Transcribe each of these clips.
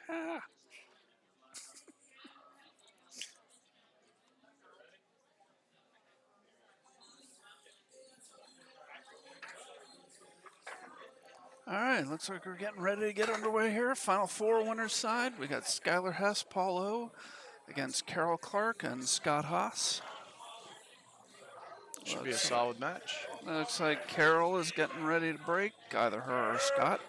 Ah. All right, looks like we're getting ready to get underway here. Final four winners side. We got Skylar Hess, Paul O against Carol Clark and Scott Haas. Should be a solid match. Looks like Carol is getting ready to break, either her or Scott.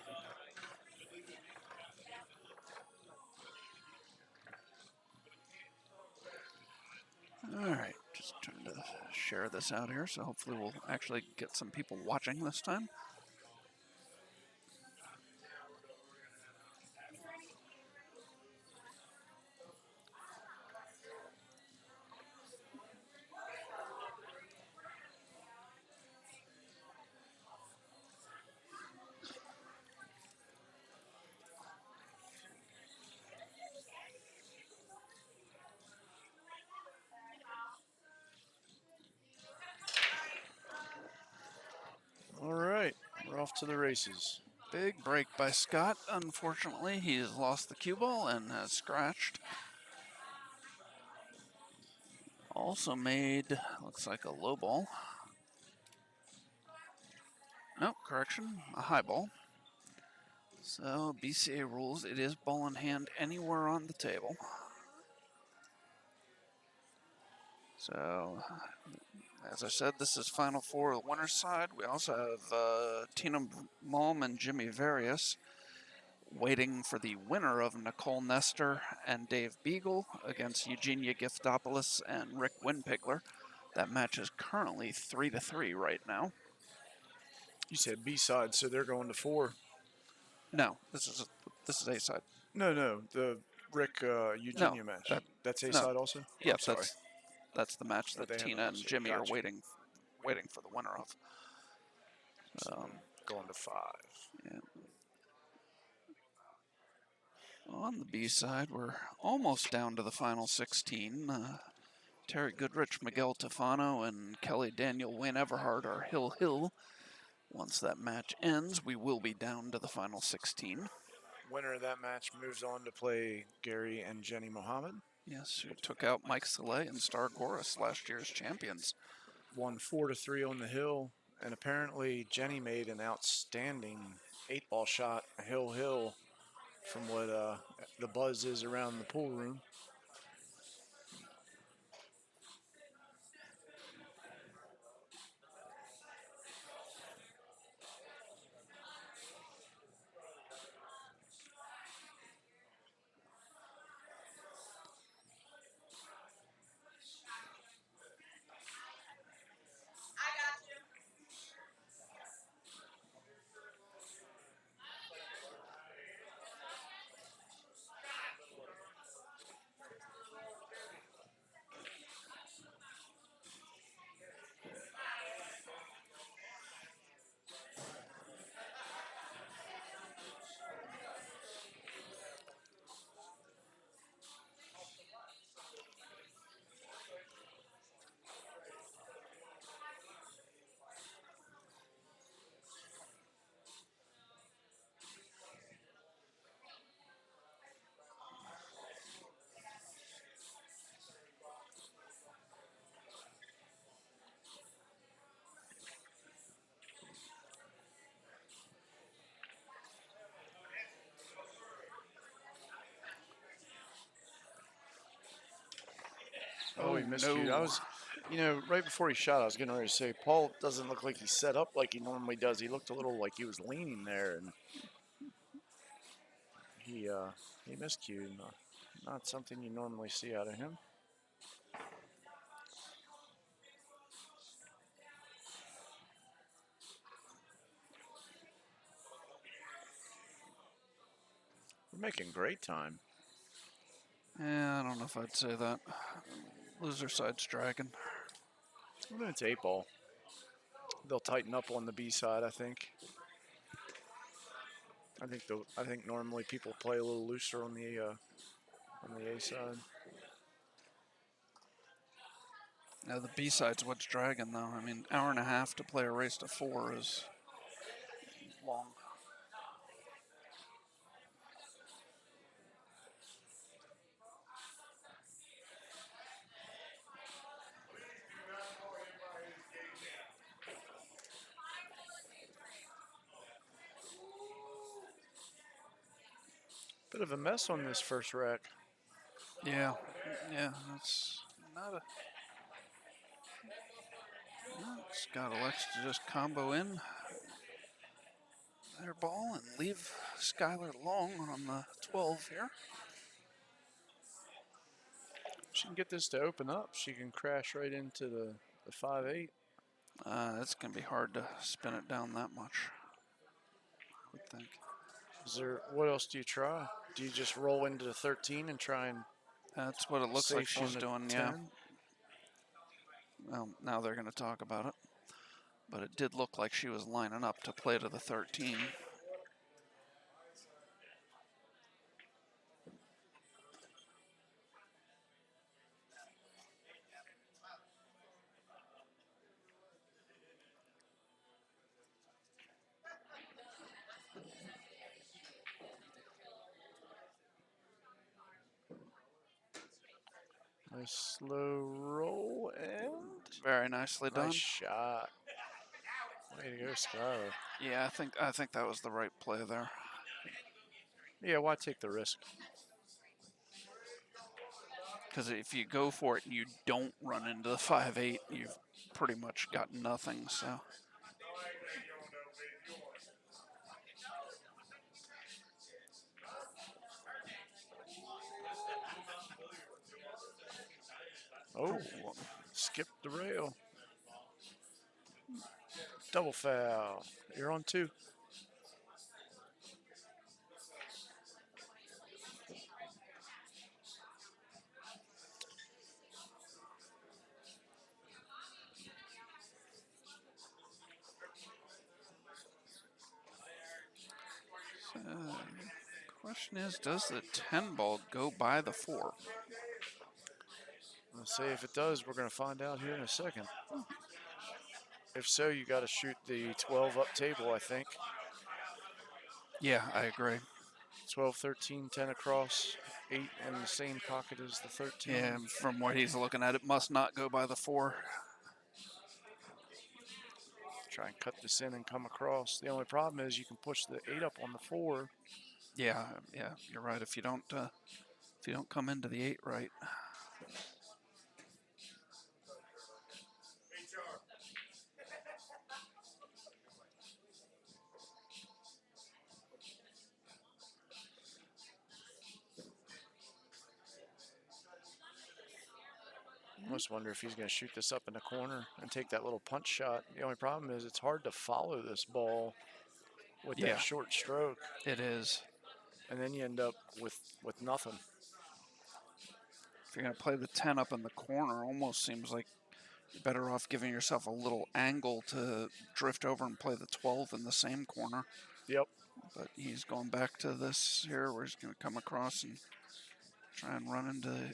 All right, just trying to share this out here, so hopefully we'll actually get some people watching this time. All right, we're off to the races. Big break by Scott. Unfortunately, he has lost the cue ball and has scratched. Also made, looks like a low ball. Nope, correction, a high ball. So BCA rules, it is ball in hand anywhere on the table. So, as I said, this is Final Four, the winner's side. We also have Tina Malm and Jimmy Various waiting for the winner of Nicole Nestor and Dave Beagle against Eugenia Giftopoulos and Rick Winpigler. That match is currently 3-3 right now. You said B side, so they're going to 4. No, this is A side. No, the Rick Eugenia match. That's A side also. Yeah, I'm sorry. that's the match that They haven't Tina and announced it. Jimmy Gotcha. are waiting for the winner of. Going to 5. Yeah. On the B side, we're almost down to the final 16. Terry Goodrich, Miguel Tefano, and Kelly Daniel Wayne Everhart are hill. Once that match ends, we will be down to the final 16. Winner of that match moves on to play Gary and Jenny Mohammed. Yes, who took out Mike Soleil and Star Goris, last year's champions. Won 4-3 on the hill, and apparently Jenny made an outstanding 8-ball shot, hill, from what the buzz is around the pool room. Oh, he miscued. No. I was, right before he shot, I was getting ready to say, Paul doesn't look like he's set up like he normally does. He looked a little like he was leaning there, and he miscued. Not something you normally see out of him. We're making great time. Yeah, I don't know if I'd say that. Loser side's dragging. Well, it's 8-ball. They'll tighten up on the B side, I think. I think normally people play a little looser on the A side. Now the B side's what's dragging, though. I mean, hour and a half to play a race to 4 is long. Bit of a mess on this first rack. Yeah, yeah, that's not a. No, Scott elects to just combo in their ball and leave Skylar long on the 12 here. She can get this to open up. She can crash right into the 5-8. It's going to be hard to spin it down that much, I would think. Is there, what else do you try? Do you just roll into the 13 and try and That's what it looks like safe on she's the doing, 10? yeah. Well, now they're going to talk about it. But it did look like she was lining up to play to the 13. Nice slow roll and Very nicely done. nice shot. Way to go, Skylar. Yeah, I think that was the right play there. Yeah, why take the risk? Because if you go for it and you don't run into the 5-8, you've pretty much got nothing. So Oh, skipped the rail. Double foul. You're on 2. question is, does the 10 ball go by the 4? Let's say if it does, we're going to find out here in a second. If so, you got to shoot the 12 up table, I think. Yeah, I agree. 12, 13, 10 across, 8 in the same pocket as the 13. Yeah, from what he's looking at, it must not go by the 4. Try and cut this in and come across. The only problem is you can push the 8 up on the 4. Yeah, yeah, you're right. If you don't come into the 8 right. I almost wonder if he's going to shoot this up in the corner and take that little punch shot. The only problem is it's hard to follow this ball with Yeah. that short stroke, It is. and then you end up with nothing. If you're going to play the 10 up in the corner, almost seems like you're better off giving yourself a little angle to drift over and play the 12 in the same corner. Yep. But he's going back to this here where he's going to come across and try and run into.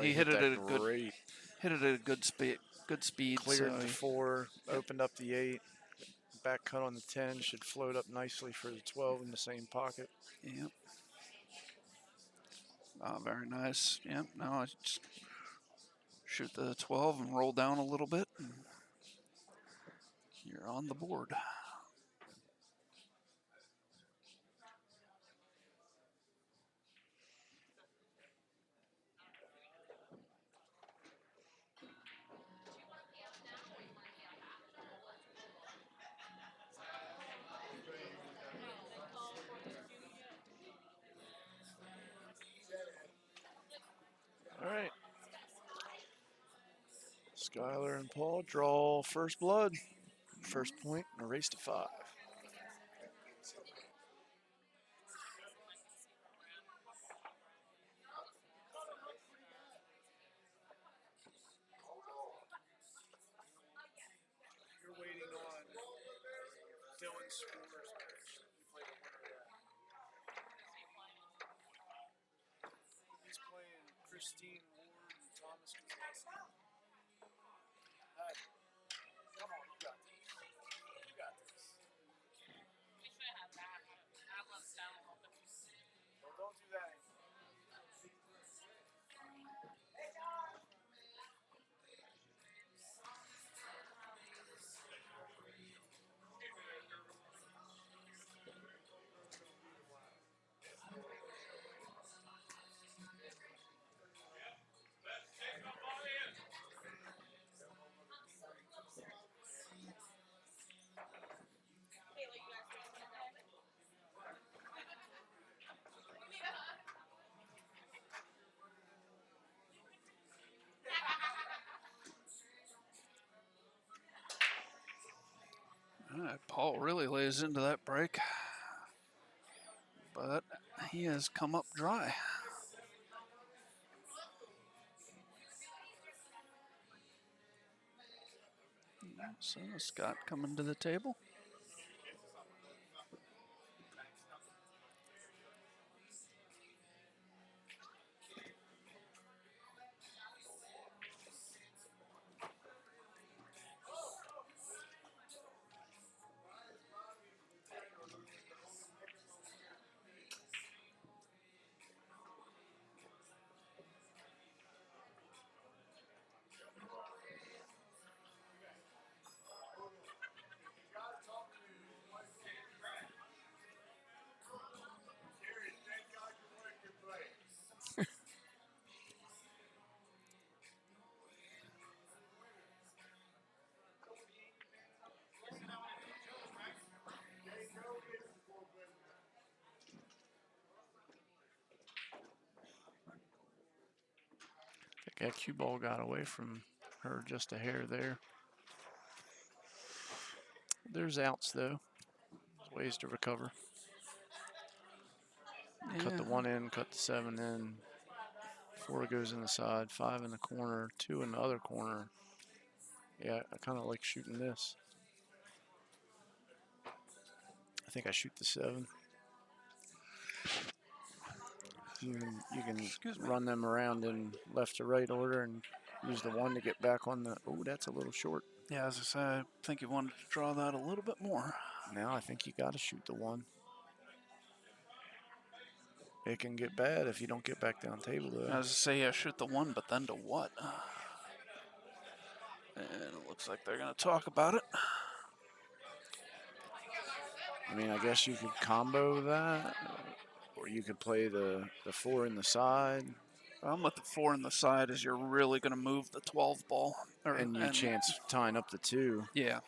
He hit it at a good speed. Good speed. Cleared so the 4, opened up the 8. Back cut on the 10 should float up nicely for the 12 in the same pocket. Yep. Very nice. Yep. Now I just shoot the 12 and roll down a little bit. And you're on the board. All right. Skylar and Paul draw first blood. First point and a race to 5. You're waiting on Dylan Spores. He's playing Christine Ward and Thomas Kowalski. Come on, you got this. You got this. Well, don't do that. right, Paul really lays into that break, but he has come up dry. So Scott coming to the table. That cue ball got away from her just a hair there. There's outs though. There's ways to recover. Yeah. Cut the 1 in, cut the 7 in. 4 goes in the side, 5 in the corner, 2 in the other corner. Yeah, I kind of like shooting this. I think I shoot the 7. You can run them around in left to right order and use the 1 to get back on the. Oh, that's a little short. Yeah, as I said, I think you wanted to draw that a little bit more. Now I think you got to shoot the 1. It can get bad if you don't get back down table though. As I say, yeah, shoot the 1, but then to what? And it looks like they're going to talk about it. I mean, I guess you could combo that, or you could play the 4 in the side. I'm with the 4 in the side as you're really going to move the 12 ball. And you chance tying up the 2. Yeah.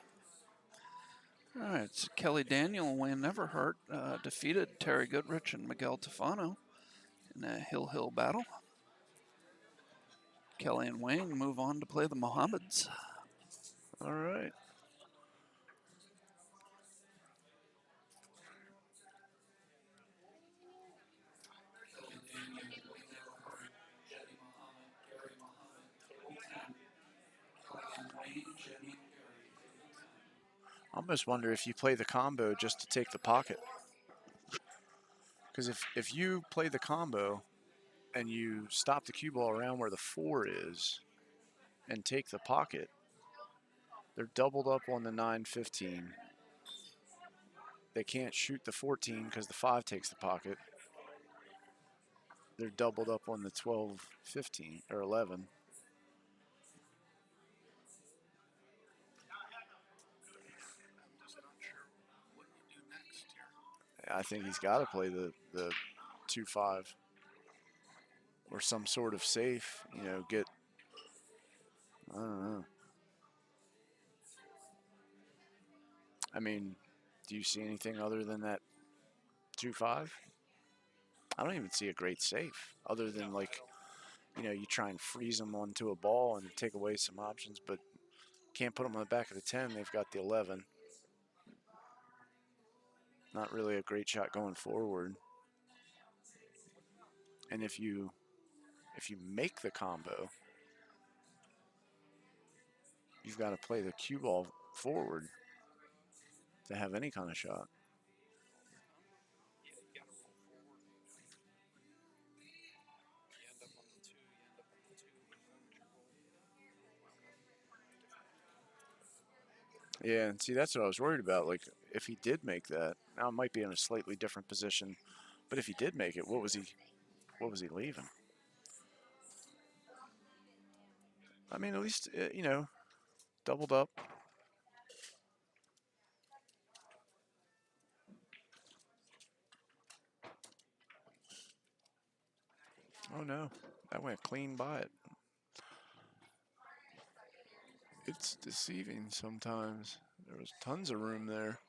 All right, so Kelly Daniel and Wayne Neverhart defeated Terry Goodrich and Miguel Tufano in a hill-hill battle. Kelly and Wayne move on to play the Mohammeds. All right. I almost wonder if you play the combo just to take the pocket. Because if you play the combo and you stop the cue ball around where the 4 is and take the pocket, they're doubled up on the 9-15. They can't shoot the 14 because the 5 takes the pocket. They're doubled up on the 12-15 or 11. I think he's got to play the 2-5 or some sort of safe, you know, get, I don't know. I mean, do you see anything other than that 2-5? I don't even see a great safe other than, like, you know, you try and freeze them onto a ball and take away some options, but can't put them on the back of the 10. They've got the 11. Not really a great shot going forward. And if you make the combo, you've got to play the cue ball forward to have any kind of shot. Yeah, and see, that's what I was worried about. Like, if he did make that, now it might be in a slightly different position, but if he did make it, what was he leaving? I mean, at least, you know, doubled up. Oh no, that went clean by it. It's deceiving sometimes. There was tons of room there.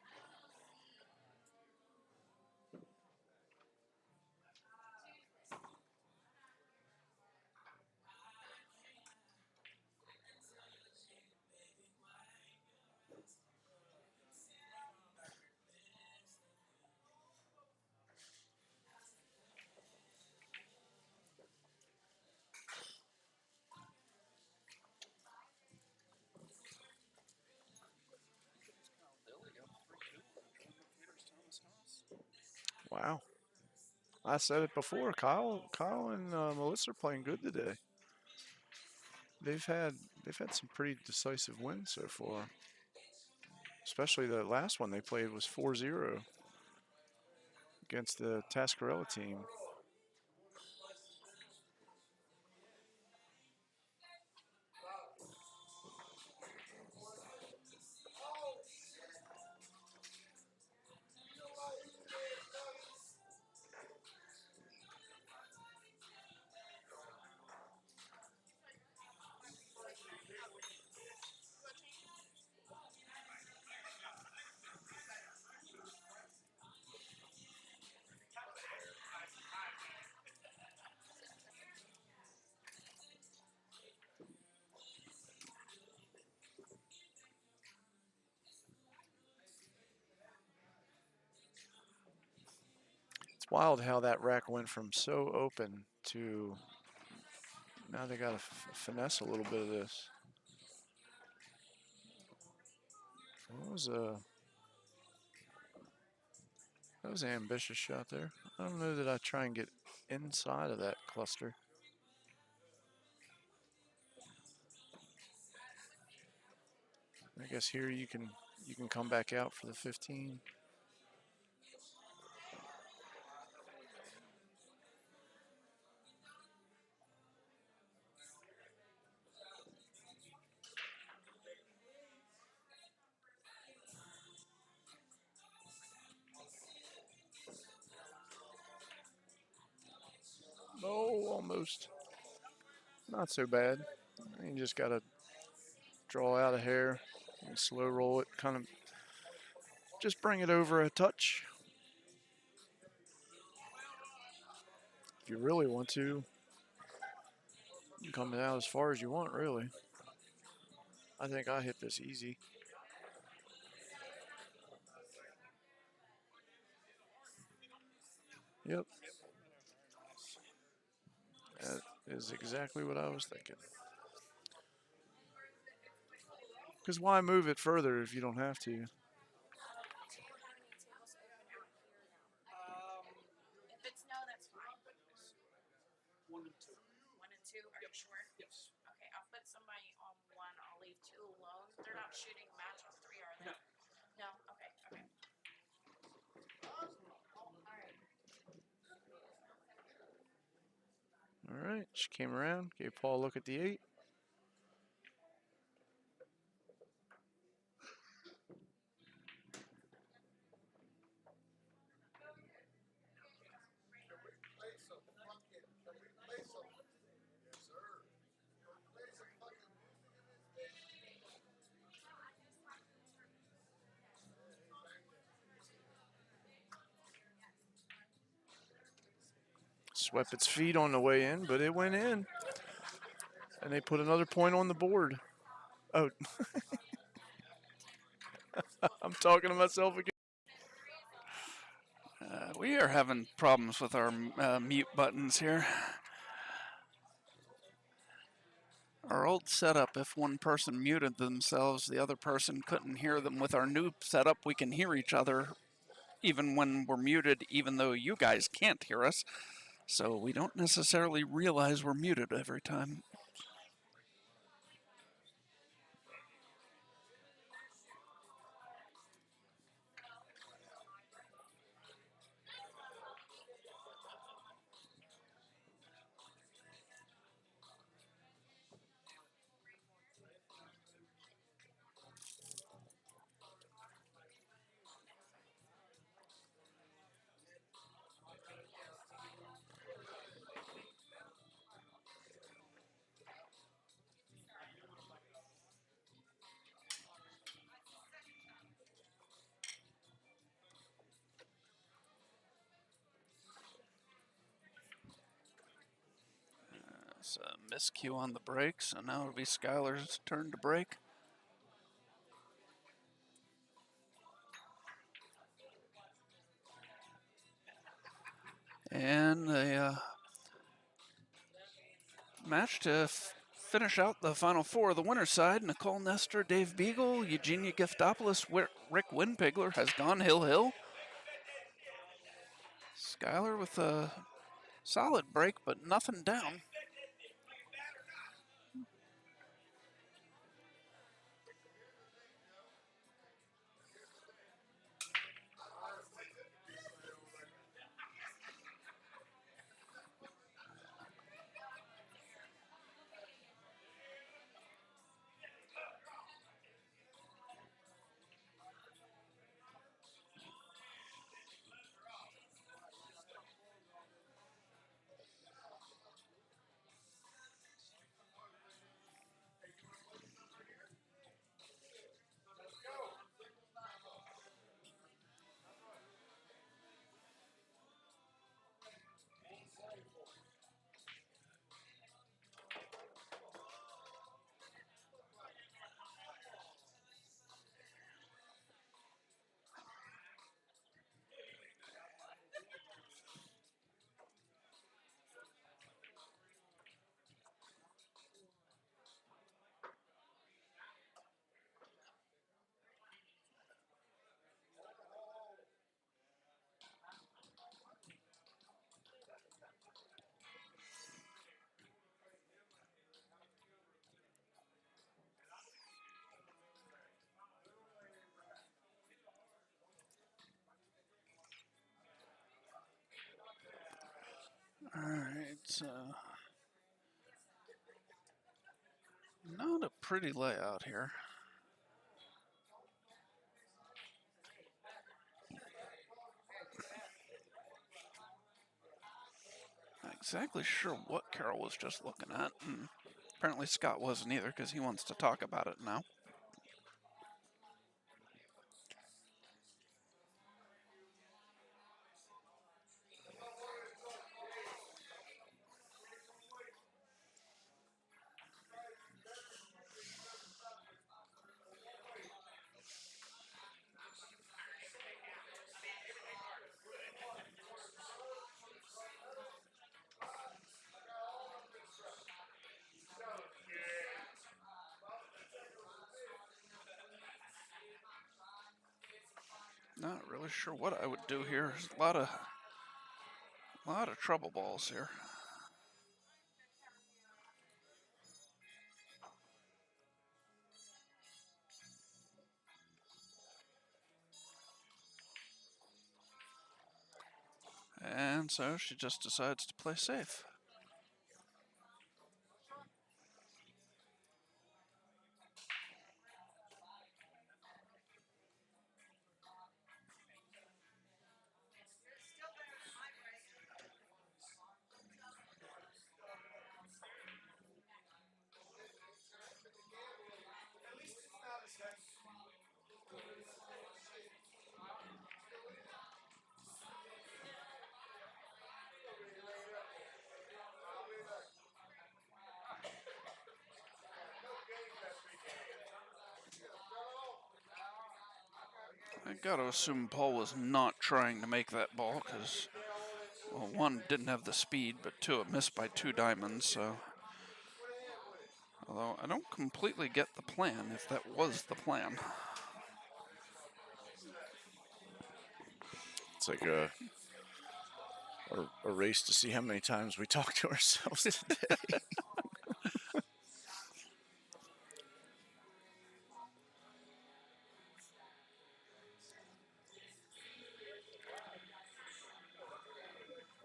I said it before. Kyle and Melissa are playing good today. They've had some pretty decisive wins so far. Especially the last one they played was 4-0 against the Tascarella team. It's wild how that rack went from so open to now they got to finesse a little bit of this. That was an ambitious shot there. I don't know that I try and get inside of that cluster. I guess here you can come back out for the 15. Oh, almost. Not so bad. You just got to draw out a hair and slow roll it, kind of just bring it over a touch. If you really want to, you can come out as far as you want, really. I think I hit this easy. Yep. That is exactly what I was thinking. Because why move it further if you don't have to? If it's no, that's fine. 1 and 2. 1 and 2, are you sure? Yes. Okay, I'll put somebody on 1. I'll leave 2 alone. They're not shooting match on 3, are they? No. No? Okay, okay. All right, she came around, gave Paul a look at the 8. Swept its feet on the way in, but it went in. And they put another point on the board. Oh. I'm talking to myself again. We are having problems with our mute buttons here. Our old setup, if one person muted themselves, the other person couldn't hear them. With our new setup, we can hear each other even when we're muted, even though you guys can't hear us. So we don't necessarily realize we're muted every time. It's a miscue on the break, so now it'll be Skylar's turn to break. And a match to finish out the final 4 of the winner's side. Nicole Nestor, Dave Beagle, Eugenia Giftopoulos, Rick Winpigler has gone hill. Skylar with a solid break, but nothing down. All right. Not a pretty layout here. Not exactly sure what Carol was just looking at, and apparently Scott wasn't either because he wants to talk about it now. Not really sure what I would do here. There's a lot of trouble balls here. And so she just decides to play safe. I gotta assume Paul was not trying to make that ball because, well, one, didn't have the speed, but two, it missed by 2 diamonds, so. Although I don't completely get the plan, if that was the plan. It's like a race to see how many times we talk to ourselves today.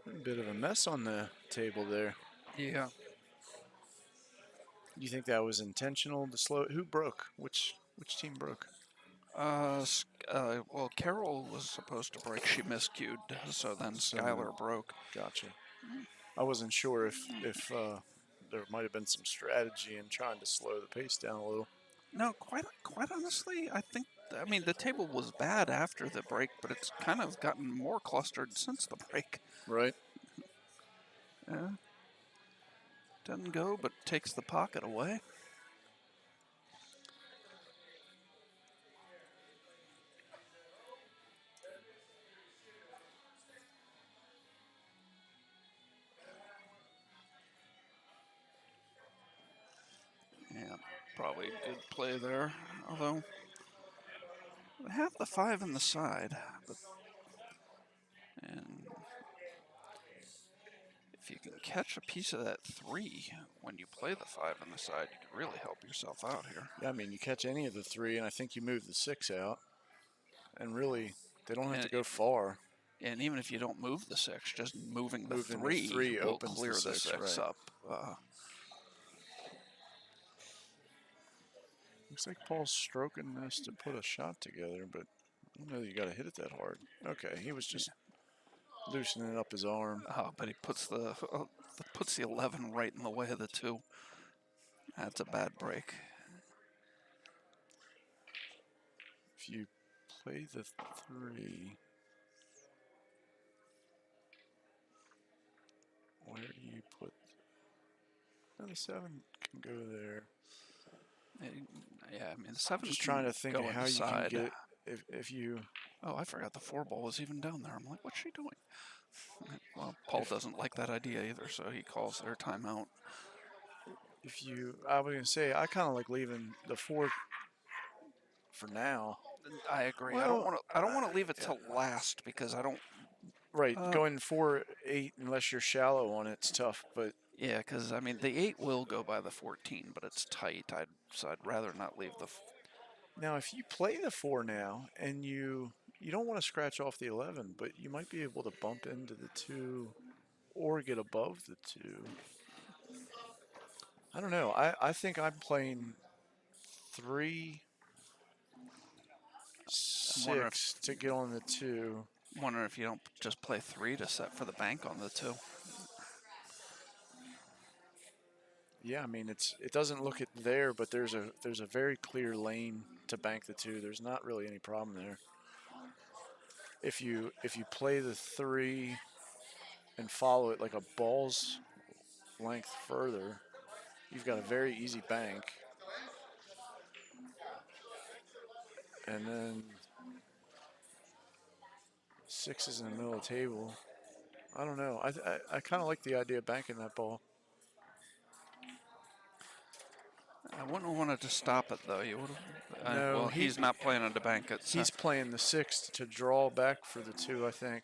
A bit of a mess on the table there. Yeah. You think that was intentional to slow it? Who broke? Which team broke? Well, Carol was supposed to break. She miscued, so then So- Skylar broke. Gotcha. I wasn't sure if there might have been some strategy in trying to slow the pace down a little. No, quite honestly, I mean, the table was bad after the break, but it's kind of gotten more clustered since the break. Right. Yeah. Doesn't go, but takes the pocket away. Yeah, probably a good play there. Although, we have the 5 in the side, but and catch a piece of that 3 when you play the 5 on the side, you can really help yourself out here. Yeah, I mean, you catch any of the 3, and I think you move the 6 out. And really, they don't have to And go far. And even if you don't move the 6, just moving the Moving the 3 3 will opens the clear the 6, 6 right. up. Looks like Paul's stroking this to put a shot together, but I don't know that you got to hit it that hard. Okay, he was just loosening up his arm. But he puts the 11 right in the way of the 2. That's a bad break. If you play the 3, where do you put? No, the 7 can go there. Yeah, I mean the 7. Just can trying to think go of how you inside. can get if you. Oh, I forgot the 4 ball was even down there. I'm like, what's she doing? Well, Paul doesn't like that idea either, so he calls their timeout. If you, I was gonna say, I kind of like leaving the 4 for now. I agree. Well, I don't want to leave it till last because I don't. Right, going 4-8 unless you're shallow on it's tough. But Yeah, because I mean the 8 will go by the 14, but it's tight. So I'd rather not leave the. now, if you play the 4 now and you don't want to scratch off the 11, but you might be able to bump into the 2 or get above the 2. I don't know. I think I'm playing 3, 6 to get on the 2. Wondering if you don't just play 3 to set for the bank on the 2. Yeah, I mean it doesn't look it there, but there's a very clear lane to bank the 2. There's not really any problem there. If you play the 3 and follow it like a ball's length further, you've got a very easy bank. And then 6 is in the middle of the table. I don't know. I kind of like the idea of banking that ball. I wouldn't have wanted to stop it though. You would have. No, well, he's not planning to bank it. So. He's playing the 6 to draw back for the 2, I think.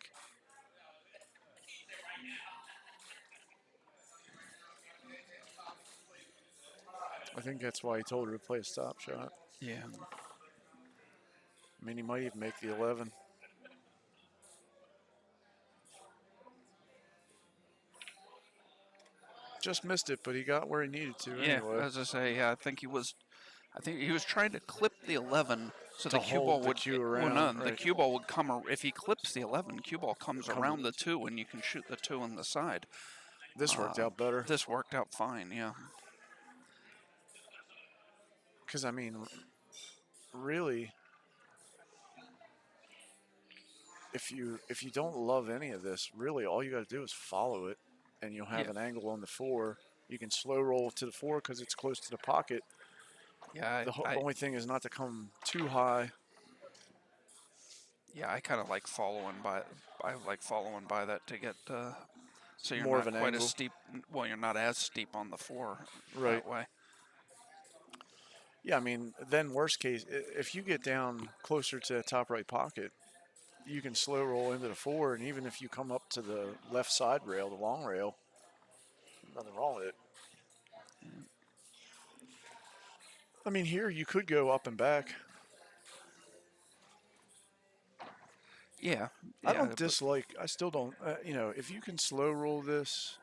I think that's why he told her to play a stop shot. Yeah. I mean, he might even make the 11. Just missed it, but he got where he needed to Yeah, anyway. as I say, yeah, I think he was trying to clip the 11 so To the cue hold ball the would cue well, around, no, the right. cue ball would come if he clips the 11, cue ball comes around the 2 and you can shoot the 2 on the side. This worked out better. This worked out fine, yeah. Because, I mean, really, if you don't love any of this, really all you got to do is follow it, and you'll have an angle on the 4. You can slow roll to the 4 because it's close to the pocket. Yeah, The only thing is not to come too high. Yeah, I kind of like following by. I like following by that to get so you're More not of an quite angle. as steep. Well, you're not as steep on the 4 Right. that way. Yeah, I mean, then worst case, if you get down closer to the top right pocket, you can slow roll into the 4, and even if you come up to the left side rail, the long rail, nothing wrong with it. I mean, here you could go up and back. Yeah. I don't dislike, I still don't, you know, if you can slow roll this,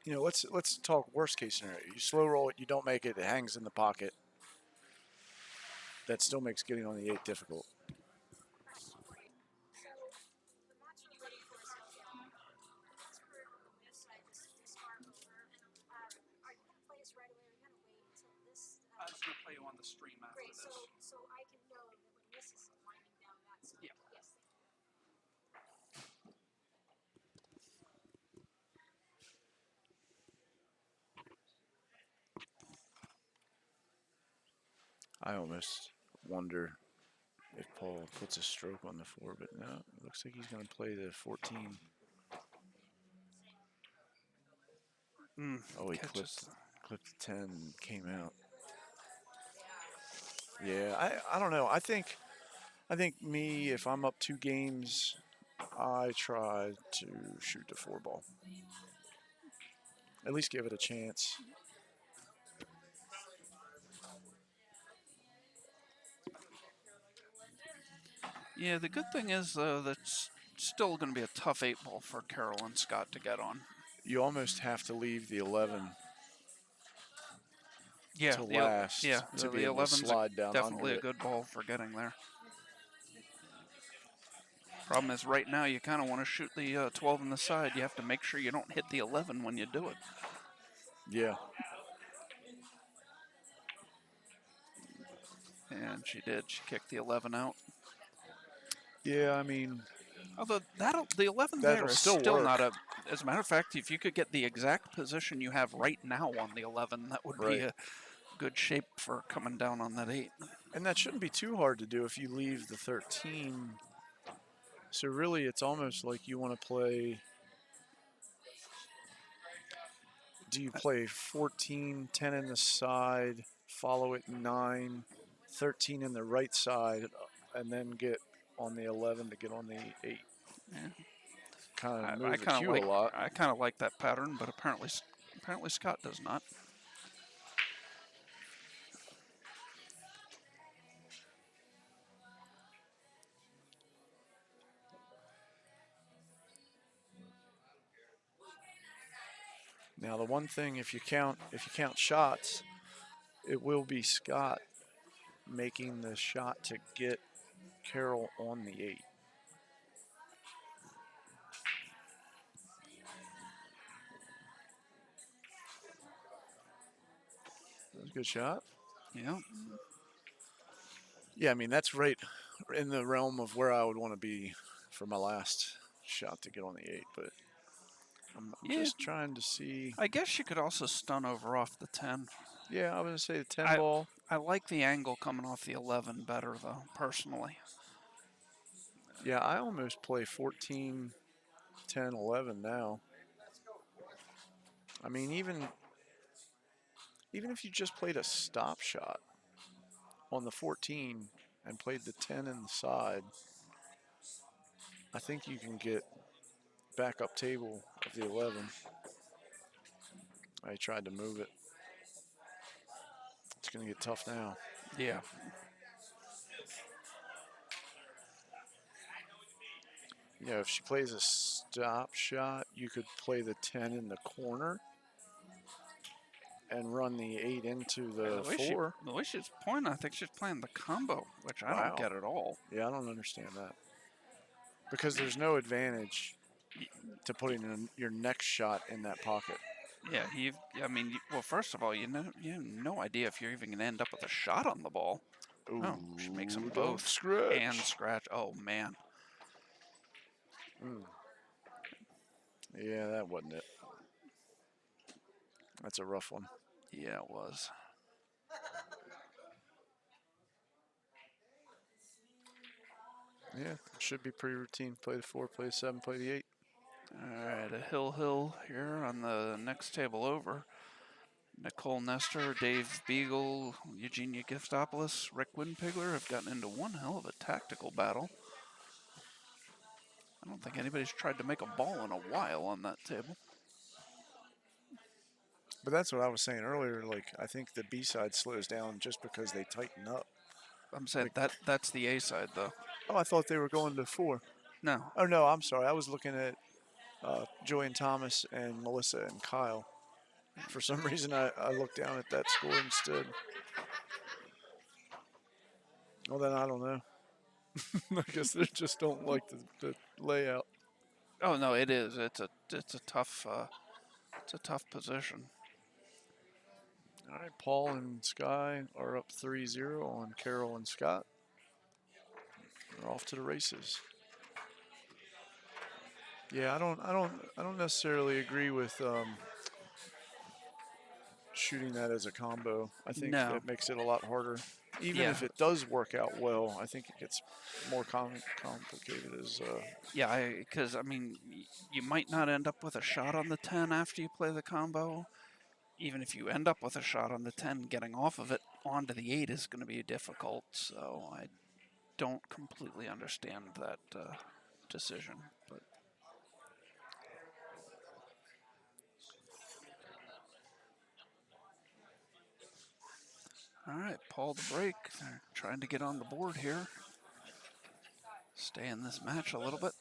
you know, let's talk worst case scenario. You slow roll it, you don't make it, it hangs in the pocket. That still makes getting on the 8 difficult. I'm just gonna play you on the stream after this. So I can know that when this is winding down, that's Yeah. yes. I almost wonder if Paul puts a stroke on the 4, but no, it looks like he's going to play the 14. Oh, he clipped the 10 and came out. Yeah, I don't know. I think me, if I'm up 2 games I try to shoot the 4-ball. At least give it a chance. Yeah, the good thing is, though, that's still going to be a tough 8-ball for Carol and Scott to get on. You almost have to leave the 11 Yeah, to last yeah, to be the able to 11's slide down definitely under a it. good ball for getting there. Problem is, right now you kind of want to shoot the 12 in the side. You have to make sure you don't hit the 11 when you do it. Yeah. And she did. She kicked the 11 out. Yeah, I mean, Although the 11 That'll there is still still work. not a. As a matter of fact, if you could get the exact position you have right now on the 11, that would be Right. a good shape for coming down on that 8. and that shouldn't be too hard to do if you leave the 13. So really, it's almost like you want to play. Do you play 14, 10 in the side, follow it 9, 13 in the right side, and then get on the 11 to get on the 8? Yeah. Kind of I move the kind of cue like a lot. I kind of like that pattern, but apparently Scott does not. Now the one thing, if you count shots, it will be Scott making the shot to get Carol on the 8. That was a good shot. Yeah. Yeah, I mean, that's right in the realm of where I would want to be for my last shot to get on the 8, but I'm Yeah. just trying to see. I guess you could also stun over off the 10. Yeah, I was going to say the 10 ball. I like the angle coming off the 11 better, though, personally. Yeah, I almost play 14, 10, 11 now. I mean, even if you just played a stop shot on the 14 and played the 10 in the side, I think you can get backup table of the 11. I tried to move it. It's going to get tough now. Yeah. You know, if she plays a stop shot, you could play the 10 in the corner and run the 8 into the 4. The way she's pointing, I think she's playing the combo, which I Wow. don't get at all. Yeah, I don't understand that. Because there's no advantage to putting in your next shot in that pocket. Yeah, well, first of all, you have no idea if you're even going to end up with a shot on the ball. Ooh, Oh, she makes them don't both. scratch. And scratch. Oh, man. Yeah, that wasn't it. That's a rough one. Yeah, it was. Yeah, should be pretty routine. Play the 4, play the 7, play the 8. All right, a hill here on the next table over. Nicole Nestor, Dave Beagle, Eugenia Giftopoulos, Rick Winpigler have gotten into one hell of a tactical battle. I don't think anybody's tried to make a ball in a while on that table. But that's what I was saying earlier. Like, I think the B side slows down just because they tighten up. I'm saying that's the A side, though. Oh, I thought they were going to 4. No. Oh, no, I'm sorry. I was looking at Joey and Thomas and Melissa and Kyle. For some reason, I looked down at that score instead. Well, then I don't know. I guess they just don't like the layout. Oh no, it is. It's a tough position. All right, Paul and Sky are up 3-0 on Carol and Scott. They're off to the races. Yeah, I don't necessarily agree with shooting that as a combo. I think No. that makes it a lot harder. Even Yeah. if it does work out well, I think it gets more complicated as. Yeah, because I mean, you might not end up with a shot on the 10 after you play the combo. Even if you end up with a shot on the 10, getting off of it onto the 8 is going to be difficult. So I don't completely understand decision. But all right, Paul the break. They're trying to get on the board here. Stay in this match a little bit.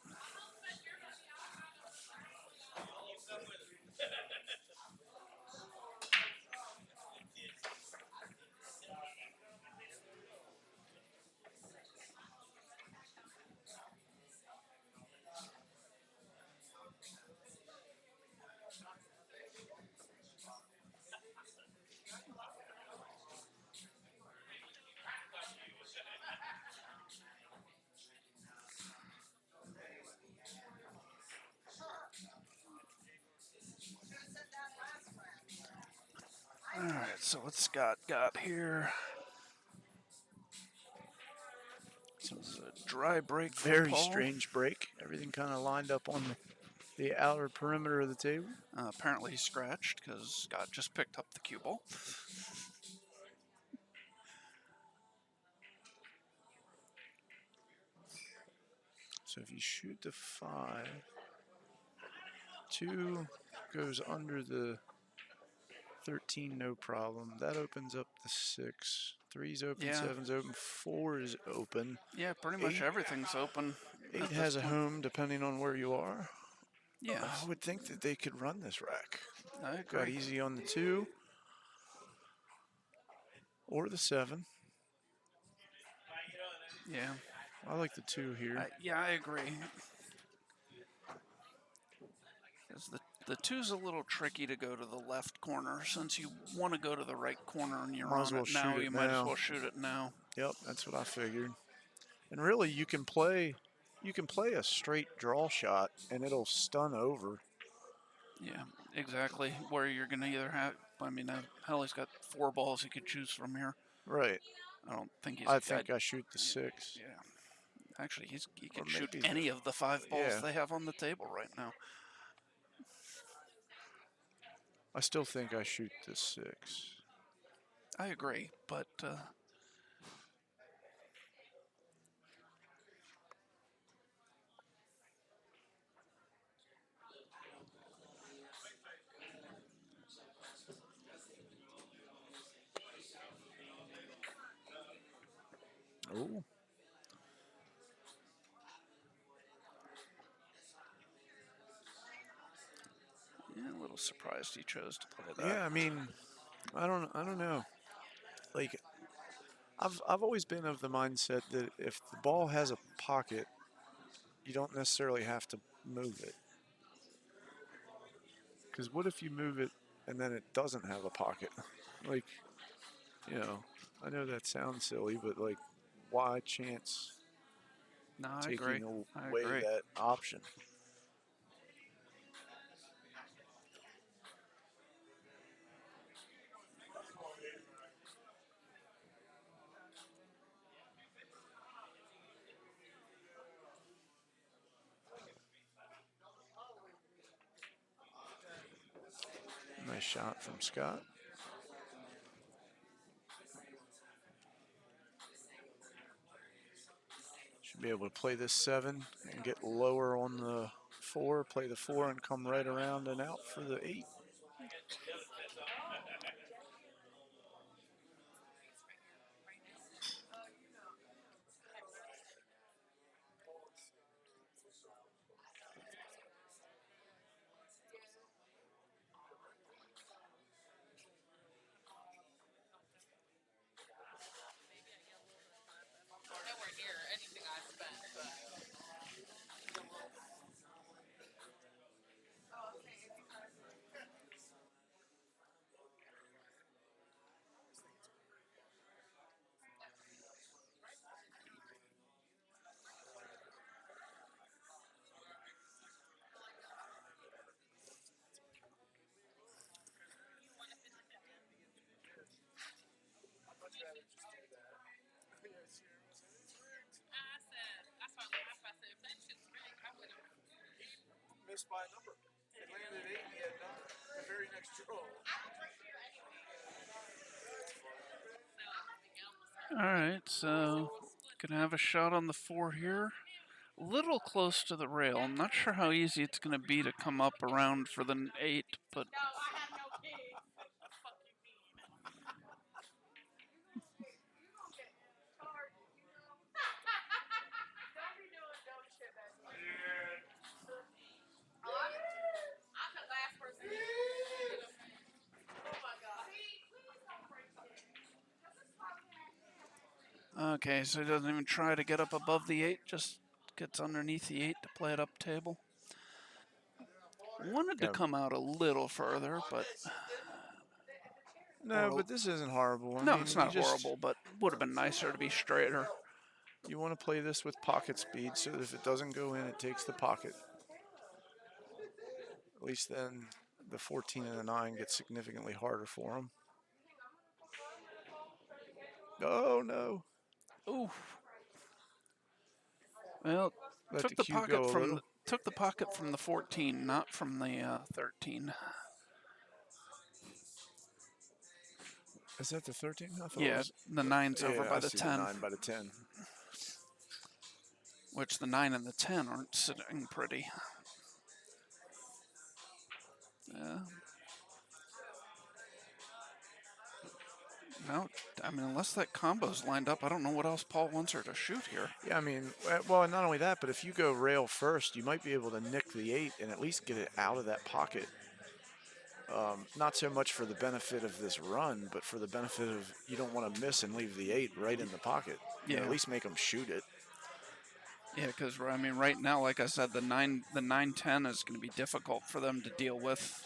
All right, so what's Scott got here? This is a dry break for Very Paul. strange break. Everything kind of lined up on the outer perimeter of the table. Apparently he scratched because Scott just picked up the cue ball. So if you shoot the 5, 2 goes under the 13, no problem. That opens up the 6. 3's open, Yeah. 7's open, 4 is open. Yeah, pretty much 8 everything's open. 8 at has this a point. home depending on where you are. Yeah, I would think that they could run this rack. I Got agree. easy on the 2 or the 7. Yeah, I like the 2 here. I agree. 'Cause the two's a little tricky to go to the left corner. Since you want to go to the right corner and you're Might as on well it now, shoot it you might as now. well shoot it now. Yep, that's what I figured. And really, you can play a straight draw shot and it'll stun over. Yeah, exactly. Where you're going to either have, I mean, hell, he's got 4 balls he could choose from here. Right. I don't think he's. I think I shoot the 6. Yeah. Actually, he Or could shoot maybe any of the 5 balls yeah. they have on the table right now. I still think I shoot the 6. I agree, but Oh. yeah, a little surprised he chose to play that. Yeah, I mean, I don't know. Like, I've always been of the mindset that if the ball has a pocket, you don't necessarily have to move it. Because what if you move it and then it doesn't have a pocket? Like, you know, I know that sounds silly, but like, why chance No, I agree. taking I away agree. that option? Nice shot from Scott. Should be able to play this 7 and get lower on the 4, play the 4 and come right around and out for the 8. Nowhere near anything I spent, but. I said, that's why I laughed. I said, if that shit's rigged, I would have. Missed by a number. It landed at 8, he had number. The very next draw. All right, so gonna have a shot on the 4 here. little close to the rail. I'm not sure how easy it's going to be to come up around for the 8, but No, I have no kids. What the fuck you mean? Don't be doing dumb shit back there. Oh, I'm the last person to get up. Oh my god. Please don't break it. okay, so he doesn't even try to get up above the 8, just gets underneath the 8 to play it up table. Wanted to Yeah. come out a little further, but No, or- but this isn't horrible. I no, mean, it's you not just- horrible, but would have been nicer to be straighter. You want to play this with pocket speed so that if it doesn't go in, it takes the pocket. At least then the 14 and the 9 get significantly harder for him. Oh, no. Ooh. Well, Let took the the cue pocket go a from little. took the pocket from the 14, not from the 13. Is that the 13? I thought it Yeah, was. the 9's over Yeah, by I the see 10, 9 by the 10. which the 9 and the 10 aren't sitting pretty. No, I mean, unless that combo's lined up, I don't know what else Paul wants her to shoot here. Yeah, I mean, well, and not only that, but if you go rail first, you might be able to nick the 8 and at least get it out of that pocket. Not so much for the benefit of this run, but for the benefit of you don't want to miss and leave the 8 right in the pocket. You know, Yeah. at least make them shoot it. Yeah, because I mean, right now, like I said, the 9-10 is going to be difficult for them to deal with.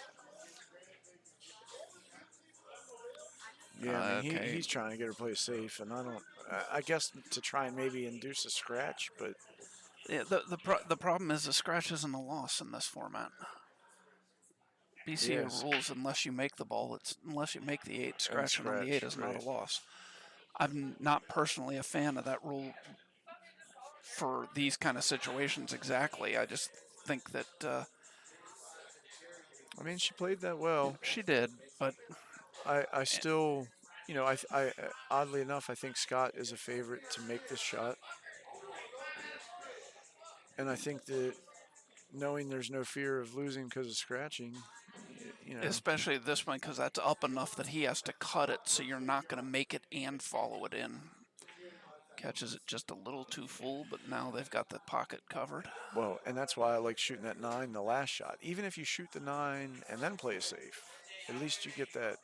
Yeah, I mean, Okay. he's trying to get her play safe, and I don't. I guess to try and maybe induce a scratch, but Yeah, the problem is the scratch isn't a loss in this format. BCA Yes. rules unless you make the ball, unless you make the 8, scratching on the 8 is not right. a loss. I'm not personally a fan of that rule for these kind of situations exactly. I just think that I mean, she played that well. she did, but I still, you know, I oddly enough, I think Scott is a favorite to make this shot, and I think that knowing there's no fear of losing because of scratching, you know, especially this one because that's up enough that he has to cut it, so you're not going to make it and follow it in. Catches it just a little too full, but now they've got the pocket covered. well, and that's why I like shooting that 9 the last shot. Even if you shoot the 9 and then play it safe, at least you get that.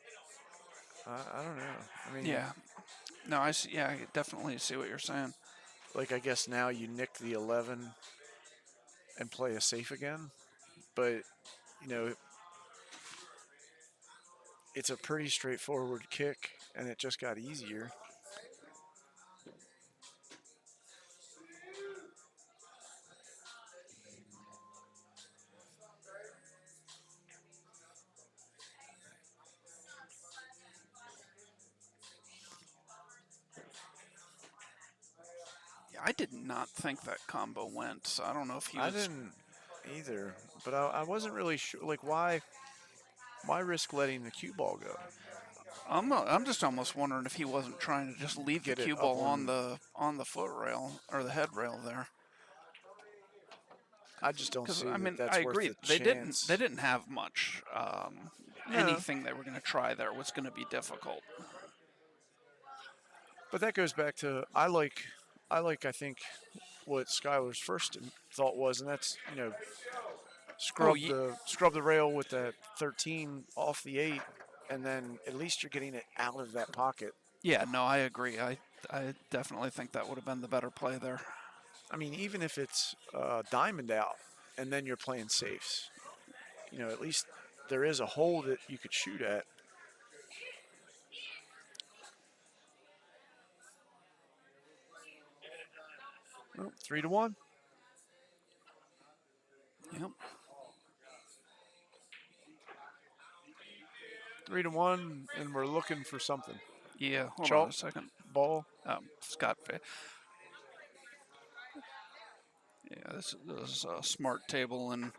I don't know. I mean, Yeah. No, I see. Yeah, I definitely see what you're saying. like I guess now you nick the 11 and play a safe again, but you know, it's a pretty straightforward kick, and it just got easier. Yeah, I did not think that combo went, so I don't know if he I was. didn't either, but I wasn't really sure. Like, why risk letting the cue ball go? I'm just almost wondering if he wasn't trying to just leave Get the it cue up ball on- on the foot rail or the head rail there. I just don't Because see I mean, that that's I worth agree. the They chance. didn't have much. No. Anything they were going to try there was going to be difficult. But that goes back to I think what Skylar's first thought was, and that's scrub the rail with that 13 off the 8, and then at least you're getting it out of that pocket. Yeah, no, I agree. I definitely think that would have been the better play there. I mean, even if it's diamond out, and then you're playing safes, at least there is a hole that you could shoot at. Well, 3-1. Yep. 3-1, and we're looking for something. Yeah. Hold Chalk. on a second. Ball. Scott. Yeah, this is a smart table, and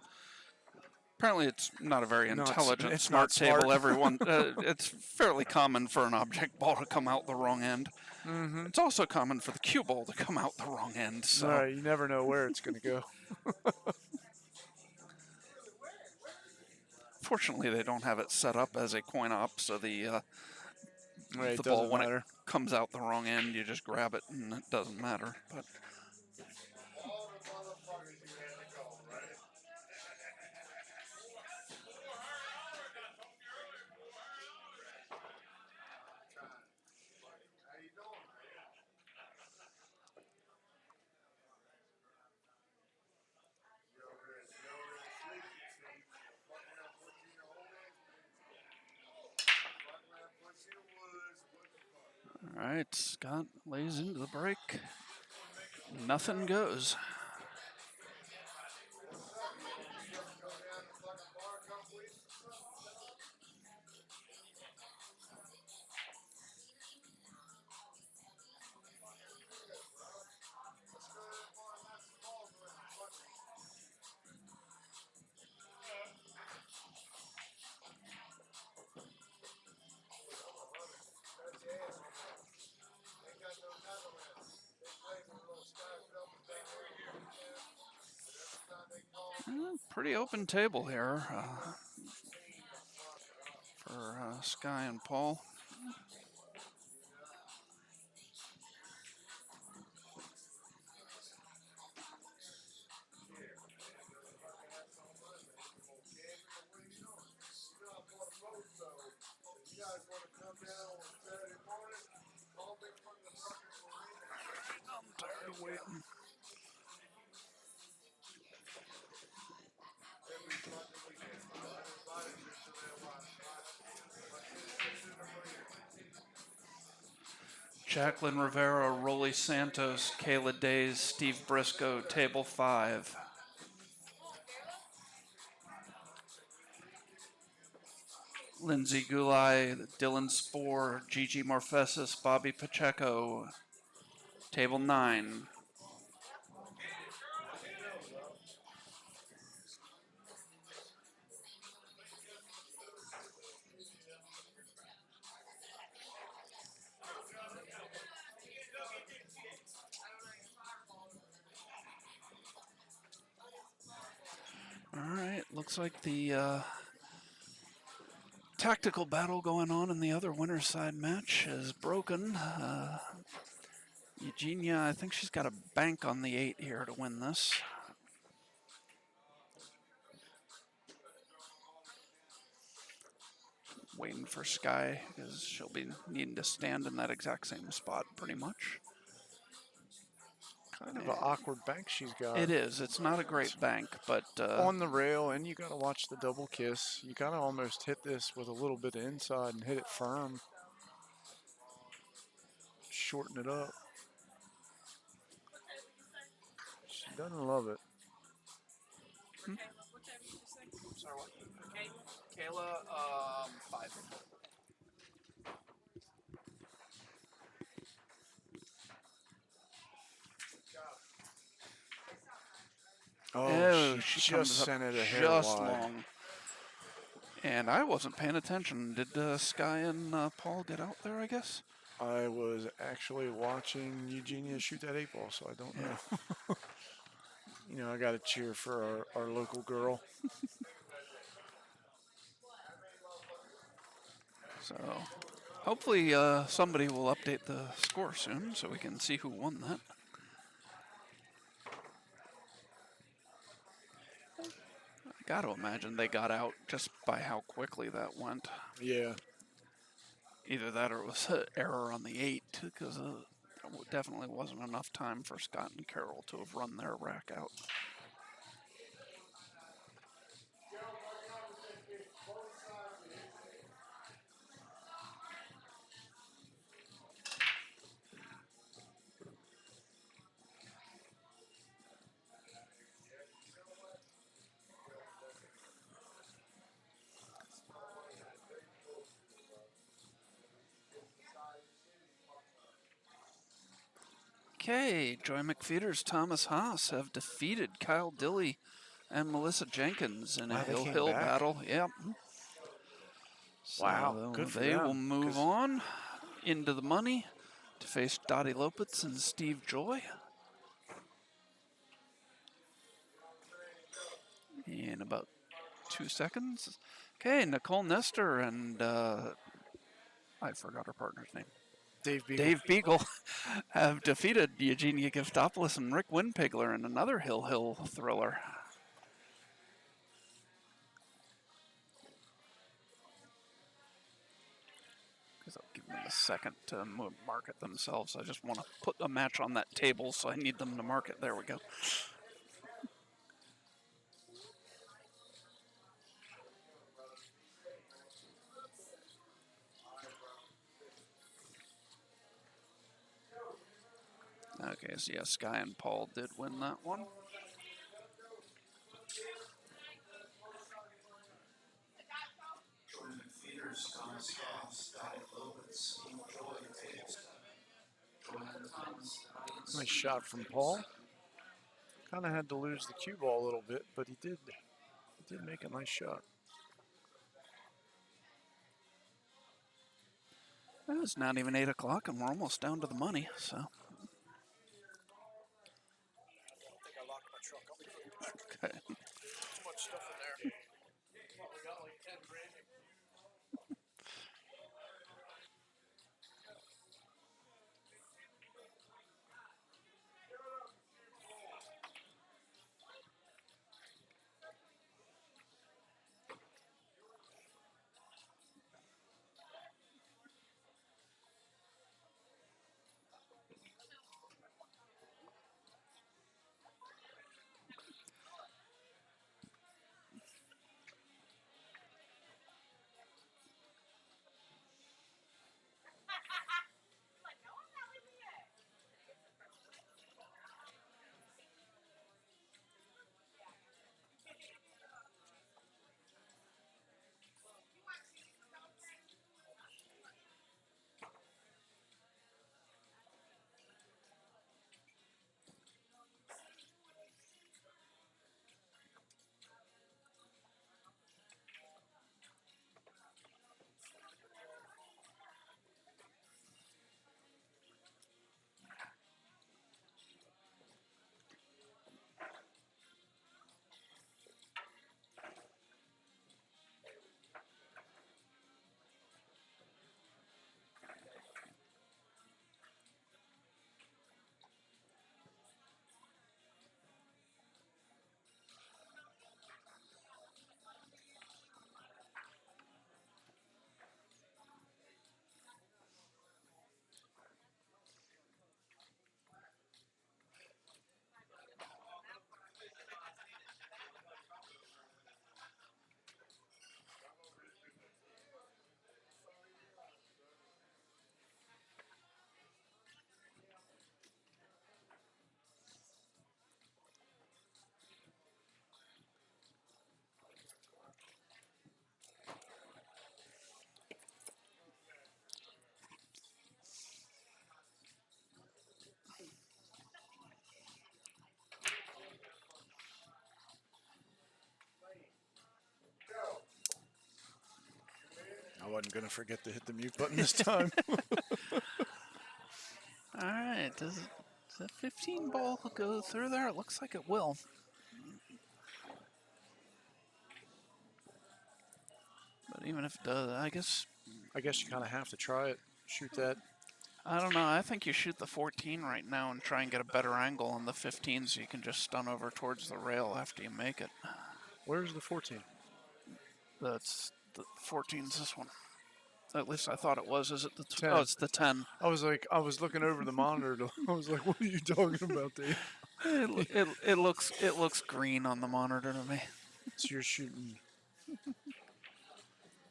Apparently, it's not a very Not s- intelligent, it's smart not smart. table. It's fairly common for an object ball to come out the wrong end. Mm-hmm. It's also common for the cue ball to come out the wrong end. So, All right, you never know where it's going to go. fortunately, they don't have it set up as a coin op, so Right, the it ball doesn't when matter. it comes out the wrong end, you just grab it and it doesn't matter. But all right, Scott lays into the break. Nothing goes. Pretty open table here for Sky and Paul. I'm tired of waiting. Jacqueline Rivera, Rolly Santos, Kayla Days, Steve Briscoe, table 5. Lindsay Gulai, Dylan Spoor, Gigi Morphesis, Bobby Pacheco, table 9. All right, looks like the tactical battle going on in the other winner's side match is broken. Eugenia, I think she's got a bank on the 8 here to win this. Waiting for Sky because she'll be needing to stand in that exact same spot pretty much. Kind of an awkward bank she's got. It is. It's not a great bank, but On the rail, and you got to watch the double kiss. You kind of almost hit this with a little bit of inside and hit it firm. Shorten it up. She doesn't love it. Sorry, what? Kayla, 5. Oh, she just sent it a hair just wide. long. And I wasn't paying attention. Did Sky and Paul get out there, I guess? I was actually watching Eugenia shoot that 8 ball, so I don't know. You know, I got to cheer for our local girl. So hopefully somebody will update the score soon so we can see who won that. I got to imagine they got out just by how quickly that went. Yeah. Either that or it was an error on the 8 because there definitely wasn't enough time for Scott and Carol to have run their rack out. Okay, Joy McPheeters, Thomas Haas have defeated Kyle Dilly, and Melissa Jenkins in a Wow, they came hill back. battle. Yep. Wow, So good for they will them, move 'cause- on into the money to face Dottie Lopez and Steve Joy. In about 2 seconds. Okay, Nicole Nestor and I forgot her partner's name. Dave Beagle. Dave Beagle have defeated Eugenia Giftopoulos and Rick Winpigler in another Hill thriller. Because I'll give them a second to market themselves. I just want to put a match on that table, so I need them to market. There we go. Okay, so yeah, Sky and Paul did win that one. Nice shot from Paul. Kind of had to lose the cue ball a little bit, but he did make a nice shot. Well, it's not even 8 o'clock, and we're almost down to the money, so. Okay. Too much stuff in there. Probably got like 10 grand. I wasn't going to forget to hit the mute button this time. All right, does the 15 ball go through there? It looks like it will. But even if it does, I guess you kind of have to try it. Shoot that. I don't know. I think you shoot the 14 right now and try and get a better angle on the 15 so you can just stun over towards the rail after you make it. Where's the 14? That's the 14's this one. At least I thought it was. Is it the 10. Oh, it's the 10. I was looking over the monitor. I was like, what are you talking about, Dave? It looks green on the monitor to me. So you're shooting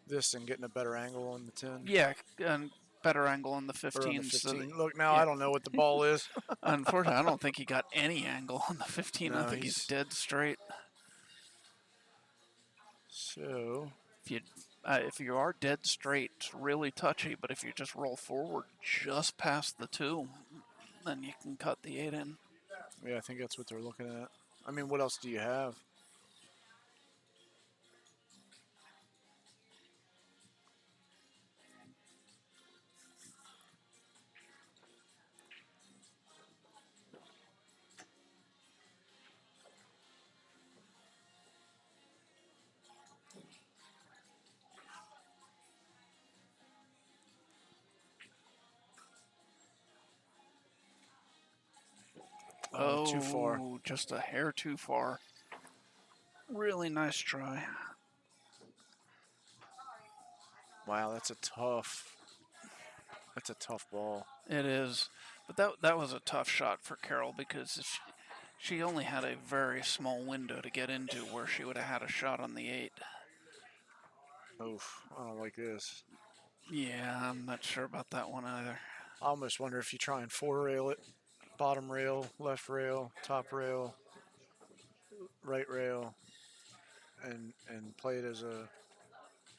this and getting a better angle on the 10? Yeah, and better angle on the Or 15. on the So 15. that, Look, now yeah. I don't know what the ball is. Unfortunately, I don't think he got any angle on the 15. I No, think he's he's- dead straight. So, If you are dead straight, it's really touchy. But if you just roll forward just past the 2, then you can cut the 8 in. yeah, I think that's what they're looking at. I mean, what else do you have? too far. Oh, just a hair too far. Really nice try. Wow, that's a tough ball. It is, but that was a tough shot for Carol because if she only had a very small window to get into where she would have had a shot on the 8. Oof, I don't like this. Yeah, I'm not sure about that one either. I almost wonder if you try and 4-rail it. Bottom rail, left rail, top rail, right rail, and play it as a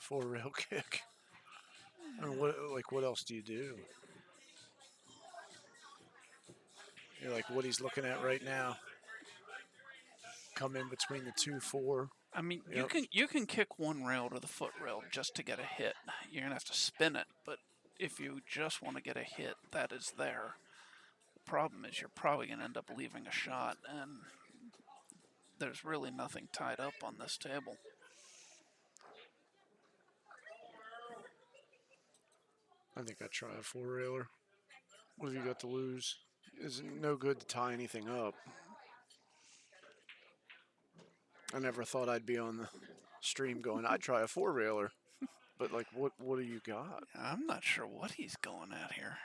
4-rail kick. I mean, what else do you do? You're like what he's looking at right now. Come in between the 2-4. I mean, Yep. you can kick one rail to the foot rail just to get a hit. You're gonna have to spin it, but if you just want to get a hit, that is there. The problem is you're probably gonna end up leaving a shot, and there's really nothing tied up on this table. I think I'd try a 4-railer. What have you got to lose? It's no good to tie anything up. I never thought I'd be on the stream going, I'd try a 4-railer. But, like, what do you got? I'm not sure what he's going at here.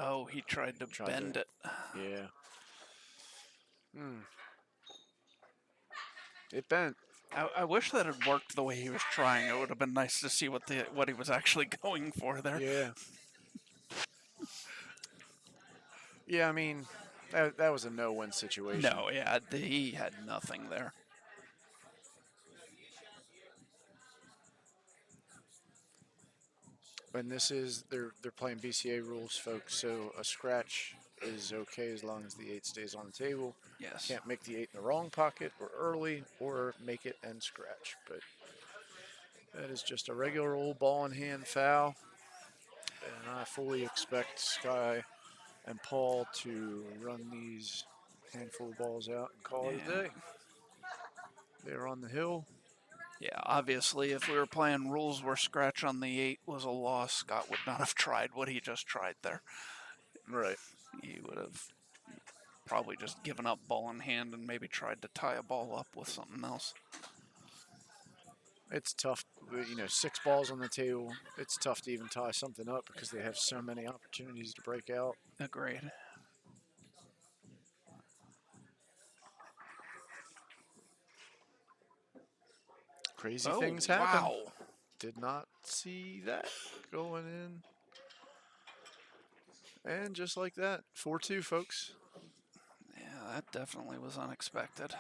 Oh, he tried to bend it. Yeah. It bent. I wish that had worked the way he was trying. It would have been nice to see what he was actually going for there. Yeah. Yeah, I mean, that was a no-win situation. No, yeah, he had nothing there. And this is they're playing BCA rules, folks. So a scratch is okay as long as the 8 stays on the table. Yes. Can't make the 8 in the wrong pocket or early, or make it and scratch. But that is just a regular old ball in hand foul, and I fully expect Sky and Paul to run these handful of balls out and call it a day. They're on the hill. Yeah, obviously, if we were playing rules where scratch on the 8 was a loss, Scott would not have tried what he just tried there. Right. He would have probably just given up ball in hand and maybe tried to tie a ball up with something else. It's tough, 6 balls on the table. It's tough to even tie something up because they have so many opportunities to break out. Agreed. Crazy things happen. Wow. Did not see that going in. And just like that, 4-2, folks. Yeah, that definitely was unexpected.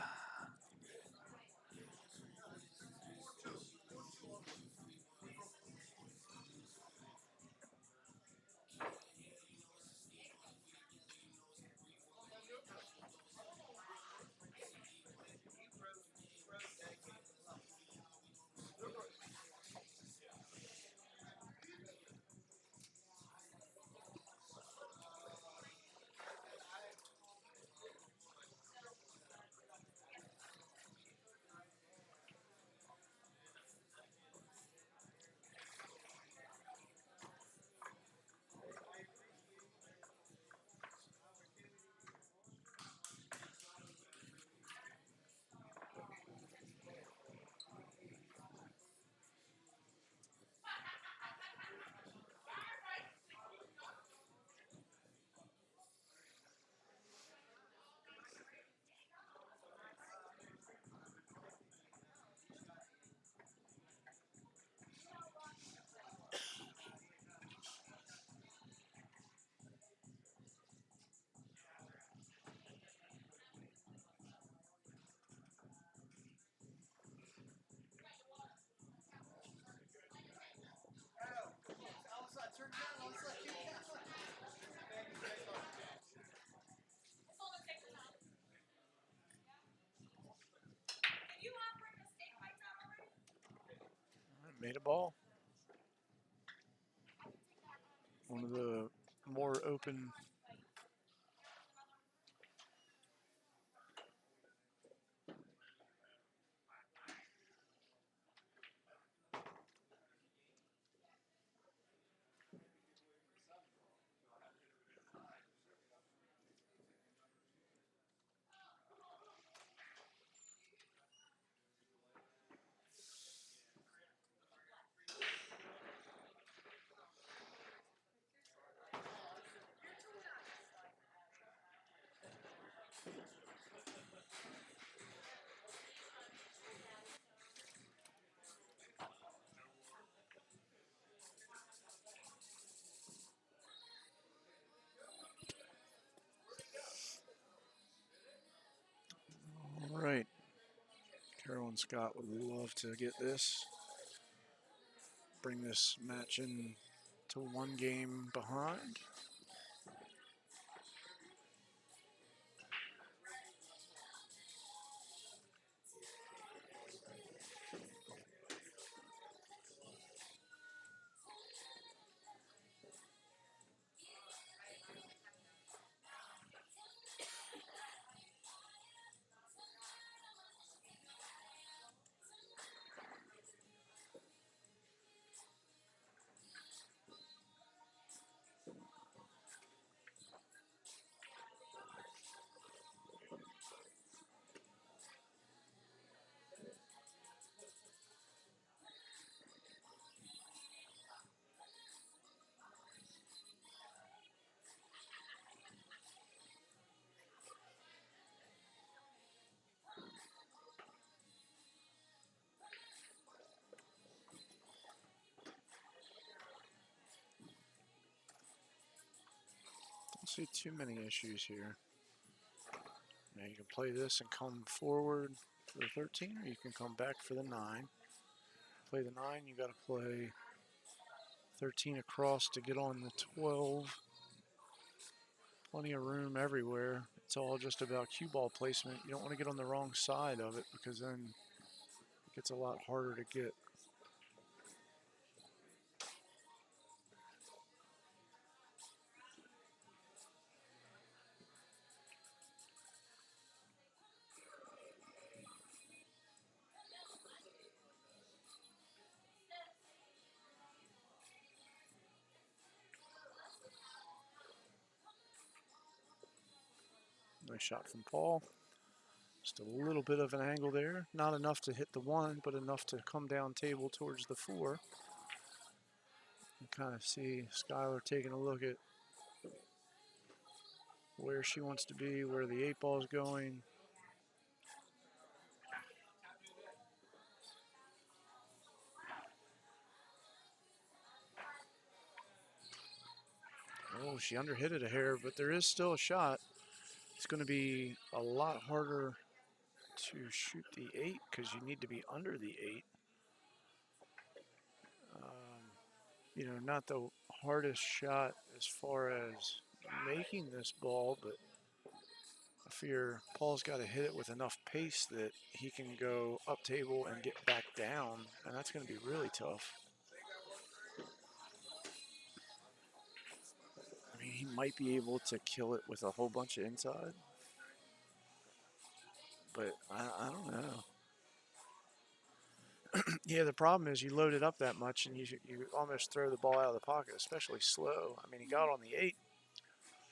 Made a ball. One of the more open. Scott would love to get this. Bring this match in to 1 game behind. Don't see too many issues here. Now you can play this and come forward for the 13, or you can come back for the 9. Play the 9, you got to play 13 across to get on the 12. Plenty of room everywhere. It's all just about cue ball placement. You don't want to get on the wrong side of it because then it gets a lot harder to get. Nice shot from Paul. Just a little bit of an angle there. Not enough to hit the 1, but enough to come down table towards the 4. You kind of see Skylar taking a look at where she wants to be, where the 8 ball is going. Oh, she underhit it a hair, but there is still a shot. It's going to be a lot harder to shoot the 8 because you need to be under the 8. You know, not the hardest shot as far as making this ball, but I fear Paul's got to hit it with enough pace that he can go up table and get back down, and that's going to be really tough. I mean, he might be able to kill it with a whole bunch of inside, but I don't know. Yeah, the problem is you load it up that much and you almost throw the ball out of the pocket, especially slow. I mean, he got on the 8,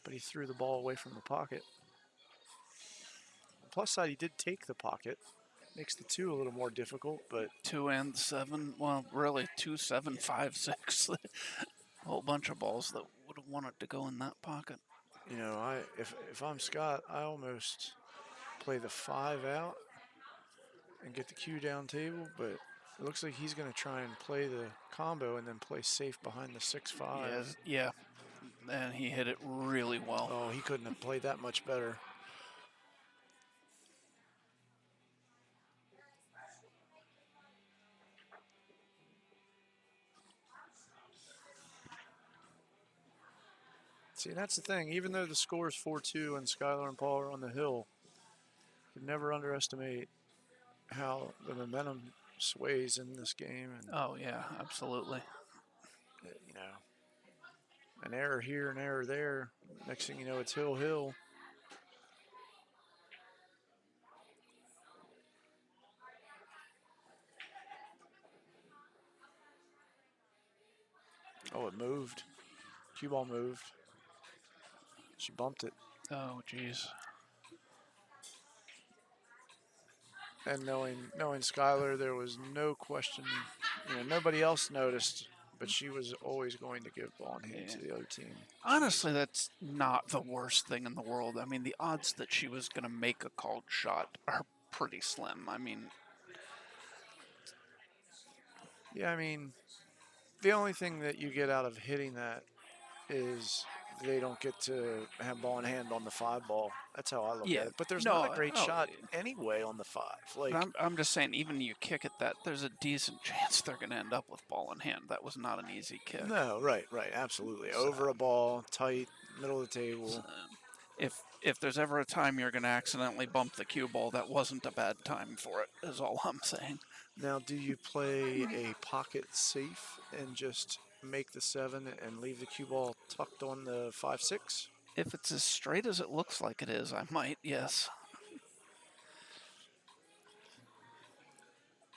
but he threw the ball away from the pocket. Plus side, he did take the pocket. Makes the 2 a little more difficult, but 2 and 7. Well, really 2, 7, 5, 6. A whole bunch of balls that would have wanted to go in that pocket. you know, if I'm Scott, I almost play the 5 out and get the cue down table, but it looks like he's going to try and play the combo and then play safe behind the 6-5. Yes, yeah, and he hit it really well. Oh, he couldn't have played that much better. See, that's the thing. Even though the score is 4-2 and Skylar and Paul are on the hill, you can never underestimate how the momentum sways in this game. And Oh yeah, absolutely. you know, an error here, an error there. Next thing you know, it's hill. Oh, it moved. Cue ball moved. She bumped it. Oh geez. And knowing Skylar, there was no question. You know, nobody else noticed, but she was always going to give ball in hand to the other team. Honestly, that's not the worst thing in the world. I mean, the odds that she was going to make a called shot are pretty slim. I mean, Yeah, I mean, the only thing that you get out of hitting that is they don't get to have ball in hand on the 5 ball. That's how I look Yeah, at it. But there's no, not a great no, shot anyway on the 5. Like, But I'm just saying, even you kick it that, there's a decent chance they're going to end up with ball in hand. That was not an easy kick. no, right, absolutely. So- Over a ball, tight, middle of the table. So, if there's ever a time you're going to accidentally bump the cue ball, that wasn't a bad time for it, is all I'm saying. Now, do you play a pocket safe and just make the 7 and leave the cue ball tucked on the 5-6? If it's as straight as it looks like it is, I might, yes.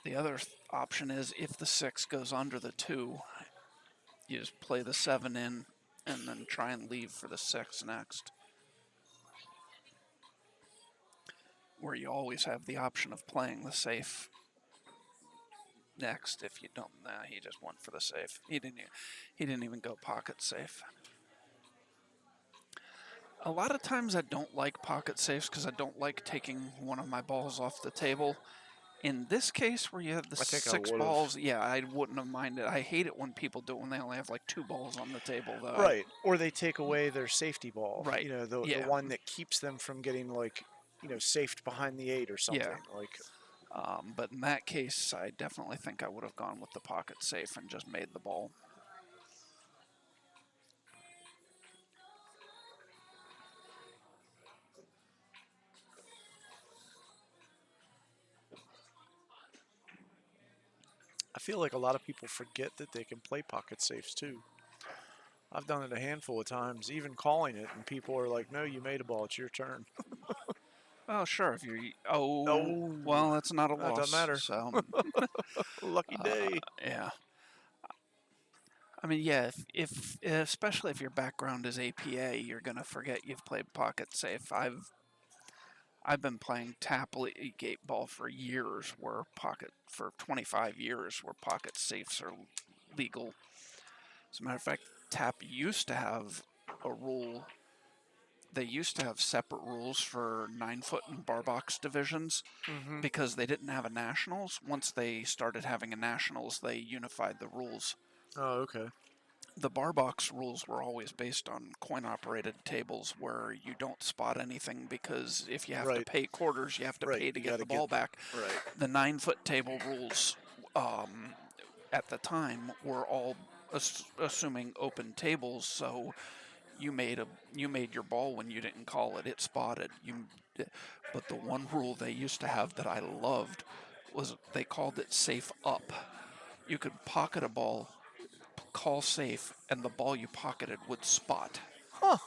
The other option is if the 6 goes under the 2, you just play the 7 in and then try and leave for the 6 next. Where you always have the option of playing the safe next if you don't. Nah, he just went for the safe. He didn't even go pocket safe. A lot of times I don't like pocket safes because I don't like taking one of my balls off the table. In this case, where you have the I think I 6 would've. balls, yeah, I wouldn't have minded. I hate it when people do it when they only have like 2 balls on the table, though. Right. Or they take away their safety ball. Right, You know, the yeah. one that keeps them from getting, like, safed behind the 8 or something. Yeah. Like, But in that case, I definitely think I would have gone with the pocket safe and just made the ball. I feel like a lot of people forget that they can play pocket safes too. I've done it a handful of times, even calling it, and people are like, "No, you made a ball. It's your turn." Well, sure. If you're Oh. well, that's not a That loss. doesn't matter. So Lucky day. yeah. I mean, yeah. If especially if your background is APA, you're gonna forget you've played pocket safe. I've been playing tap gate ball for years, where for 25 years, where pocket safes are legal. As a matter of fact, tap used to have a rule. They used to have separate rules for 9-foot and bar box divisions Mm-hmm. because they didn't have a nationals. Once they started having a nationals, they unified the rules. Oh, okay. The bar box rules were always based on coin-operated tables where you don't spot anything because if you have to Right. pay quarters, you have to Right, pay to you get gotta the ball back. Right. The 9-foot table rules at the time were all assuming open tables, so you made your ball when you didn't call it. It spotted you. But the one rule they used to have that I loved was they called it safe up. You could pocket a ball, call safe, and the ball you pocketed would spot. Huh.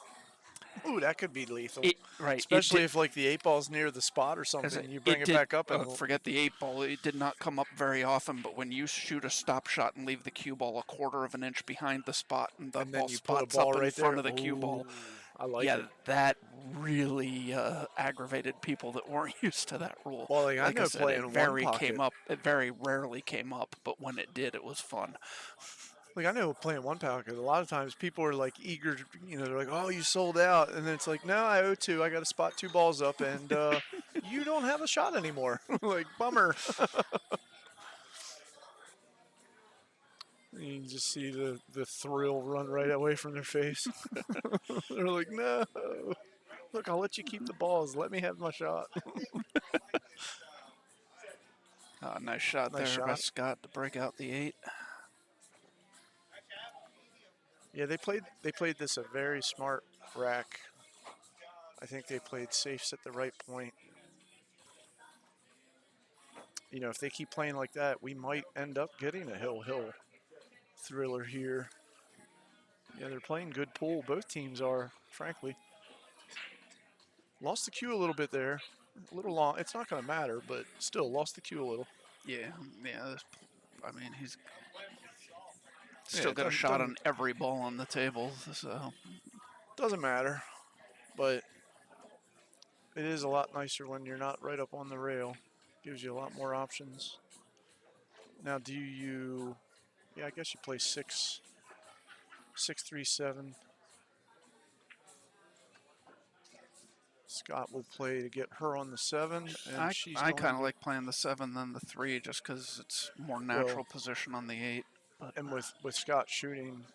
Ooh, that could be lethal. Right. Especially if, like, the 8 ball's near the spot or something. You bring it back up and forget the 8 ball. It did not come up very often, but when you shoot a stop shot and leave the cue ball a quarter of an inch behind the spot, and the and then ball you put a spots ball up in right front there. of the cue ball. Ooh, I like Yeah, it. that really aggravated people that weren't used to that rule. Well, like, I know said, playing it one very pocket. came up. It very rarely came up, but when it did, it was fun. Like, I know playing one pocket, a lot of times people are, like, eager, they're like, "Oh, you sold out." And then it's like, "No, I owe 2. I got to spot 2 balls up, and you don't have a shot anymore." Like, bummer. You can just see the thrill run right away from their face. They're like, "No. Look, I'll let you keep the balls. Let me have my shot." Nice shot Nice there by shot. Scott to break out the 8. Yeah, they played this a very smart rack. I think they played safes at the right point. If they keep playing like that, we might end up getting a hill thriller here. Yeah, they're playing good pool. Both teams are, frankly. Lost the cue a little bit there. A little long. It's not going to matter, but still lost the cue a little. Yeah. I mean, he's Yeah, still it got a doesn't- shot on doesn't- every ball on the table. So Doesn't matter, but it is a lot nicer when you're not right up on the rail. Gives you a lot more options. Now, do you? Yeah, I guess you play 6, 3, 7. Scott will play to get her on the 7, and I she's kind going of to- like playing the 7 than the 3 just because it's more natural position on the 8. But And with Scott shooting,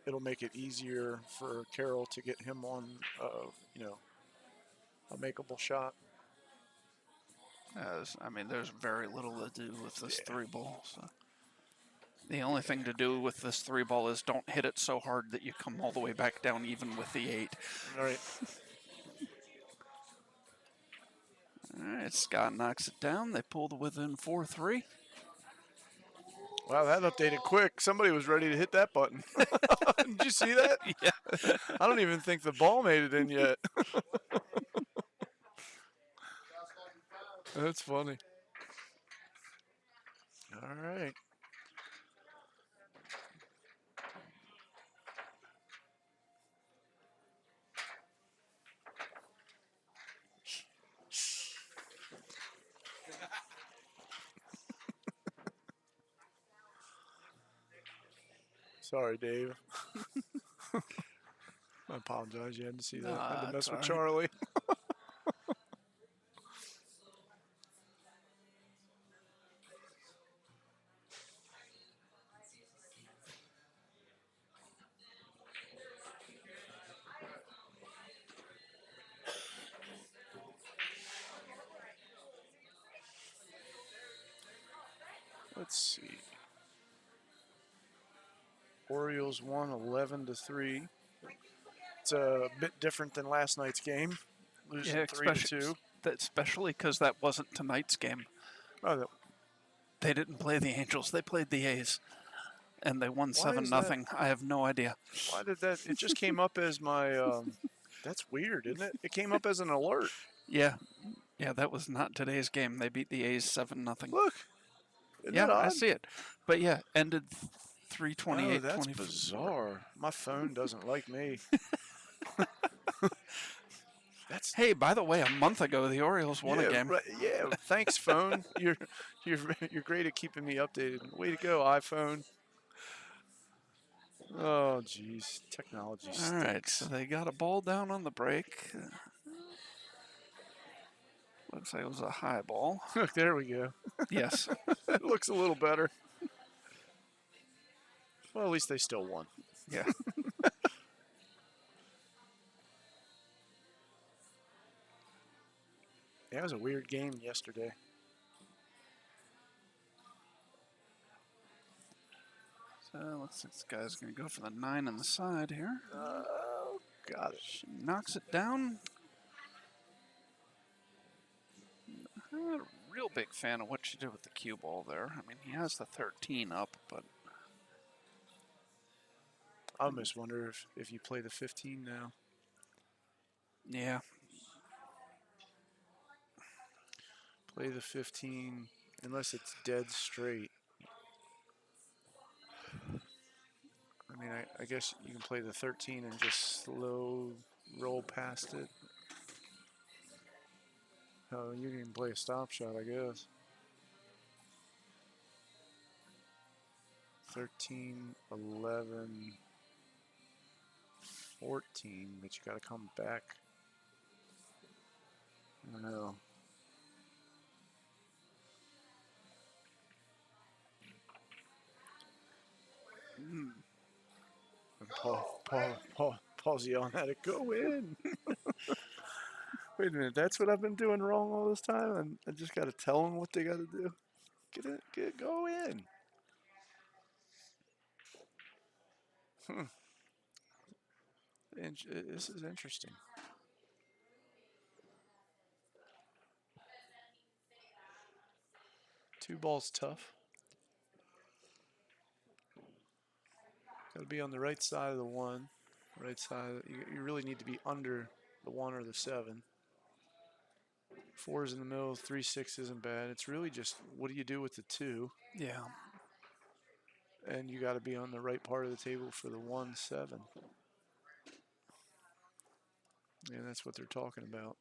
it'll make it easier for Carroll to get him on, a makeable shot. I mean, there's very little to do with this Yeah. 3-ball. So. The only thing to do with this 3-ball is don't hit it so hard that you come all the way back down even with the 8. All right. All right, Scott knocks it down. They pull the within 4-3. Wow, that updated quick. Somebody was ready to hit that button. Did you see that? Yeah. I don't even think the ball made it in yet. That's funny. All right. Sorry, Dave. I apologize. You had to see that. I had to It's mess with all right. Charlie. Let's see. Orioles won 11-3. It's a bit different than last night's game, losing Yeah, 3-2. especially because that wasn't tonight's game. Oh, They didn't play the Angels. They played the A's, and they won Why 7-0. I have no idea. why did that? It just came up as my. That's weird, isn't it? It came up as an alert. Yeah, that was not today's game. They beat the A's 7-0. Look. Isn't Yeah, that I odd? see it. But yeah, ended 328. Oh, that's 24. bizarre. My phone doesn't like me. That's Hey, by the way, a month ago the Orioles won a game. Right, yeah, thanks, phone. You're great at keeping me updated. Way to go, iPhone. Oh, jeez, technology All right, stinks. so they got a ball down on the break. Looks like it was a high ball. Look, there we go. Yes. It looks a little better. Well, at least they still won. Yeah. Yeah, it was a weird game yesterday. So looks like this guy's going to go for the 9 on the side here. Oh, got it. She knocks it down. I'm not a real big fan of what she did with the cue ball there. I mean, he has the 13 up, but I almost wonder if you play the 15 now. yeah. Play the 15 unless it's dead straight. I mean, I guess you can play the 13 and just slow roll past it. Oh, you can play a stop shot, I guess. 13, 11, 14, but you got to come back. I don't know. Mm. Pause on that. Go in. Wait a minute. That's what I've been doing wrong all this time. And I just got to tell them what they got to do. Go in. This is interesting. Two balls tough. Got to be on the right side of the 1. Right side. You really need to be under the 1 or the 7. 4 is in the middle. 3, 6 isn't bad. It's really just what do you do with the 2? Yeah. And you got to be on the right part of the table for the 1, 7. Yeah, that's what they're talking about.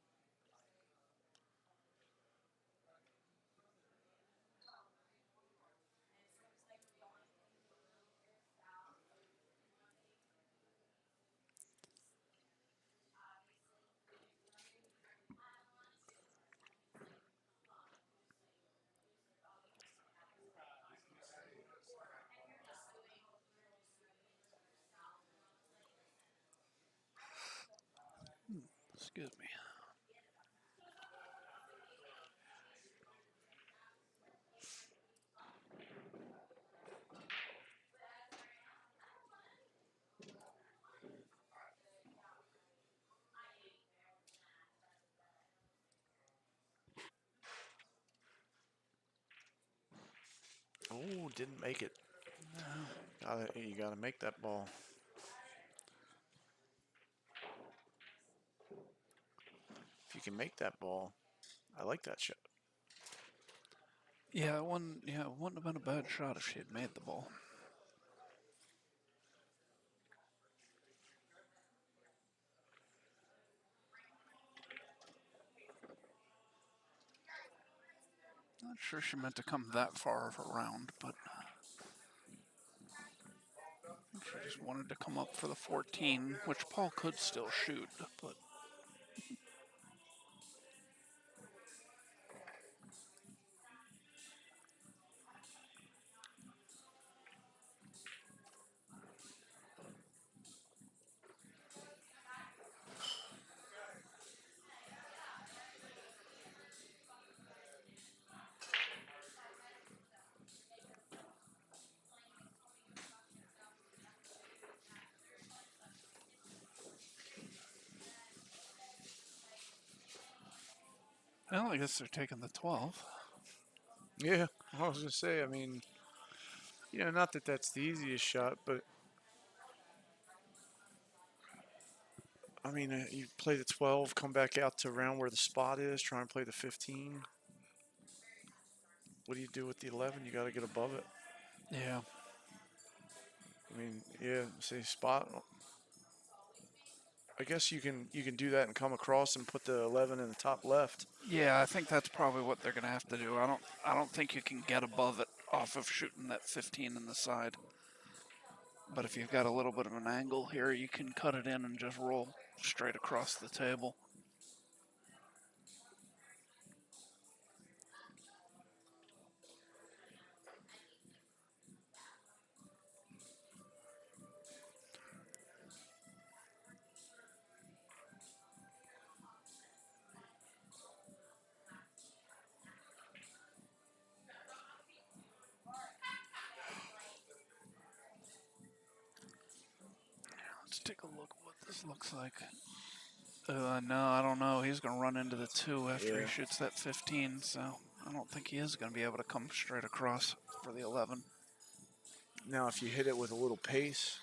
Excuse me. Oh, didn't make it. No. You gotta make that ball. If you can make that ball, I like that shot. Yeah, it wouldn't have been a bad shot if she had made the ball. Not sure she meant to come that far of a round, but I think she just wanted to come up for the 14, which Paul could still shoot, but well, I guess they're taking the 12. Yeah, I was gonna say. I mean, not that that's the easiest shot, but I mean, you play the 12, come back out to around where the spot is, try and play the 15. What do you do with the 11? You got to get above it. Yeah. I mean, yeah, say spot. I guess you can do that and come across and put the 11 in the top left. Yeah, I think that's probably what they're gonna have to do. I don't think you can get above it off of shooting that 15 in the side. But if you've got a little bit of an angle here, you can cut it in and just roll straight across the table. Let's take a look at what this looks like. No, I don't know. He's going to run into the 2 after Yeah. he shoots that 15, so I don't think he is going to be able to come straight across for the 11. Now, if you hit it with a little pace,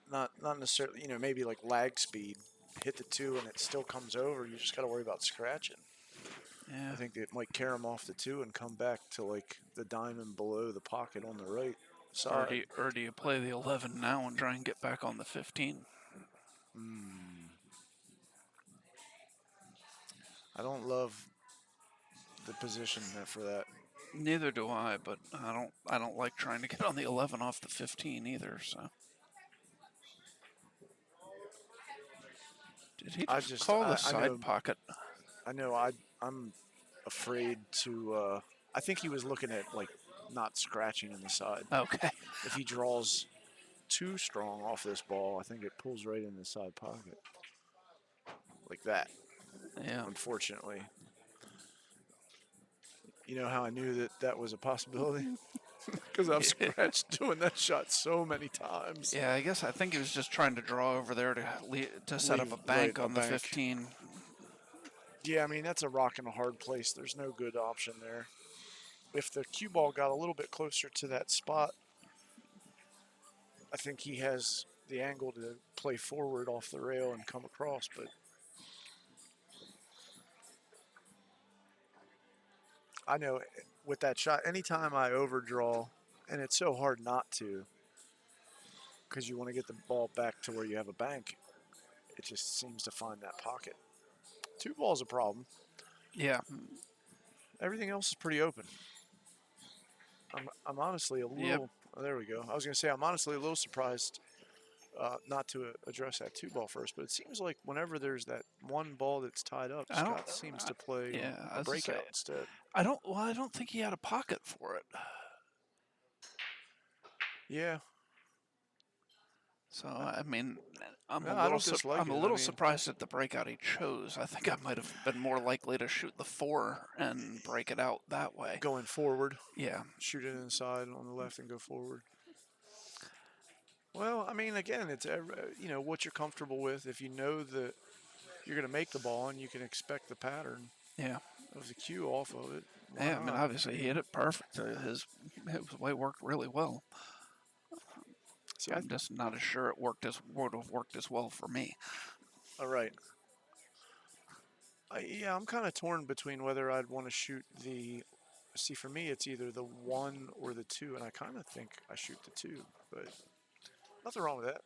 not necessarily, maybe like lag speed, hit the 2 and it still comes over, you just got to worry about scratching. Yeah. I think it might carry him off the 2 and come back to like the diamond below the pocket on the right side. Or do you play the 11 now and try and get back on the 15? I don't love the position for that. Neither do I, but I don't like trying to get on the 11 off the 15 either, so. Did he just call the I side know, pocket? I'm afraid to. I think he was looking at like not scratching in the side. Okay. If he draws too strong off this ball, I think it pulls right in the side pocket, like that. Yeah. Unfortunately, you know how I knew that that was a possibility? Because I've scratched doing that shot so many times. Yeah, I think he was just trying to draw over there to set up a bank right, a on the bank. 15. Yeah, I mean, that's a rock and a hard place. There's no good option there. If the cue ball got a little bit closer to that spot, I think he has the angle to play forward off the rail and come across, but I know with that shot, anytime I overdraw, and it's so hard not to, because you want to get the ball back to where you have a bank, it just seems to find that pocket. 2 ball's a problem. Yeah. Everything else is pretty open. I'm honestly a little. Yep. Oh, there we go. I was going to say I'm honestly a little surprised not to address that 2 ball first, but it seems like whenever there's that 1 ball that's tied up, Scott seems to play a breakout instead. I don't think he had a pocket for it. Yeah. So I mean, I'm No, a I little don't dislike I'm a it. I little mean- surprised at the breakout he chose. I think I might have been more likely to shoot the 4 and break it out that way. Going forward, Yeah, shoot it inside on the left and go forward. Well, I mean, again, it's you know what you're comfortable with. If you know that you're going to make the ball and you can expect the pattern yeah, of the cue off of it. Why yeah. I mean, not? obviously he hit it perfect. His way worked really well. See, I'm just not as sure it would have worked as well for me. all right. Yeah, I'm kind of torn between whether I'd want to shoot the. See, for me, it's either the 1 or the 2, and I kind of think I shoot the 2, but nothing wrong with that.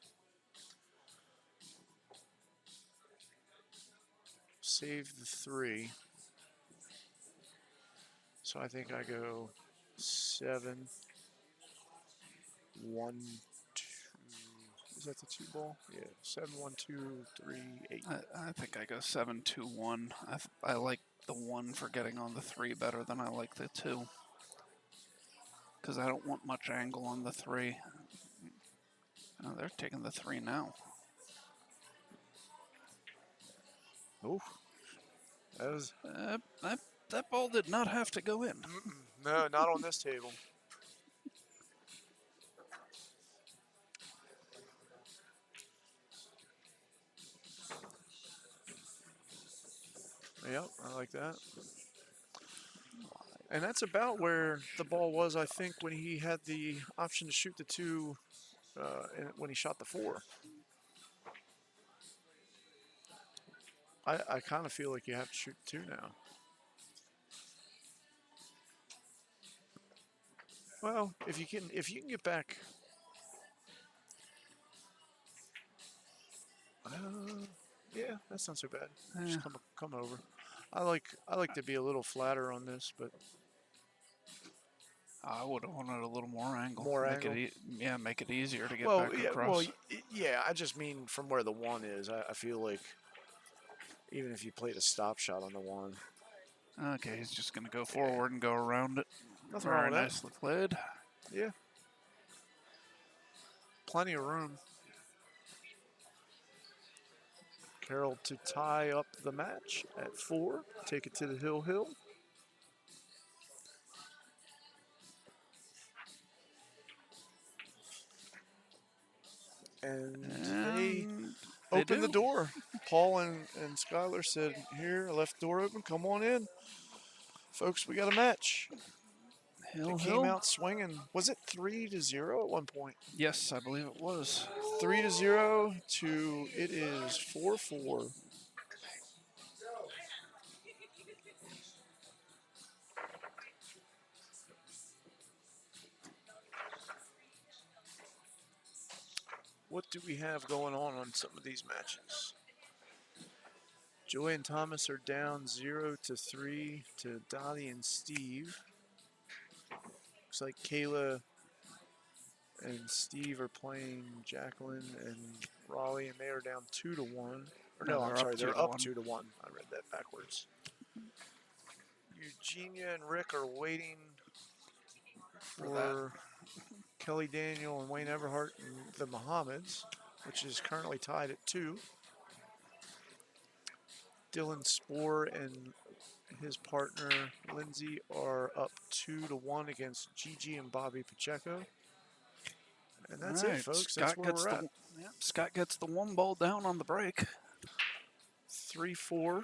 Save the 3. So I think I go 7, 1, 2. Is that the 2 ball? Yeah, 7, 1, 2, 3, 8. I think I go 7-2-1. I like the 1 for getting on the 3 better than I like the 2. Because I don't want much angle on the 3. Oh, they're taking the 3 now. Oh, that was That ball did not have to go in. no, not on this table. Yep, I like that. And that's about where the ball was, I think, when he had the option to shoot the 2 when he shot the 4. I kind of feel like you have to shoot 2 now. Well, if you can get back. Yeah, that's not so bad. Just come over. I like to be a little flatter on this, but I would have wanted a little more angle. More make angle? It make it easier to get well, back yeah, across. well, yeah. I just mean from where the 1 is. I feel like even if you played a stop shot on the 1, Okay, he's just gonna go forward and go around it. Nothing wrong Very with that. nicely played. yeah, plenty of room. Carroll to tie up the match at 4. Take it to the hill. And they And opened the do. door. Paul and Skylar said, "Here, I left the door open. Come on in, folks. We got a match." Hill, They came out swinging. Was it 3-0 at one point? Yes, I believe it was. 3-0 to it is 4-4. What do we have going on some of these matches? Joy and Thomas are down 0-3 to Dottie and Steve. Looks like Kayla and Steve are playing Jacqueline and Raleigh, and they are down 2-1. Or No, no, I'm they're sorry, up they're 2 to up 1. 2-1. I read that backwards. Eugenia and Rick are waiting for Kelly Daniel and Wayne Everhart and the Mohammeds, which is currently tied at 2. Dylan Spoor and his partner Lindsay are up 2-1 against Gigi and Bobby Pacheco. And that's All it, right, folks. Scott That's where gets we're the at. Scott gets the 1 ball down on the break. 3-4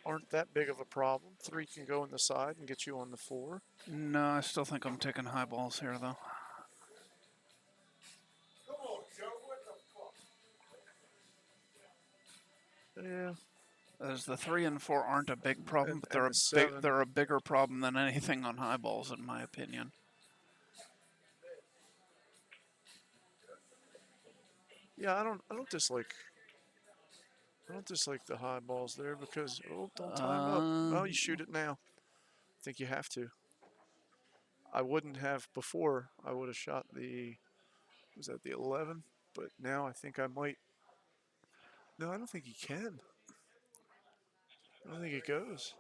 aren't that big of a problem. 3 can go in the side and get you on the 4. No, I still think I'm taking high balls here though. Yeah. As the 3 and 4 aren't a big problem, And- but they're and a the big 7. they're a bigger problem than anything on high balls in my opinion. Yeah, I don't dislike the high balls there because don't time up. Well, you shoot it now. I think you have to. I wouldn't have before. I would have shot was that the 11? But now I think I might. No, I don't think he can. I don't think it goes.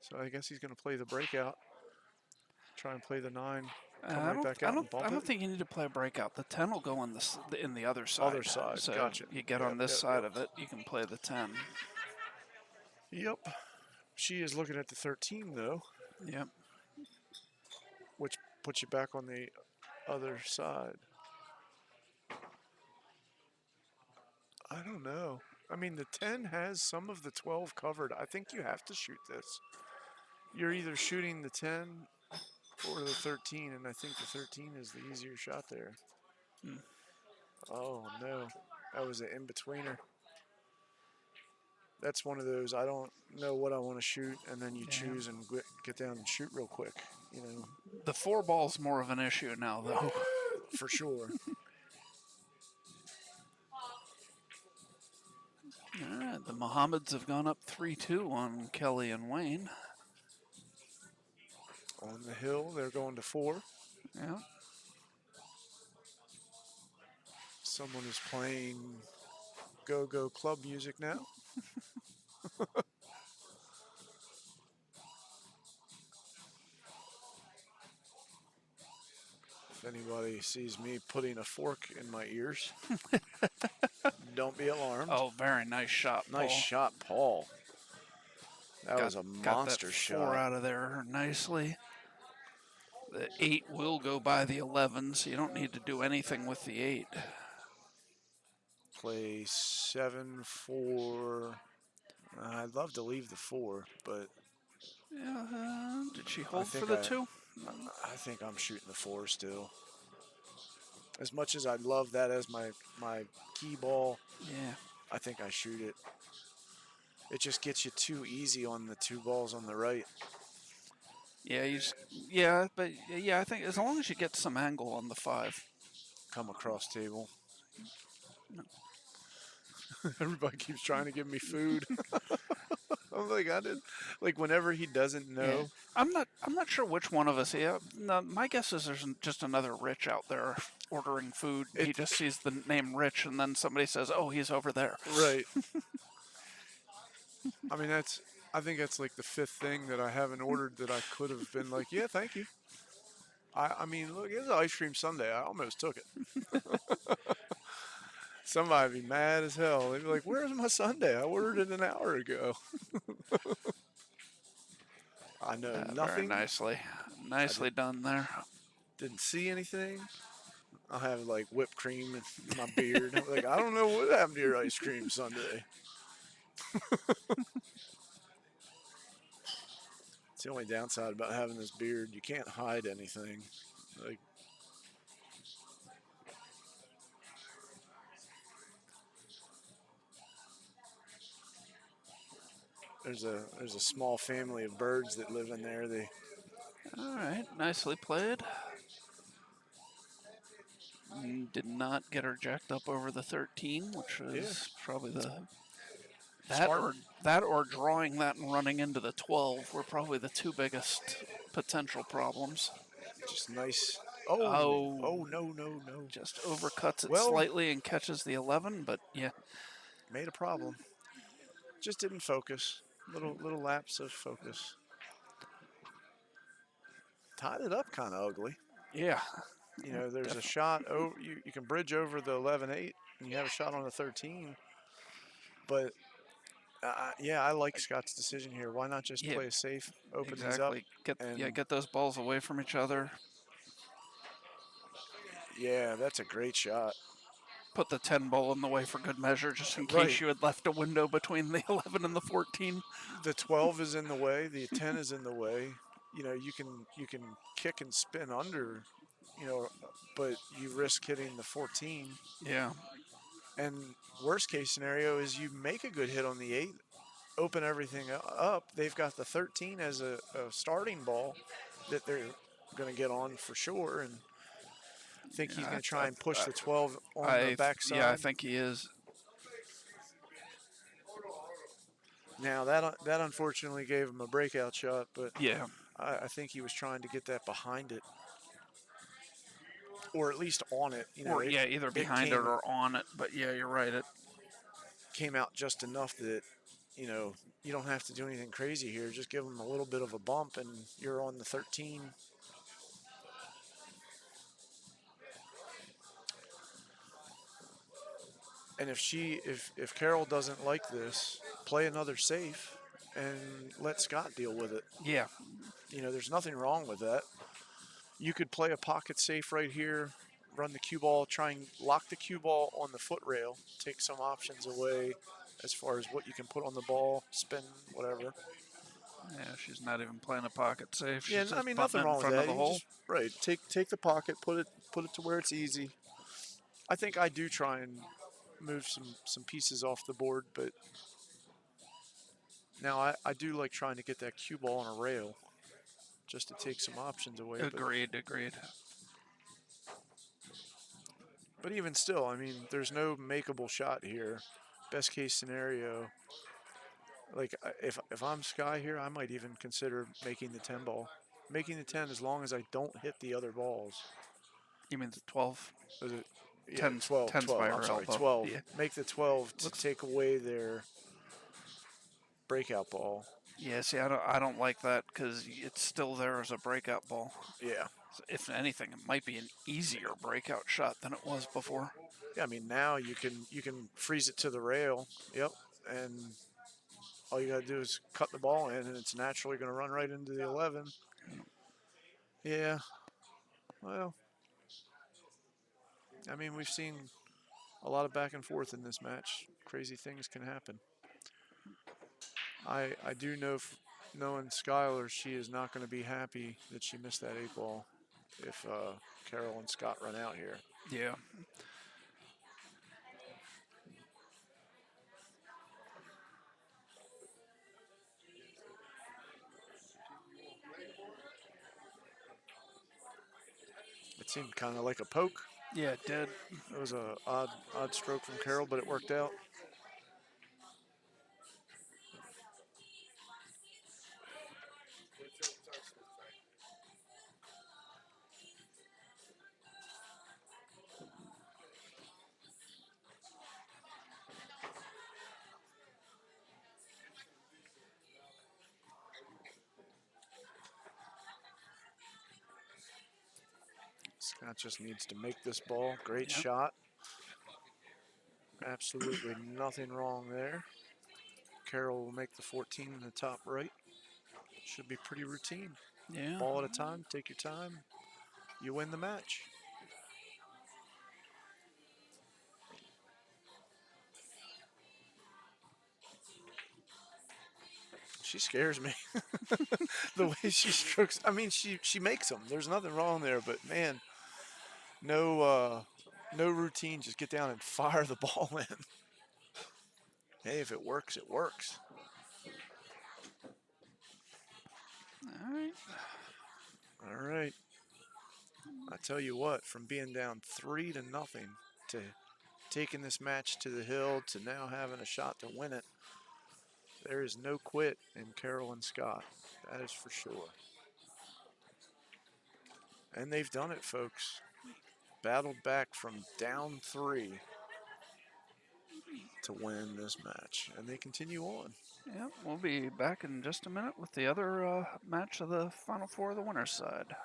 So I guess he's going to play the breakout. Try and play the 9 Come I right don't, back I out don't, and bump I don't it? think you need to play a breakout. The 10 will go on in the other side. Other side, So gotcha. you get Yep, on this yep, side yep. of it, you can play the 10. Yep. She is looking at the 13, though, Yep. which puts you back on the other side. I don't know. I mean, the 10 has some of the 12 covered. I think you have to shoot this. You're either shooting the 10 or the 13, and I think the 13 is the easier shot there. Hmm. Oh, no. That was an in-betweener. That's one of those, I don't know what I want to shoot, and then you Yeah. choose and get down and shoot real quick, you know, The 4 ball's more of an issue now, though. for sure. All right, the Mohammeds have gone up 3-2 on Kelly and Wayne. On the hill, they're going to 4. Yeah. Someone is playing go-go club music now. If anybody sees me putting a fork in my ears, don't be alarmed. Oh, very nice shot, Paul. Nice shot, Paul. That was a Got monster that 4 shot. out of there nicely. The 8 will go by the 11, so you don't need to do anything with the 8. Play 7-4. I'd love to leave the 4, but Yeah, did she hold for think the 2? I think I'm shooting the 4 still. As much as I love that as my key ball, Yeah. I think I shoot it. It just gets you too easy on the 2 balls on the right. Yeah, but I think as long as you get some angle on the 5. Come across table. Everybody keeps trying to give me food. I'm like, I did. Like whenever he doesn't know. Yeah. I'm not sure which one of us. Yeah, no, my guess is there's just another Rich out there ordering food. He just sees the name Rich, and then somebody says, "Oh, he's over there." Right. I mean, I think that's like the 5th thing that I haven't ordered that I could have been like, yeah, thank you. I mean, look, it's an ice cream sundae. I almost took it. Somebody would be mad as hell. They'd be like, where's my sundae? I ordered it an hour ago. I know Very nothing. nicely done there. Didn't see anything. I'll have like whipped cream in my beard. I'm like, I don't know what happened to your ice cream sundae. It's the only downside about having this beard. You can't hide anything. Like, there's a small family of birds that live in there. They All right, nicely played. Did not get her jacked up over the 13, which was probably Smart. that or drawing that and running into the 12 were probably the 2 biggest potential problems. just nice. Oh. Oh no. Just overcuts it Well- slightly and catches the 11, but yeah. Made a problem. Just didn't focus. Little lapse of focus. Tied it up kind of ugly. Yeah. You know, there's a shot over. You can bridge over the 11-8, and you have a shot on the 13. But yeah, I like Scott's decision here. Why not just Yeah, play it safe, open Exactly. these up? Get those balls away from each other. Yeah, that's a great shot. Put the 10 ball in the way for good measure, just in case Right. you had left a window between the 11 and the 14. The 12 is in the way. The 10 is in the way. You know, you can kick and spin under, you know, but you risk hitting the 14. Yeah. And worst case scenario is you make a good hit on the 8, open everything up. They've got the 13 as a starting ball that they're going to get on for sure. And I think he's going to try and push the 12 on the backside. Yeah, I think he is. Now, that unfortunately gave him a breakout shot, but Yeah. I think he was trying to get that behind it. Or at least on it. You know, Or, either behind it or on it. But, yeah, you're right. It came out just enough that, you know, you don't have to do anything crazy here. Just give him a little bit of a bump, and you're on the 13. And if Carol doesn't like this, play another safe and let Scott deal with it. Yeah. There's nothing wrong with that. You could play a pocket safe right here, run the cue ball, try and lock the cue ball on the foot rail, take some options away as far as what you can put on the ball, spin, whatever. Yeah, she's not even playing a pocket safe. She's Yeah, just I mean putting nothing it in wrong with front of that. the You hole. just right take the pocket, put it to where it's easy. I think I do try and move some pieces off the board, but now I do like trying to get that cue ball on a rail just to take some options away. Agreed. But even still, I mean, there's no makeable shot here. Best case scenario, like if I'm Sky here, I might even consider making the 10 ball. Making the 10 as long as I don't hit the other balls. You mean the 12? Was it? Yeah, 10's 12. 10's 12. by I'm her sorry, elbow. 12. Yeah. Make the 12 to Looks- take away their breakout ball. Yeah, see, I don't like that because it's still there as a breakout ball. Yeah. So if anything, it might be an easier breakout shot than it was before. Yeah, I mean now you can freeze it to the rail. Yep. And all you gotta do is cut the ball in, and it's naturally gonna run right into the 11. Yeah. Well, I mean we've seen a lot of back and forth in this match. Crazy things can happen. I do know, knowing Skylar, she is not going to be happy that she missed that 8 ball if Carol and Scott run out here. Yeah. It seemed kind of like a poke. Yeah, it did. It was a odd stroke from Carol, but it worked out. Scott just needs to make this ball. Great Yep. shot. Absolutely nothing wrong there. Carol will make the 14 in the top right. Should be pretty routine. Yeah. Ball at a time, take your time. You win the match. She scares me. The way she strokes. I mean, she makes them. There's nothing wrong there, but man, no routine. Just get down and fire the ball in. Hey, if it works, it works. All right. All right. I tell you what, from being down 3-0 to taking this match to the hill to now having a shot to win it, there is no quit in Carol and Scott. That is for sure. And they've done it, folks. Battled back from down 3 to win this match. And they continue on. Yeah, we'll be back in just a minute with the other match of the Final Four of the winner's side.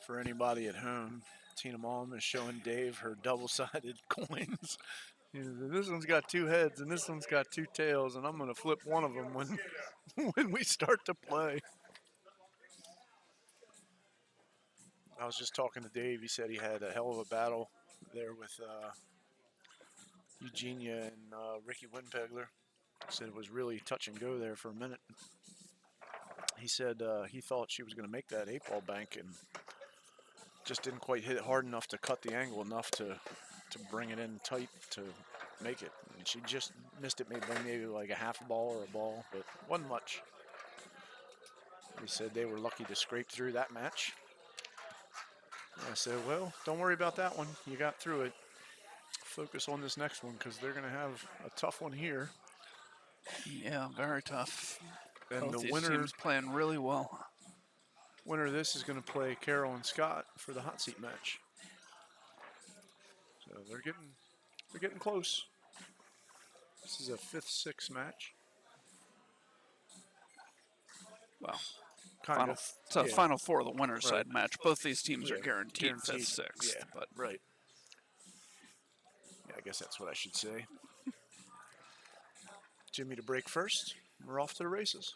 For anybody at home, Tina Mom is showing Dave her double-sided coins. This one's got 2 heads and this one's got 2 tails, and I'm going to flip one of them when when we start to play. I was just talking to Dave. He said he had a hell of a battle there with Eugenia and Ricky Winpegler. Said it was really touch and go there for a minute. He said he thought she was going to make that 8-ball bank and just didn't quite hit it hard enough to cut the angle enough to bring it in tight to make it. And she just missed it maybe like a half a ball or a ball, but wasn't much. He said they were lucky to scrape through that match. I said, well, don't worry about that one. You got through it. Focus on this next one because they're going to have a tough one here. Yeah, very tough. And Both the these winner teams playing really well. of this is going to play Carol and Scott for the hot seat match. So they're getting close. This is a 5th-6 match. Well, Kind of. it's a Yeah. final 4 of the winner's Right. side match. Both these teams are Yeah, guaranteed guaranteed. 5th, 6th. Yeah, But right. Yeah, I guess that's what I should say. Jimmy to break first. We're off to the races.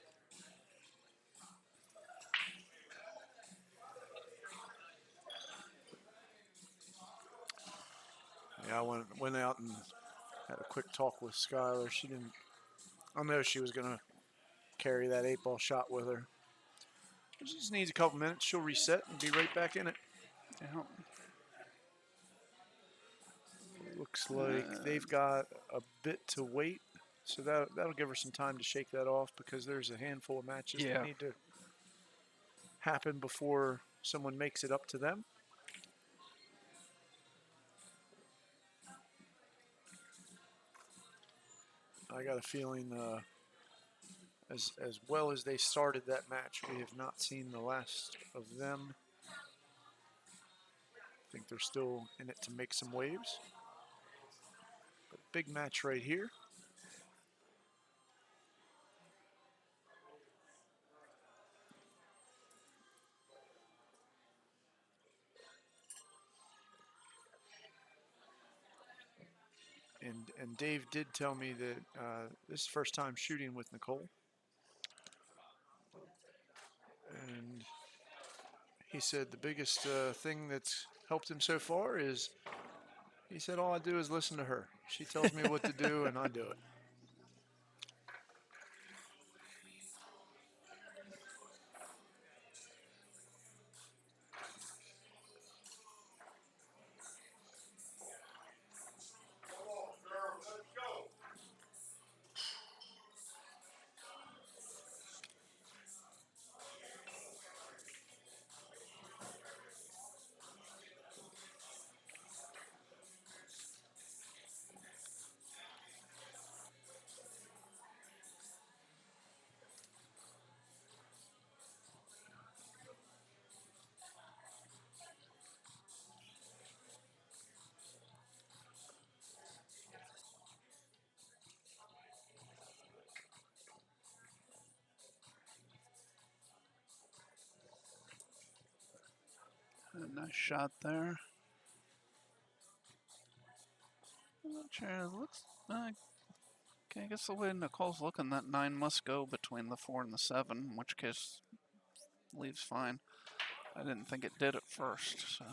Yeah, I went out and had a quick talk with Skylar. She didn't. I know she was gonna carry that 8-ball shot with her. She just needs a couple minutes. She'll reset and be right back in it. yeah, Looks like they've got a bit to wait, so that'll give her some time to shake that off because there's a handful of matches Yeah. that need to happen before someone makes it up to them. I got a feeling as well as they started that match, we have not seen the last of them. I think they're still in it to make some waves. But big match right here. And Dave did tell me that this is first time shooting with Nicole. And he said the biggest thing that's helped him so far is, he said, all I do is listen to her. She tells me what to do and I do it. a nice shot there. Looks okay, I guess the way Nicole's looking, that 9 must go between the 4 and the 7, in which case leaves fine. I didn't think it did at first, so.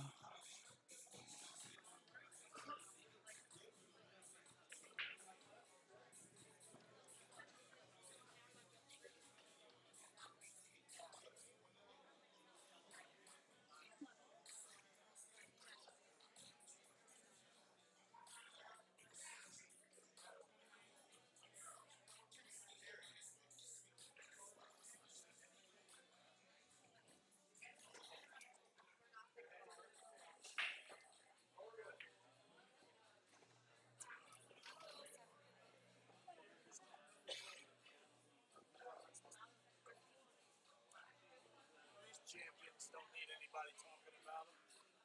These champions don't need anybody talking about them.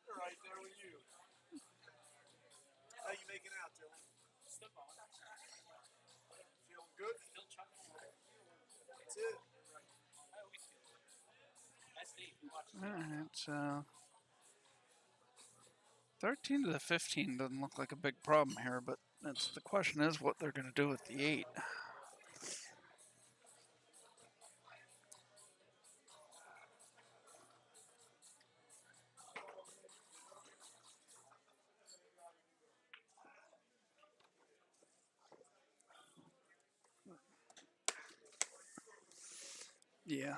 They're right there with you. How you making out, Dylan? Feeling good? That's it. Alright, 13 to the 15 doesn't look like a big problem here, but the question is what they're going to do with the 8. Yeah,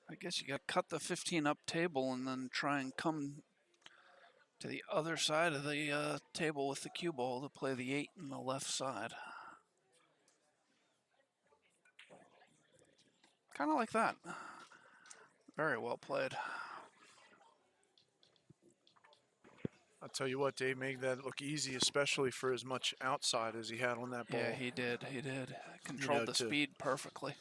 I guess you got to cut the 15 up table and then try and come to the other side of the table with the cue ball to play the 8 on the left side. Kind of like that. Very well played. I'll tell you what, Dave made that look easy, especially for as much outside as he had on that ball. Yeah, he did. He did. Controlled the speed perfectly.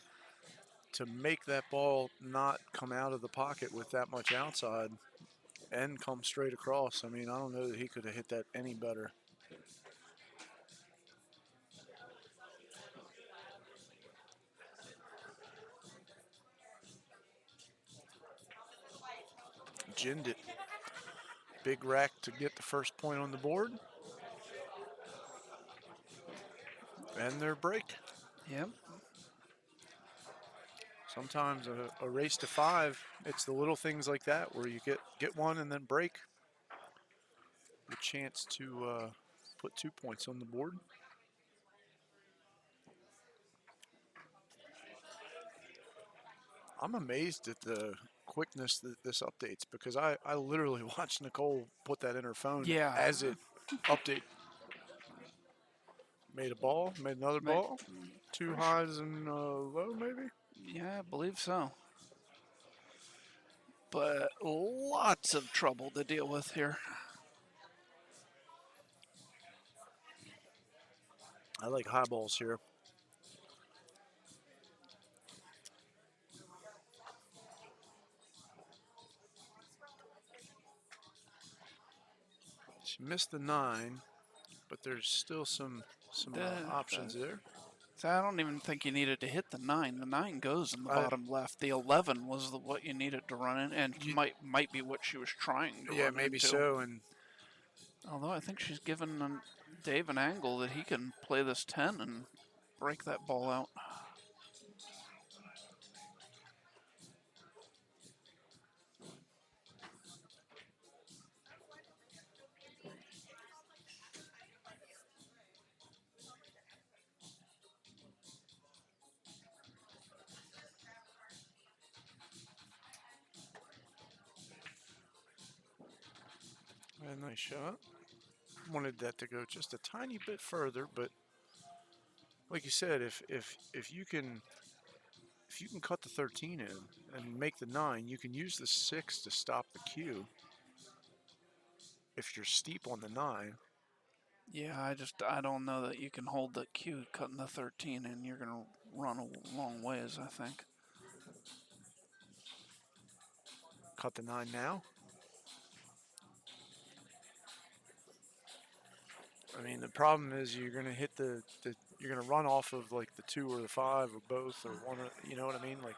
To make that ball not come out of the pocket with that much outside and come straight across, I mean, I don't know that he could have hit that any better. Ginned it. Big rack to get the first point on the board. And their break. Yep. Sometimes a race to 5, it's the little things like that where you get one and then break. The chance to put 2 points on the board. I'm amazed at the quickness that this updates because I literally watched Nicole put that in her phone as it update. Made a ball, made another ball. 2 highs and low, maybe? Yeah, I believe so. But lots of trouble to deal with here. I like high balls here. She missed the 9, but there's still some options there. So I don't even think you needed to hit the 9. The 9 goes in the bottom left. The 11 was what you needed to run in, and might be what she was trying to run maybe into. so. And although I think she's given Dave an angle that he can play this 10 and break that ball out. a nice shot. Wanted that to go just a tiny bit further, but like you said, if you can cut the 13 in and make the 9, you can use the 6 to stop the cue. If you're steep on the 9. Yeah, I don't know that you can hold the cue cutting the 13, and you're gonna run a long ways, I think. Cut the 9 now. I mean, the problem is you're gonna hit you're gonna run off of like the 2 or the 5 or both or one. You know what I mean? Like,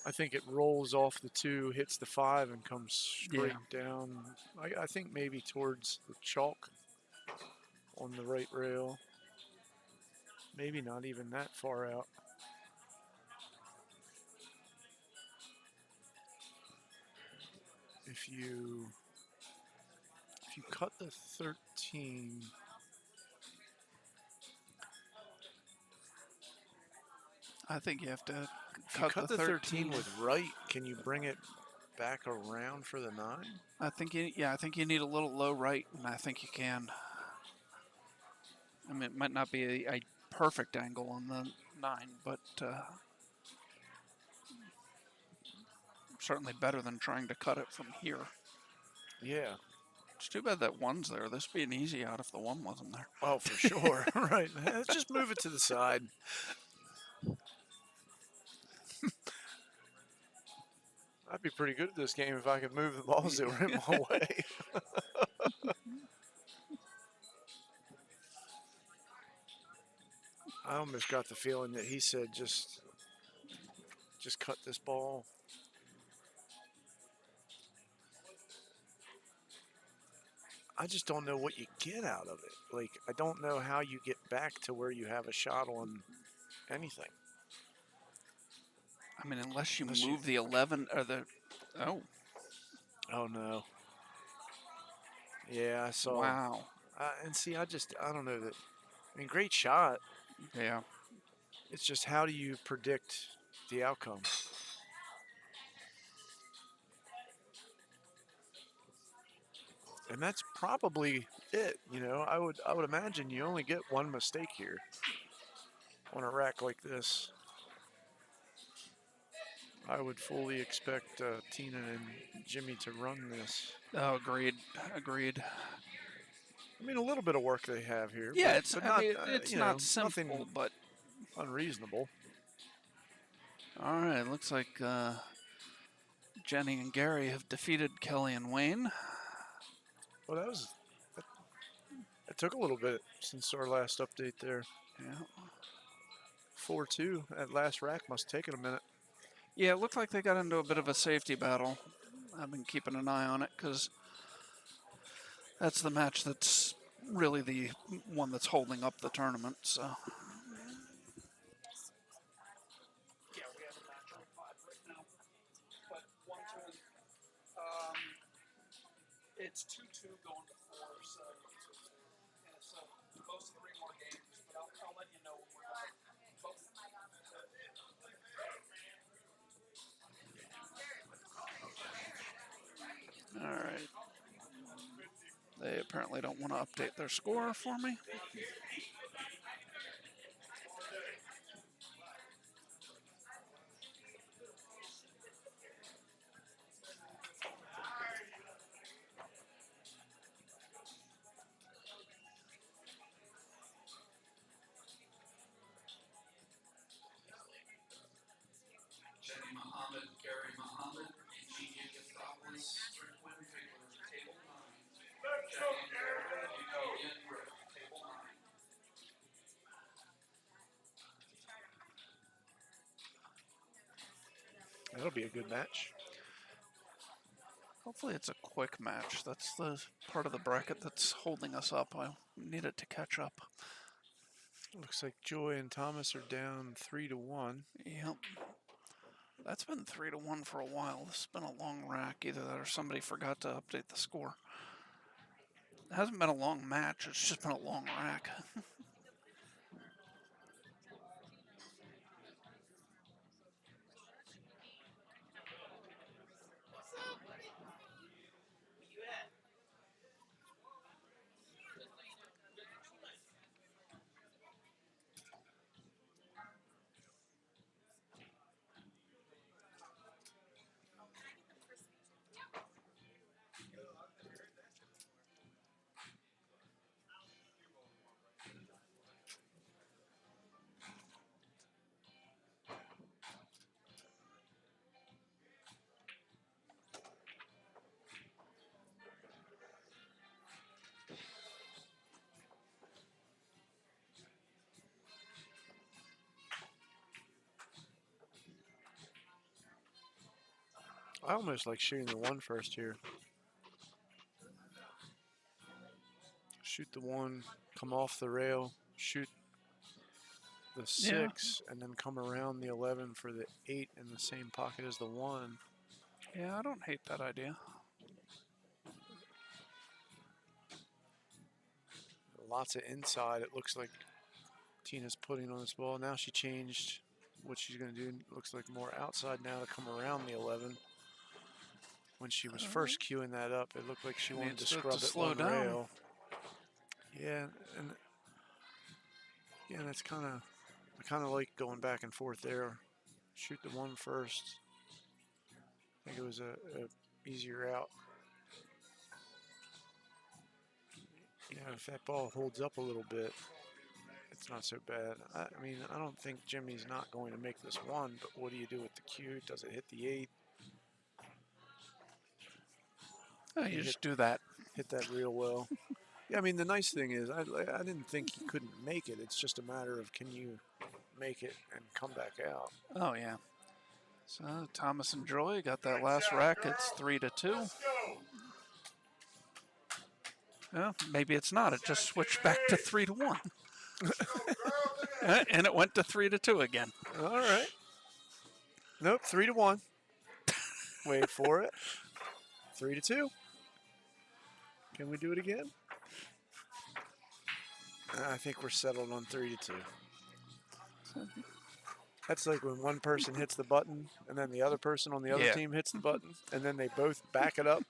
I think it rolls off the 2, hits the 5, and comes straight down. I think maybe towards the chalk on the right rail. Maybe not even that far out. If you cut the 13, I think you have to cut the 13 with right. Can you bring it back around for the 9? I think you need a little low right, and I think you can. I mean, it might not be a perfect angle on the 9, but certainly better than trying to cut it from here. Yeah. It's too bad that 1's there. This would be an easy out if the 1 wasn't there. Oh, for sure. Right. Let's just move it to the side. I'd be pretty good at this game if I could move the balls that were in my way. I almost got the feeling that he said just cut this ball. I just don't know what you get out of it. Like, I don't know how you get back to where you have a shot on anything. I mean, unless you Unless you- move the 11 or the. Oh, Oh no. Yeah, I saw. wow. And see, I don't know that. I mean, great shot. Yeah. It's just how do you predict the outcome? And that's probably it. You know, I would imagine you only get one mistake here on a rack like this. I would fully expect Tina and Jimmy to run this. Oh, agreed. Agreed. I mean, a little bit of work they have here. Yeah, but, it's. but I not, mean, it's you not know, simple, nothing but unreasonable. all right. Looks like Jenny and Gary have defeated Kelly and Wayne. Well, it took a little bit since our last update there. Yeah. 4-2. That last rack must have taken a minute. Yeah, it looked like they got into a bit of a safety battle. I've been keeping an eye on it because that's the match that's really the one that's holding up the tournament. So. Yeah, we have a match on 5 right now, but 1-2. It's 2-2 going to 4, so yeah, so most 3 more games. But I'll let you know when we're done. All right. They apparently don't want to update their score for me. Jenny Muhammad, Gary Muhammad, Eugenia Gastopoulos, Strickland, Figures, Table 9. Jenny and Gary, Eugenia Griff, Table 9. That'll be a good match. Hopefully it's a quick match. That's the part of the bracket that's holding us up. I need it to catch up. Looks like Joy and Thomas are down 3-1. Yep. That's been 3-1 for a while. This has been a long rack. Either that or somebody forgot to update the score. It hasn't been a long match. It's just been a long rack. I almost like shooting the 1 first here. Shoot the 1, come off the rail, shoot the 6, and then come around the 11 for the 8 in the same pocket as the 1. Yeah, I don't hate that idea. Lots of inside. It looks like Tina's putting on this ball. Now she changed what she's going to do. It looks like more outside now to come around the 11. When she was first queuing that up, it looked like she wanted to Needs to scrub it slow one down. rail. Yeah, and yeah, that's kind of, I kind of like going back and forth there. Shoot the 1 first. I think it was a easier out. Yeah, if that ball holds up a little bit, it's not so bad. I mean, I don't think Jimmy's not going to make this 1, but what do you do with the cue? Does it hit the 8? Oh, you just do that. Hit that real well. Yeah, I mean, the nice thing is I didn't think he couldn't make it. It's just a matter of can you make it and come back out. Oh, yeah. So Thomas and Joy got that last rack. It's 3-2. Well, maybe it's not. It just switched back to 3-1. And it went to 3-2 again. All right. Nope, 3-1. Wait for it. 3-2. Can we do it again? I think we're settled on 3-2. That's like when one person hits the button and then the other person on the other Yeah. team hits the button and then they both back it up.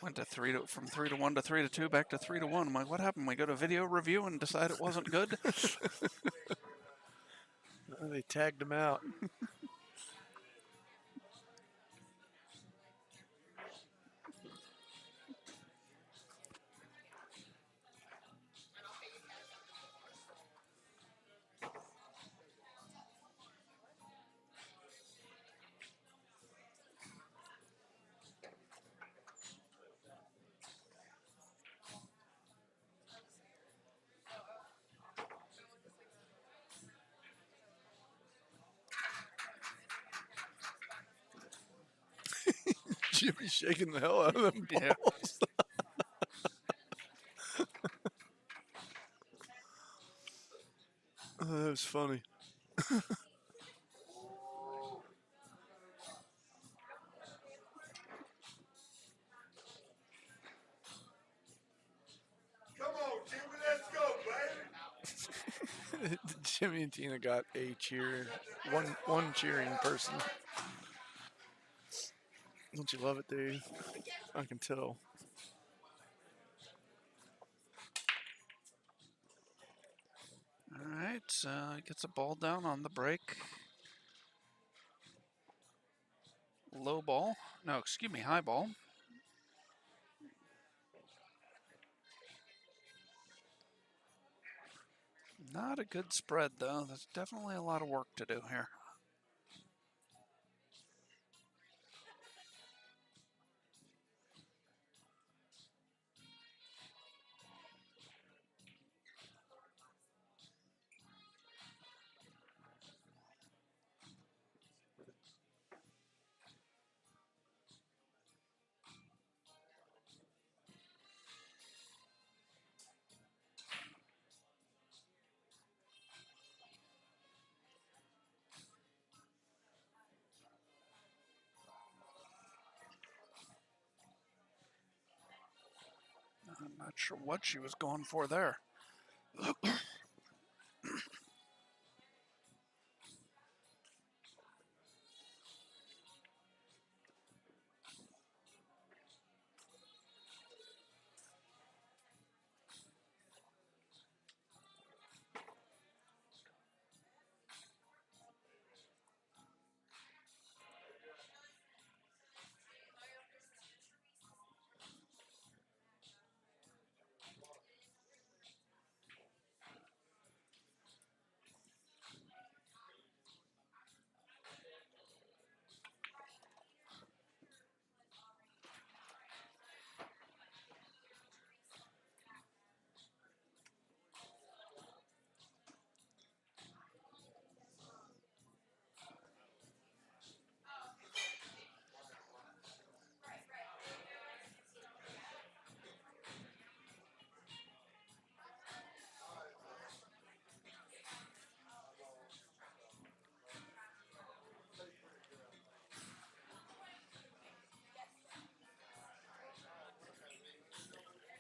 Went to from 3-1 to 3-2, back to 3-1. I'm like, what happened? We go to video review and decide it wasn't good. They tagged him out. Jimmy shaking the hell out of them Yeah. balls. Oh, that was funny. Come on, Jimmy, let's go, baby. Jimmy and Tina got a cheer, one cheering person. Don't you love it, Dave? I can tell. All right, gets a ball down on the break. Low ball. No, excuse me, high ball. Not a good spread, though. There's definitely a lot of work to do here. I'm not sure what she was going for there.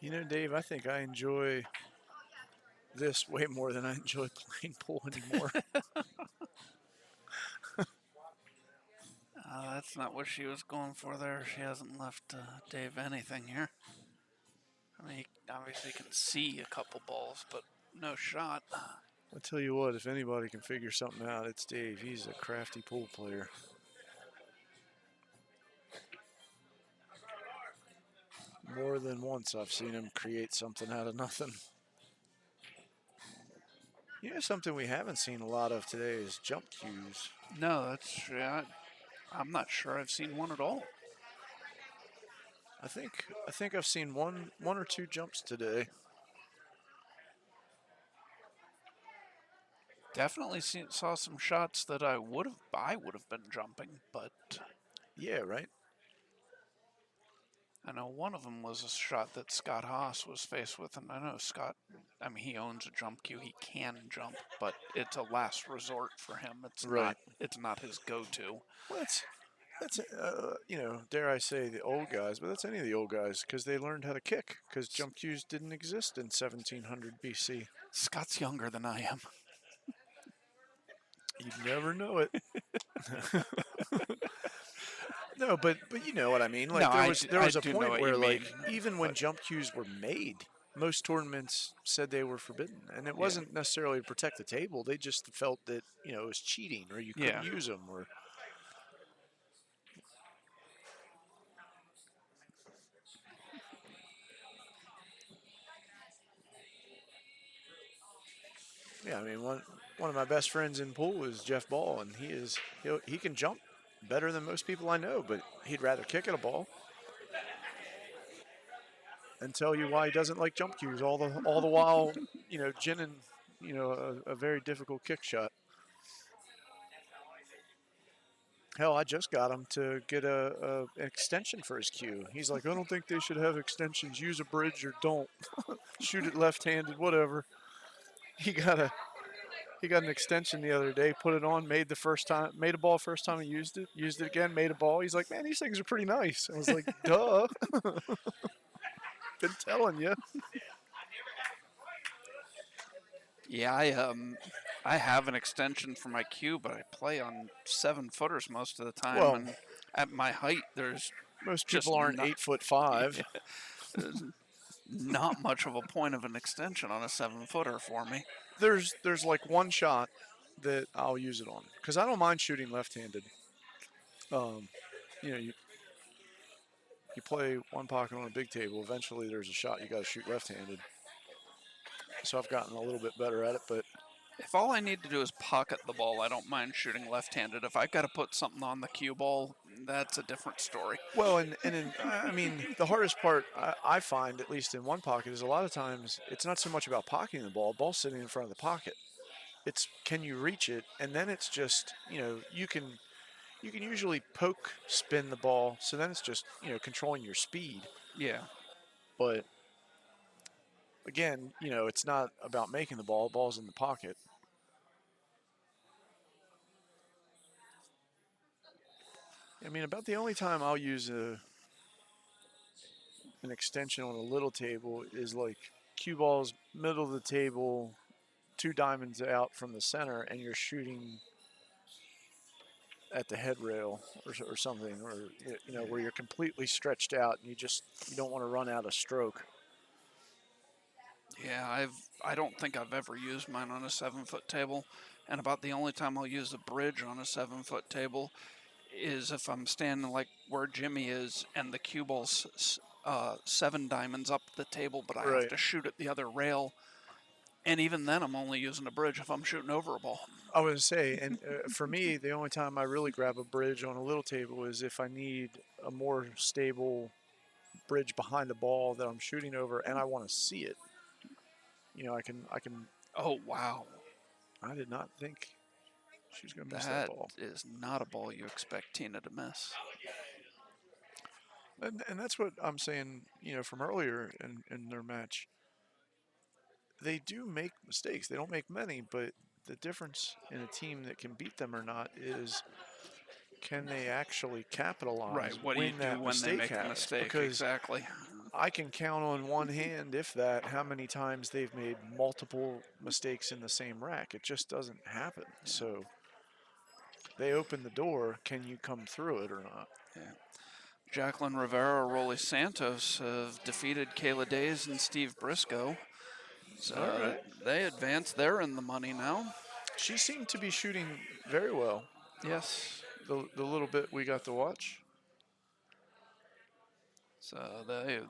You know, Dave, I think I enjoy this way more than I enjoy playing pool anymore. That's not what she was going for there. She hasn't left Dave anything here. I mean, he obviously can see a couple balls, but no shot. I'll tell you what, if anybody can figure something out, it's Dave. He's a crafty pool player. More than once I've seen him create something out of nothing. You know, something we haven't seen a lot of today is jump cues. No, that's yeah. I'm not sure I've seen one at all. I think I've seen one or two jumps today. Definitely saw some shots that I would have been jumping, but Yeah, right. I know one of them was a shot that Scott Haas was faced with, and I know Scott. I mean, he owns a jump cue. He can jump, but it's a last resort for him. It's Right. not. It's not his go-to. Well, that's you know, dare I say the old guys, but that's any of the old guys because they learned how to kick because jump cues didn't exist in 1700 BC. Scott's younger than I am. You'd never know it. No, but you know what I mean. Like No, there was a do know point what where you like mean, even when but- jump cues were made, most tournaments said they were forbidden, and it wasn't necessarily to protect the table. They just felt that you know it was cheating, or you couldn't Yeah. use them, or yeah. I mean one of my best friends in pool is Jeff Ball, and he can jump better than most people I know, but he'd rather kick at a ball. And tell you why he doesn't like jump cues all the while, you know, ginning, you know, a very difficult kick shot. Hell, I just got him to get an extension for his cue. He's like, I don't think they should have extensions. Use a bridge or don't. Shoot it left-handed, whatever. He got an extension the other day. Put it on. Made a ball first time he used it. Used it again. Made a ball. He's like, man, these things are pretty nice. I was like, duh. Been telling you. Yeah, I have an extension for my cue, but I play on 7-footers most of the time, Well- and at my height, there's Most Just people aren't not- 8'5". there's not much of a point of an extension on a 7-footer for me. There's like one shot that I'll use it on because I don't mind shooting left-handed. You know, you play one pocket on a big table. Eventually, there's a shot you got to shoot left-handed. So I've gotten a little bit better at it, but If all I need to do is pocket the ball, I don't mind shooting left-handed. If I got to put something on the cue ball, that's a different story. well, I mean, the hardest part I find, at least in one pocket, is a lot of times it's not so much about pocketing the ball. Ball's sitting in front of the pocket. It's can you reach it, and then it's just you know you can usually poke spin the ball, so then it's just you know controlling your speed. Yeah. But again, you know, it's not about making the ball. Ball's in the pocket. I mean, about the only time I'll use an extension on a little table is like cue balls middle of the table, 2 diamonds out from the center, and you're shooting at the head rail or something, or you know where you're completely stretched out and you don't want to run out of stroke. Yeah, I don't think I've ever used mine on a 7-foot table, and about the only time I'll use a bridge on a 7-foot table is if I'm standing like where Jimmy is and the cue ball's 7 diamonds up the table, but I have Right. to shoot at the other rail. And even then, I'm only using a bridge if I'm shooting over a ball. I would say, and for me, the only time I really grab a bridge on a little table is if I need a more stable bridge behind the ball that I'm shooting over, and I want to see it. You know, I can. Oh, wow. I did not think she was going to miss that That ball, is not a ball you expect Tina to miss. and that's what I'm saying. You know, from earlier in their match, they do make mistakes. They don't make many, but the difference in a team that can beat them or not is can they actually capitalize? Right. What do you when do that when they mistake make a happens? mistake? Because Exactly. I can count on one hand, if that, how many times they've made multiple mistakes in the same rack. It just doesn't happen. So they open the door. Can you come through it or not? Jacqueline Rivera, Rolly Santos have defeated Kayla Days and Steve Briscoe. So All right. they advance. They're in the money now. She seemed to be shooting very well. Yes. The little bit we got to watch. So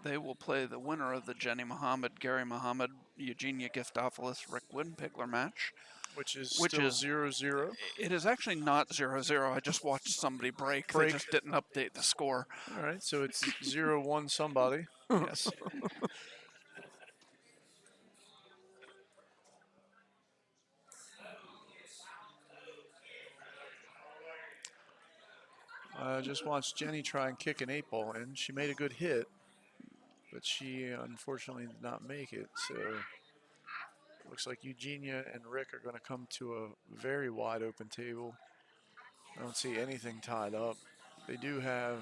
they will play the winner of the Jenny Muhammad, Gary Muhammad, Eugenia Giftopoulos, Rick Winpigler match. Which is Which still is- 0-0. It is actually not 0-0. I just watched somebody break. They Break. just didn't update the score. All right, so it's 0-1 somebody. Yes. I just watched Jenny try and kick an 8-ball in. She made a good hit, but she unfortunately did not make it. So looks like Eugenia and Rick are going to come to a very wide open table. I don't see anything tied up. They do have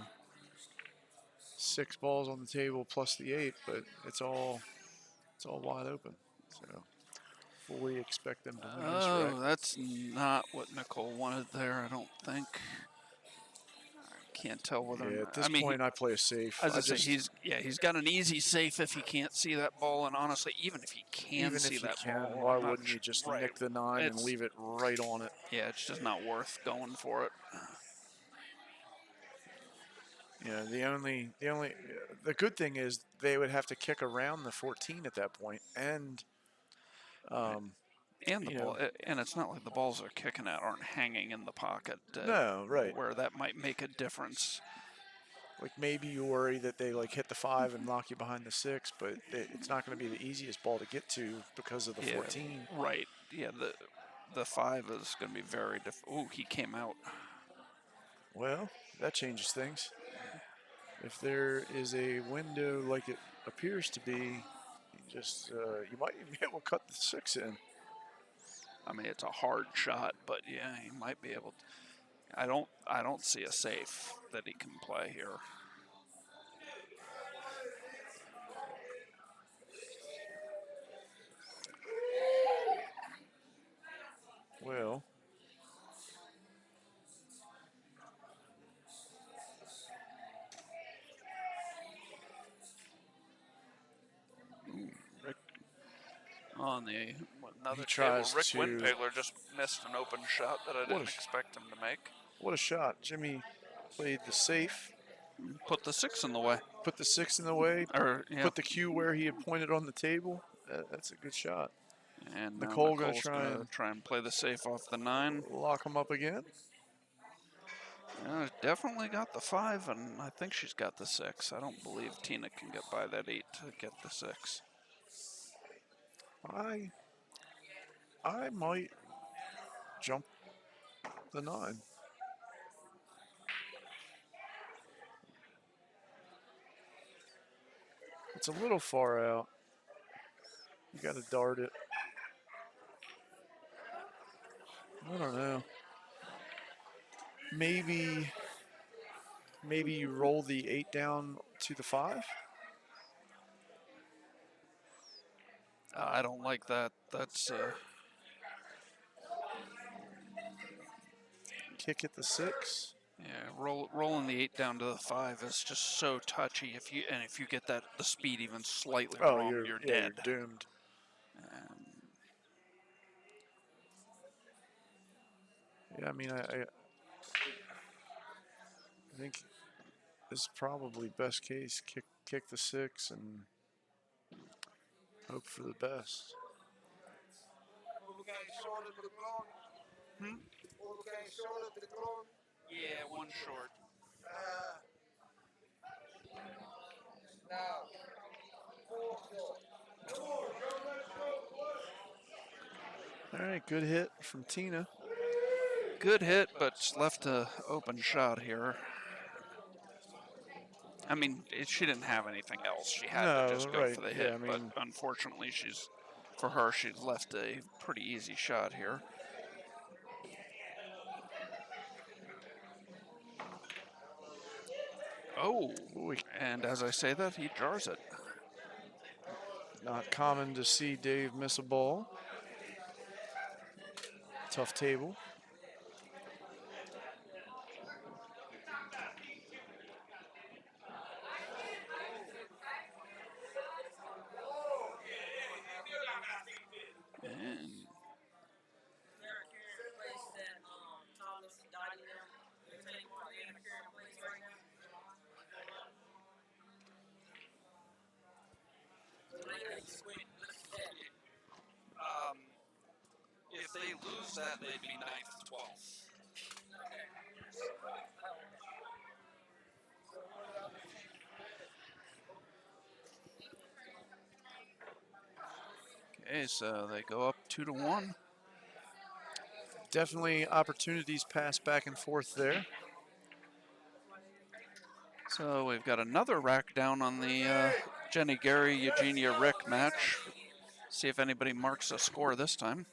6 balls on the table plus the 8, but it's all wide open. So fully expect them to win this Oh, wreck. that's not what Nicole wanted there, I don't think. I can't tell whether. Yeah, at this I mean, point, I play a safe. as I I say, just, he's got an easy safe if he can't see that ball, and honestly, even if he can even see if you that can, ball, why I'm not wouldn't you just right. nick the 9 and It's- leave it right on it? Yeah, it's just not worth going for it. Yeah, the good thing is they would have to kick around the 14 at that point, and And the you ball, know, and it's not like the balls they're kicking at aren't hanging in the pocket. no, right. Where that might make a difference. Like maybe you worry that they like hit the 5 and lock you behind the 6, but it's not going to be the easiest ball to get to because of the 14. Right. Yeah, the 5 is going to be very difficult. Ooh, he came out. Well, that changes things. If there is a window like it appears to be, you might even be able to cut the 6 in. I mean, it's a hard shot, but yeah, he might be able to. I don't see a safe that he can play here. Well, On the another tries table, Rick to- Windpegler just missed an open shot that I What didn't a sh- expect him to make. what a shot. Jimmy played the safe, Put the 6 in the way. put the 6 in the way, Or yeah. put the cue where he had pointed on the table. That's a good shot. And now Nicole gonna Nicole's try try and play the safe off the 9. Lock him up again. Definitely got the 5, and I think she's got the 6. I don't believe Tina can get by that 8 to get the 6. I might jump the 9. It's a little far out. You got to dart it. I don't know. Maybe you roll the 8 down to the 5. I don't like that. That's Kick at the 6. yeah. Rolling the 8 down to the 5 is just so touchy. If you get the speed even slightly Oh, wrong, you're dead. You're doomed. Yeah, I mean, I think this is probably best case. Kick the 6 and hope for the best. Yeah, one short. All right, good hit from Tina. Good hit, but left a open shot here. I mean, she didn't have anything else. She had to just go right, for the yeah, hit. I mean- but unfortunately, she's left a pretty easy shot here. Oh, and as I say that, he jars it. Not common to see Dave miss a ball. Tough table. And if they lose that, they'd be 9th, 12th. Okay, so they go up 2-1. Definitely opportunities pass back and forth there. So we've got another rack down on the Jenny Gary Eugenia Rick match. See if anybody marks a score this time.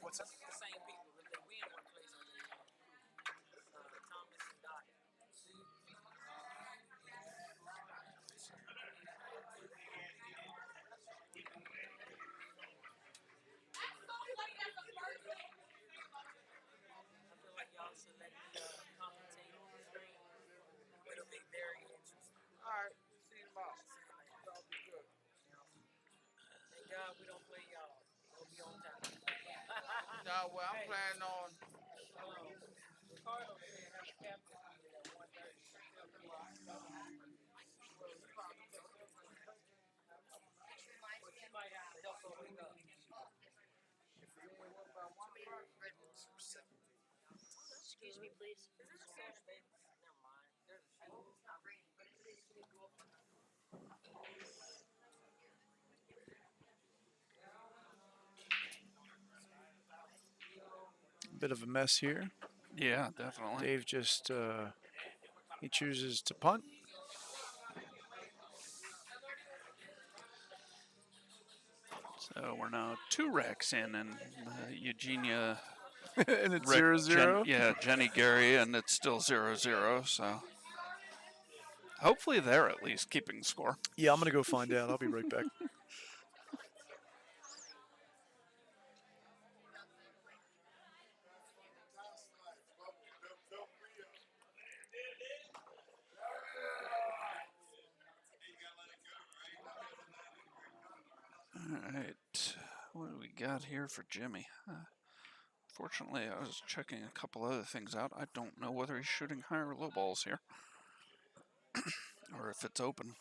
No, well, I'm planning on. Excuse me, please. Bit of a mess here. Yeah, definitely. Dave just he chooses to punt. So we're now 2 racks in, and Eugenia And it's Rick, 0-0. yeah, Jenny Gary, and it's still 0-0. So hopefully they're at least keeping score. Yeah, I'm gonna go find out. I'll be right back. All right, what do we got here for Jimmy? Fortunately, I was checking a couple other things out. I don't know whether he's shooting high or low balls here, or if it's open.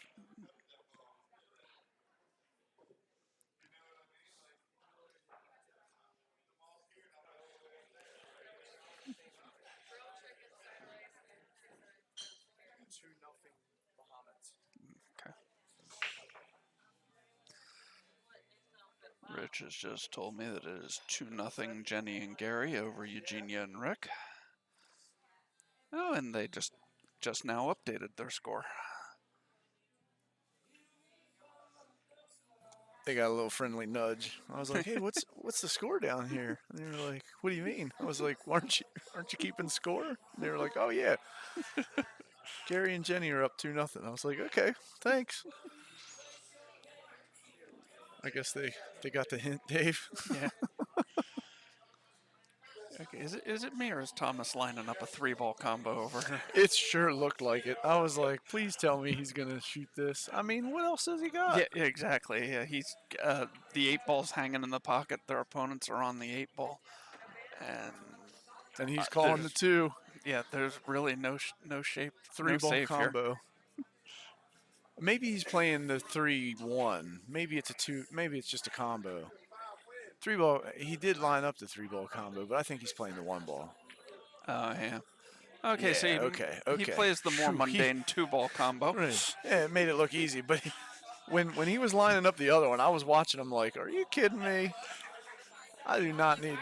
Okay. Rich has just told me that it is 2-0 Jenny and Gary over Eugenia and Rick. Oh, and they just now updated their score. They got a little friendly nudge. I was like, "Hey, what's the score down here?" And they were like, "What do you mean?" I was like, aren't you keeping score?" And they were like, "Oh yeah." Gary and Jenny are up 2-0. I was like, "Okay, thanks." I guess they got the hint, Dave. Yeah. Okay, is it me or is Thomas lining up a 3-ball combo over here? It sure looked like it. I was like, "Please tell me he's gonna shoot this." I mean, what else has he got? Yeah, exactly. Yeah, he's the 8-ball's hanging in the pocket. Their opponents are on the 8-ball, and And he's calling the there's- 2 yeah, there's really no shape, 3-ball no save here. combo. Maybe he's playing the 3-1. Maybe it's a 2. Maybe it's just a combo. 3-ball. He did line up the 3-ball combo, but I think he's playing the 1-ball. Oh yeah. Okay, so Yeah, he okay. plays the more Phew, mundane 2-ball combo. Right. Yeah, it made it look easy, but when he was lining up the other one, I was watching him like, "Are you kidding me? I do not need."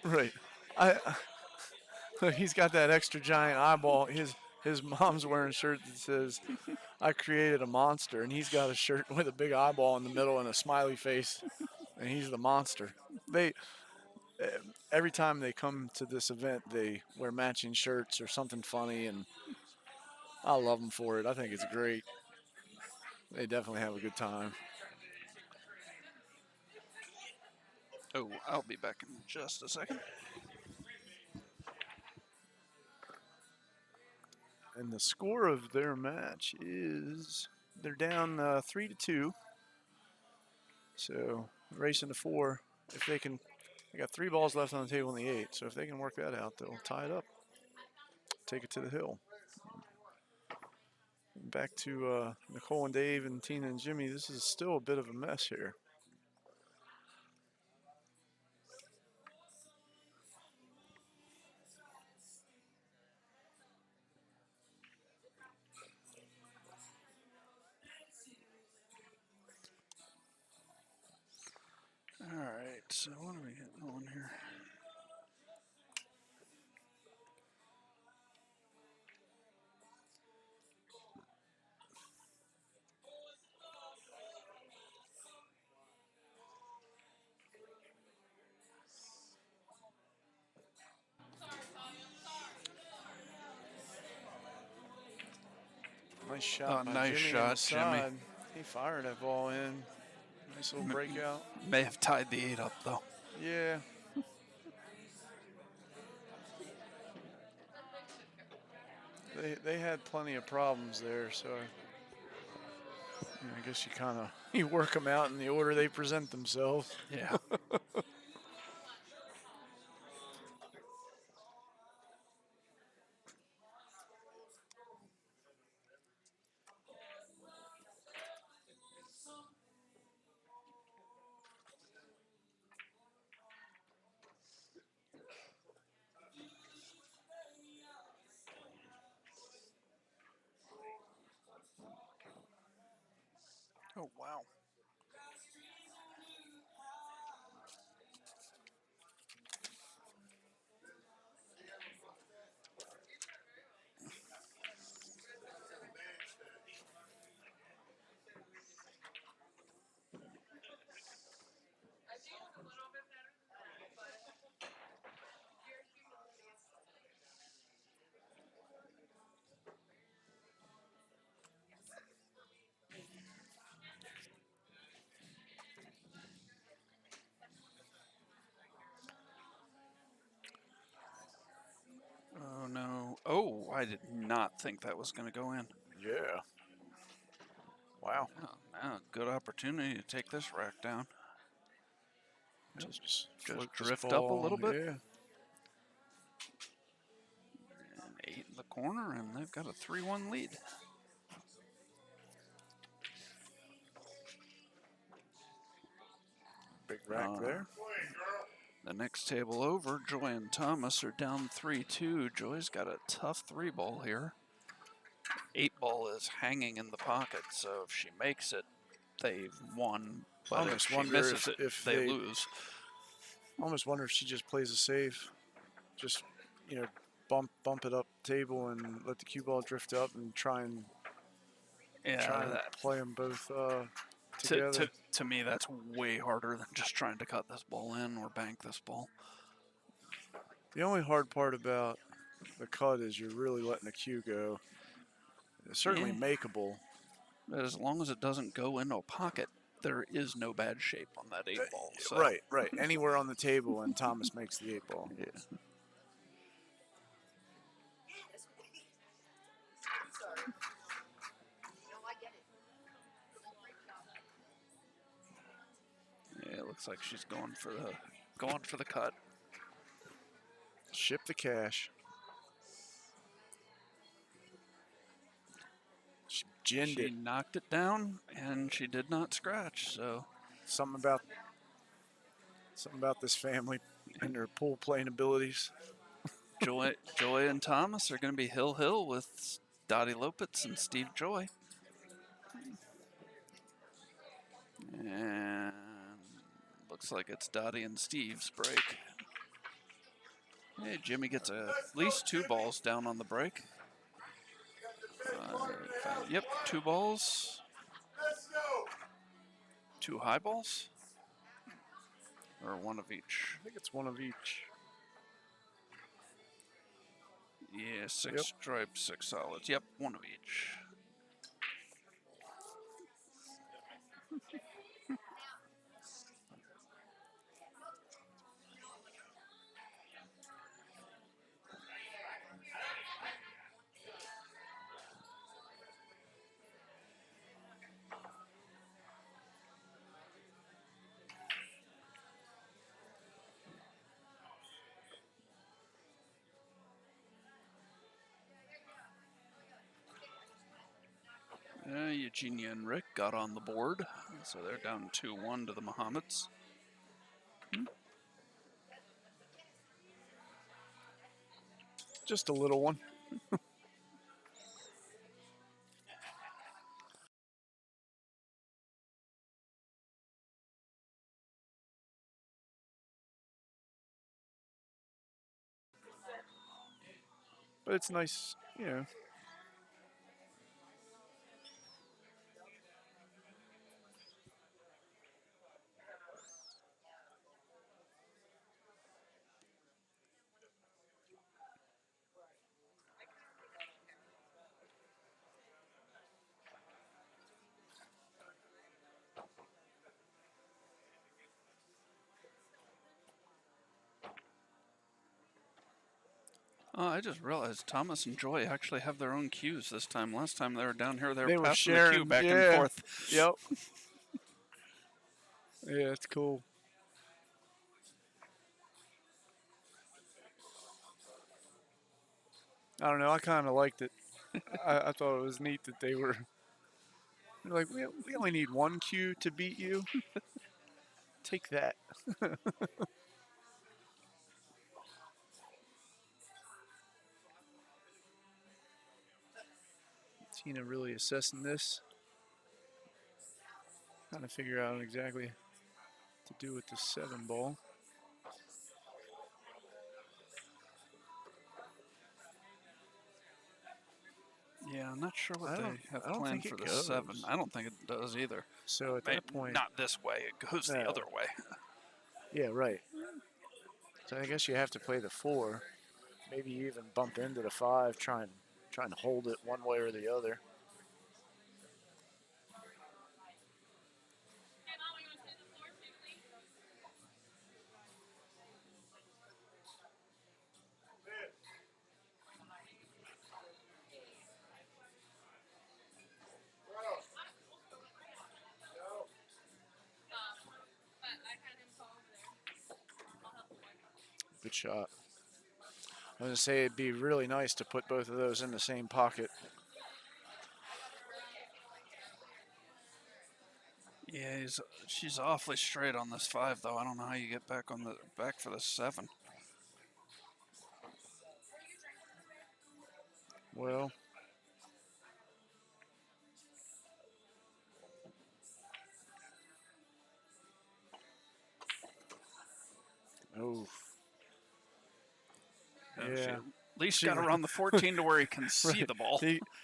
Right. He's got that extra giant eyeball. His mom's wearing a shirt that says, "I created a monster," and he's got a shirt with a big eyeball in the middle and a smiley face, and he's the monster. Every time they come to this event, they wear matching shirts or something funny, and I love them for it. I think it's great. They definitely have a good time. Oh, I'll be back in just a second. And the score of their match is they're down 3-2. So racing to 4. If they can, they got 3 balls left on the table in the 8. So if they can work that out, they'll tie it up, take it to the hill. Back to Nicole and Dave and Tina and Jimmy. This is still a bit of a mess here. All right, so what are we getting on here? Nice shot by nice Jimmy on the shot, Jimmy. side. He fired that ball in. Nice little breakout. May have tied the 8 up, though. Yeah. They had plenty of problems there, so I guess you kind of you work them out in the order they present themselves. Yeah. Oh, wow. Oh, no. Oh, I did not think that was going to go in. Yeah. Wow. Oh, now, good opportunity to take this rack down. Just float this drift up a ball, little bit. Yeah. And 8 in the corner, and they've got a 3-1 lead. Big rack there. The next table over, Joy and Thomas are down 3-2. Joy's got a tough 3-ball here. 8-ball is hanging in the pocket, so if she makes it, they've won. But if Almost she wonder misses it, if they they- lose. Almost wonder if she just plays a safe. Just, bump it up table and let the cue ball drift up and try and Yeah, play them both to, together. to me, that's way harder than just trying to cut this ball in or bank this ball. The only hard part about the cut is you're really letting the cue go. It's certainly Yeah. makeable. But as long as it doesn't go into a pocket, there is no bad shape on that 8-ball. So. Right. Anywhere on the table, and Thomas makes the 8-ball. Yeah. Yeah, it looks like she's going for the cut. Ship the cash. She ginned She it. knocked it down, and she did not scratch. So Something about this family and their pool playing abilities. Joy and Thomas are going to be hill with Dottie Lopez and Steve Joy. And looks like it's Dottie and Steve's break. Hey, Jimmy gets at least 2 balls down on the break. Yep, 2 balls. 2 high balls? Or 1 of each? I think it's one of each. Yeah, 6 Yep. stripes, 6 solids. Yep, 1 of each. Eugenia and Rick got on the board, so they're down 2-1 to the Mohammeds. Just a little one. But it's nice, Oh, I just realized Thomas and Joy actually have their own cues this time. Last time they were down here, they They were were passing the cue sharing, back and yeah. forth. Yep. Yeah, it's cool. I don't know. I kind of liked it. I thought it was neat that they were like, we only need one cue to beat you. Take that. Tina really assessing this. Trying to figure out exactly what to do with the 7 ball. Yeah, I'm not sure what I they don't- have I don't planned think for it the 7. goes. I don't think it does either. So at May- that point, Not this way. It goes the No. other way. yeah, right. So I guess you have to play the 4. Maybe you even bump into the 5, try and hold it one way or the other. Good shot. I was gonna say it'd be really nice to put both of those in the same pocket. Yeah, she's awfully straight on this 5, though. I don't know how you get back for the 7. Well, oh, No, she yeah. at least She got ra- around the 14 to where he can see Right. the ball.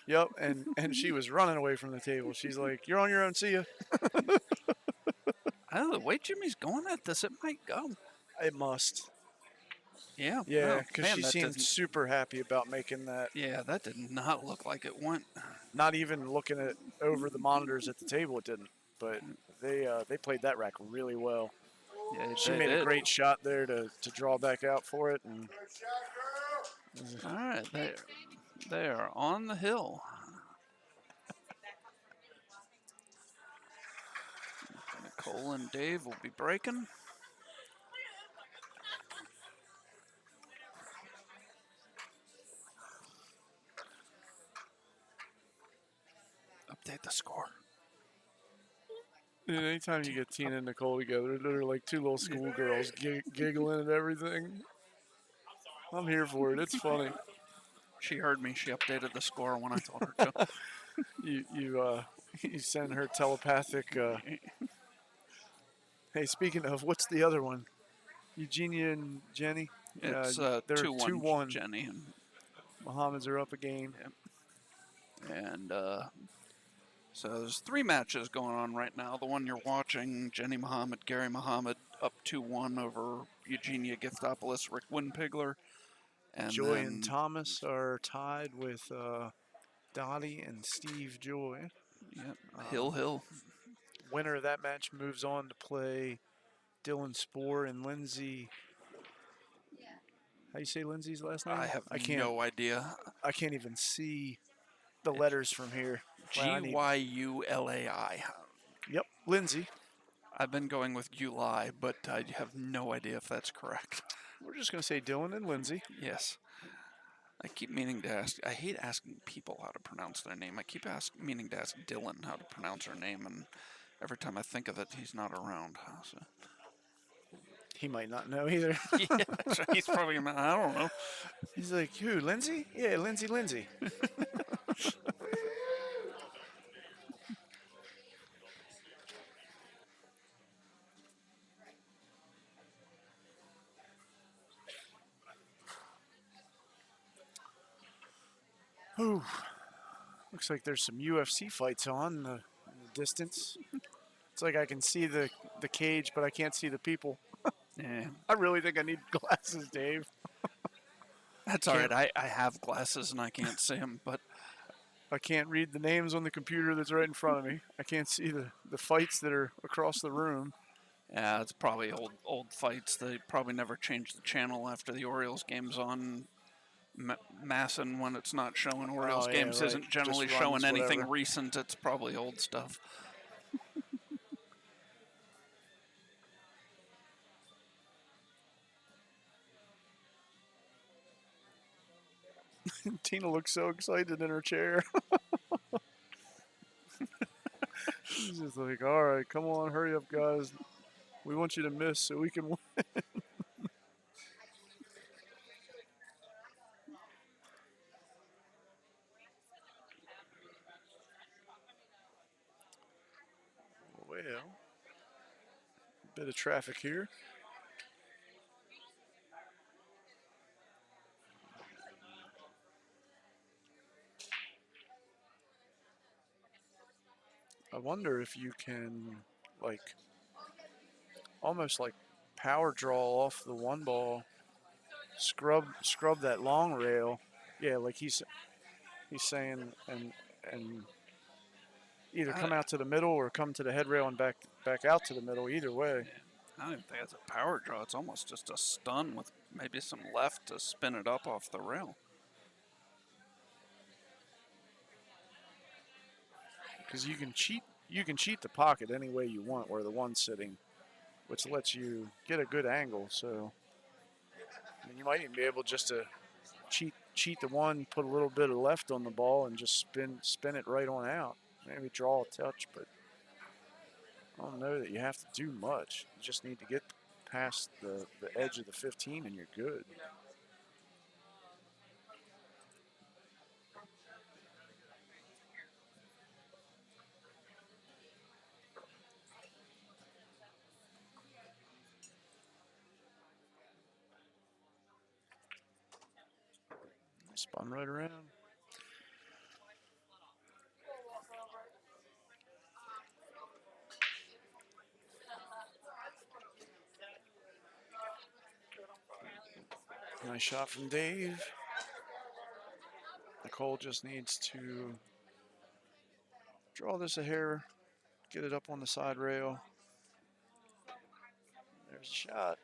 Yep, and she was running away from the table. She's like, "You're on your own. See ya." I don't know, the way Jimmy's going at this, it might go. It must. Yeah. Yeah, no, because man, she that seemed didn't- super happy about making that. Yeah, that did not look like it went. Not even looking at over the monitors at the table, it didn't. But they played that rack really well. Yeah, She they made a did. great shot there to draw back out for it. And All right, they are on the hill. Nicole and Dave will be breaking. Update the score. and anytime you get Tina and Nicole together, they're like two little schoolgirls giggling and everything. I'm here for it. It's funny. She heard me. She updated the score when I told her to. You send her telepathic. Hey, speaking of, what's the other one? Eugenia and Jenny. It's they're 2-1 2-1. Jenny and Mohammeds are up a game. So there's 3 matches going on right now. The one you're watching, Jenny Muhammad, Gary Muhammad up 2-1 over Eugenia Giftopoulos, Rick Winpigler. And Joy then, and Thomas are tied with Dottie and Steve Joy. Yep, Hill. Winner of that match moves on to play Dylan Spoor and Lindsay. How you say Lindsay's last name? I have can't. no idea. I can't even see the letters from here. Wow, I need- Gyulai. Yep, Lindsay. I've been going with July, but I have no idea if that's correct. We're just gonna say Dylan and Lindsay. Yes. I keep meaning to ask. I hate asking people how to pronounce their name. I keep meaning to ask Dylan how to pronounce her name, and every time I think of it, he's not around. So. He might not know either. Yeah, so he's probably not. I don't know. He's like, who, Lindsay? Yeah, Lindsay. Ooh. Looks like there's some UFC fights on in the distance. It's like I can see the cage, but I can't see the people. Yeah, I really think I need glasses, Dave. that's all right. I have glasses and I can't see them, but I can't read the names on the computer that's right in front of me. I can't see the fights that are across the room. yeah, it's probably old fights. They probably never changed the channel after the Orioles game's on. Masson when it's not showing. Orioles Oh, yeah, games right. isn't Just generally runs showing anything whatever. recent. It's probably old stuff. Tina looks so excited in her chair. She's just like, all right, come on, hurry up, guys. We want you to miss so we can win. Well, bit of traffic here. I wonder if you can, like, almost like power draw off the one ball, scrub that long rail. Yeah, like he's saying, and either come out to the middle or come to the head rail and back out to the middle. Either way. I don't even think it's a power draw. It's almost just a stun with maybe some left to spin it up off the rail. Because you can cheat the pocket any way you want where the one's sitting, which lets you get a good angle. So I mean, you might even be able just to cheat the one, put a little bit of left on the ball, and just spin it right on out. Maybe draw a touch, but I don't know that you have to do much. You just need to get past the edge of the 15 and you're good. Spun right around. Nice shot from Dave. Nicole just needs to draw this a hair, get it up on the side rail. There's a shot.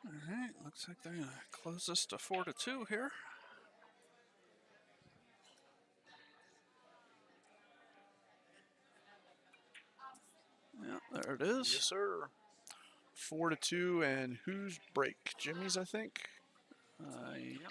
All right, looks like they're going to close this to 4-2 here. Yeah, there it is. Yes, sir. 4-2, and whose break? Jimmy's, I think. Yep.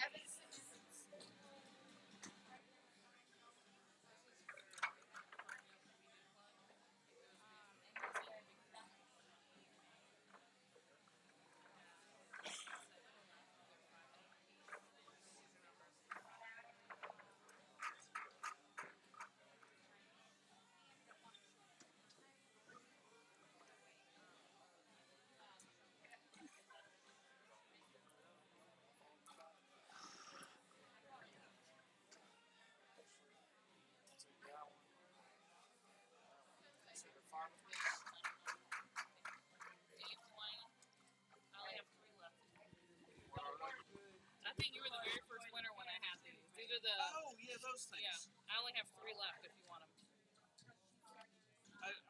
I think you were the very first winner when I had these. These are the. Oh, yeah, those things. Yeah, I only have 3 left if you want them.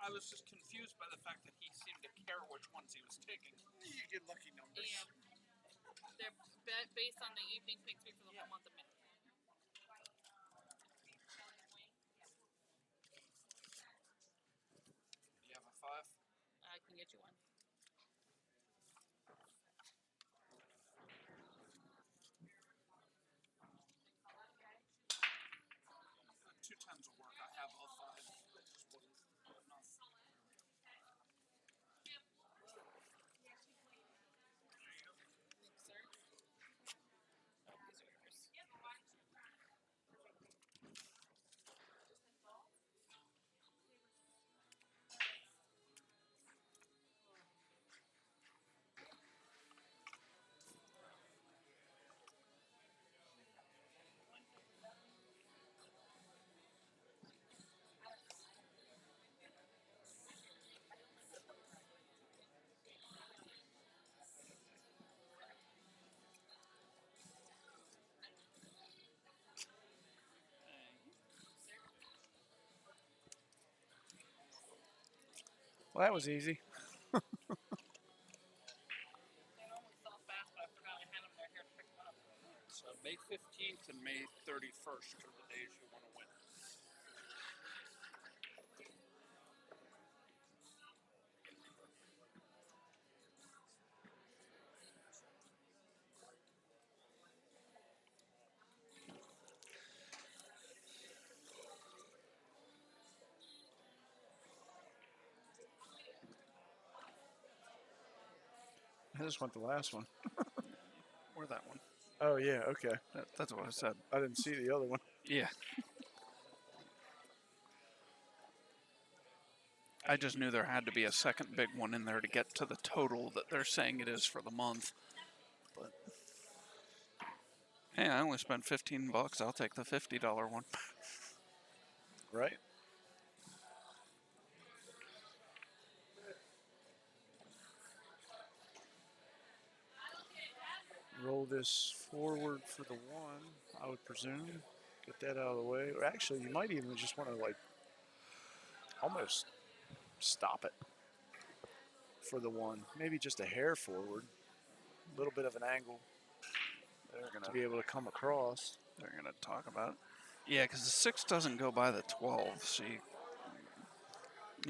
I was just confused by the fact that he seemed to care which ones he was taking. You get lucky numbers. And they're based on the evening picks me for the whole month of May. Do you have a 5? I can get you one. Two times will work. I have a 5. Just wasn't enough. Sir? Oh, these are yours. Well, that was easy. first are the days you want to win. I just went the last one. Or that one. Oh yeah, okay. That's what I said. I didn't see the other one. Yeah. I just knew there had to be a second big one in there to get to the total that they're saying it is for the month. But hey, I only spent $15. I'll take the $50 one. Right? Roll this forward for the one, I would presume. Get that out of the way. Or actually, you might even just want to like almost stop it for the one. Maybe just a hair forward. A little bit of an angle They're to gonna be able to come across. they're gonna talk about it. Yeah, because the 6 doesn't go by the 12, so you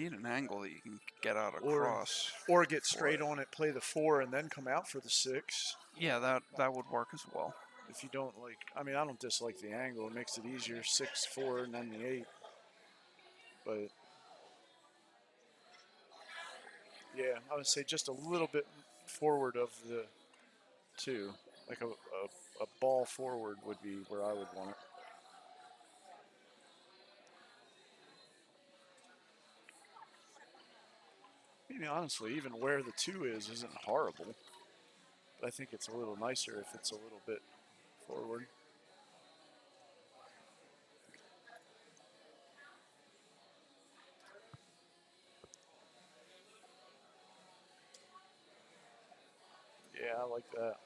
need an angle that you can get out Or- across. Or get straight on it, play the 4, and then come out for the 6. Yeah, that would work as well. If you don't like, I mean, I don't dislike the angle. It makes it easier. 6, 4, and then the 8. But yeah, I would say just a little bit forward of the 2. Like a ball forward would be where I would want it. I mean, honestly, even where the 2 is isn't horrible. But I think it's a little nicer if it's a little bit forward. Yeah, I like that.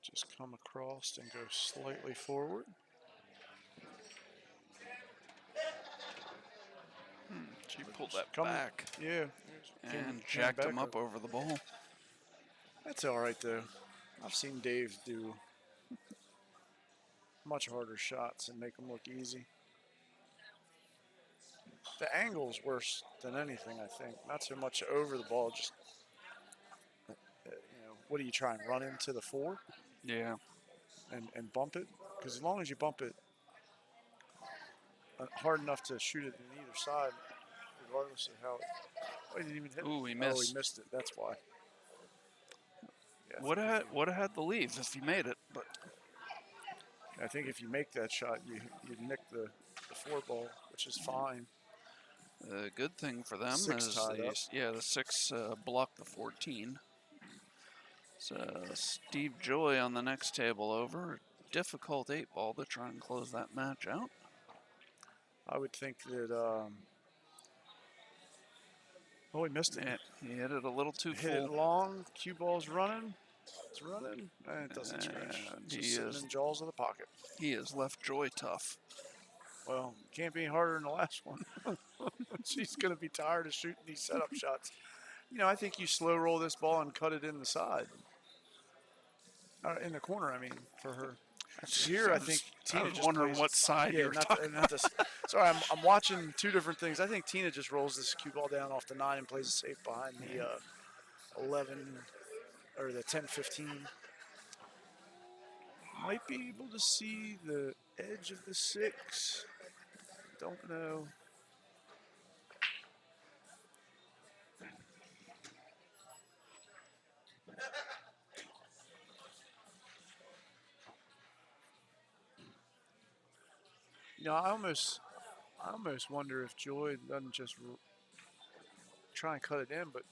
Just come across and go slightly forward. She pulled that Come- back Yeah. and jacked him up over the ball. That's all right, though. I've seen Dave do much harder shots and make them look easy. The angle's worse than anything, I think. Not so much over the ball, just, what do you try and run into the 4 Yeah. and bump it? Because as long as you bump it hard enough to shoot it in either side, regardless of how. Oh, he didn't even hit it. Ooh, he Oh, missed. he missed it. That's why. Yeah, Would have had the leave if he made it, but I think if you make that shot, you nick the 4 ball, which is fine. the good thing for them 6 is tied up. the 6 blocked the 14. So Steve Joy on the next table over. Difficult 8 ball to try and close that match out. I would think that. Oh, he missed it. He hit it a little too Hit it full. long. Cue ball's running. It's running. And it doesn't scratch. And It's he just sitting is- in jaws of the pocket. He has left Joy tough. Well, can't be harder than the last one. She's going to be tired of shooting these setup shots. I think you slow roll this ball and cut it in the side. In the corner, I mean, for her. Here, I think Tina I was just wondering plays- what side you were talking. not this. Sorry, I'm watching 2 different things. I think Tina just rolls this cue ball down off the 9 and plays it safe behind the 11 or the 10-15. Might be able to see the edge of the 6. Don't know. I almost wonder if Joy doesn't just try and cut it in, but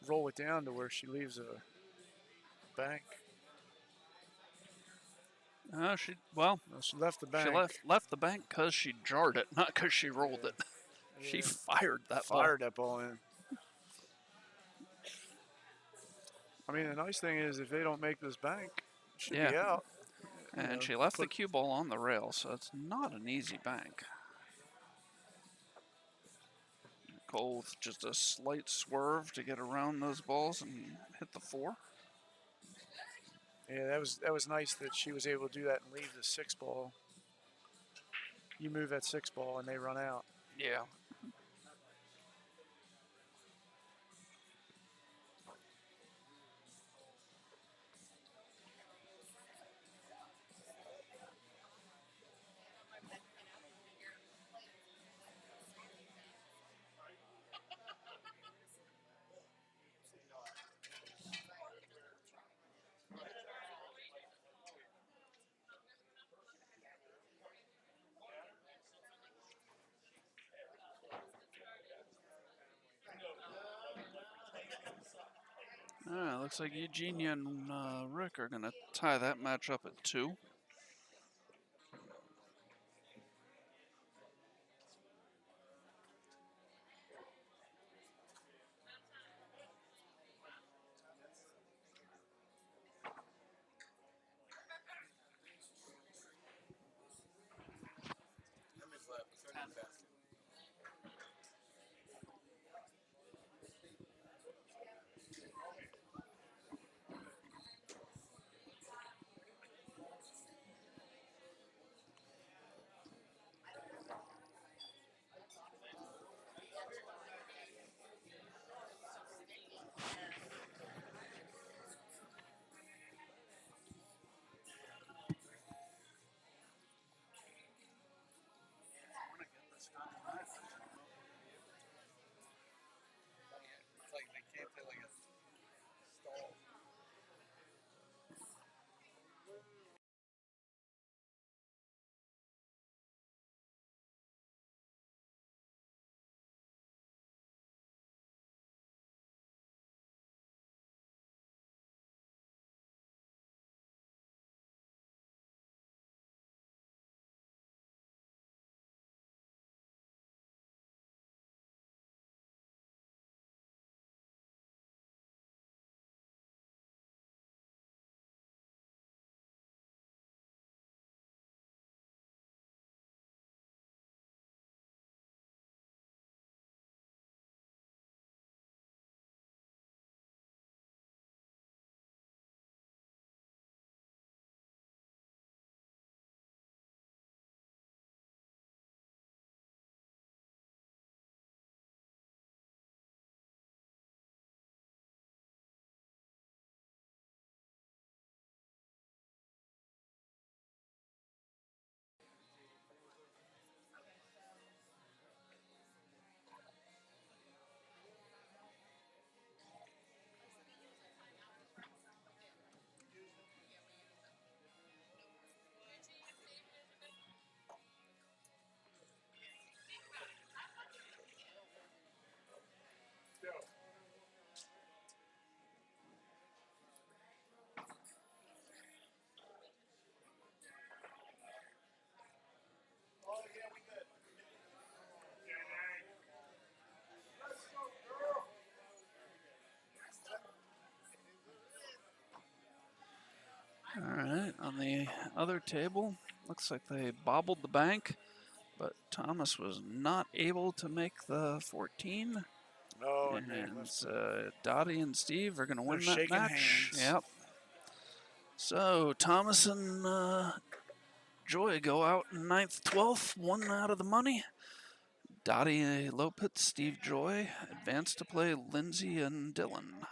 roll it down to where she leaves a bank. She No, she left the bank. She left the bank because she jarred it, not because she rolled it. She Yeah. fired that ball. Fired that ball in. I mean, the nice thing is if they don't make this bank, it should be Yeah. out. And know, she left the put- cue ball on the rail, so it's not an easy bank. Nicole with just a slight swerve to get around those balls and hit the 4. Yeah, that was nice that she was able to do that and leave the 6 ball. You move that 6 ball and they run out. Yeah. Looks like Eugenia and Rick are going to tie that match up at 2. All right, on the other table, looks like they bobbled the bank, but Thomas was not able to make the 14. Oh, And Dottie and Steve are going to win that shaking match. hands. Yep. So Thomas and Joy go out in 9th, 12th, 1 out of the money. Dottie Lopez, Steve Joy advance to play Lindsay and Dylan.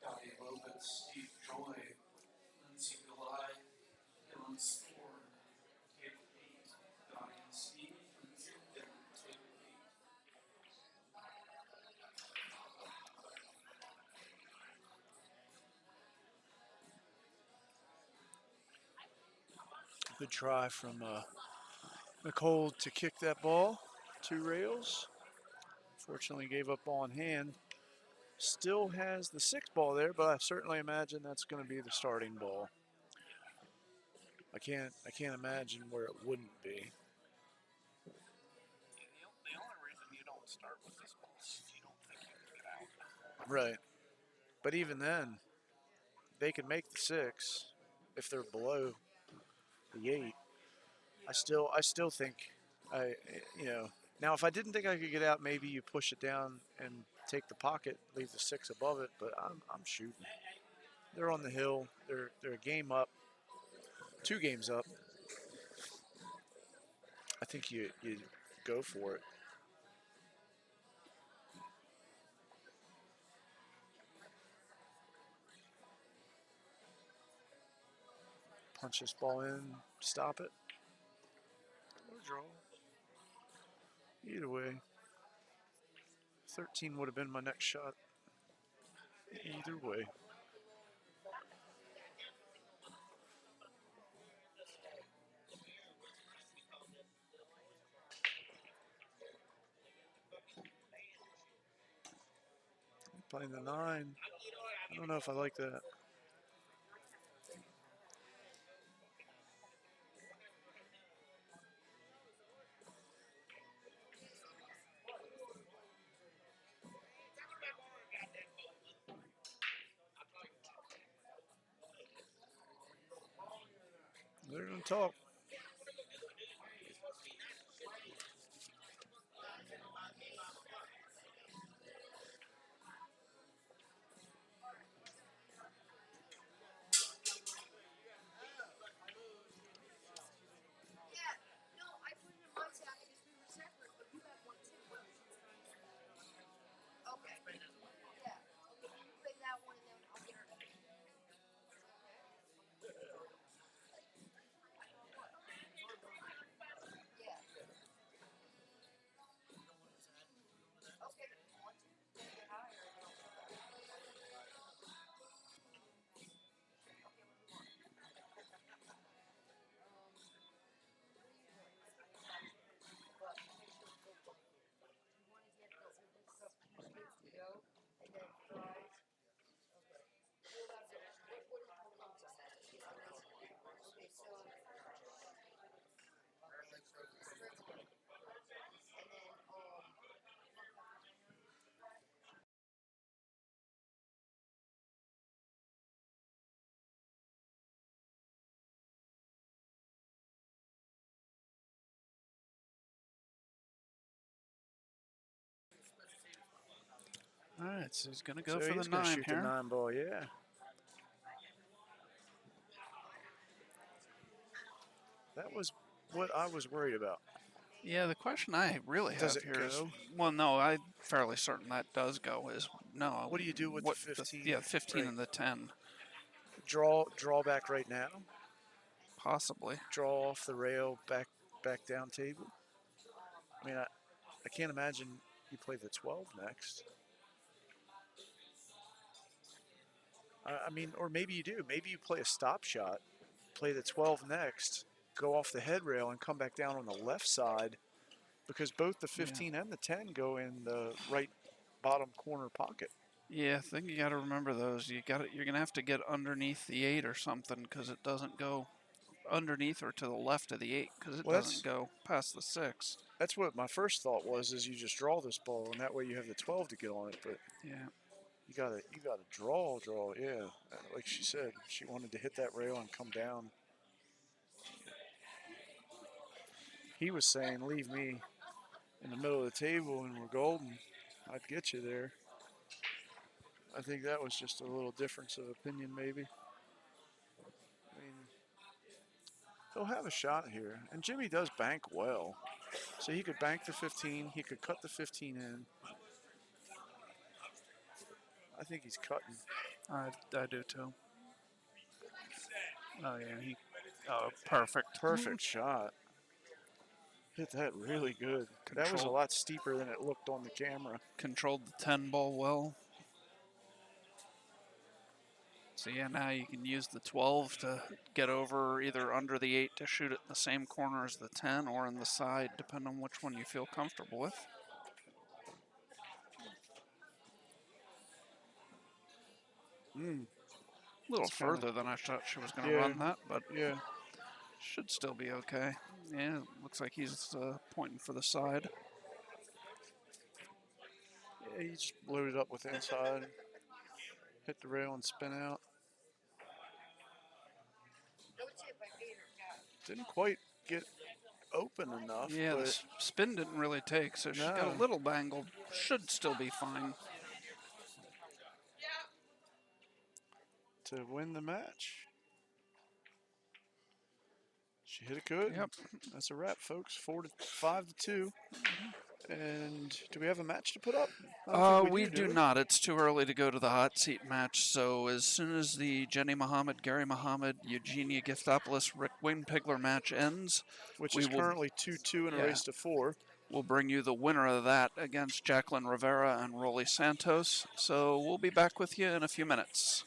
Dottie Lopez, Steve Joy, Lindsay Gulai, Dylan Spore, table 8. Dottie and Steve, Lindsay and Dylan, table 8. Good try from Nicole to kick that ball. 2 rails. Fortunately gave up on hand. still has the 6 ball there, but I certainly imagine that's going to be the starting ball. I can't imagine where it wouldn't be. The only reason you don't start with this ball is if you don't think you can get out. Right. But even then, they can make the 6 if they're below the 8. I still think now if I didn't think I could get out, maybe you push it down and take the pocket, leave the 6 above it, but I'm shooting. They're on the hill. They're a game up. 2 games up. I think you go for it. Punch this ball in, stop it, or draw. Either way, 13 would have been my next shot. Either way. Playing the 9. I don't know if I like that. They're going to talk. All right, so he's going to go So for he's the going to 9 shoot here. the 9 ball, yeah. That was what I was worried about. Yeah, the question I really Does have it here is, go? well, no, I'm fairly certain that does go. Is no. What do you do with the 15? Yeah, 15 Right. and the 10, Draw back right now. possibly. Draw off the rail, back down table. I mean, I can't imagine you play the 12 next. I mean, or maybe you do. Maybe you play a stop shot, play the 12 next, go off the head rail and come back down on the left side, because both the 15 and the 10 go in the right bottom corner pocket. Yeah, I think you got to remember those. You're gonna have to get underneath the 8 or something because it doesn't go underneath or to the left of the 8 because it Well, doesn't go past the 6. That's what my first thought was, is you just draw this ball, and that way you have the 12 to get on it. But Yeah. you gotta draw. Yeah, like she said, she wanted to hit that rail and come down. He was saying, leave me in the middle of the table and we're golden. I'd get you there. I think that was just a little difference of opinion, maybe. I mean, they'll have a shot here. And Jimmy does bank well. So he could bank the 15. He could cut the 15 in. I think he's cutting. I do too. Oh yeah, perfect. Perfect shot. Hit that really good. That was a lot steeper than it looked on the camera. Controlled the 10 ball well. So yeah, now you can use the 12 to get over either under the 8 to shoot it in the same corner as the 10 or in the side, depending on which one you feel comfortable with. Mm, A little It's kinda- further than I thought she was going to Yeah. run that, but yeah. should still be okay. Yeah, looks like he's pointing for the side. Yeah, he just loaded up with inside, hit the rail and spin out. Didn't quite get open enough, Yeah, the but spin didn't really take, so she got a No. little bangled. Should still be fine. to win the match. She hit it good. Yep. That's a wrap, folks. 5-2. And do we have a match to put up? I don't think We do we? not. It's too early to go to the hot seat match. So as soon as the Jenny Muhammad, Gary Muhammad, Eugenia Giftopoulos, Rick Wingpigler match ends, Which we is will- currently 2-2 in a yeah. race to 4. we'll bring you the winner of that against Jacqueline Rivera and Rolly Santos. So we'll be back with you in a few minutes.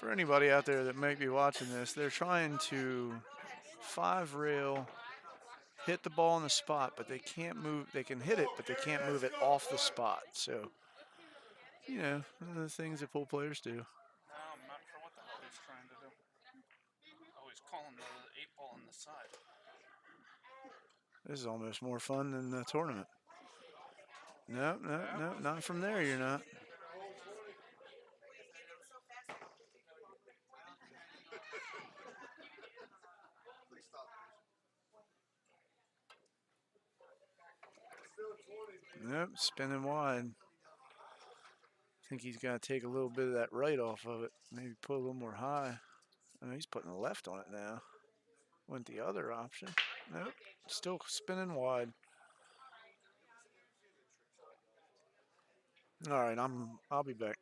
For anybody out there that might be watching this, they're trying to 5-rail, hit the ball on the spot, but they can't move. They can hit it, but they can't move it off the spot. So, you know, one of the things that pool players do. No, I'm not sure what the hell he's trying to do. Oh, he's calling the 8-ball on the side. This is almost more fun than the tournament. No, not from there. You're not. Nope, spinning wide. I think he's got to take a little bit of that right off of it. Maybe put a little more high. Oh, he's putting the left on it now. Went the other option. Nope, still spinning wide. All right, I'll be back.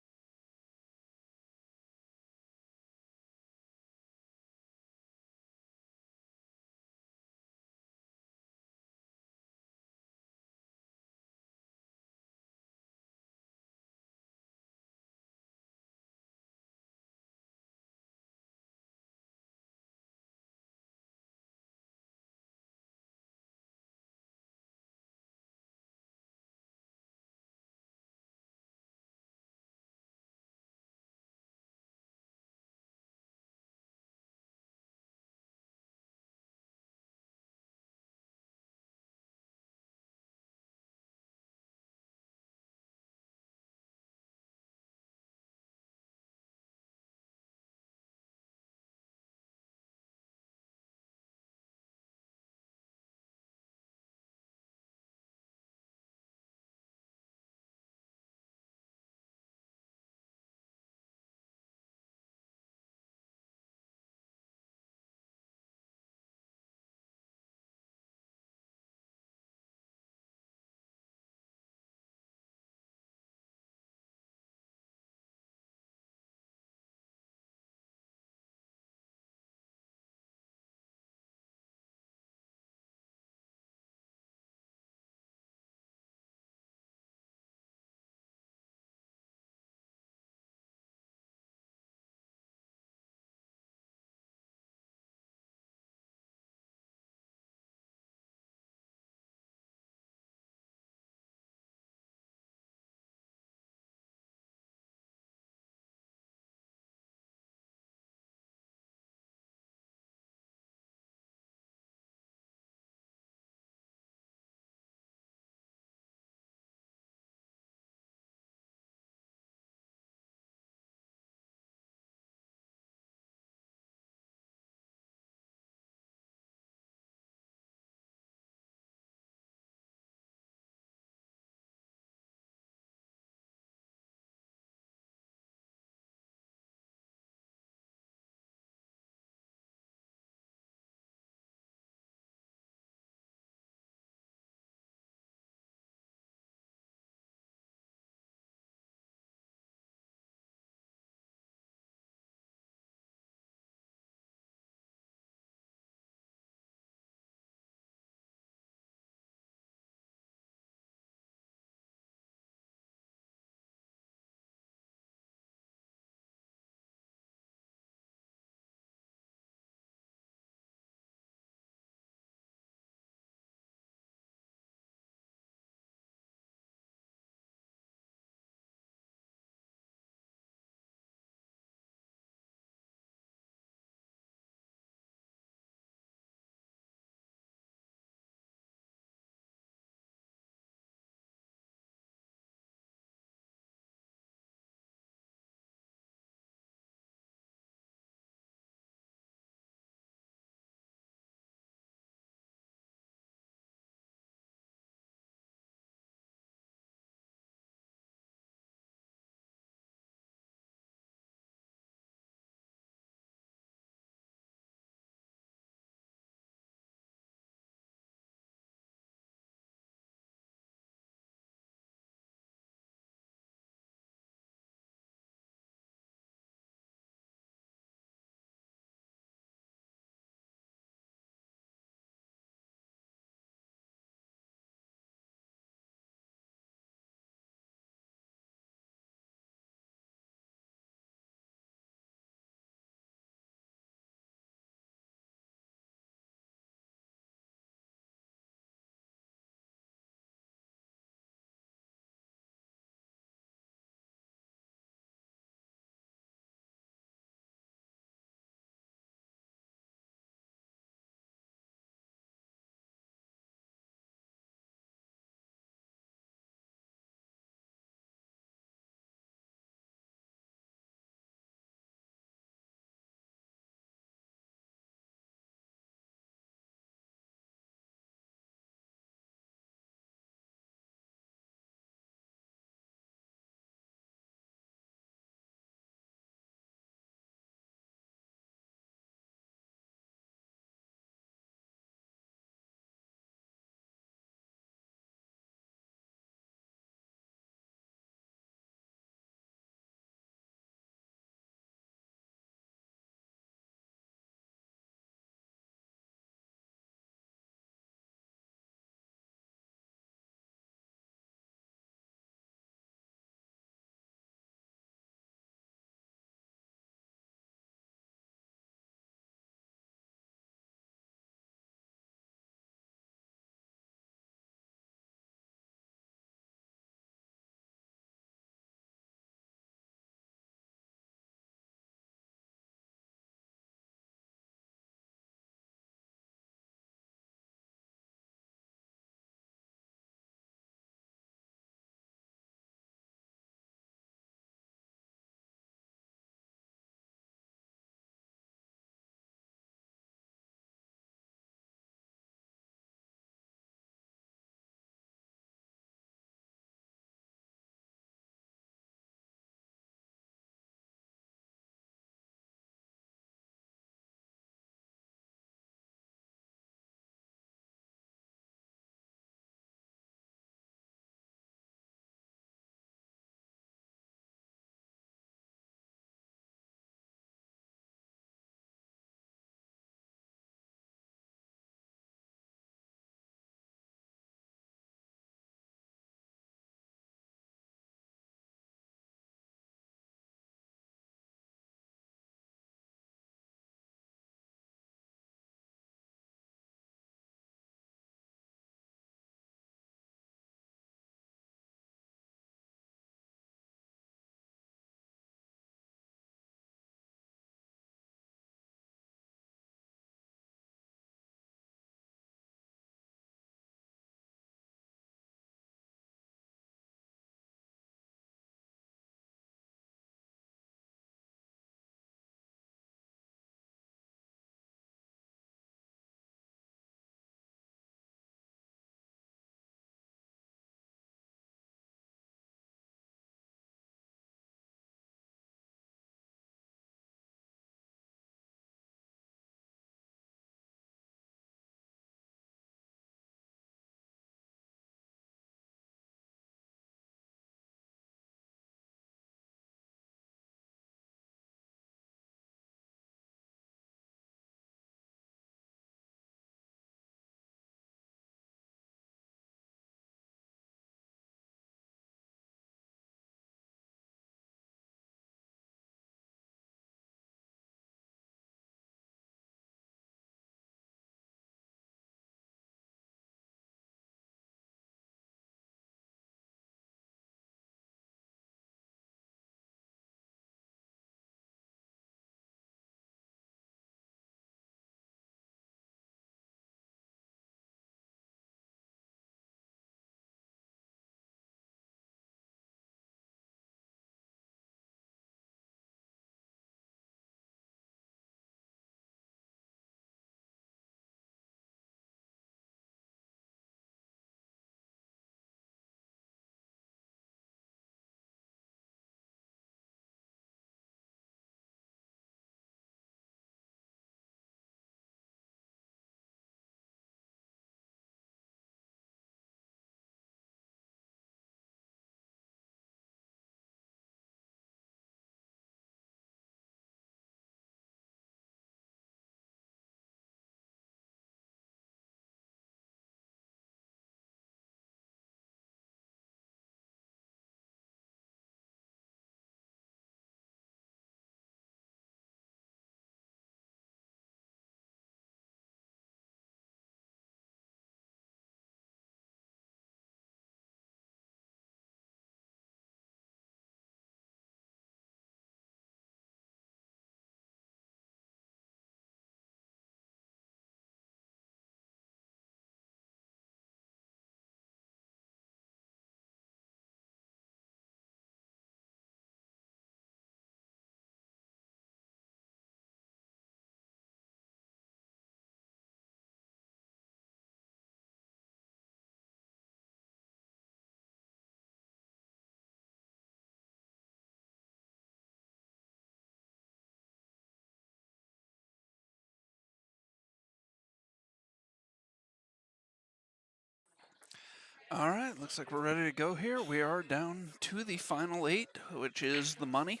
All right, looks like we're ready to go here. We are down to the final 8, which is the money.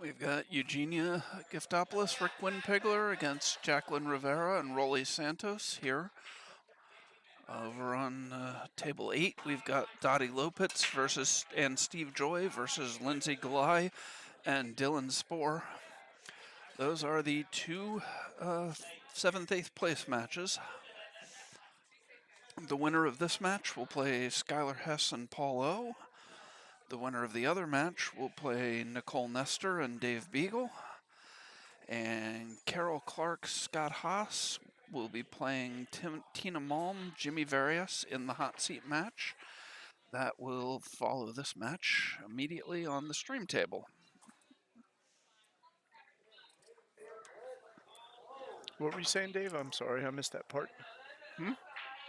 We've got Eugenia Giftopoulos, Rick Winpigler against Jacqueline Rivera and Rolly Santos here. Over on table 8, we've got Dottie Lopez and Steve Joy versus Lindsay Galai and Dylan Spohr. Those are the two 7th, 8th place matches. The winner of this match will play Skylar Hess and Paul O. The winner of the other match will play Nicole Nestor and Dave Beagle. And Carol Clark, Scott Haas will be playing Tina Malm, Jimmy Varias in the hot seat match. That will follow this match immediately on the stream table. What were you saying, Dave? I'm sorry, I missed that part. Hmm?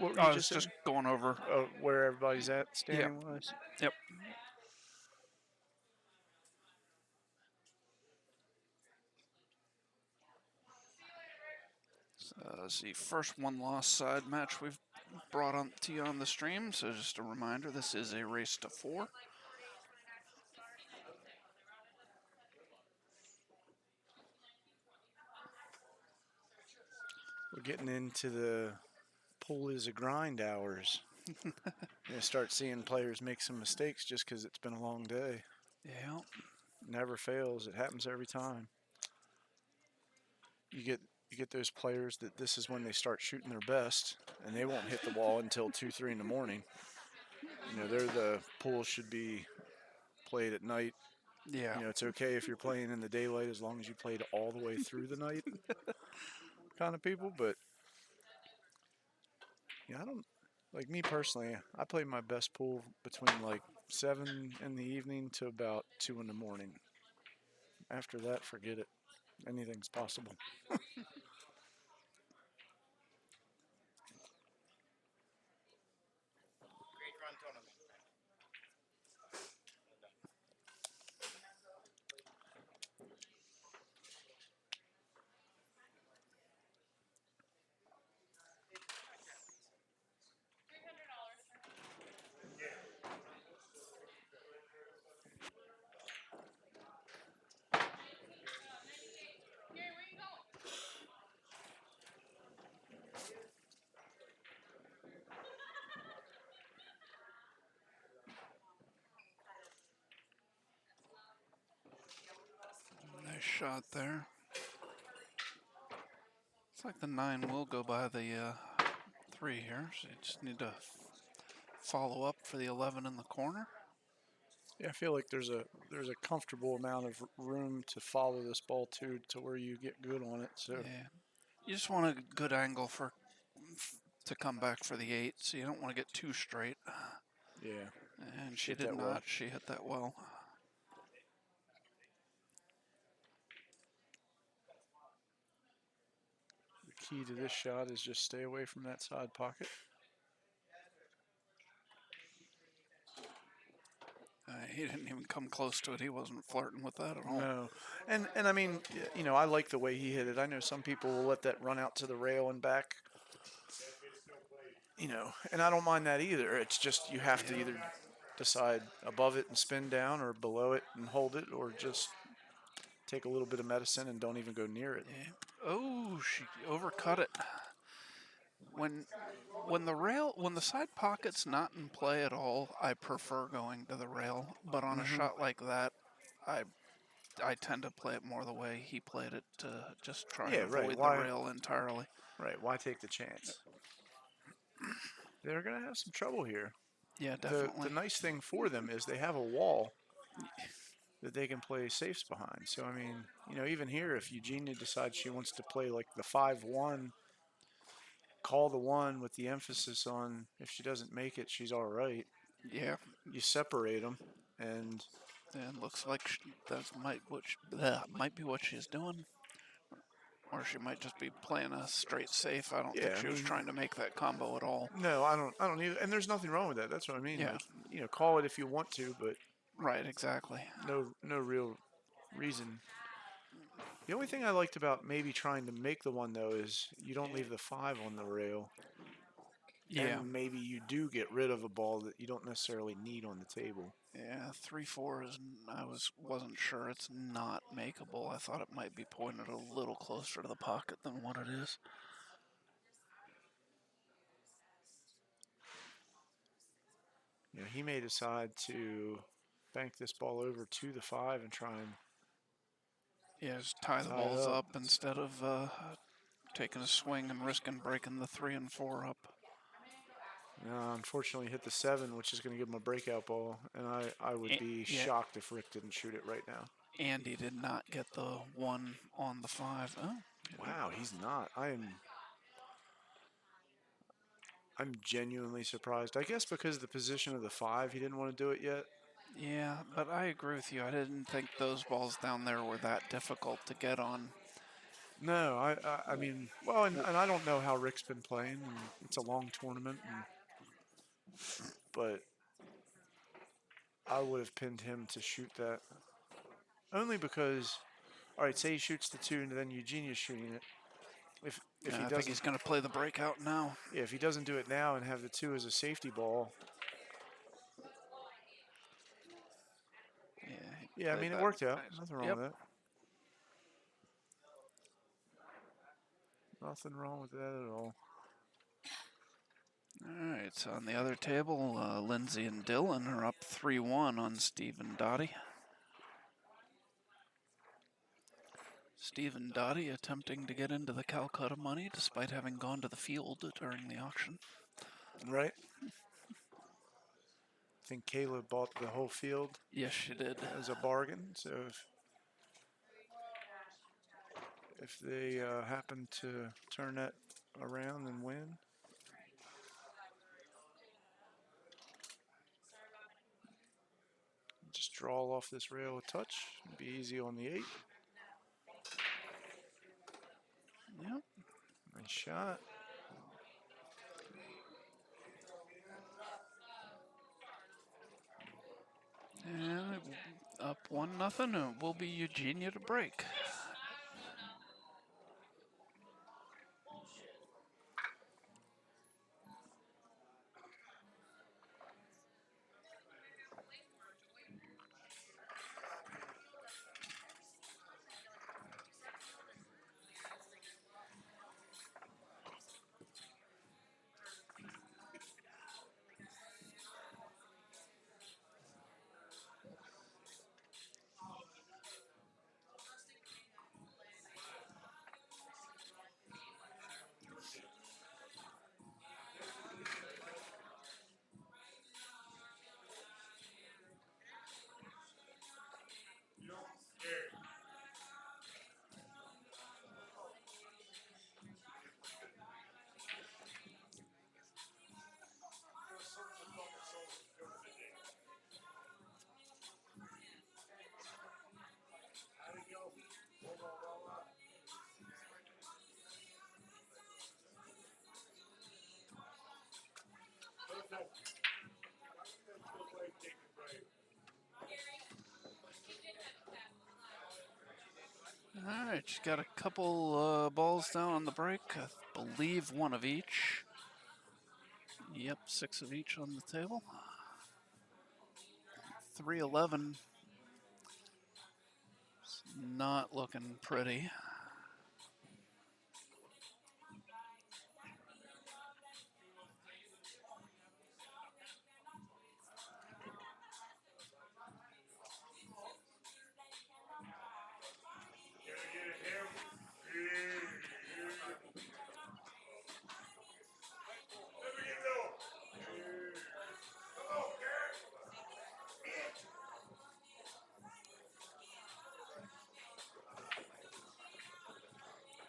What were I you was just saying? going over. Where everybody's at standing wise? Yep. It's the first one-loss side match we've brought on to you on the stream. So just a reminder, this is a race to 4. We're getting into the pool is a grind hours. You're gonna start seeing players make some mistakes just because it's been a long day. Yeah. Never fails. It happens every time. You get those players that this is when they start shooting their best, and they won't hit the wall until 2, 3 in the morning. You know, the pool should be played at night. Yeah. You know, it's okay if you're playing in the daylight as long as you played all the way through the night, kind of people. But yeah, I don't like me personally. I play my best pool between like 7 in the evening to about 2 in the morning. After that, forget it. Anything's possible. Nice shot there. It's like the 9 will go by the 3 here, so you just need to follow up for the 11 in the corner. Yeah, I feel like there's a comfortable amount of room to follow this ball to where you get good on it. So Yeah. You just want a good angle to come back for the 8, so you don't want to get too straight. yeah, And she Hit did that not. well. She hit that well. the key to this shot is just stay away from that side pocket. He didn't even come close to it. He wasn't flirting with that at all. No, and I mean, you know, I like the way he hit it. I know some people will let that run out to the rail and back. You know, and I don't mind that either. It's just you have to either decide above it and spin down, or below it and hold it, or just take a little bit of medicine and don't even go near it. Yeah. Oh, she overcut it. When the side pocket's not in play at all, I prefer going to the rail. But on a shot like that, I tend to play it more the way he played it, to just try Yeah, and right. avoid Why- the rail entirely. Right? Why take the chance? They're gonna have some trouble here. Yeah, The definitely. nice thing for them is they have a wall that they can play safes behind. So I mean, you know, even here, if Eugenia decides she wants to play like the 5-1, call the 1 with the emphasis on if she doesn't make it, she's all right. Yeah, You separate them, and and looks like that might be what she's doing. Or she might just be playing a straight safe. I don't think Yeah, I she was mean- trying to make that combo at all. no, I don't either. And there's nothing wrong with that. That's what I mean. Yeah. Like, you know, call it if you want to, but Right, exactly. no real reason. The only thing I liked about maybe trying to make the 1 though is you don't leave the 5 on the rail. Yeah. And maybe you do get rid of a ball that you don't necessarily need on the table. Yeah, 3-4 is. Wasn't sure. It's not makeable. I thought it might be pointed a little closer to the pocket than what it is. You know, he may decide to bank this ball over to the 5 and try and Yeah, just tie the Tie it balls up. up instead of taking a swing and risking breaking the 3 and 4 up. unfortunately hit the 7, which is going to give him a breakout ball. And I would be yeah. shocked if Rick didn't shoot it right now. Andy did not get the 1 on the 5. Oh, Wow, he's not. I'm genuinely surprised. I guess because of the position of the 5, he didn't want to do it yet. yeah, but I agree with you. I didn't think those balls down there were that difficult to get on. No, I mean, well, and I don't know how Rick's been playing. And it's a long tournament, but I would have pinned him to shoot that. Only because, all right, say he shoots the 2 and then Eugenia's shooting it. If Yeah, he I think doesn't, he's going to play the breakout now. yeah, if he doesn't do it now and have the 2 as a safety ball, Yeah, yeah, I played mean, it that worked out. nice. Nothing wrong Yep. with that. Nothing wrong with that at all. All right, so on the other table, Lindsay and Dylan are up 3-1 on Stephen Dottie. Stephen Dottie attempting to get into the Calcutta money despite having gone to the field during the auction. Right? I think Kayla bought the whole field Yes, she did. as a bargain. So if they happen to turn that around and win, just draw off this rail a touch. Be easy on the 8. Yep. Nice shot. And up 1-0, and it will be Eugenia to break. All right, she's got a couple balls down on the break. I believe 1 of each. Yep, 6 of each on the table. 3-11. It's not looking pretty.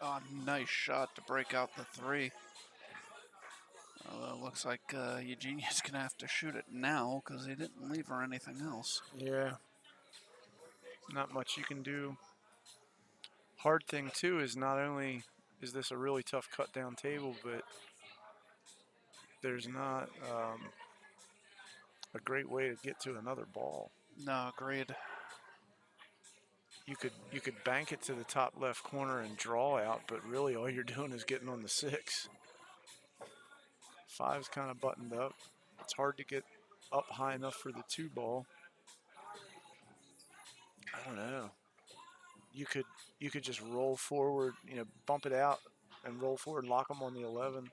Oh, nice shot to break out the 3. Looks like Eugenia's going to have to shoot it now because they didn't leave her anything else. Yeah. Not much you can do. Hard thing, too, is not only is this a really tough cut down table, but there's not a great way to get to another ball. No, agreed. You could bank it to the top left corner and draw out, but really all you're doing is getting on the 6. 5's kind of buttoned up. It's hard to get up high enough for the 2 ball. I don't know. You could just roll forward, bump it out and roll forward, lock them on the 11.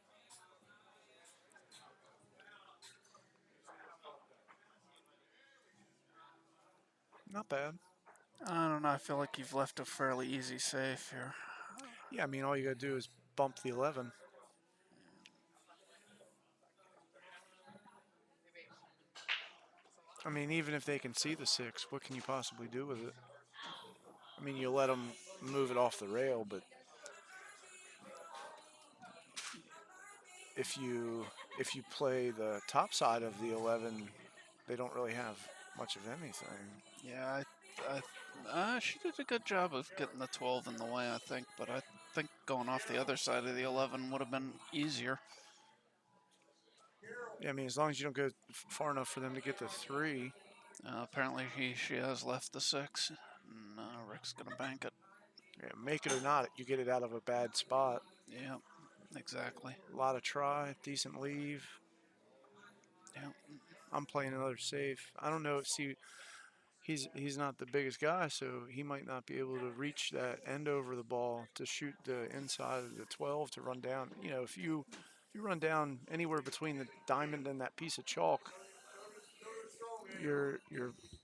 Not bad. I don't know. I feel like you've left a fairly easy safe here. Yeah, I mean, all you got to do is bump the 11. I mean, even if they can see the 6, what can you possibly do with it? I mean, you let them move it off the rail, but if you play the top side of the 11, they don't really have much of anything. Yeah, she did a good job of getting the 12 in the way, I think, but I think going off the other side of the 11 would have been easier. Yeah, I mean, as long as you don't go far enough for them to get the 3. Apparently she has left the 6. And Rick's going to bank it. Yeah, make it or not, you get it out of a bad spot. Yeah, exactly. A lot of try, decent leave. Yeah. I'm playing another safe. I don't know. See, he's not the biggest guy, so he might not be able to reach that end over the ball to shoot the inside of the 12 to run down. If you run down anywhere between the diamond and that piece of chalk, you're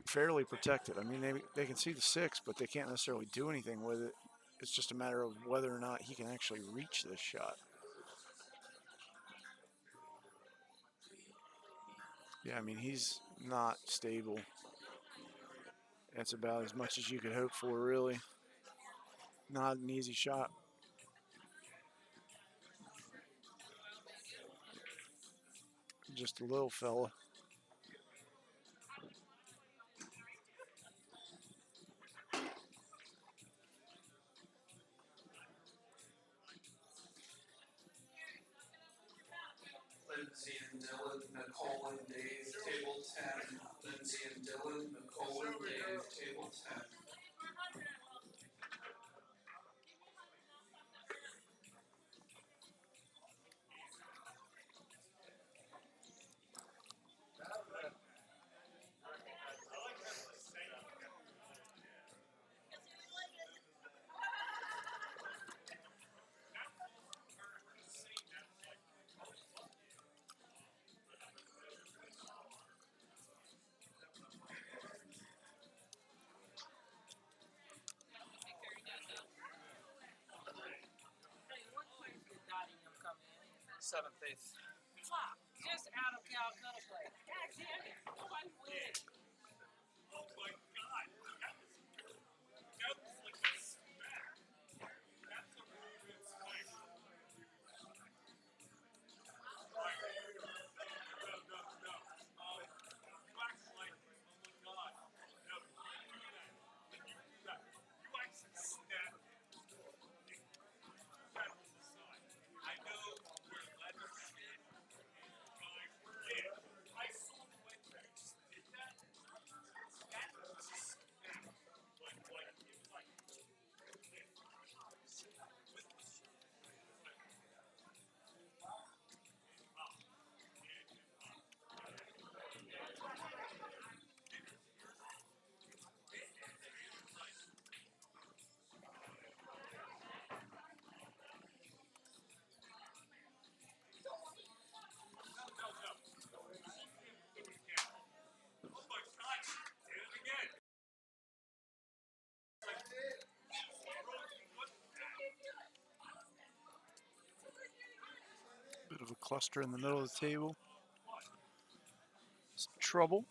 fairly protected. I mean, they can see the 6, but they can't necessarily do anything with it. It's just a matter of whether or not he can actually reach this shot. Yeah, I mean, he's not stable. That's about as much as you could hope for, really. Not an easy shot. Just a little fella. Lindsay and Dylan, Nicole and Dave, table 10. Lindsay and Dylan, Nicole and Dave, table 10. Seventh, eighth. Fuck, just out of Calcutta play. God damn it, one win. Oh my God. That was like a smack. That's a really good spike. No. You act like, oh my God. No, you do that. You actually snap. That was the side. I know where leather shit and guys were in. I saw the way you just did that. That was just snap. Like, it was like. Bit of a cluster in the middle of the table. Some trouble.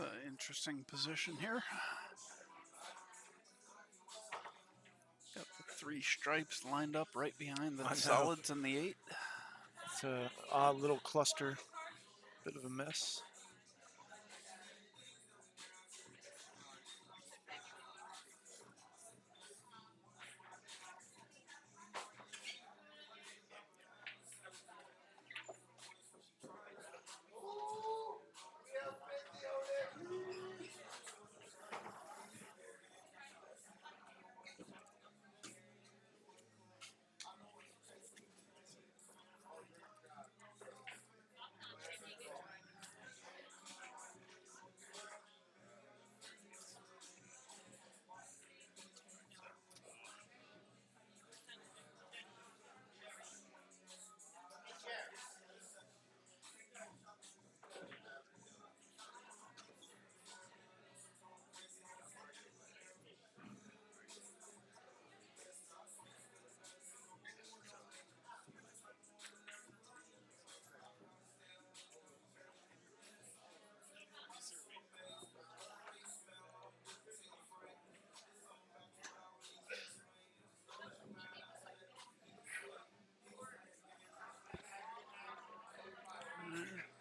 an interesting position here. Got the 3 stripes lined up right behind I the know. solids and the 8. It's a odd little cluster, bit of a mess.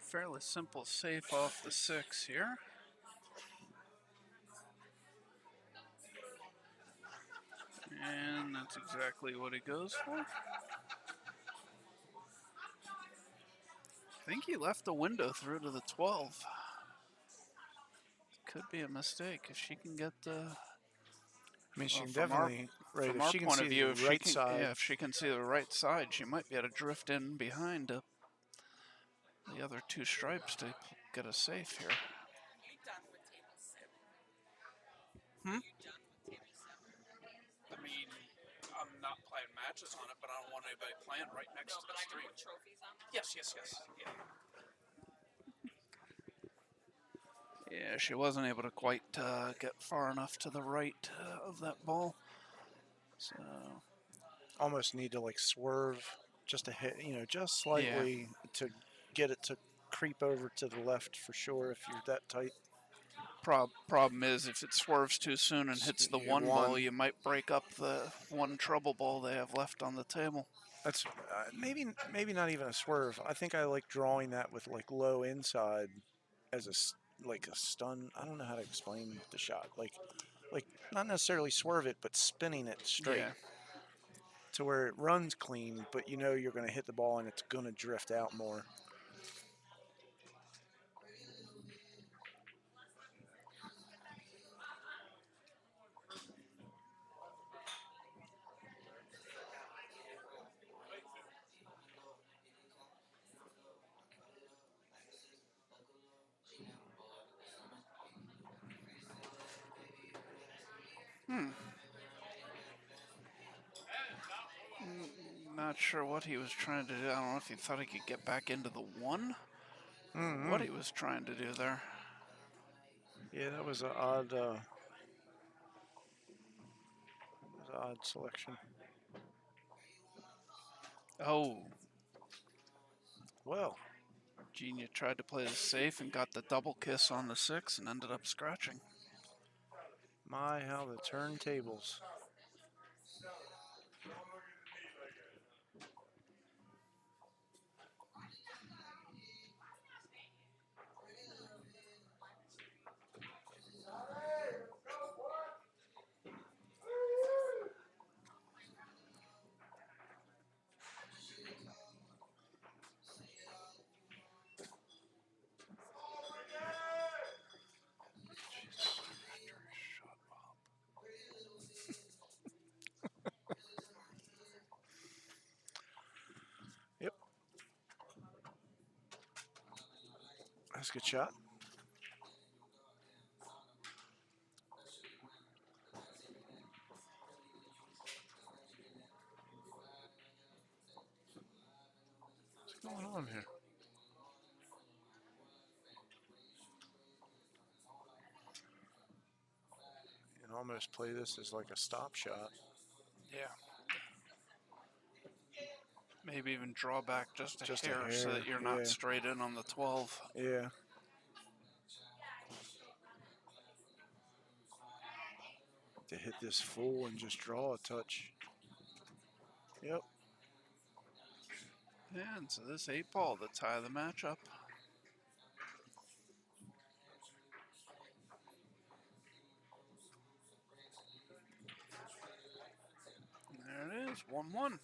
Fairly simple safe off the 6 here. And that's exactly what he goes for. I think he left the window through to the 12. Could be a mistake if she can get the. I mean, she Well, can from definitely, right, From if our she can point see of view, the if she right can, side, yeah, if she can see the right side, she might be able to drift in behind the other 2 stripes to get a safe here. Are you done with table 7? Hmm? Are you done with table 7? I mean, I'm not playing matches on it, but I don't want anybody playing right next No, to but the I can street. put trophies on that. Yes, yes, yes. Yeah. Yeah, she wasn't able to quite get far enough to the right of that ball. So, almost need to like swerve just a hit, you know, just yeah. slightly to get it to creep over to the left for sure if you're that tight. Problem is, if it swerves too soon and hits the You 1 ball, won. you might break up the 1 trouble ball they have left on the table. That's maybe not even a swerve. I think I like drawing that with like low inside as like a stun. I don't know how to explain the shot. Like not necessarily swerve it, but spinning it straight Yeah. to where it runs clean, but you know you're going to hit the ball and it's going to drift out more. Not sure what he was trying to do. I don't know if he thought he could get back into the 1. Mm-hmm. What he was trying to do there. Yeah, that was an odd selection. Oh, Well, Genia tried to play the safe and got the double kiss on the 6 and ended up scratching. my, how the turntables. Yep. That's a good shot. What's going on here? You can almost play this as like a stop shot. Yeah. Maybe even draw back just a hair so that you're yeah. not straight in on the 12. Yeah. to hit this full and just draw a touch. Yep. And so this 8-ball to tie the matchup. There it is, 1-1.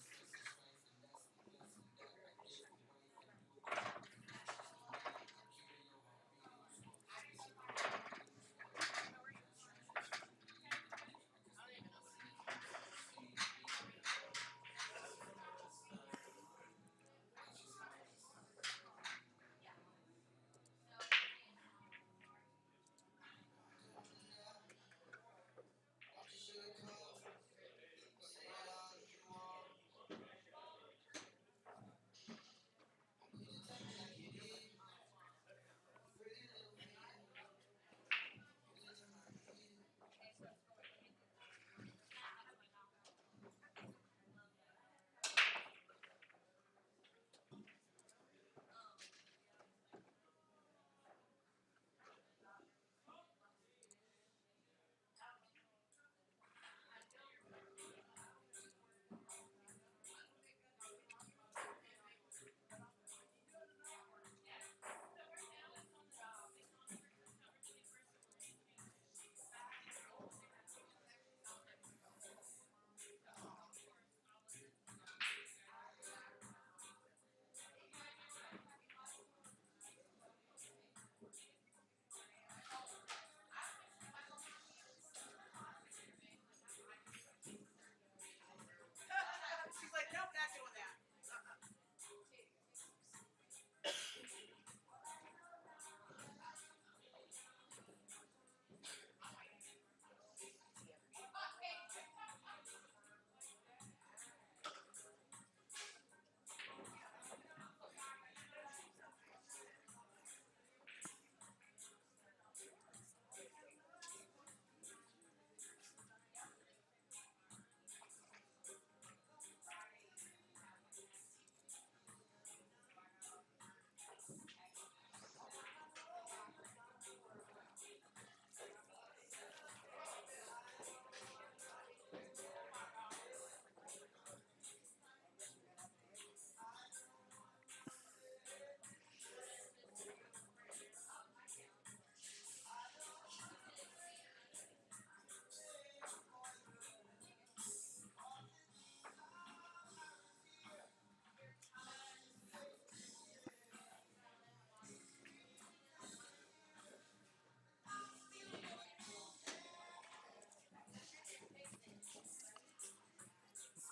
She's like, nope, not doing that.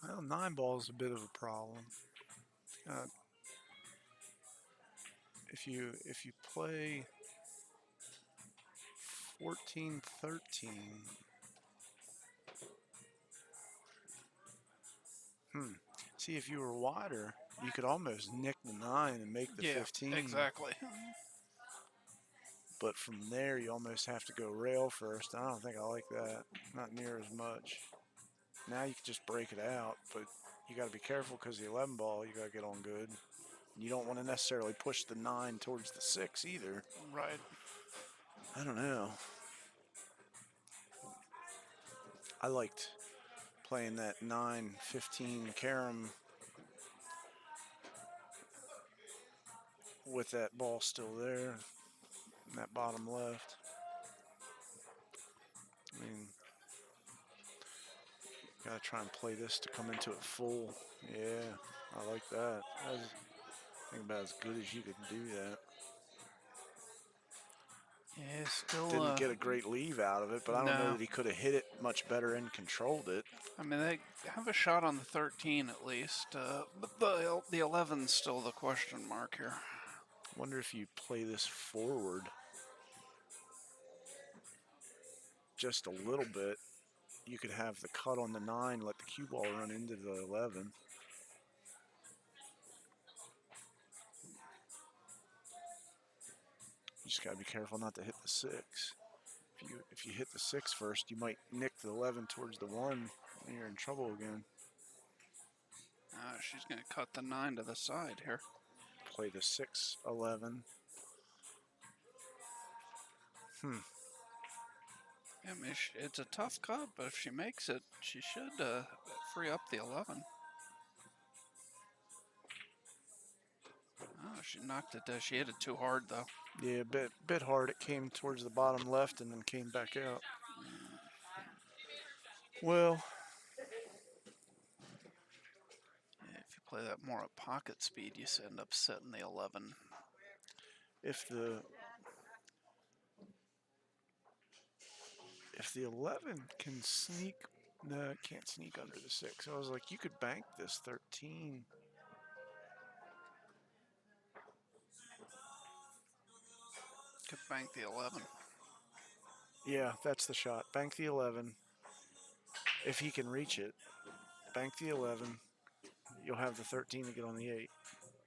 Well, 9-ball is a bit of a problem. Uh, if you play 14-13, see, if you were wider, you could almost nick the 9 and make the 15. Exactly. But from there, you almost have to go rail first. I don't think I like that. Not near as much. Now you can just break it out, but you got to be careful because the 11 ball, you got to get on good. You don't want to necessarily push the 9 towards the 6 either. Right. I don't know. I liked playing that 9-15 carom with that ball still there, in that bottom left. I mean, gotta try and play this to come into it full. Yeah, I like that. That was, I think, about as good as you could do that. Yeah, still Didn't get a great leave out of it, but I don't know No. that he could have hit it much better and controlled it. I mean, they have a shot on the 13 at least, but the 11's still the question mark here. Wonder if you play this forward just a little bit, you could have the cut on the 9, let the cue ball run into the 11. You just gotta be careful not to hit the 6. If you hit the 6 first, you might nick the 11 towards the 1, and you're in trouble again. She's going to cut the 9 to the side here. Play the 6-11. I mean, it's a tough cut, but if she makes it, she should free up the 11. Oh, she knocked it down. She hit it too hard, though. Yeah, bit hard. It came towards the bottom left and then came back out. Well, Yeah, if you play that more at pocket speed, you end up setting the 11. if the 11 can sneak, no, it can't sneak under the 6. I was like, you could bank this 13. Could bank the 11. Yeah, that's the shot. Bank the 11. If he can reach it, bank the 11. You'll have the 13 to get on the 8.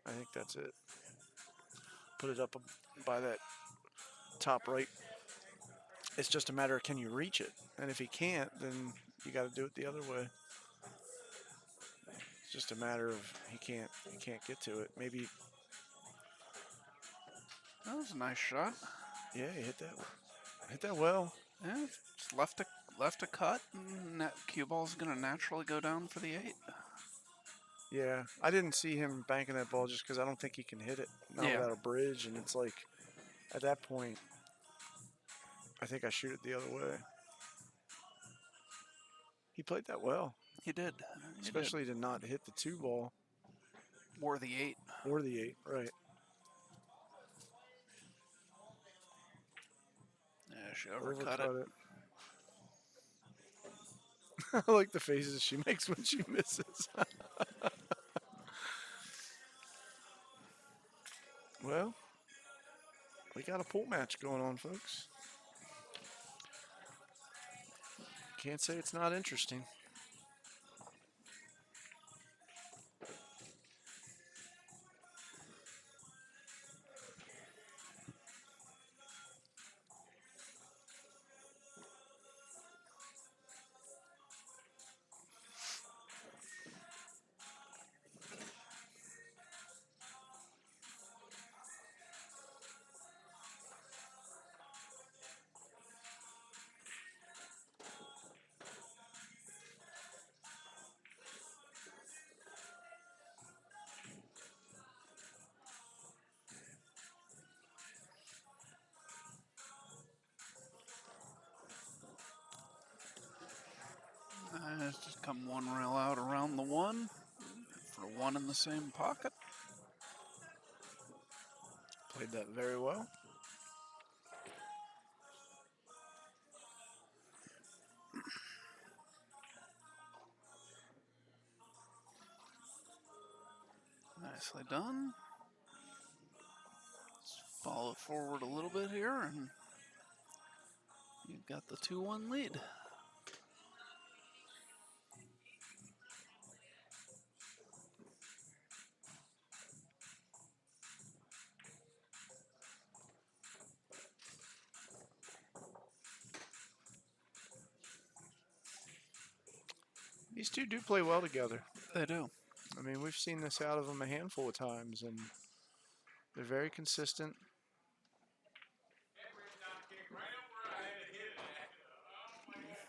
I think that's it. Put it up by that top right. It's just a matter of can you reach it, and if he can't, then you got to do it the other way. It's just a matter of he can't get to it. Maybe, That was a nice shot. yeah, he hit that well. Yeah, it's left a cut, and that cue ball's gonna naturally go down for the 8. Yeah, I didn't see him banking that ball just because I don't think he can hit it not Yeah. without a bridge, and it's like at that point, I think I shoot it the other way. He played that well, He did. especially to not hit the 2 ball Or the 8. or the 8. Right. Yeah, she overcut it. Overcut it. I like the faces she makes when she misses. Well, we got a pool match going on, folks. Can't say it's not interesting. It's just come one rail out around the 1 for 1 in the same pocket. Played that very well. Nicely done. Let's follow forward a little bit here, and you've got the 2-1 lead. These two do play well together. They do. I mean, we've seen this out of them a handful of times, and they're very consistent.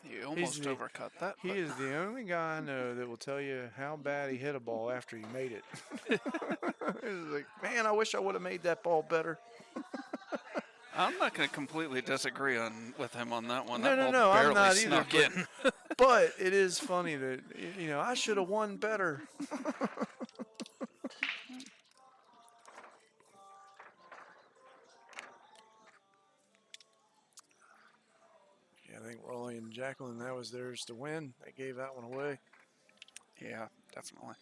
You almost the- overcut that. He but is the only guy I know that will tell you how bad he hit a ball after he made it. He's like, man, I wish I would have made that ball better. I'm not going to completely disagree with him on that one. No, That no, ball no, I'm barely not either, snuck but- in. But it is funny that, I should have won better. Yeah, I think Raleigh and Jacqueline, that was theirs to win. They gave that one away. Yeah, definitely.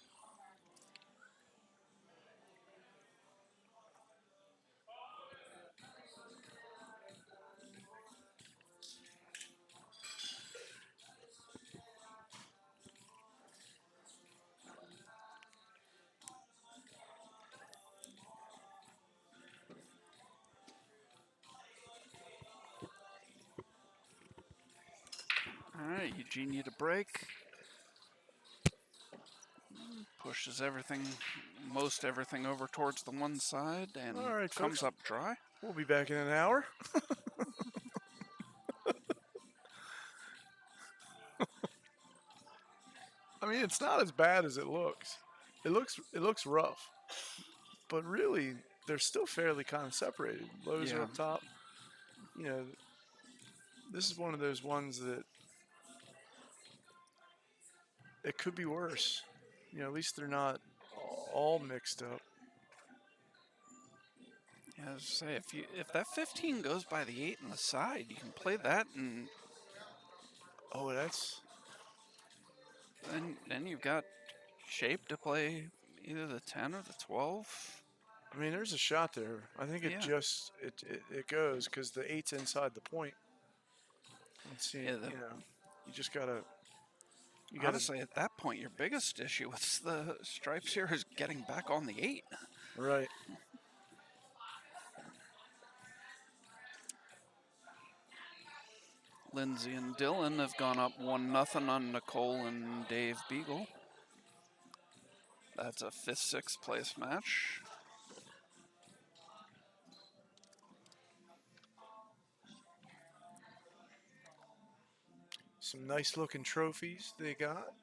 All right, Eugene need a break. Pushes most everything over towards the one side and All right, comes folks. up dry. We'll be back in an hour. I mean, it's not as bad as it looks. It looks rough, but really, they're still fairly kind of separated. Lows are Yeah. up top. You know, this is one of those ones that it could be worse. You know, at least they're not all mixed up. Yeah, I was say if that 15 goes by the 8 on the side, you can play that, and Oh, that's then you've got shape to play either the 10 or the 12. I mean, there's a shot there. I think it Yeah. just it goes because the 8's inside the point. Let's see. Yeah, You just gotta. You gotta. Honestly, at that point, your biggest issue with the stripes here is getting back on the 8. Right. Lindsay and Dylan have gone up 1-0 on Nicole and Dave Beagle. That's a 5th, 6th place match. Some nice looking trophies they got.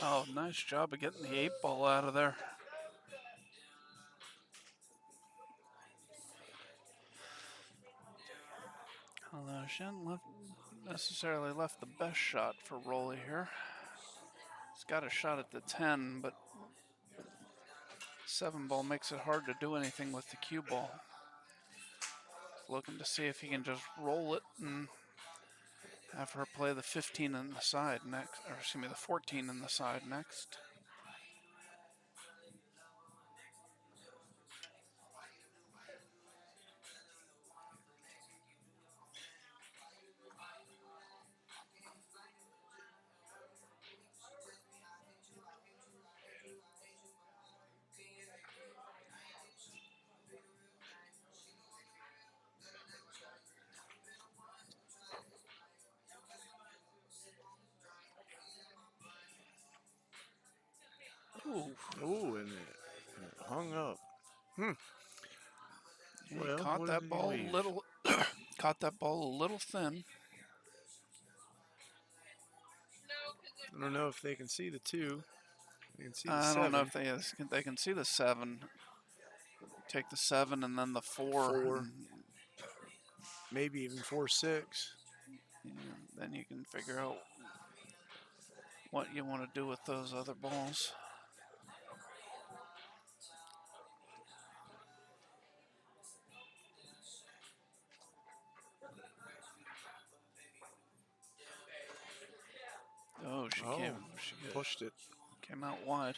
Oh, nice job of getting the 8 ball out of there. Although she hasn't necessarily left the best shot for Rolly here. He's got a shot at the 10, but 7 ball makes it hard to do anything with the cue ball. Looking to see if he can just roll it and have her play the 15 in the side next, or excuse me, the 14 in the side next. Ooh, Ooh, and it hung up. he Well, caught what that did he ball a leave? little, caught that ball a little thin. I don't know if they can see the 2. They can see the I 7. don't know if they can see the 7. Take the 7 and then the 4. 4. And, Maybe even 4-6. then you can figure out what you want to do with those other balls. pushed it. Came out wide.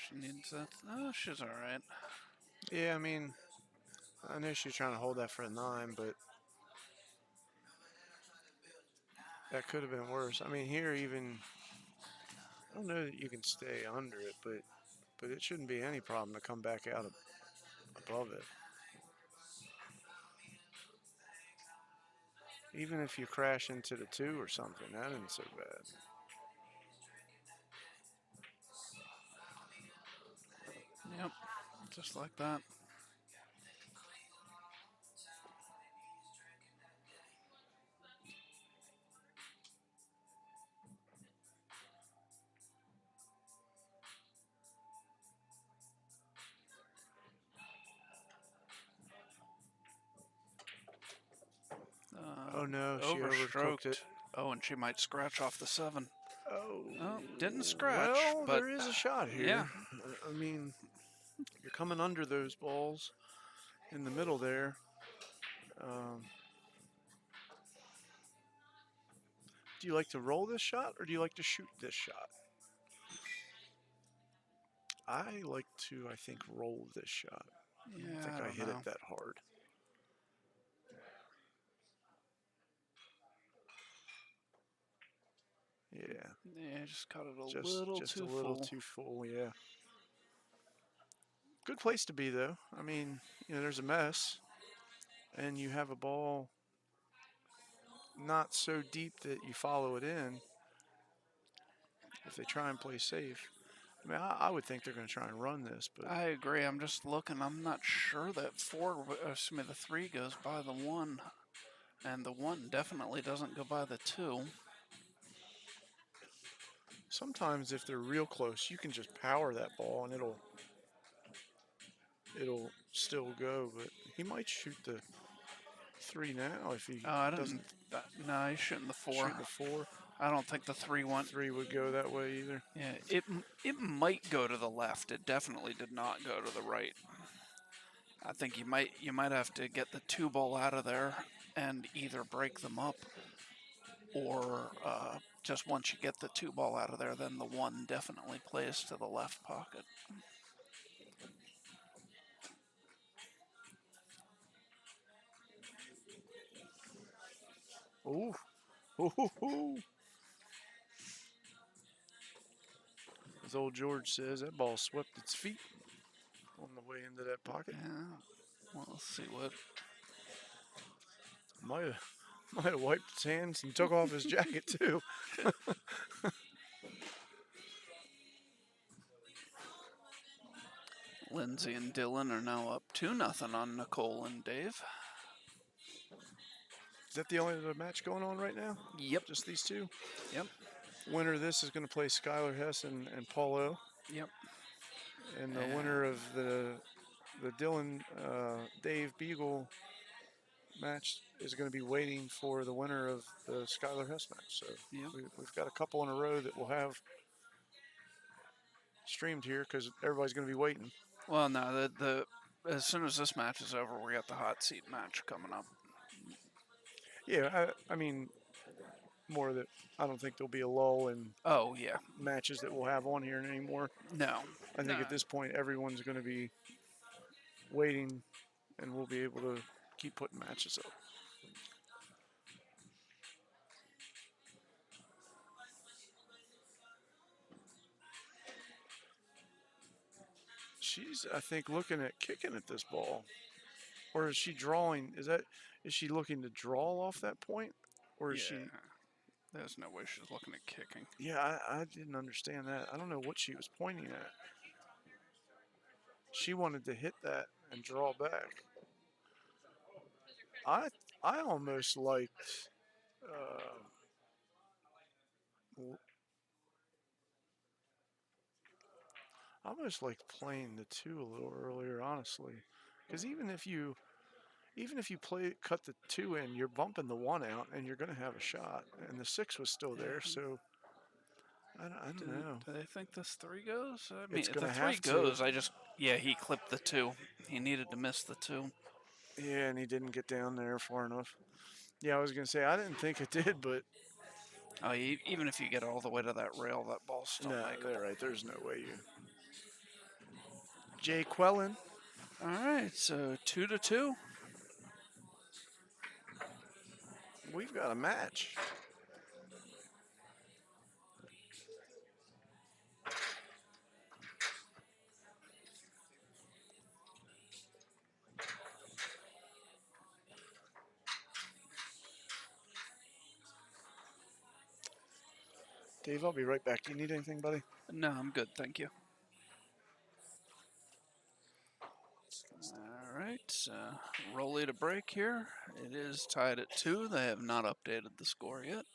She needs that. Oh, she's all right. Yeah, I mean, I know she's trying to hold that for a 9, but that could have been worse. I mean, here even, I don't know that you can stay under it, but it shouldn't be any problem to come back out above it. Even if you crash into the 2 or something, that isn't so bad. Yep, just like that. Oh no, she overcooked it. Oh, and she might scratch off the 7. Oh, Oh, didn't scratch. Well, but there is a shot here. yeah. I mean, you're coming under those balls in the middle there. Do you like to roll this shot or do you like to shoot this shot? I like to, I think, roll this shot. I Yeah, don't think I don't hit know. it that hard. Yeah, Yeah, just caught it a just little just too a little full. too full. Yeah. Good place to be though. I mean, there's a mess, and you have a ball not so deep that you follow it in. If they try and play safe, I mean, I would think they're going to try and run this, but I agree. I'm just looking. I'm not sure that the 3 goes by the 1, and the 1 definitely doesn't go by the 2. sometimes if they're real close, you can just power that ball and it'll still go. But he might shoot the 3 now if he Oh, I doesn't didn't. No, he's shooting the 4. shoot the 4. I don't think the 3 went. 3 would go that way either. Yeah, it might go to the left. It definitely did not go to the right. I think you might have to get the 2 ball out of there and either break them up, or just once you get the 2 ball out of there, then the 1 definitely plays to the left pocket. Ooh. Ooh. As old George says, that ball swept its feet on the way into that pocket. Yeah. Well, let's see what. Might have wiped his hands and took off his jacket too. Lindsay and Dylan are now up 2-0 on Nicole and Dave. Is that the only other match going on right now? Yep. Just these 2? Yep. Winner of this is going to play Skylar Hess and Paulo. Yep. And the winner of the Dylan Dave Beagle match is going to be waiting for the winner of the Skylar Hess match. So Yep. we've got a couple in a row that we'll have streamed here because everybody's going to be waiting. Well, no, the as soon as this match is over, we got the hot seat match coming up. Yeah, I mean, more that I don't think there'll be a lull in Oh yeah. matches that we'll have on here anymore. No. I think No. at this point everyone's going to be waiting, and we'll be able to keep putting matches up. She's, I think, looking at kicking at this ball, or is she drawing? Is she looking to draw off that point, or is she? There's no way she's looking at kicking. Yeah, I didn't understand that. I don't know what she was pointing at. She wanted to hit that and draw back. I almost liked. W- I almost liked playing the 2 a little earlier, honestly, because even if you cut the 2 in, you're bumping the 1 out and you're going to have a shot, and the 6 was still there, so I don't know. Do they think this 3 goes? I mean, It's if gonna the 3 have to. goes, yeah, he clipped the 2. He needed to miss the 2. Yeah, and he didn't get down there far enough. Yeah, I was going to say, I didn't think it did, but Oh, even if you get all the way to that rail, that ball's still no, makeable. they're right. There's no way you. Jay Quellen. All right, so 2-2. We've got a match. Dave, I'll be right back. Do you need anything, buddy? No, I'm good, thank you. All right, Rolly to break here. It is tied at 2. They have not updated the score yet.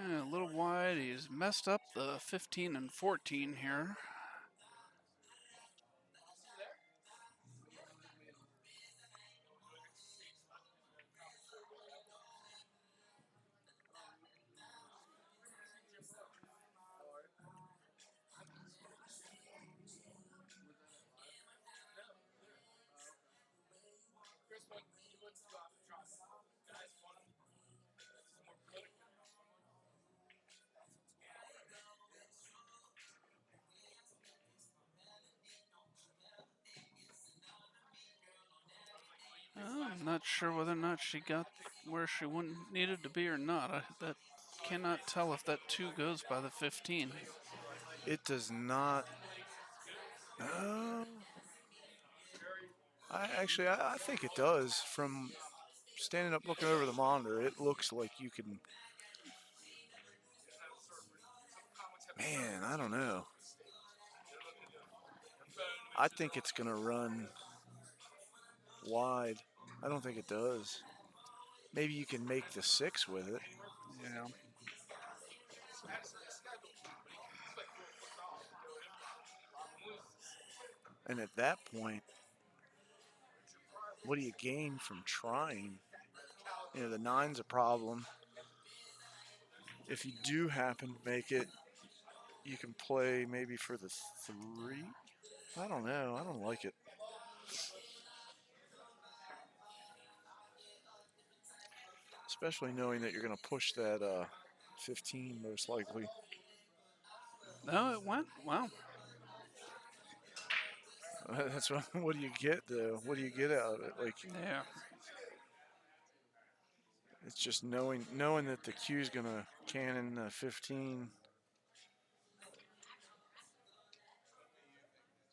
Yeah, a little wide. He's messed up the 15 and 14 here. I'm not sure whether or not she got where she needed to be or not. That cannot tell if that 2 goes by the 15. It does not. Uh, I think it does. From standing up looking over the monitor, it looks like you can. Man, I don't know. I think it's going to run wide. I don't think it does. Maybe you can make the 6 with it. Yeah. And at that point, what do you gain from trying? You know, the 9's a problem. If you do happen to make it, you can play maybe for the 3. I don't know. I don't like it. Especially knowing that you're going to push that 15 most likely. No, it went. Wow. That's what do you get though? What do you get out of it? Like, Yeah. it's just knowing that the Q's going to cannon 15.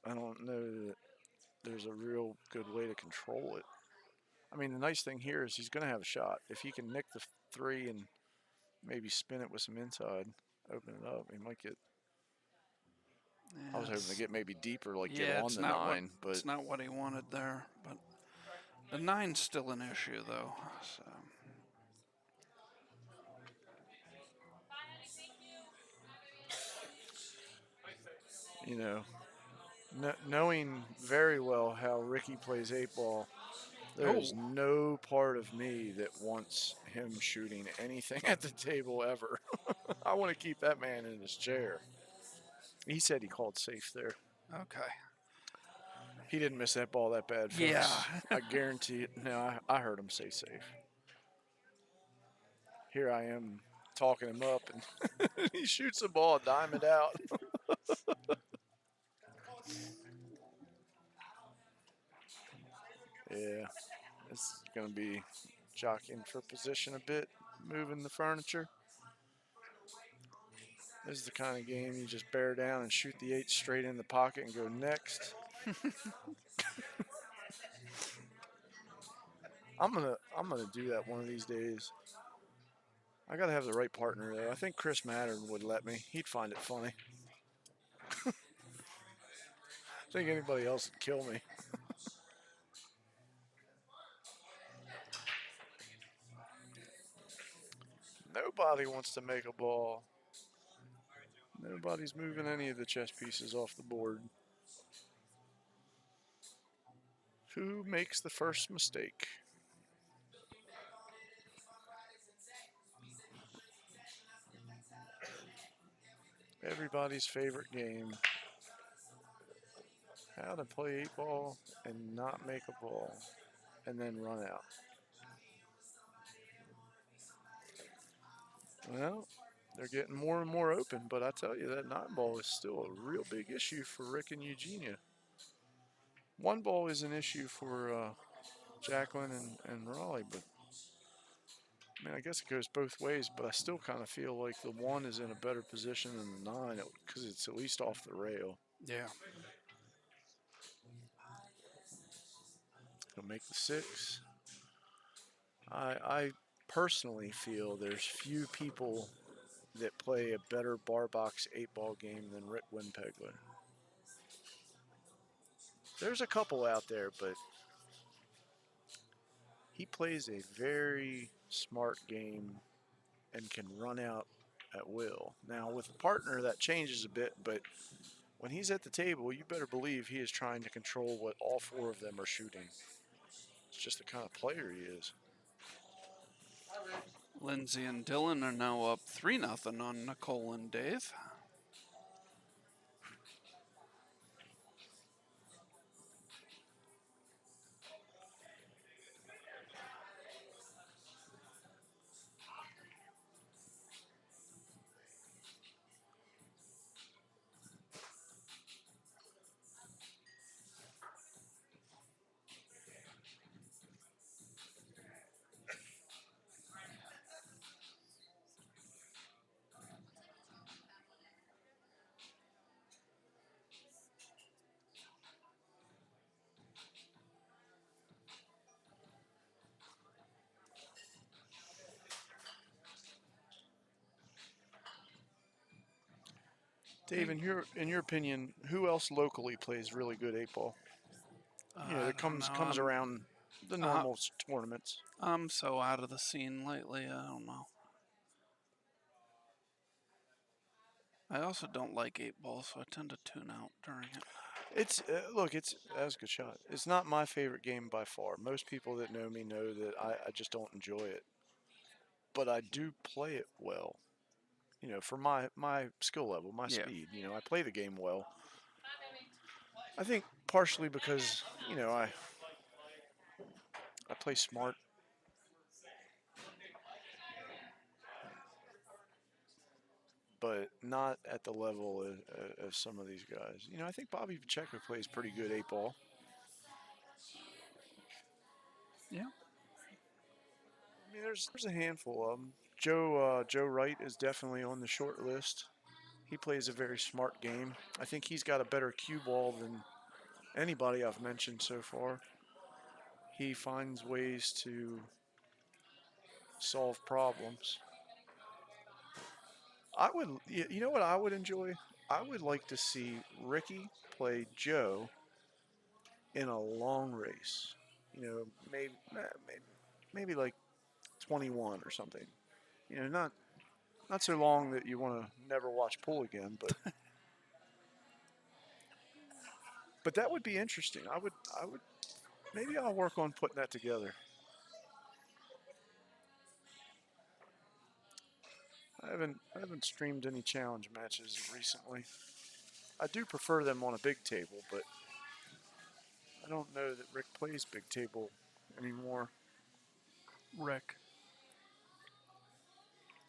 I don't know that there's a real good way to control it. I mean, the nice thing here is he's going to have a shot. If he can nick the 3 and maybe spin it with some inside, open it up, he might get. I was hoping to get maybe deeper, like get on it's the not 9, but it's not what he wanted there. But the 9's still an issue, though. So. you know, knowing very well how Ricky plays 8-ball, there's no part of me that wants him shooting anything at the table ever. I want to keep that man in his chair. He said he called safe there. Okay. He didn't miss that ball that bad, folks. Yeah. I guarantee it. No, I heard him say safe. Here I am talking him up, and he shoots the ball, diamond out. Yeah, this is going to be jockeying for position a bit, moving the furniture. This is the kind of game you just bear down and shoot the 8 straight in the pocket and go next. I'm gonna do that one of these days. I gotta have the right partner though. I think Chris Mattern would let me. He'd find it funny. I think anybody else would kill me. Nobody wants to make a ball. Nobody's moving any of the chess pieces off the board. Who makes the first mistake? Everybody's favorite game. How to play 8-ball and not make a ball and then run out. Well, they're getting more and more open, but I tell you, that 9-ball is still a real big issue for Rick and Eugenia. 1-ball is an issue for Jacqueline and Raleigh, but I mean, I guess it goes both ways, but I still kind of feel like the 1 is in a better position than the 9 because it's at least off the rail. Yeah. He'll make the 6. I personally feel there's few people that play a better bar box 8-ball game than Rick Winpegler. There's a couple out there, but he plays a very smart game and can run out at will. Now, with a partner, that changes a bit, but when he's at the table, you better believe he is trying to control what all 4 of them are shooting. It's just the kind of player he is. Lindsay and Dylan are now up 3-0 on Nicole and Dave. Dave, in your opinion, who else locally plays really good 8-ball? I That don't know. comes around the normal tournaments. I'm so out of the scene lately. I don't know. I also don't like 8-ball, so I tend to tune out during it. It's look, that was a good shot. It's not my favorite game by far. Most people that know me know that I just don't enjoy it, but I do play it well. For my skill level, my Yeah. speed. I play the game well. I think partially because I play smart. But not at the level of some of these guys. I think Bobby Pacheco plays pretty good 8-ball. Yeah. I mean, there's a handful of them. Joe Wright is definitely on the short list. He plays a very smart game. I think he's got a better cue ball than anybody I've mentioned so far. He finds ways to solve problems. You know what I would enjoy? I would like to see Ricky play Joe in a long race. Maybe like 21 or something. Not so long that you want to never watch pool again, but that would be interesting. I would maybe I'll work on putting that together. I haven't streamed any challenge matches recently. I do prefer them on a big table, but I don't know that Rick plays big table anymore. Rick.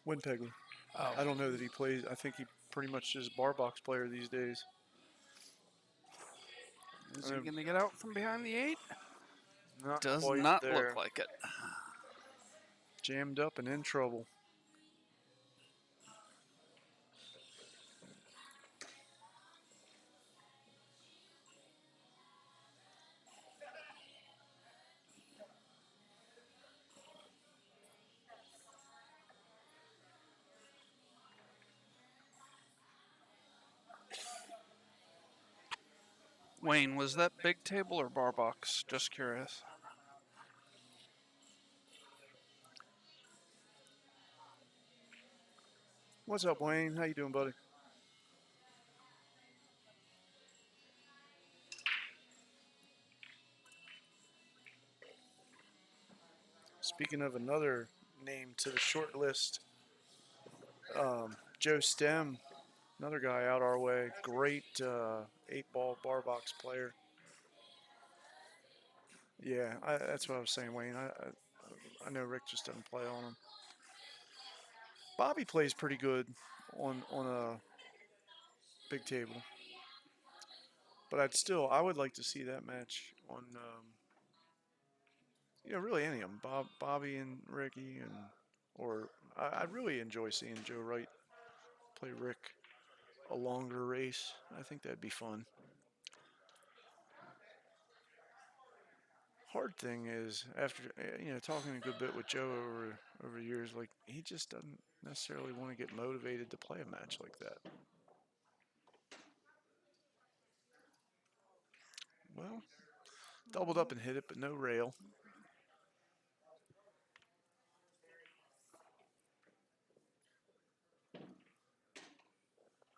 Winpegler. Oh. I don't know that he plays. I think he pretty much is a bar box player these days. Is he going to get out from behind the 8? Not Does quite not there. look like it. Jammed up and in trouble. Wayne, was that big table or bar box? Just curious. What's up, Wayne? How you doing, buddy? Speaking of another name to the short list, Joe Stem, another guy out our way. Great 8-ball bar box player. Yeah, that's what I was saying, Wayne. I know Rick just doesn't play on him. Bobby plays pretty good on a big table, but I would like to see that match on really any of them. Bobby and Ricky, or I'd really enjoy seeing Joe Wright play Rick a longer race. I think that'd be fun. Hard thing is after talking a good bit with Joe over the years, like he just doesn't necessarily want to get motivated to play a match like that. Well, doubled up and hit it, but no rail.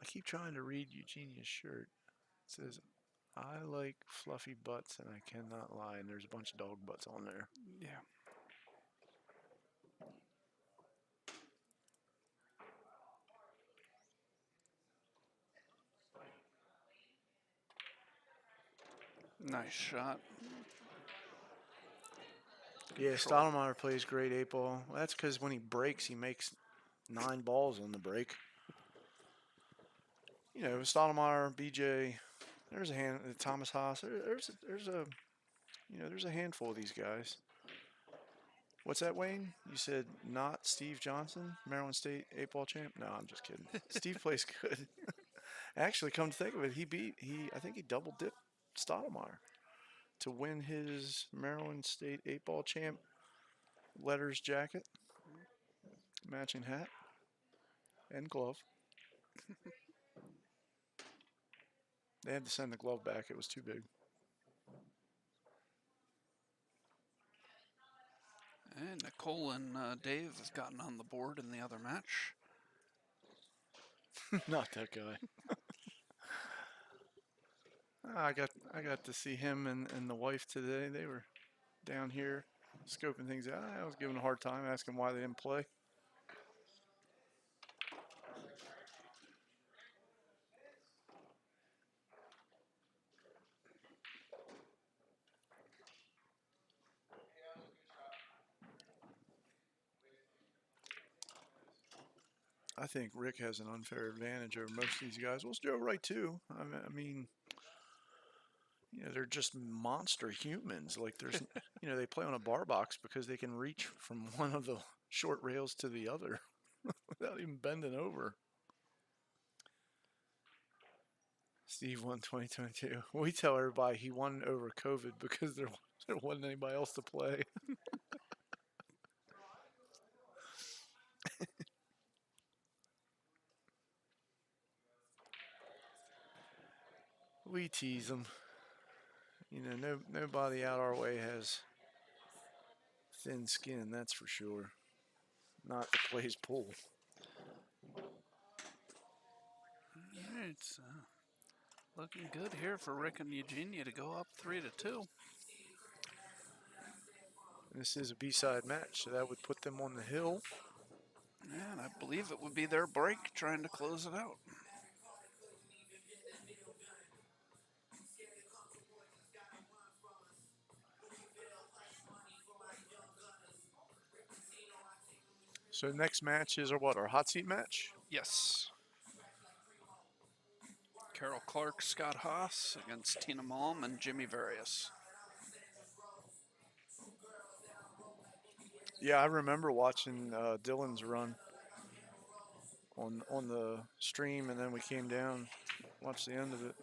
I keep trying to read Eugenia's shirt. It says, "I like fluffy butts and I cannot lie," and there's a bunch of dog butts on there. Yeah. Nice shot. Yeah, Stottlemyre plays great 8-ball. Well, that's because when he breaks, he makes 9 balls on the break. Stottlemyre, BJ, there's a hand. Thomas Haas. There's a handful of these guys. What's that, Wayne? You said not Steve Johnson, Maryland State 8-ball champ? No, I'm just kidding. Steve plays good. Actually, come to think of it, I think he double dipped Stottlemyre to win his Maryland State 8-ball champ letters jacket, matching hat, and glove. They had to send the glove back. It was too big. And Nicole and Dave have gotten on the board in the other match. Not that guy. I got to see him and the wife today. They were down here scoping things out. I was giving a hard time, asking why they didn't play. I think Rick has an unfair advantage over most of these guys. Well, Joe Wright too. I mean, you know, they're just monster humans. Like there's, you know, they play on a bar box because they can reach from one of the short rails to the other without even bending over. Steve won 2022. We tell everybody he won over COVID because there wasn't anybody else to play. We tease them. You know, nobody out our way has thin skin, that's for sure. Not that plays pool. It's looking good here for Rick and Eugenia to go up 3-2. This is a B-side match, so that would put them on the hill. And I believe it would be their break trying to close it out. So next match is our hot seat match? Yes. Carol Clark, Scott Haas against Tina Malm and Jimmy Various. Yeah, I remember watching Dylan's run on the stream, and then we came down, watched the end of it.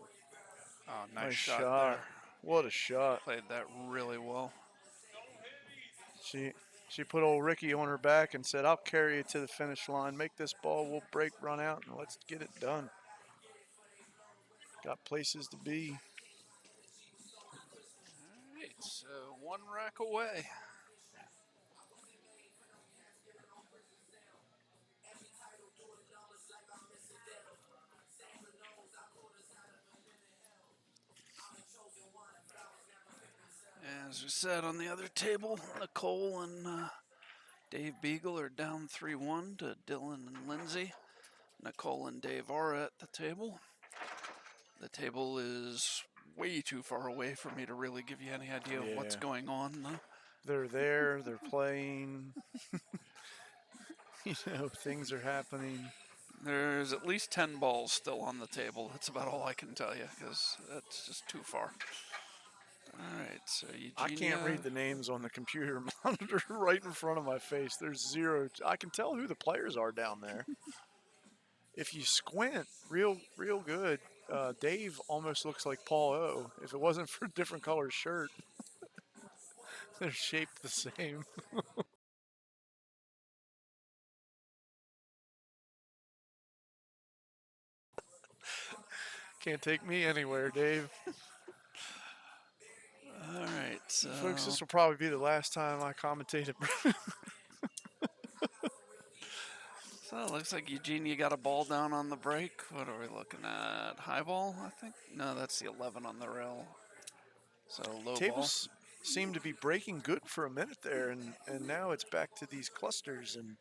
Oh, nice shot there. What a shot. Played that really well. She put old Ricky on her back and said, I'll carry you to the finish line. Make this ball, we'll break, run out, and let's get it done. Got places to be. All right, so one rack away. As we said on the other table, Nicole and Dave Beagle are down 3-1 to Dylan and Lindsay. Nicole and Dave are at the table. The table is way too far away for me to really give you any idea of what's Yeah. going on, though. They're there, they're playing. You know, things are happening. There's at least 10 balls still on the table. That's about all I can tell you, because that's just too far. All right, so Eugenia... I can't read the names on the computer monitor right in front of my face. There's zero. I can tell who the players are down there. If you squint real good, Dave almost looks like Paul O. If it wasn't for a different color shirt, they're shaped the same. Can't take me anywhere, Dave. All right, so... Folks, this will probably be the last time I commentated. So it looks like Eugenia got a ball down on the break. What are we looking at? High ball, I think? No, that's the 11 on the rail. So low Tables seem to be breaking good for a minute there, and now it's back to these clusters. And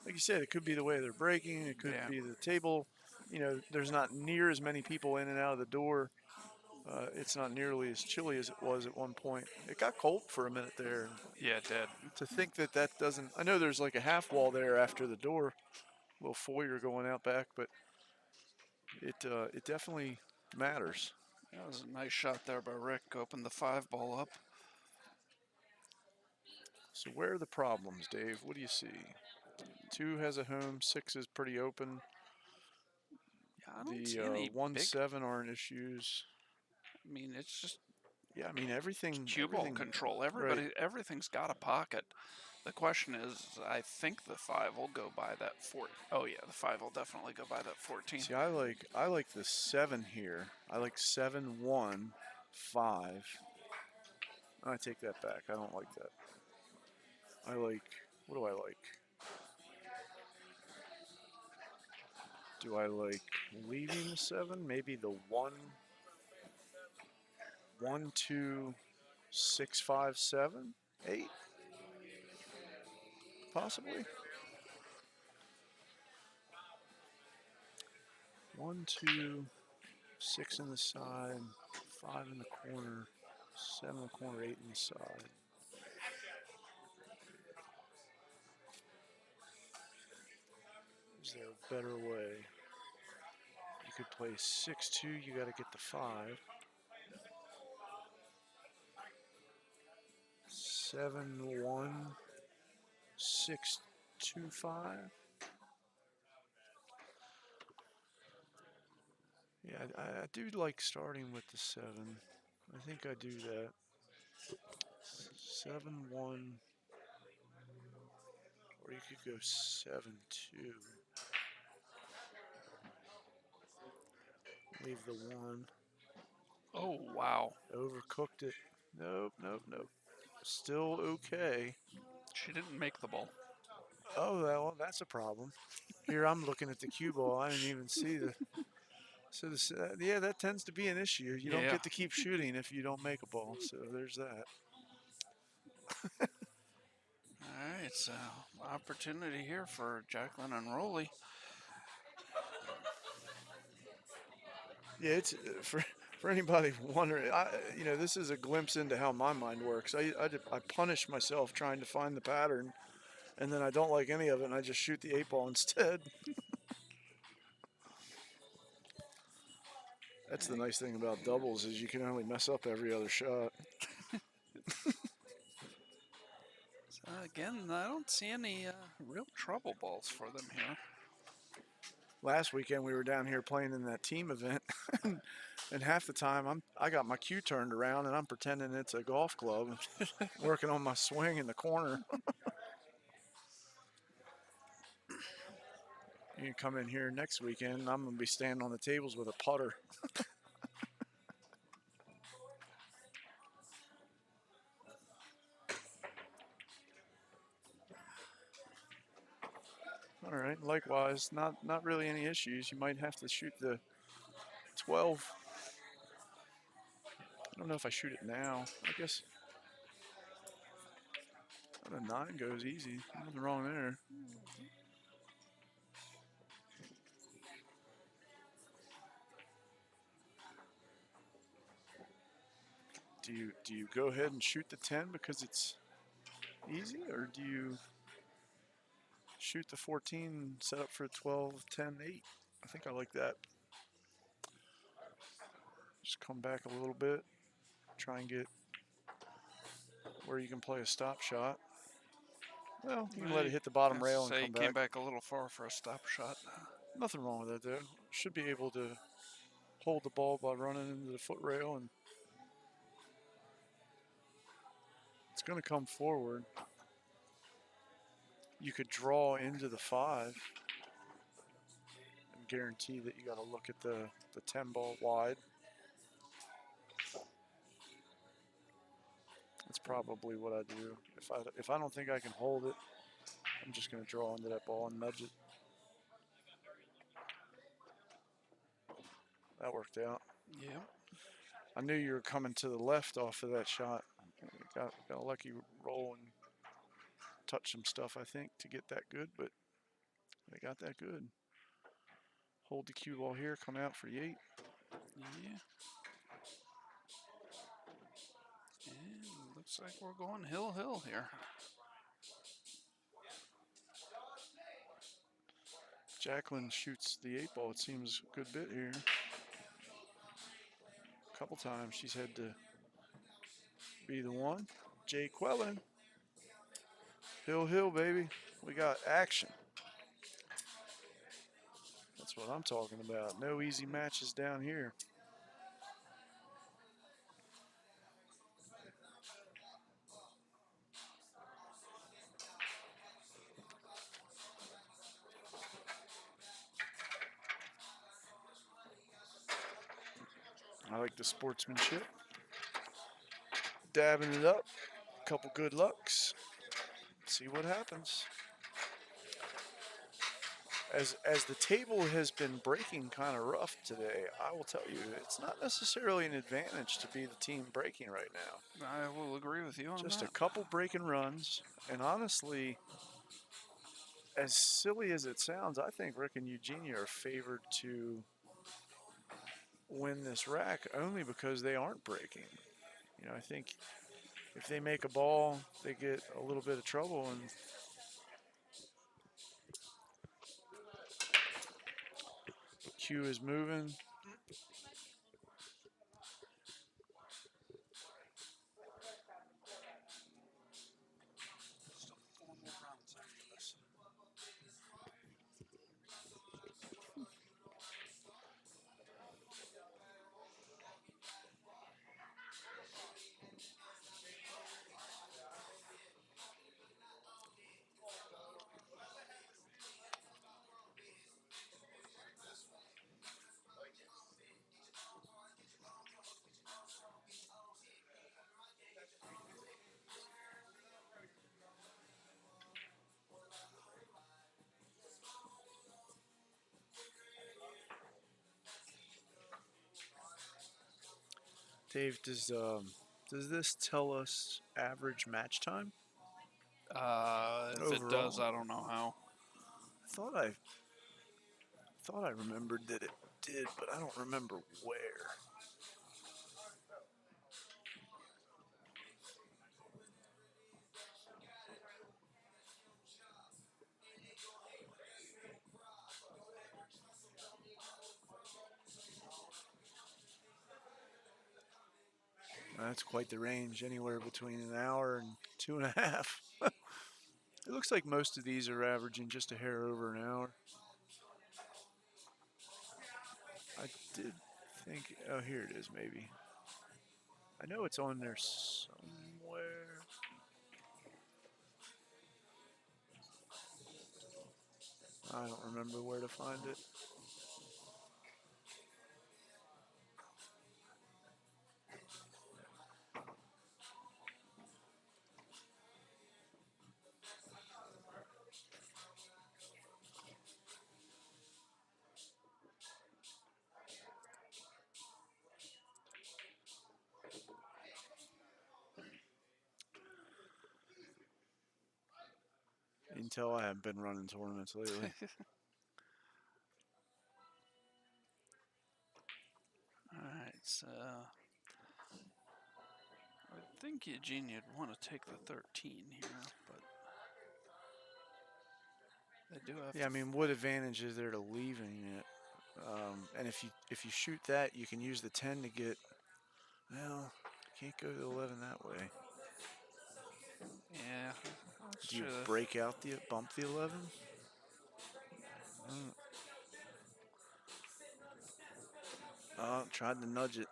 like you said, it could be the way they're breaking. It could be the table. You know, there's not near as many people in and out of the door. It's not nearly as chilly as it was at one point. It got cold for a minute there. ball. Yeah, it did. To think that doesn't, I know there's like a half wall there after the door, little foyer going out back, but it definitely matters. That was a nice shot there by Rick. Opened the 5 ball up. So where are the problems, Dave? What do you see? 2 has a home, 6 is pretty open. Yeah, I don't see any 1-7 aren't issues. I mean, it's just Yeah, I mean everything. cue ball control. Everything's got a pocket. The question is, I think the 5 will go by that 4. Oh yeah, the 5 will definitely go by that 14. See, I like the 7 here. I like 7, 1, 5. I take that back. I don't like that. I like, what do I like? Do I like leaving the 7? Maybe the 1, 1, 2, 6, 5, 7, 8? Possibly. 1, 2, 6 in the side, 5 in the corner, 7 in the corner, 8 in the side. Is there a better way? You could play 6-2, you got to get the 5. 7-1, 6-2-5. Yeah, I do like starting with the 7. I think I do that. 7-1. Or you could go 7-2. Leave the 1. Oh wow, Overcooked it. Nope, nope, nope. Still okay. she didn't make the ball. Oh, well, that's a problem. Here I'm looking at the cue ball. I didn't even see the. So yeah, that tends to be an issue. You don't Yeah. get to keep shooting if you don't make a ball. So there's that. All right, so opportunity here for Jacqueline and Rolly. Yeah, it's for anybody wondering. This is a glimpse into how my mind works. I punish myself trying to find the pattern, and then I don't like any of it, and I just shoot the 8-ball instead. That's the nice thing about doubles is you can only mess up every other shot. So again, I don't see any real trouble balls for them here. Last weekend we were down here playing in that team event, and half the time I got my cue turned around and I'm pretending it's a golf club, working on my swing in the corner. You can come in here next weekend, I'm gonna be standing on the tables with a putter. All right, likewise, not really any issues. You might have to shoot the 12. I don't know if I shoot it now. I guess the 9 goes easy. Nothing wrong there. Do you go ahead and shoot the 10 because it's easy, or do you shoot the 14, set up for 12, 10, 8? I think I like that. Just come back a little bit, try and get where you can play a stop shot. Well, you can let it hit the bottom rail and Say come came back. back a little far for a stop shot. Nothing wrong with that though. Should be able to hold the ball by running into the foot rail, and it's going to come forward. You could draw into the 5 and guarantee that you got to look at the 10 ball wide. That's probably what I do. If I don't think I can hold it, I'm just going to draw into that ball and nudge it. That worked out. Yeah. I knew you were coming to the left off of that shot. Got a lucky roll and touched some stuff, I think, to get that good, but they got that good. Hold the cue ball here, come out for Yate. Yeah. And looks like we're going hill here. Jacqueline shoots the 8-ball, it seems, a good bit here. A couple times she's had to be the one. Jay Quellen. Hill, baby. We got action. That's what I'm talking about. No easy matches down here. I like the sportsmanship. Dabbing it up. Couple good lucks. See what happens. As the table has been breaking kind of rough today, I will tell you, it's not necessarily an advantage to be the team breaking right now. I will agree with you on Just that. a couple breaking runs, and honestly, as silly as it sounds, I think Rick and Eugenia are favored to win this rack only because they aren't breaking. You know, I think if they make a ball, they get a little bit of trouble, and Q is moving. Still 4 more rounds after this. Dave, does this tell us average match time? If it does, Overall. I don't know how. Thought I remembered that it did, but I don't remember where. That's quite the range, anywhere between an hour and 2.5. It looks like most of these are averaging just a hair over an hour. I did think, oh, here it is, maybe. I know it's on there somewhere. I don't remember where to find it. You can tell I haven't been running tournaments lately. Alright, so I think Eugenia'd want to take the 13 here, but they do have Yeah, I to. mean, what advantage is there to leaving it? And if you shoot that, you can use the 10 to get. Well, can't go to 11 that way. Yeah. Do you break out bump the 11? Oh, tried to nudge it.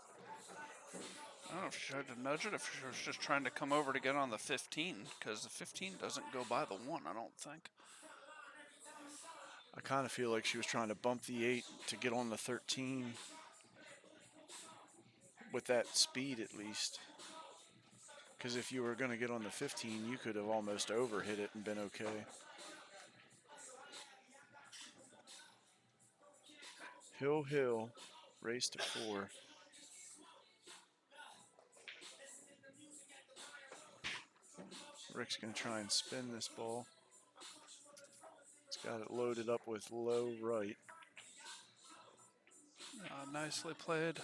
I don't know if she tried to nudge it, if she was just trying to come over to get on the 15, because the 15 doesn't go by the 1, I don't think. I kind of feel like she was trying to bump the 8 to get on the 13 with that speed at least. Because if you were going to get on the 15, you could have almost overhit it and been okay. Hill, race to 4. Rick's going to try and spin this ball. It's got it loaded up with low right. Nicely played.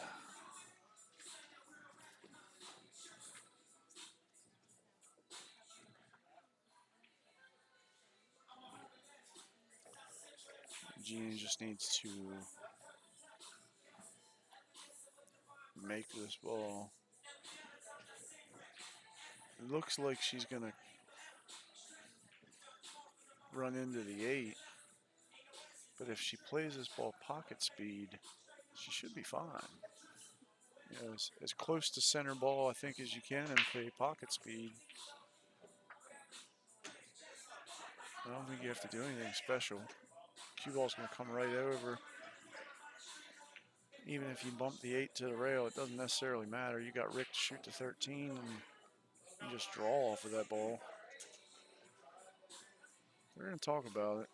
Genie just needs to make this ball. It looks like she's going to run into the 8. But if she plays this ball pocket speed, she should be fine. You know, as close to center ball, I think, as you can and play pocket speed. I don't think you have to do anything special. Cue ball's going to come right over. even if you bump the 8 to the rail, it doesn't necessarily matter. You got Rick to shoot the 13, and you just draw off of that ball. We're going to talk about it.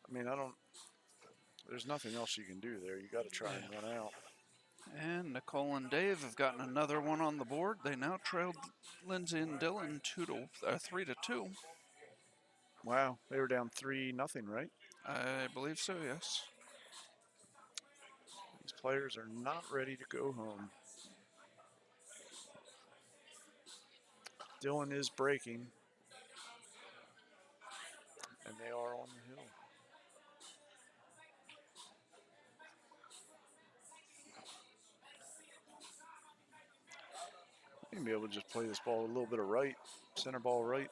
I mean, there's nothing else you can do there. You got to try and run out. And Nicole and Dave have gotten another one on the board. They now trailed Lindsay and Dylan 3-2. Wow, they were down 3-0, right? I believe so, yes. These players are not ready to go home. Dylan is breaking, and they are on the hill. You can be able to just play this ball a little bit of right, center ball right.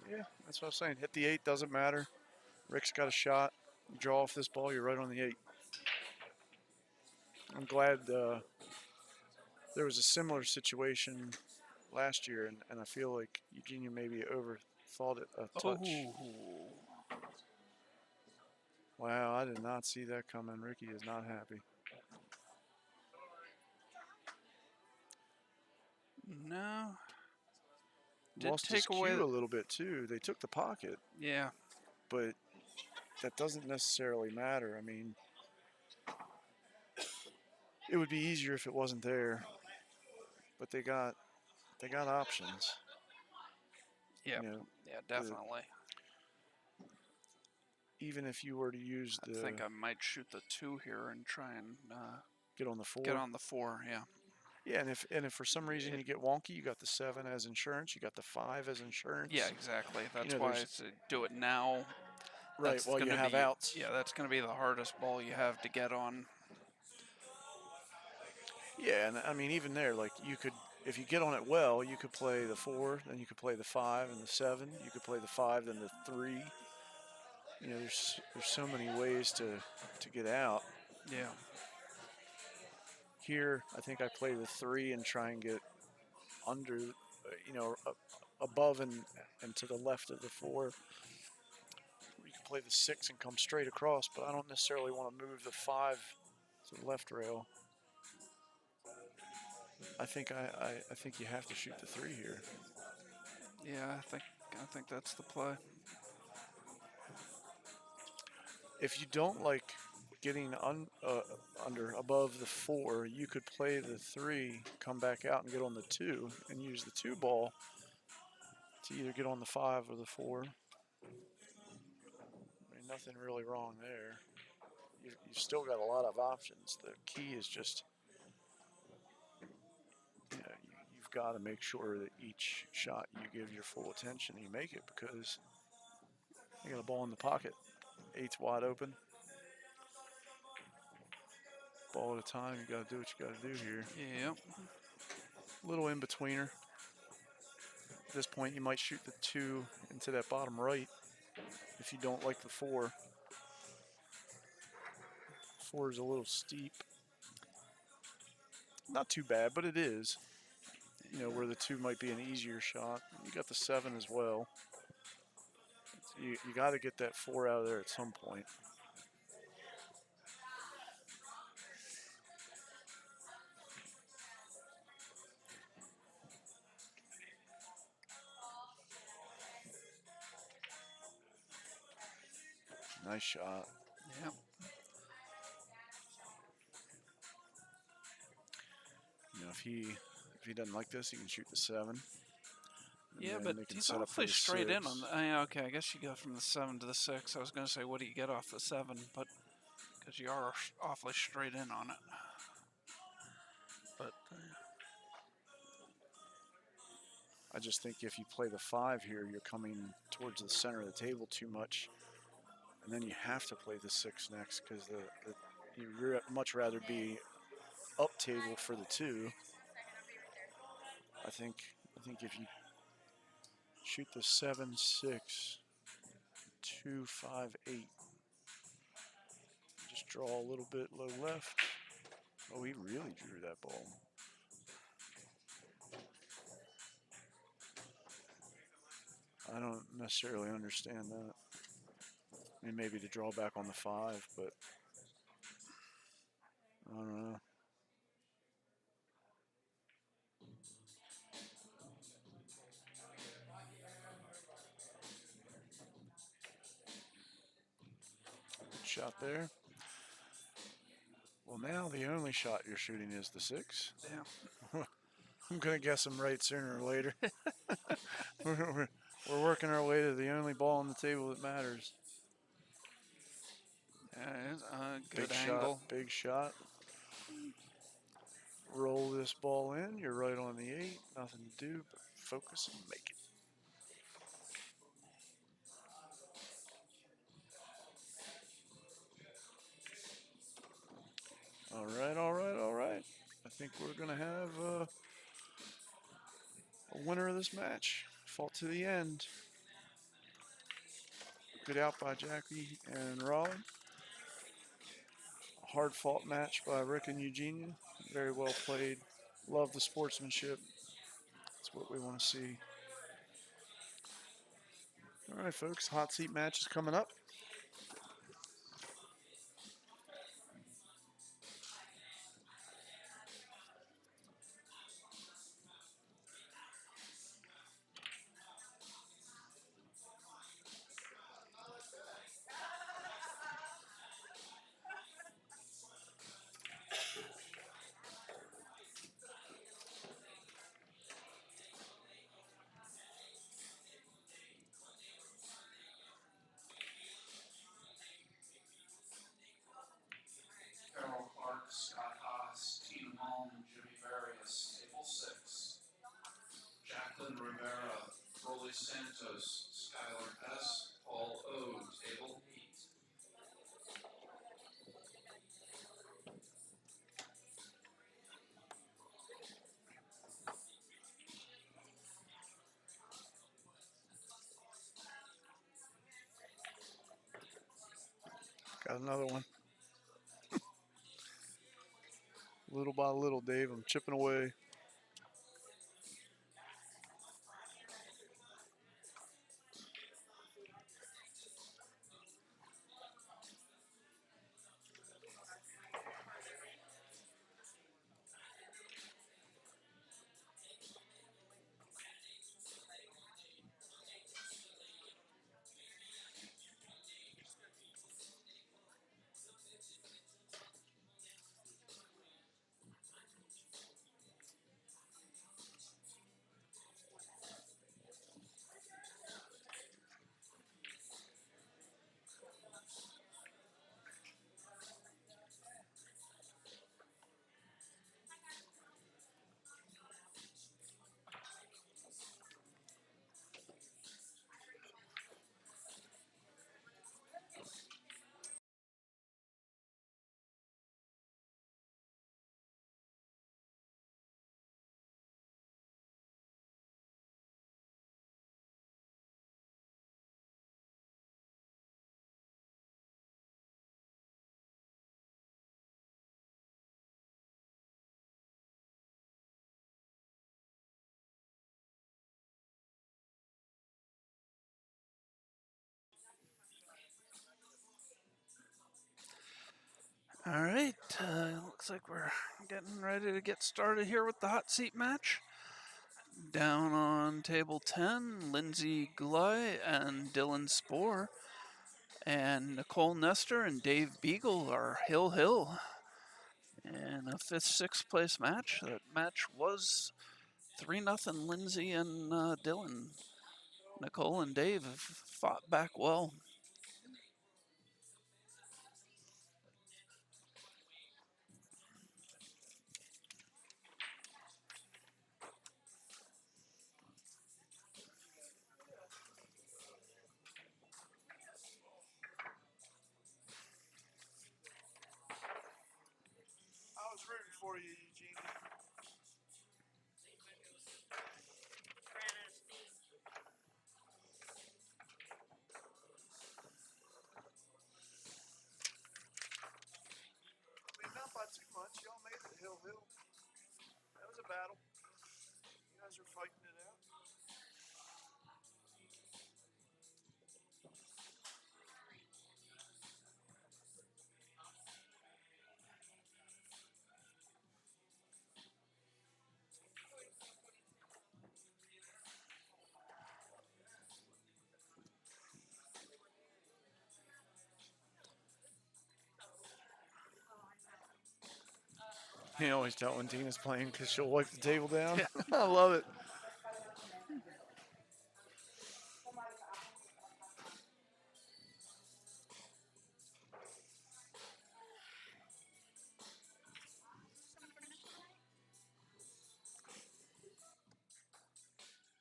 Yeah, that's what I was saying. Hit the 8, doesn't matter. Rick's got a shot. You draw off this ball, you're right on the 8. I'm glad there was a similar situation last year, and I feel like Eugenia maybe overthought it a touch. Oh. Wow, I did not see that coming. Ricky is not happy. No. Did Lost his take away cue a little bit too. They took the pocket, Yeah. but that doesn't necessarily matter. I mean, it would be easier if it wasn't there, but they got options. Yeah. You know, Yeah, definitely. even if you were to use I the think I might shoot the 2 here and try and get on the 4. get on the 4, yeah. Yeah, and if for some reason you get wonky, you got the 7 as insurance, you got the 5 as insurance. Yeah, exactly. That's know, why I there's- say do it now. Right, That's while you gonna have be- outs. Yeah, that's going to be the hardest ball you have to get on. Yeah, and I mean, even there, like, you could, if you get on it well, you could play the 4, then you could play the 5 and the 7. You could play the 5, then the 3. You know, there's so many ways to get out. Yeah. Here, I think I play the 3 and try and get under, you know, above and to the left of the 4. You can play the 6 and come straight across, but I don't necessarily want to move the 5 to the left rail. I think I think you have to shoot the 3 here. Yeah, I think that's the play. If you don't like getting under above the 4, you could play the 3, come back out and get on the 2, and use the 2 ball to either get on the 5 or the 4. I mean, nothing really wrong there. You've still got a lot of options. The key is just, you know, you've got to make sure that each shot you give your full attention and you make it, because you got a ball in the pocket. 8's wide open. Ball at a time, you got to do what you got to do here. Yep. Little in-betweener. At this point, you might shoot the 2 into that bottom right if you don't like the 4. 4 is a little steep. Not too bad, but it is. You know, where the 2 might be an easier shot. You got the 7 as well. You got to get that 4 out of there at some point. Nice shot. Yep. You know, if he doesn't like this, he can shoot the 7. And Yeah, then but they can he's set up for awfully the straight in 6. on the. Yeah, okay, I guess you go from the 7 to the 6. I was going to say, what do you get off the 7? But because you are awfully straight in on it. But I just think if you play the 5 here, you're coming towards the center of the table too much, and then you have to play the 6 next, because you'd much rather be up table for the 2. I think if you shoot the 7, 6, 2, 5, 8, just draw a little bit low left. Oh, he really drew that ball. I don't necessarily understand that. I mean, maybe to draw back on the 5, but I don't know. Good shot there. Well, now the only shot you're shooting is the 6. Yeah. I'm going to guess I'm right sooner or later. We're working our way to the only ball on the table that matters. Yeah, it's a good Big angle. shot, big shot. Roll this ball in. You're right on the 8. Nothing to do but focus and make it. All right, all right, all right. I think we're going to have a winner of this match. Fought to the end. Good out by Jackie and Raleigh. A hard fought match by Rick and Eugenia. Very well played. Love the sportsmanship. That's what we want to see. All right, folks. Hot seat match is coming up. Carol Clark, Scott Haas, Tina Malm, Jimmy Various, table 6. Jacqueline Rivera, Rolly Santos, Skylar S., Paul O., table 8. Got another one. Little by little, Dave. I'm chipping away. All right, looks like we're getting ready to get started here with the hot seat match. Down on table 10, Lindsay Gley and Dylan Spohr, and Nicole Nestor and Dave Beagle are hill. In a 5th, 6th place match. That match was 3-0 Lindsay and Dylan. Nicole and Dave have fought back well. I was rooting for you, Eugene. I mean, not by too much. Y'all made it hill. That was a battle. You guys are fighting it out. You always tell when Tina's playing because she'll wipe the table down. I love it.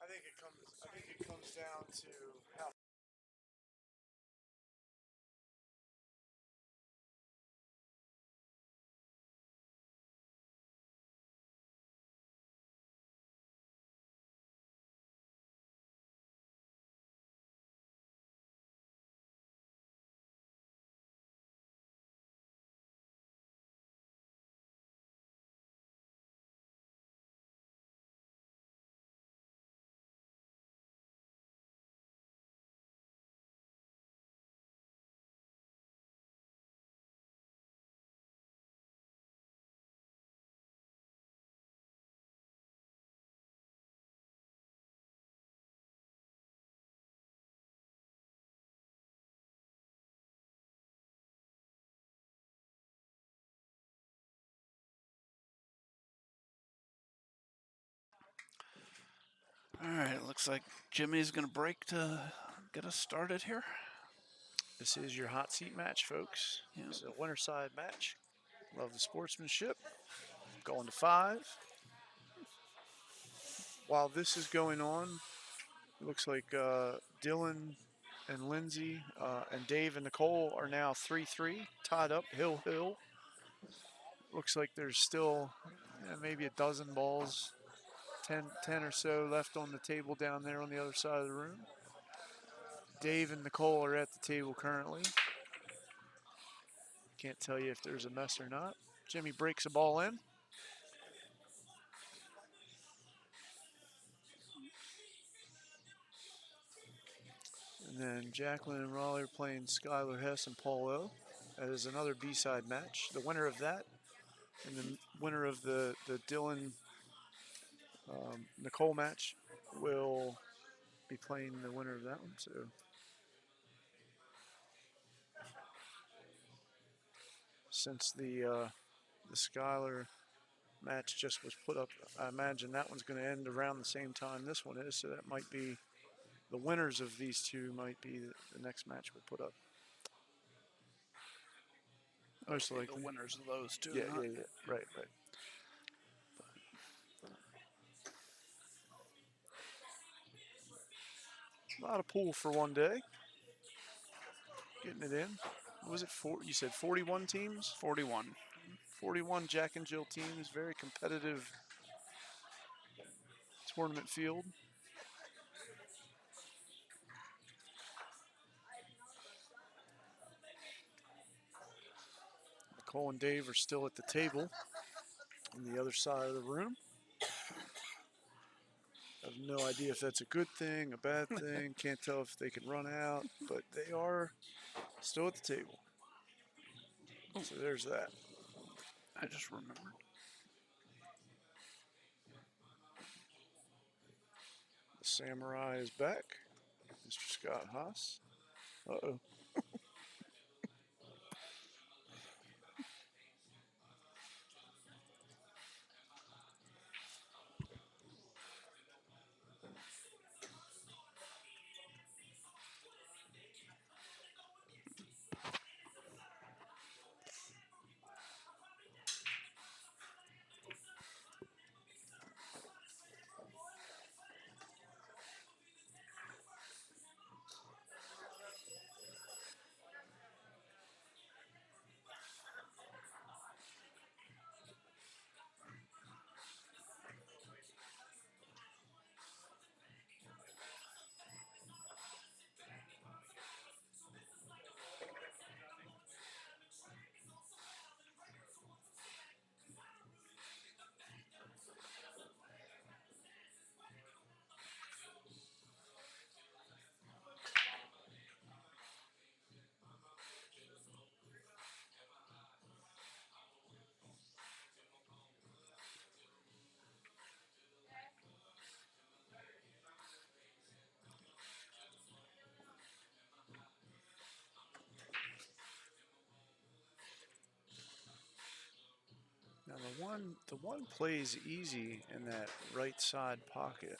I think it comes down to how All right, looks like Jimmy's going to break to get us started here. this is your hot seat match, folks. Yeah. It's a winter side match. Love the sportsmanship. Going to 5. While this is going on, it looks like Dylan and Lindsay and Dave and Nicole are now 3-3, tied up, hill. Looks like there's still maybe a dozen balls, 10 or so left on the table down there on the other side of the room. Dave and Nicole are at the table currently. Can't tell you if there's a mess or not. Jimmy breaks a ball in. And then Jacqueline and Raleigh are playing Skylar Hess and Paul O. That is another B-side match. The winner of that and the winner of the Dylan Nicole match will be playing the winner of that one. So since the Skylar match just was put up, I imagine that one's going to end around the same time this one is. So that might be the winners of these two might be the next match we put up. Most Okay, likely. the winners of those two. Yeah. not- Right. A lot of pool for one day. Getting it in. Was it you said 41 teams? 41. 41 Jack and Jill teams. Very competitive tournament field. Nicole and Dave are still at the table on the other side of the room. I have no idea if that's a good thing, a bad thing. Can't tell if they can run out, but they are still at the table. So there's that. I just remembered. The Samurai is back. Mr. Scott Haas. Uh-oh. one plays easy in that right side pocket.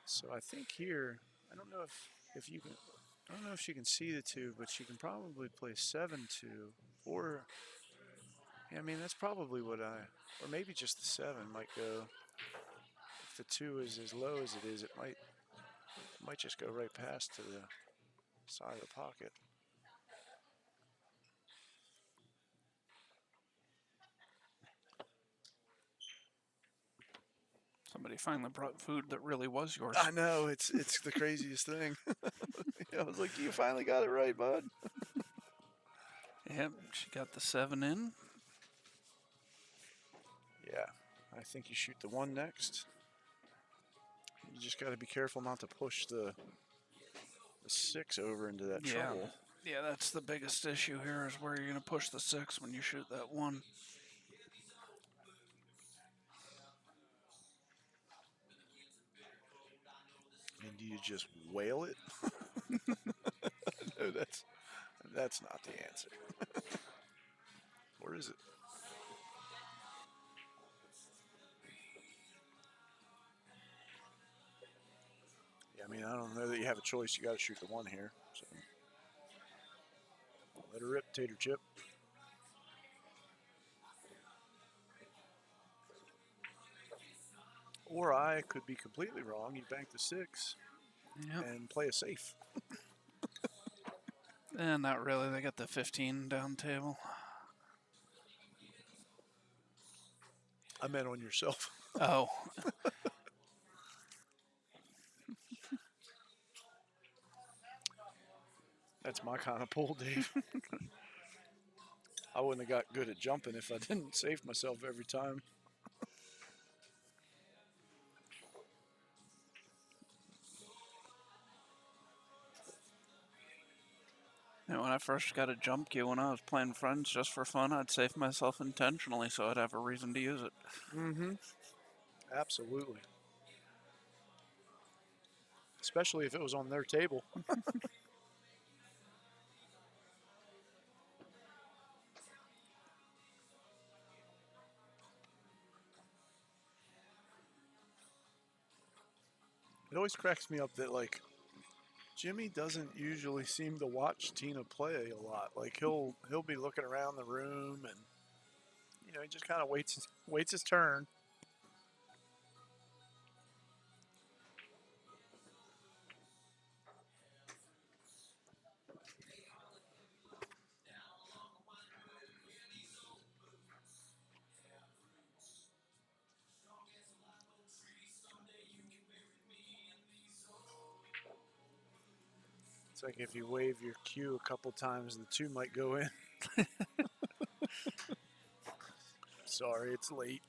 So I think here, I don't know if you can, I don't know if she can see the 2, but she can probably play 7-2, or yeah, I mean that's probably what or maybe just the 7 might go. If the 2 is as low as it is, it might just go right past to the side of the pocket. Somebody finally brought food that really was yours. I know, it's the craziest thing. I was like, you finally got it right, bud. Yep, she got the 7 in. Yeah, I think you shoot the 1 next. You just got to be careful not to push the 6 over into that Yeah. trouble. Yeah, that's the biggest issue here is where you're going to push the 6 when you shoot that 1. And do you just whale it? No, that's not the answer. Or is it? Yeah, I mean, I don't know that you have a choice. You got to shoot the 1 here. So let her rip, Tater Chip. Or I could be completely wrong. You bank the 6 Yep. and play a safe. Not really. They got the 15 down table. I meant on yourself. Oh. That's my kind of pull, Dave. I wouldn't have got good at jumping if I didn't save myself every time. And when I first got a jump cue when I was playing Friends just for fun, I'd save myself intentionally so I'd have a reason to use it. Mm-hmm. Absolutely. Especially if it was on their table. It always cracks me up that, like, Jimmy doesn't usually seem to watch Tina play a lot. Like, he'll be looking around the room and, you know, he just kind of waits his turn. It's like if you wave your cue a couple times, the 2 might go in. Sorry, it's late.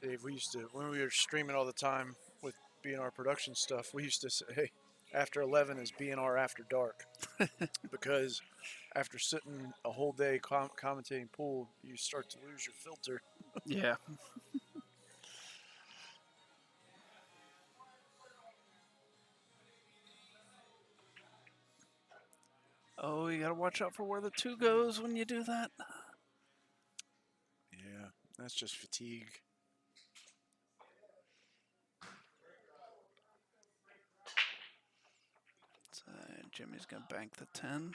Dave, we used to, when we were streaming all the time with BNR production stuff, we used to say, hey, after 11 is BNR after dark. Because after sitting a whole day commentating pool, you start to lose your filter. Yeah. Oh, you gotta watch out for where the 2 goes when you do that. Yeah, that's just fatigue. So Jimmy's gonna bank the 10.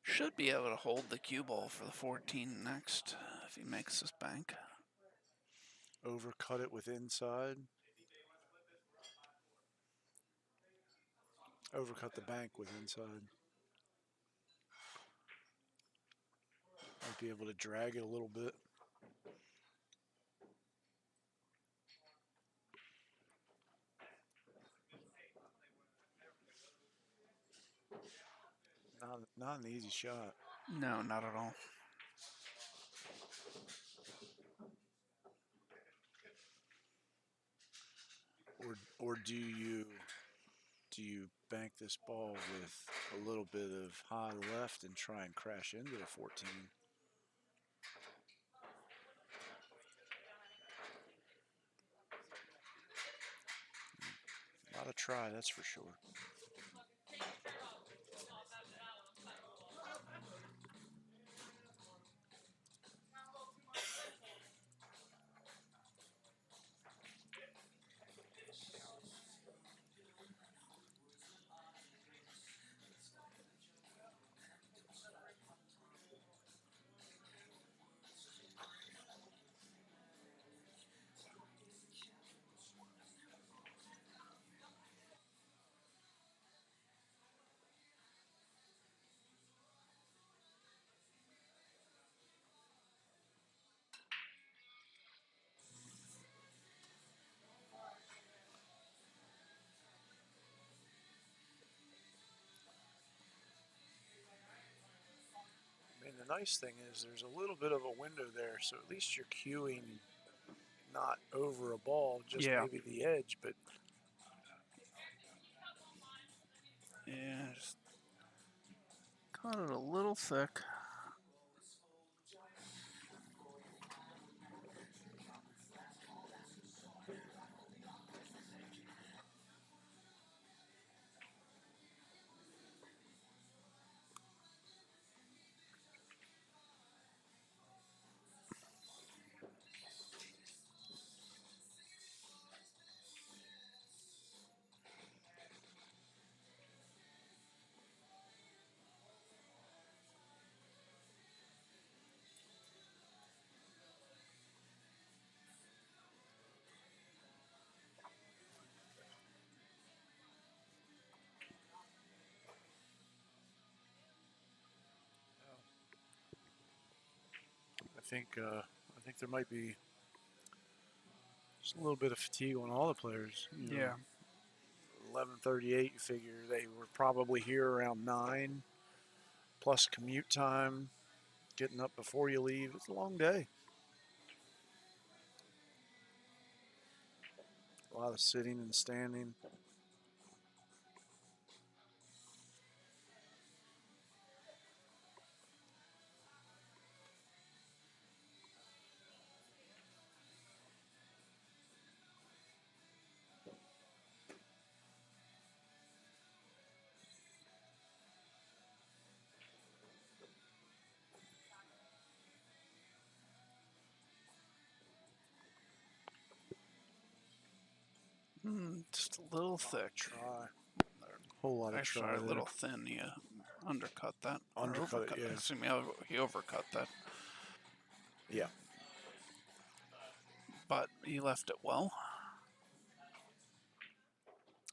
Should be able to hold the cue ball for the 14 next if he makes this bank. Overcut it with inside. Overcut the bank with inside. Might be able to drag it a little bit. Not an easy shot. No, not at all. Or do you Do you bank this ball with a little bit of high left and try and crash into the 14? A lot of try, that's for sure. I mean, the nice thing is there's a little bit of a window there, so at least you're cueing not over a ball, just Yeah. maybe the edge, but Yeah, just caught it a little thick. I think there might be just a little bit of fatigue on all the players. You know, Yeah. 11:38. You figure they were probably here around 9, plus commute time, getting up before you leave. It's a long day. A lot of sitting and standing. Just a little thick. Try. Whole lot of Actually, try a there. little thin. Yeah, undercut that. Or Undercut it, overcut. yeah. Excuse me, he overcut that. Yeah. But he left it well.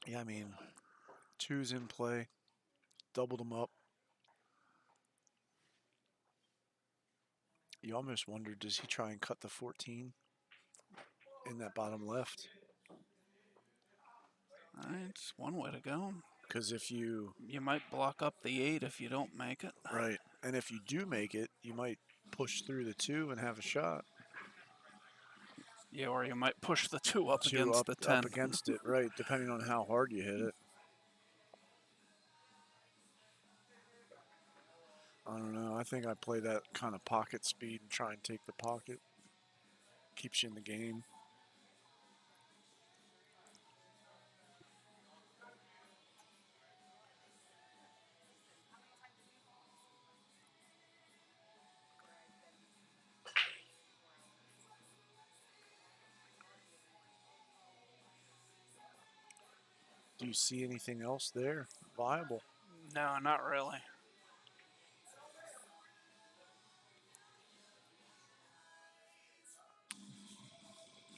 Yeah, I mean, 2's in play. Doubled them up. You almost wonder, does he try and cut the 14 in that bottom left? It's one way to go. Because if you, You might block up the 8 if you don't make it. right, and if you do make it, you might push through the 2 and have a shot. Yeah, or you might push the 2 up 2 against up, the 10. up against it, right, depending on how hard you hit it. I don't know. I think I play that kind of pocket speed and try and take the pocket. Keeps you in the game. Do you see anything else there viable? No, not really.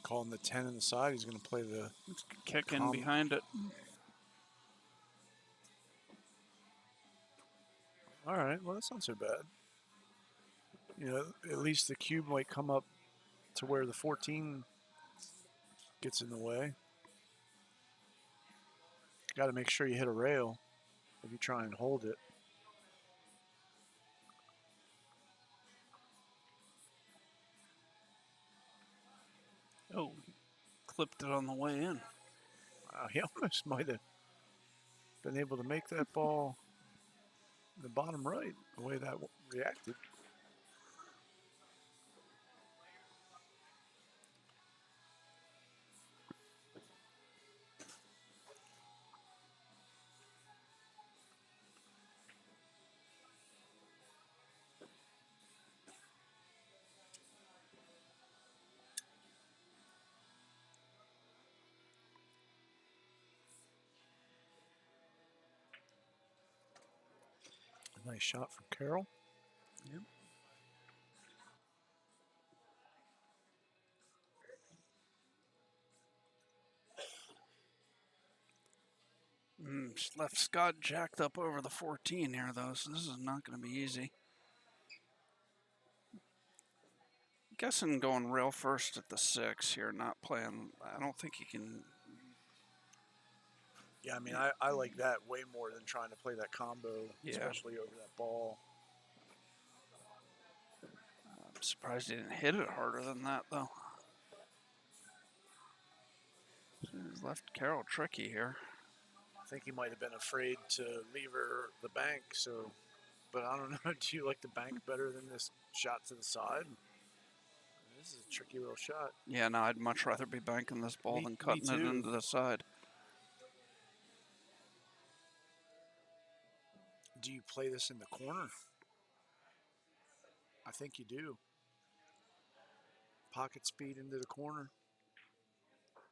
Calling the 10 on the side. He's going to play the Kick in behind it. All right, well, that's not so bad. You know, at least the cube might come up to where the 14 gets in the way. Got to make sure you hit a rail if you try and hold it. Oh, clipped it on the way in. Wow, he almost might have been able to make that ball in the bottom right, the way that reacted. A nice shot from Carroll. Yep. Left Scott jacked up over the 14 here, though, so this is not going to be easy. Guessing going rail first at the 6 here, not playing. I don't think he can. Yeah, I mean, I like that way more than trying to play that combo, Yeah. especially over that ball. I'm surprised he didn't hit it harder than that, though. He's left Carroll tricky here. I think he might have been afraid to leave her the bank, so, but I don't know. Do you like the bank better than this shot to the side? This is a tricky little shot. Yeah, no, I'd much rather be banking this ball Me- than me cutting it too. into the side. Do you play this in the corner? I think you do. Pocket speed into the corner.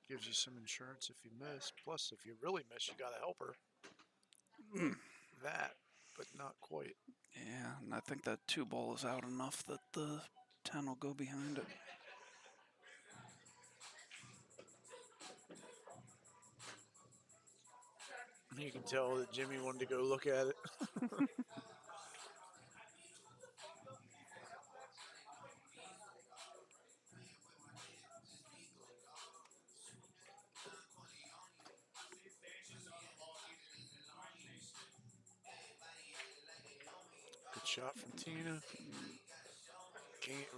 Gives you some insurance if you miss. Plus, if you really miss, you got to help her. That, but not quite. Yeah, and I think that 2 ball is out enough that the 10 will go behind it. You can tell that Jimmy wanted to go look at it. Good shot from Tina.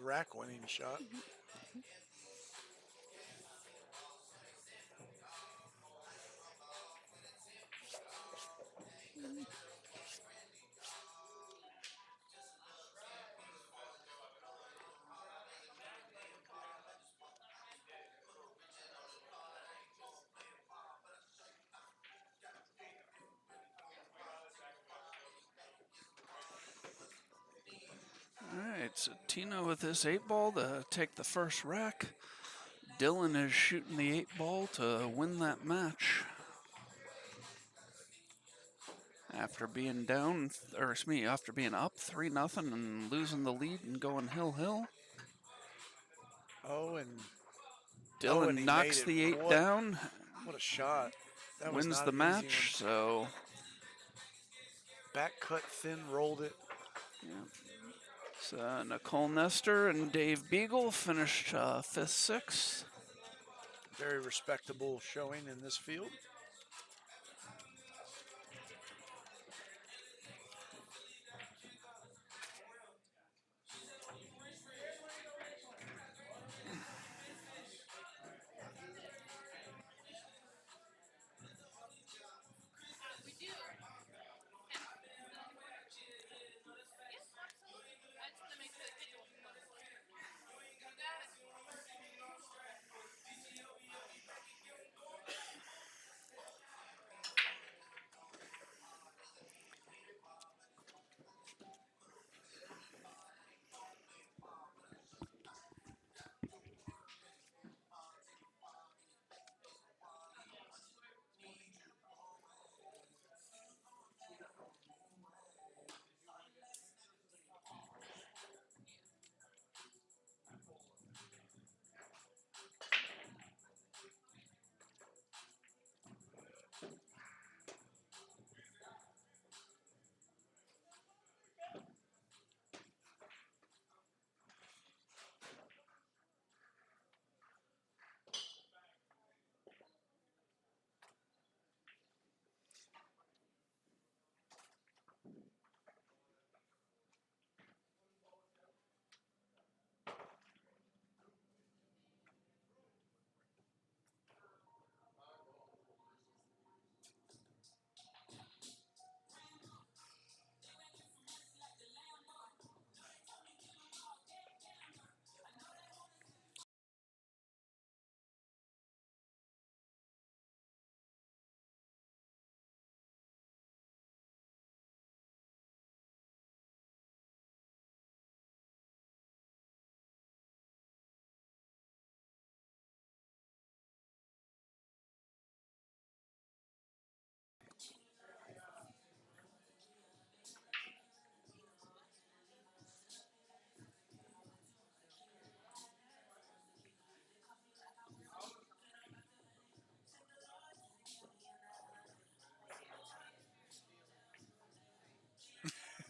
Rack winning shot. All right, so Tina with this 8 ball to take the first rack. Dylan is shooting the 8 ball to win that match. After being down, or excuse me, after being up 3-0 and losing the lead and going hill. Oh, and Dylan and he knocks made it. the 8 What- down, What a shot. That was wins not the an easy one. match. So Back cut thin, rolled it. So Nicole Nestor and Dave Beagle finished 5th, 6th. Very respectable showing in this field. We do. Yeah. Yes, absolutely. I just want to make sure the kids don't know. You got it.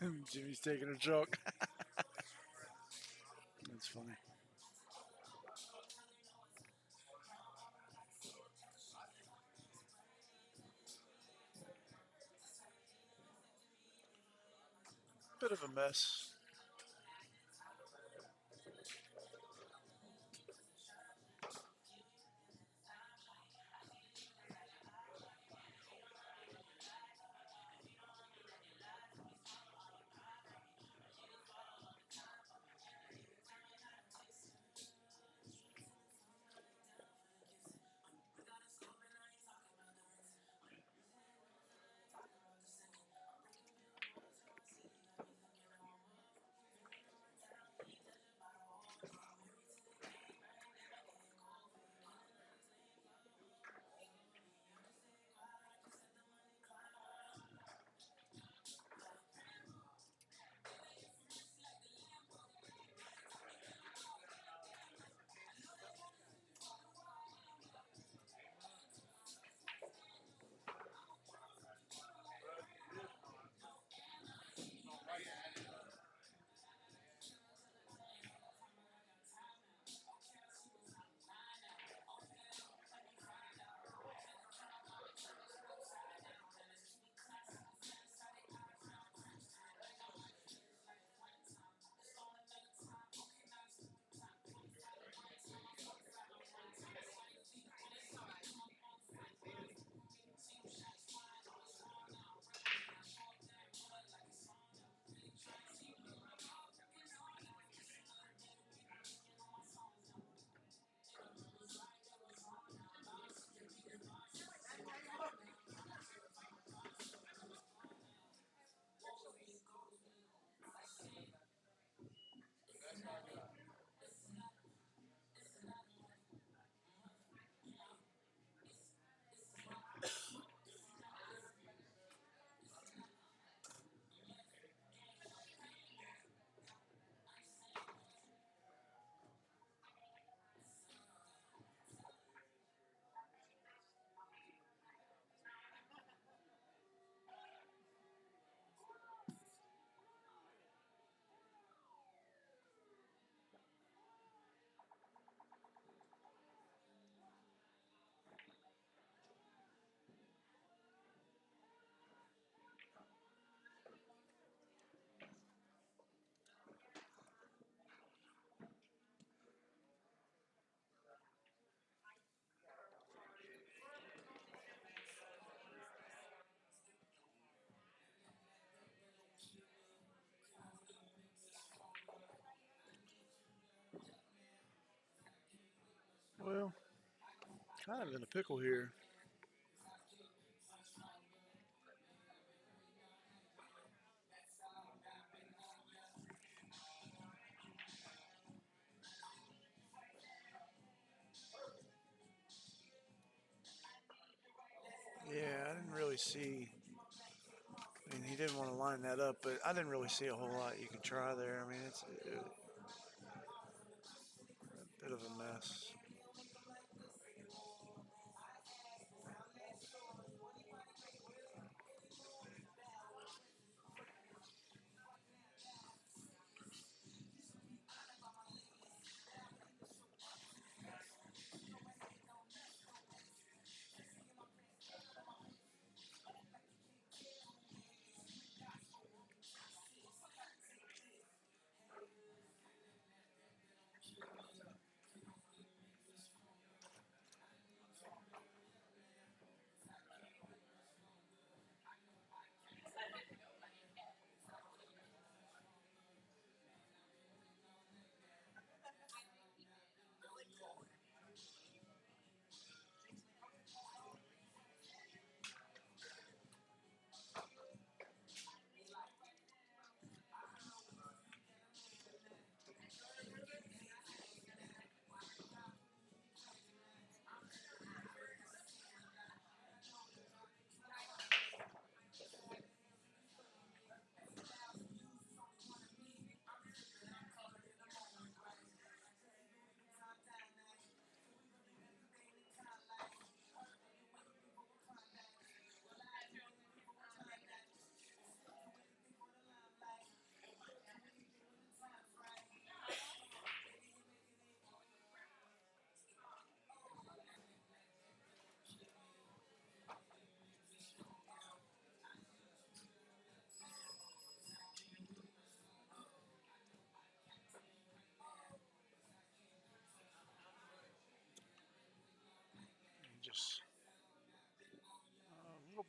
Jimmy's taking a joke. That's funny. Bit of a mess. Well, kind of in a pickle here. Yeah, I didn't really see. I mean, he didn't want to line that up, but I didn't really see a whole lot you could try there. I mean, it's a bit of a mess.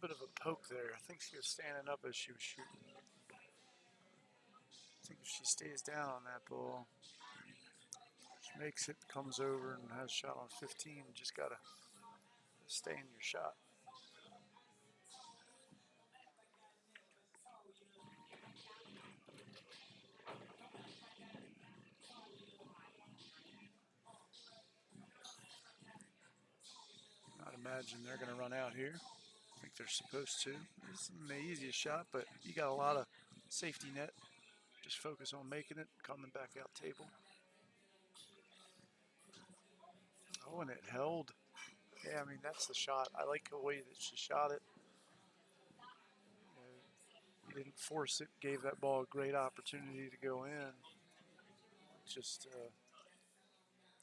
bit of a poke there. I think she was standing up as she was shooting. I think if she stays down on that ball, she makes it, comes over, and has a shot on 15. You just got to stay in your shot. I'd imagine they're going to run out here. I think they're supposed to. This isn't the easiest shot, but you got a lot of safety net. Just focus on making it, coming back out table. Oh, and it held. Yeah, I mean, that's the shot. I like the way that she shot it. You didn't force it, gave that ball a great opportunity to go in. Just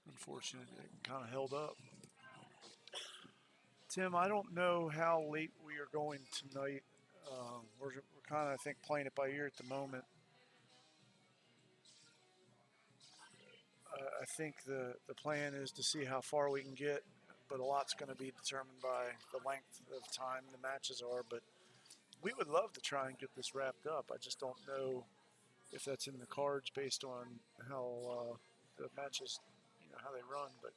unfortunate, it kind of held up. Tim, I don't know how late we are going tonight. We're kind of, I think, playing it by ear at the moment. I think the plan is to see how far we can get, but a lot's going to be determined by the length of time the matches are. But we would love to try and get this wrapped up. I just don't know if that's in the cards based on how the matches, how they run. But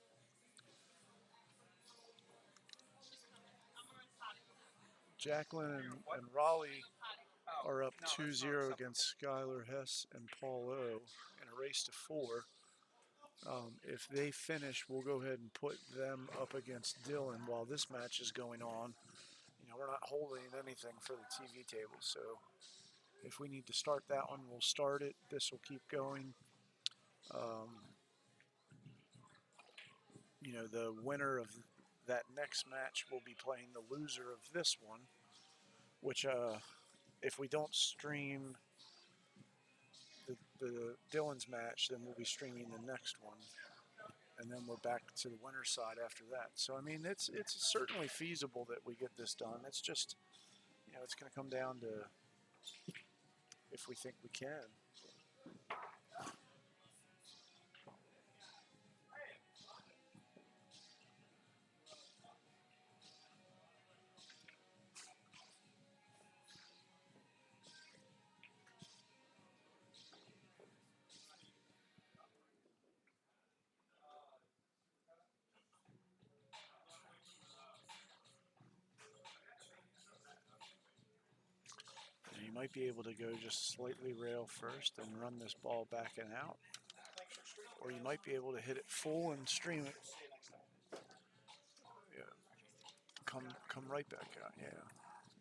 Jacqueline and Raleigh are up 2-0 against Skylar Hess and Paul O in a race to 4. If they finish, we'll go ahead and put them up against Dillon while this match is going on. We're not holding anything for the TV table, so if we need to start that one, we'll start it. This will keep going. The winner of that next match will be playing the loser of this one, which if we don't stream the Dillon's match, then we'll be streaming the next one, and then we're back to the winner's side after that. So I mean, it's certainly feasible that we get this done. It's just, it's going to come down to if we think we can. You might be able to go just slightly rail first and run this ball back and out. Or you might be able to hit it full and stream it. Yeah. Come right back out. Yeah.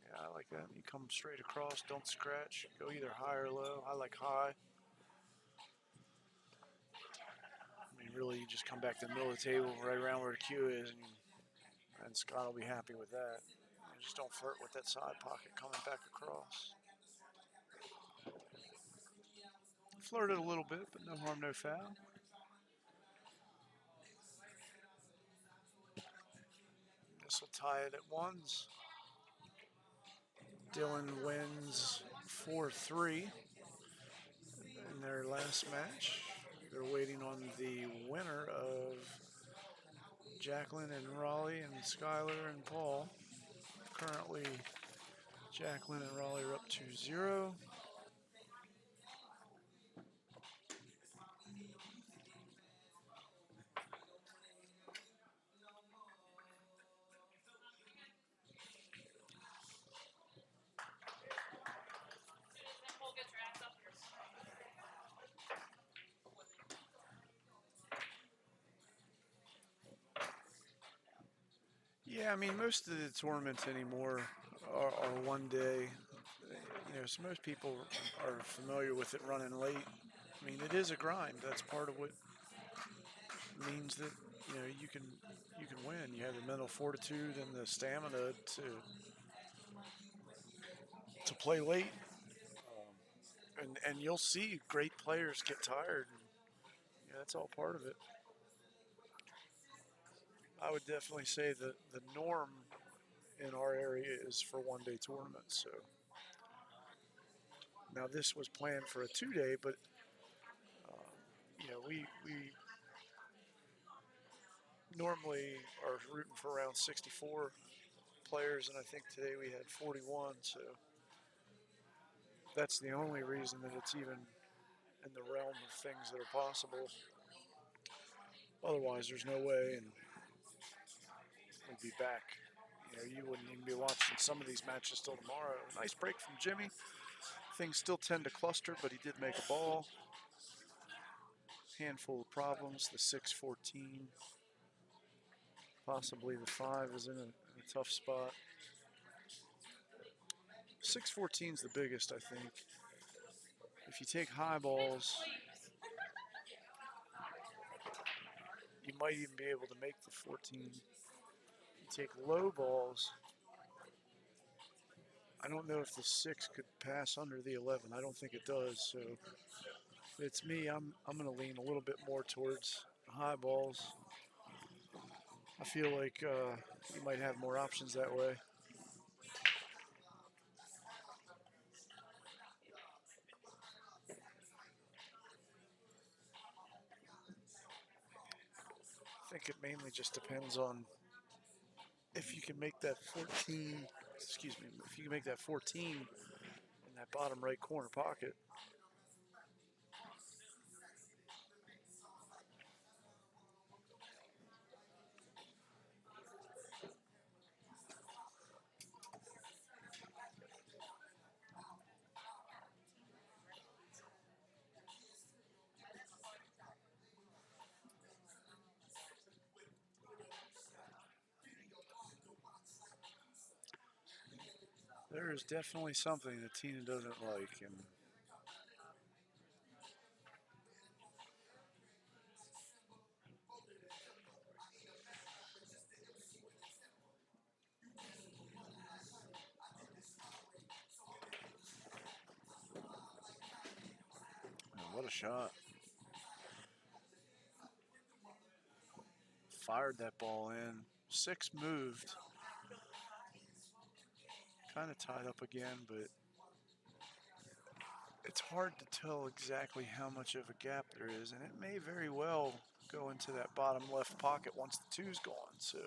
Yeah, I like that. You come straight across, don't scratch. Go either high or low. I like high. I mean, really, you just come back to the middle of the table, right around where the cue is, and Scott will be happy with that. Just don't flirt with that side pocket coming back across. Flirted a little bit, but no harm, no foul. This will tie it at ones. Dillon wins 4-3 in their last match. They're waiting on the winner of Jacqueline and Raleigh and Skylar and Paul. Currently, Jacqueline and Raleigh are up 2-0. Yeah, I mean, most of the tournaments anymore are one day. So most people are familiar with it running late. I mean, it is a grind. That's part of what means that you can win. You have the mental fortitude and the stamina to play late, and you'll see great players get tired. And, that's all part of it. I would definitely say that the norm in our area is for one-day tournaments. So now this was planned for a 2-day, but we normally are rooting for around 64 players, and I think today we had 41. So that's the only reason that it's even in the realm of things that are possible. Otherwise, there's no way, and we'd be back. You know, you wouldn't even be watching some of these matches till tomorrow. Nice break from Jimmy. Things still tend to cluster, but he did make a ball. Handful of problems. The 6-14. Possibly the 5 is in a tough spot. 6-14 is the biggest, I think. If you take high balls, you might even be able to make the 14. You take low balls, I don't know if the 6 could pass under the 11. I don't think it does. So if it's me, I'm going to lean a little bit more towards high balls. I feel like you might have more options that way. I think it mainly just depends on if you can make that 14, excuse me, if you can make that 14 in that bottom right corner pocket. There is definitely something that Tina doesn't like, and what a shot. Fired that ball in. 6 moved. Kind of tied up again, but it's hard to tell exactly how much of a gap there is, and it may very well go into that bottom left pocket once the 2's gone. So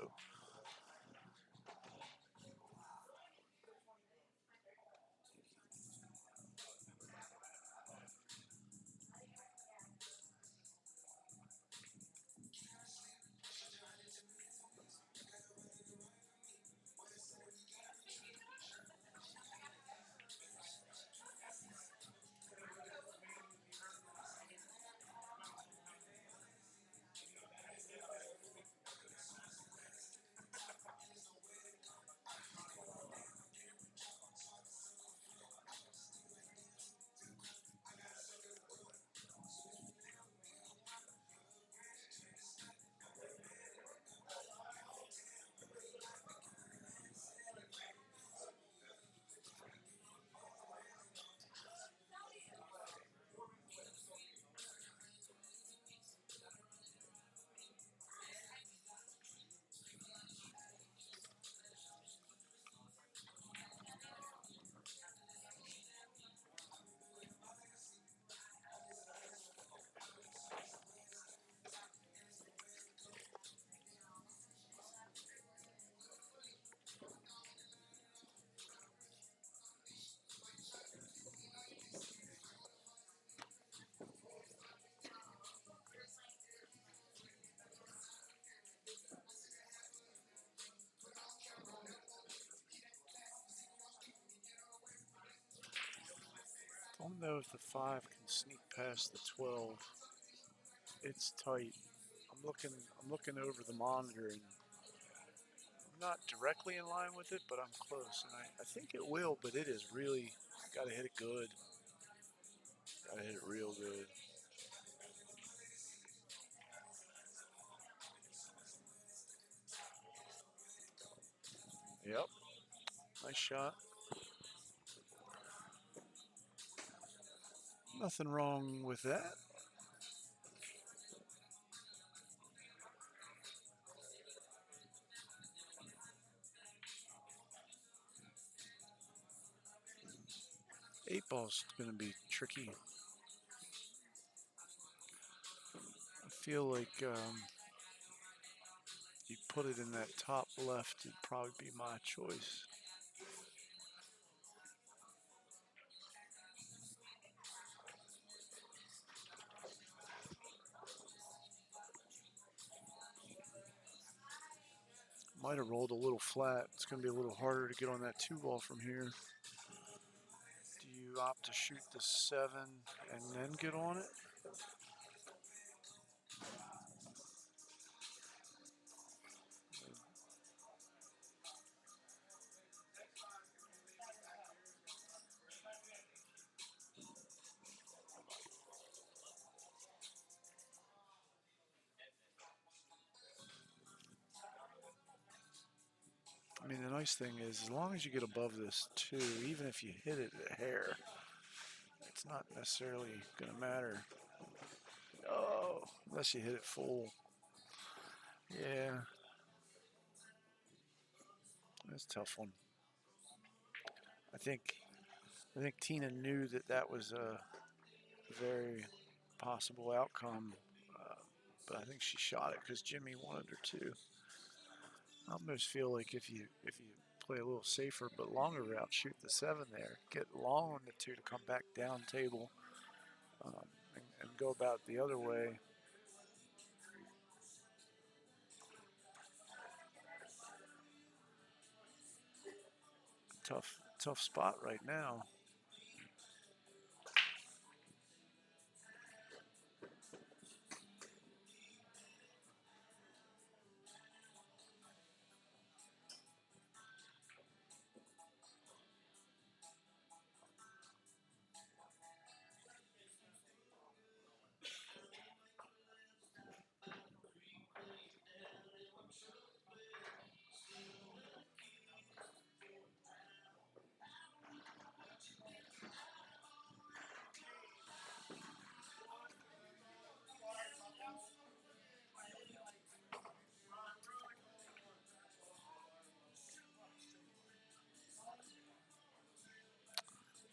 don't know if the 5 can sneak past the 12. It's tight. I'm looking over the monitor, and I'm not directly in line with it, but I'm close, and I think it will, but it is really got to hit it good. Got to hit it real good. Yep. Nice shot. Nothing wrong with that. Eight ball's going to be tricky. I feel like you put it in that top left would probably be my choice. Might have rolled a little flat. It's going to be a little harder to get on that 2 ball from here. Do you opt to shoot the 7 and then get on it? I mean, the nice thing is, as long as you get above this 2, even if you hit it a hair, it's not necessarily going to matter. Oh, unless you hit it full. Yeah. That's a tough one. I think Tina knew that that was a very possible outcome, but I think she shot it because Jimmy wanted her to. I almost feel like if you play a little safer but longer route, shoot the 7 there, get long on the 2 to come back down table, and go about the other way. Tough spot right now.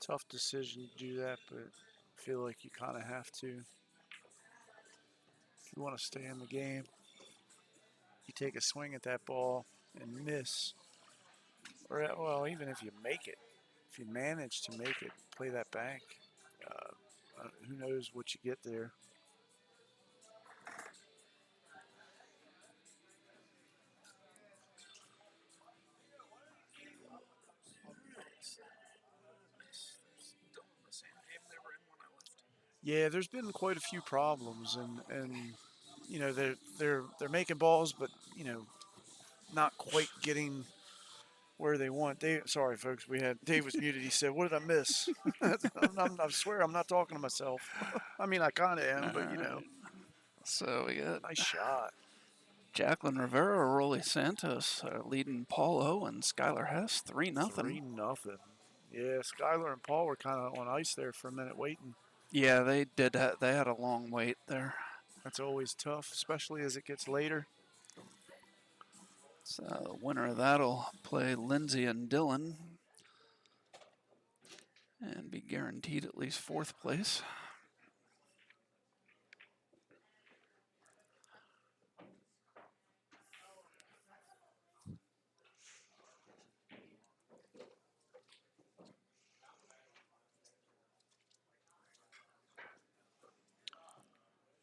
Tough decision to do that, but I feel like you kind of have to. If you want to stay in the game, you take a swing at that ball and miss. Or, well, even if you make it, if you manage to make it, play that bank, who knows what you get there. Yeah, there's been quite a few problems, and you know they're making balls, but you know not quite getting where they want. Dave, sorry folks, Dave was muted. He said, "What did I miss?" I swear I'm not talking to myself. I mean I kind of am, but you know. So we got Nice shot. Jacqueline Rivera, Rolly Santos leading Paul O and Skylar Hess 3-0. 3-0. Yeah, Skylar and Paul were kind of on ice there for a minute waiting. Yeah, they did. They had a long wait there. That's always tough, especially as it gets later. So the winner of that'll play Lindsay and Dylan and be guaranteed at least 4th place.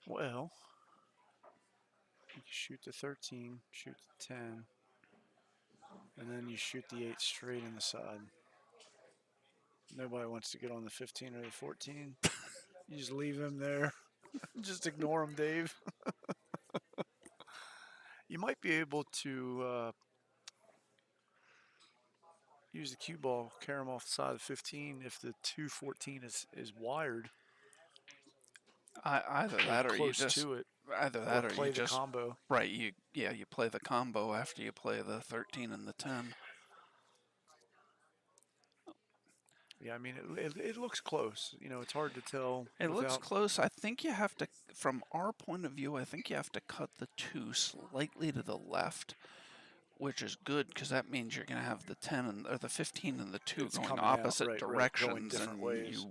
Well, you shoot the 13, shoot the 10, and then you shoot the 8 straight in the side. Nobody wants to get on the 15 or the 14. You just leave them there. Just ignore them, Dave. You might be able to use the cue ball, carry them off the side of the 15 if the 214 is wired. Either that or you close just to it. either that or play you the just combo. Right, you play the combo after you play the 13 and the 10. Yeah, I mean it looks close. You know, it's hard to tell. It looks without- close. I think you have to, from our point of view, I think you have to cut the 2 slightly to the left, which is good because that means you're going to have the 10 and or the 15 and the 2 It's going coming out, opposite right, going directions, different and ways. you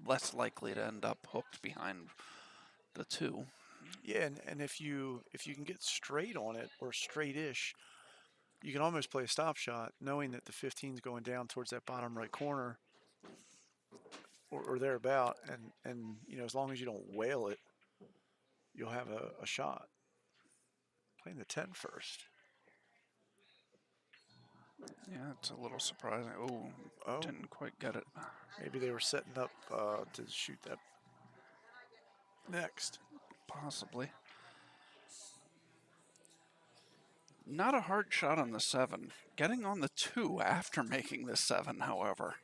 less likely to end up hooked behind the 2. Yeah, and if you can get straight on it or straight-ish, you can almost play a stop shot, knowing that the 15 is going down towards that bottom right corner or thereabout, and you know, as long as you don't whale it, you'll have a shot. Playing the 10 first. Yeah, it's a little surprising. Oh, Oh, didn't quite get it. maybe they were setting up to shoot that next. Possibly. Not a hard shot on the 7. Getting on the 2 after making the 7, however.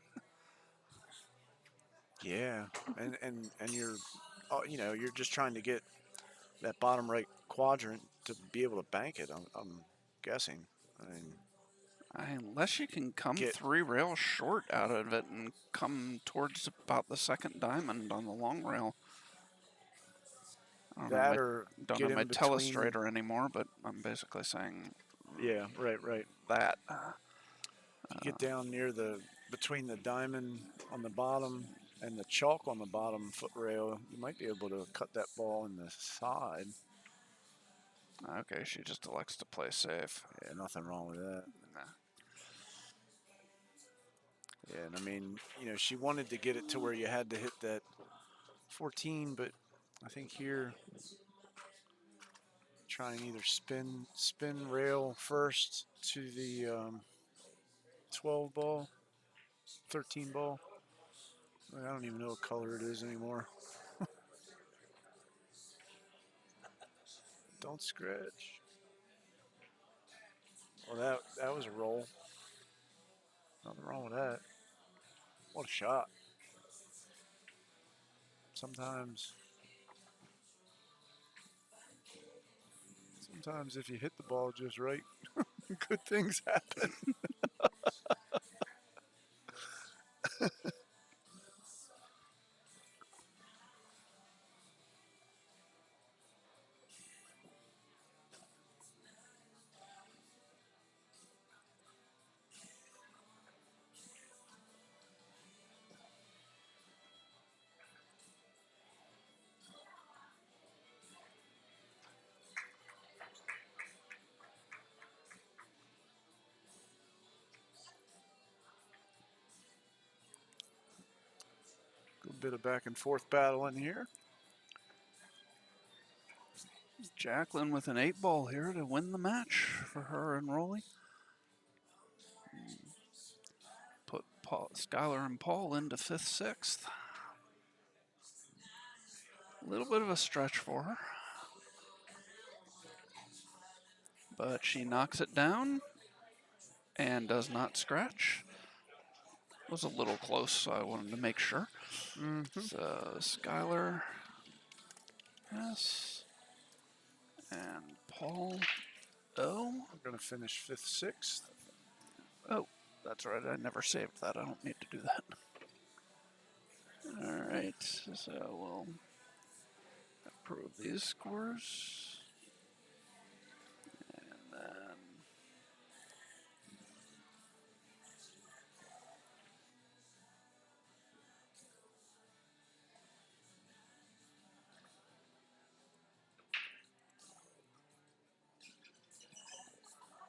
Yeah, and you're, you know, you're just trying to get that bottom right quadrant to be able to bank it. I'm guessing. I mean, Unless you can come Get- 3 rails short out of it and come towards about the second diamond on the long rail. I don't that have my, or don't get have my in between. telestrator anymore, but I'm basically saying Yeah, right. that. If you get down near between the diamond on the bottom and the chalk on the bottom foot rail, you might be able to cut that ball in the side. Okay, she just elects to play safe. Yeah, nothing wrong with that. Nah. Yeah, and I mean, you know, she wanted to get it to where you had to hit that 14, but I think here, try and either spin rail first to the 12 ball, 13 ball. I don't even know what color it is anymore. Don't scratch. Well, that was a roll. Nothing wrong with that. What a shot. Sometimes if you hit the ball just right, good things happen. Good bit of back and forth battle in here. Jacqueline with an 8 ball here to win the match for her and Rolly. Put Skylar and Paul into 5th, 6th. A little bit of a stretch for her. But she knocks it down and does not scratch. Was a little close, so I wanted to make sure. So Skylar, yes, and Paul, O. We're going to finish 5th, 6th. Oh, that's right. I never saved that. I don't need to do that. All right, so we'll approve these scores. And then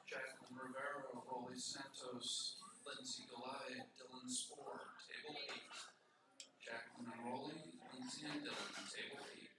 Jacqueline Rivera, Rolly Santos, Lindsay Galay, Dylan Spohr, table 8. Jacqueline and Rolly, Lindsay and Dylan, table 8.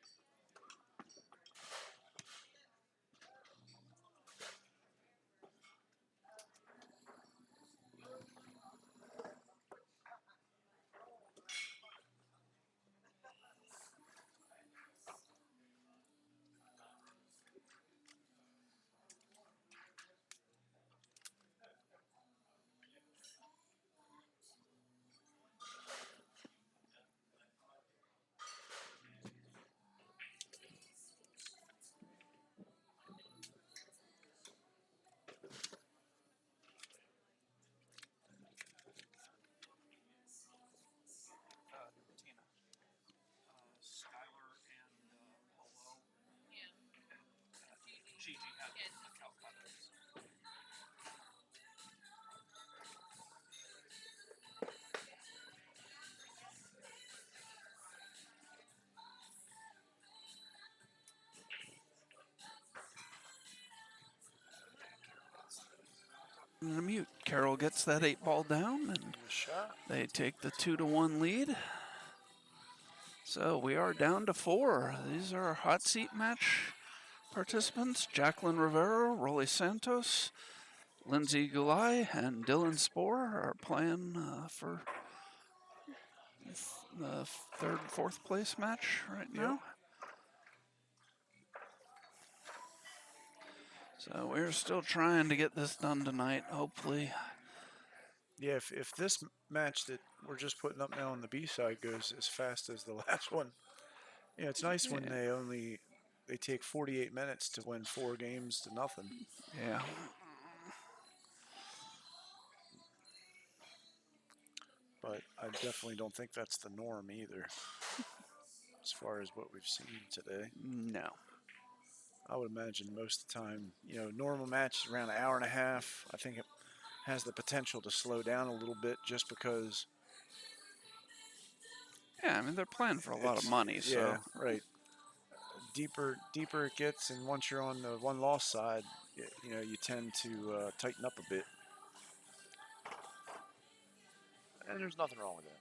in a mute. Carroll gets that 8-ball down, and Shot. they take the 2-1 lead. So we are down to 4. These are our hot seat match participants: Jacqueline Rivera, Rolly Santos, Lindsay Gulai, and Dylan Spohr are playing for the 3rd, 4th place match right now. So we're still trying to get this done tonight, hopefully. Yeah, if this match that we're just putting up now on the B side goes as fast as the last one, yeah, it's nice when they take 48 minutes to win 4 games to nothing. Yeah. But I definitely don't think that's the norm either, as far as what we've seen today. No. I would imagine most of the time, normal match is around an hour and a half. I think it has the potential to slow down a little bit just because. Yeah, I mean, they're playing for a lot of money, so. Yeah, right. Deeper it gets, and once you're on the one-loss side, you tend to tighten up a bit. And there's nothing wrong with that.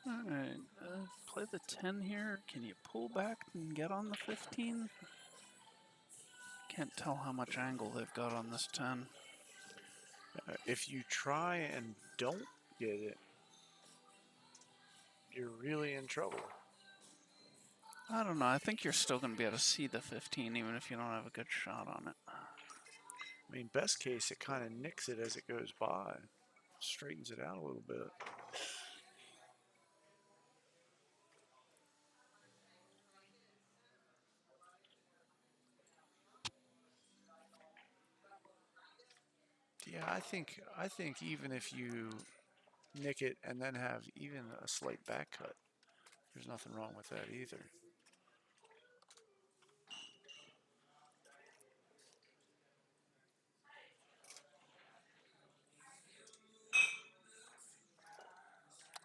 All right, play the 10 here. Can you pull back and get on the 15? Can't tell how much angle they've got on this 10. If you try and don't get it, you're really in trouble. I don't know. I think you're still going to be able to see the 15 even if you don't have a good shot on it. I mean, best case, it kind of nicks it as it goes by, straightens it out a little bit. Yeah, I think even if you nick it and then have even a slight back cut, there's nothing wrong with that either.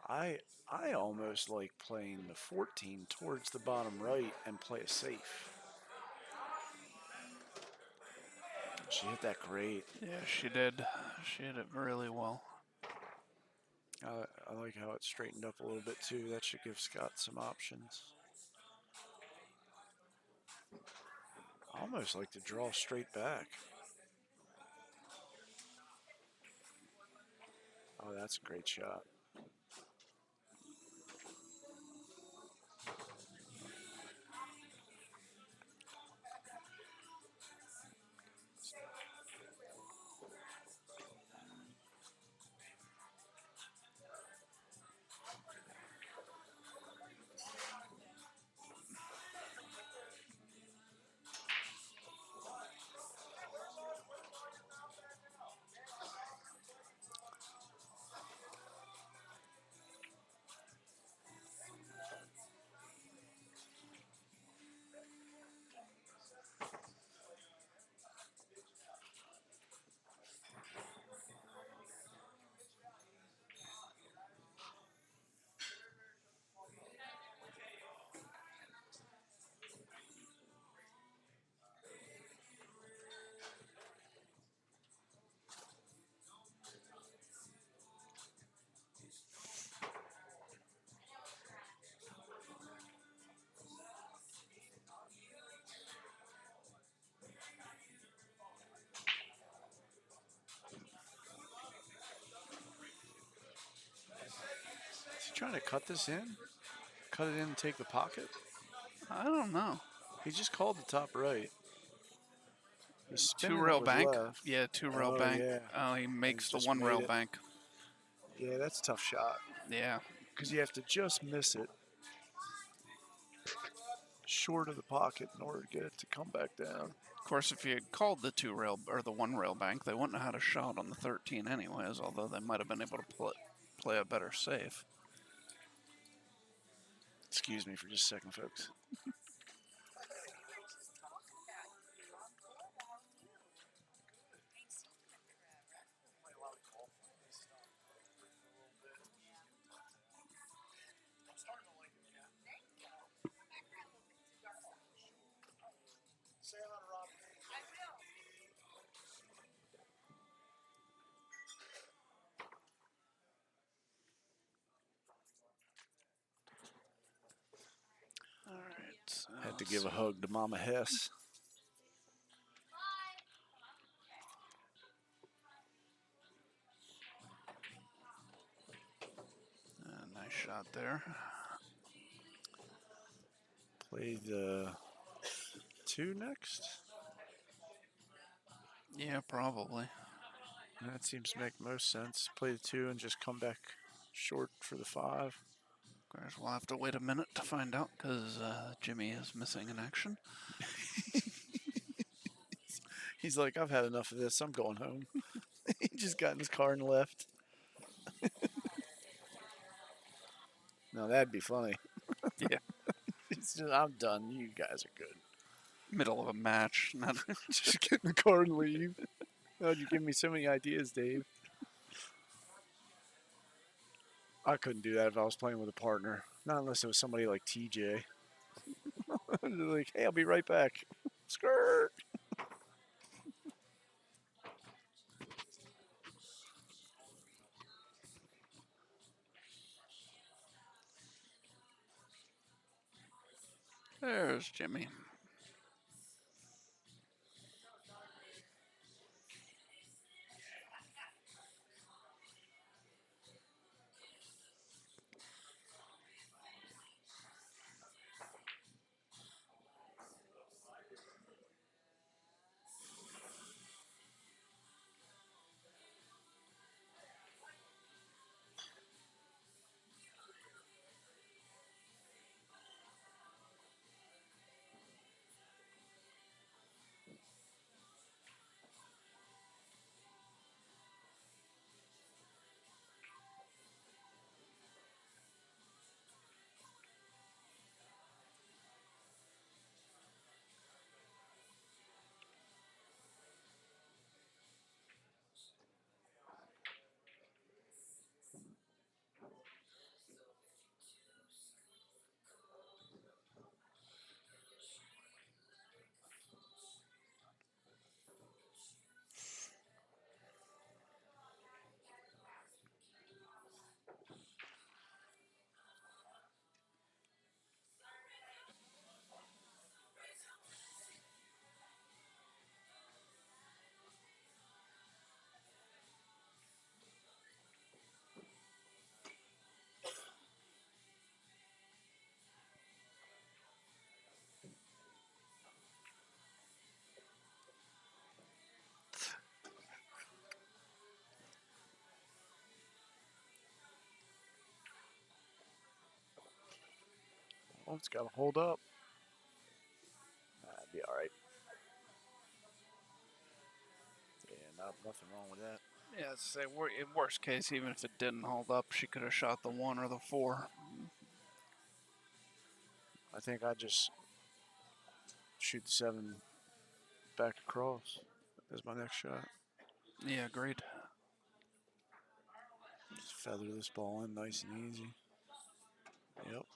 I almost like playing the 14 towards the bottom right and play it safe. She hit that great. Yeah, she did. She hit it really well. I like how it straightened up a little bit too. That should give Scott some options. I almost like to draw straight back. Oh, that's a great shot. trying to cut this in? Cut it in and take the pocket? I don't know. He just called the top right. He's spinning Two it rail with bank. left. Yeah, two rail Oh, bank. yeah. Oh, he makes the just one made rail it. bank. Yeah, that's a tough shot. Yeah. Because you have to just miss it short of the pocket in order to get it to come back down. Of course, if you had called the two rail or the one rail bank, they wouldn't have had a shot on the 13 anyways. Although they might have been able to play a better safe. Excuse me for just a second, folks. All right. Had to give a hug to Mama Hess. Nice shot there. Play the 2 next. Yeah, probably. That seems to make most sense. Play the 2 and just come back short for the 5. Of course, we'll have to wait a minute to find out because Jimmy is missing in action. He's like, I've had enough of this. I'm going home. He just got in his car and left. No, that'd be funny. Yeah. It's just, I'm done. You guys are good. Middle of a match. Not Just get in the car and leave. Oh, you give me so many ideas, Dave. I couldn't do that if I was playing with a partner. Not unless it was somebody like TJ. Like, hey, I'll be right back. Skirt. There's Jimmy. Oh, it's got to hold up. That'd be all right. Yeah, nothing wrong with that. Yeah, say in worst case, even if it didn't hold up, she could have shot the 1 or the 4. I think I just shoot the 7 back across as my next shot. Yeah, agreed. Just feather this ball in nice and easy. Yep.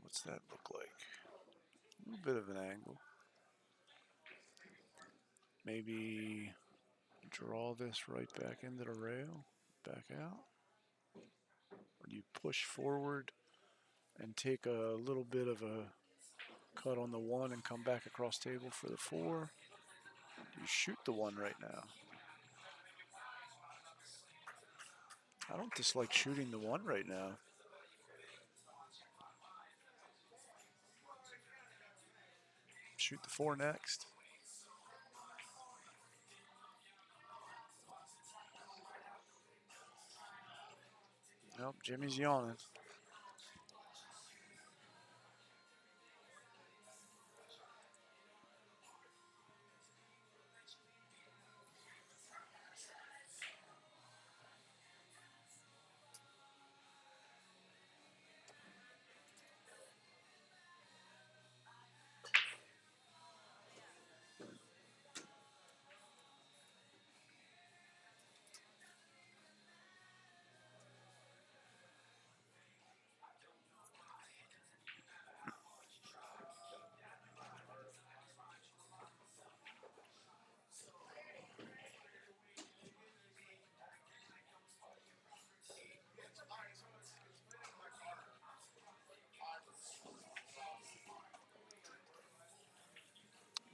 What's that look like? A little bit of an angle. Maybe draw this right back into the rail, back out. Or do you push forward and take a little bit of a cut on the 1 and come back across table for the 4? Do you shoot the 1 right now? I don't dislike shooting the 1 right now. Shoot the 4 next. Nope, Jimmy's yawning.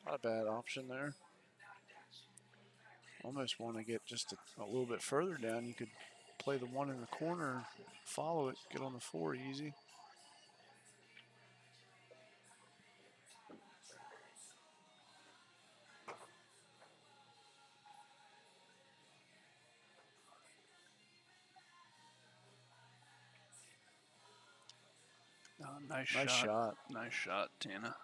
Not a bad option there. Almost want to get just a little bit further down. You could play the 1 in the corner, follow it, get on the 4 easy. Oh, nice Nice shot. shot. Nice shot, Tina.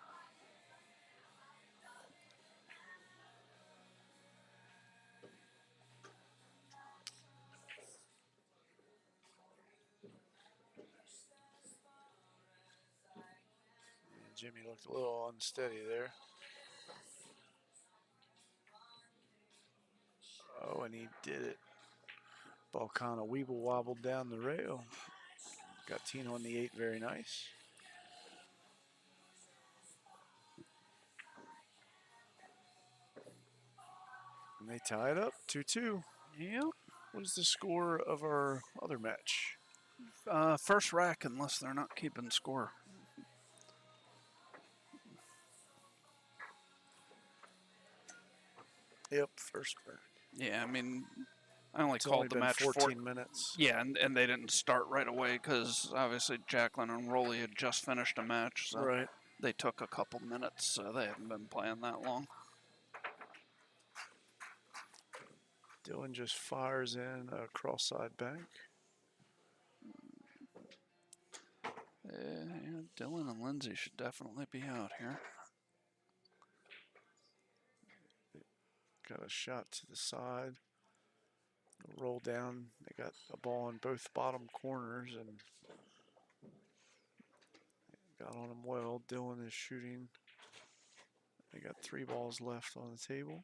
Jimmy looked a little unsteady there. Oh, and he did it. Ball kind of weeble wobbled down the rail. Got Tina on the 8, very nice. And they tie it up, 2-2. Yep. What is the score of our other match? First rack, unless they're not keeping score. Yep, first back. Yeah, I mean, I only It's only called the been match 14 minutes. Yeah, and they didn't start right away because obviously Jacqueline and Rolly had just finished a match, so Right. they took a couple minutes. So they hadn't been playing that long. Dylan just fires in a cross-side bank. Yeah, Dylan and Lindsay should definitely be out here. Got a shot to the side. Roll down. They got a ball in both bottom corners and got on them well. Dylan is shooting. They got 3 balls left on the table.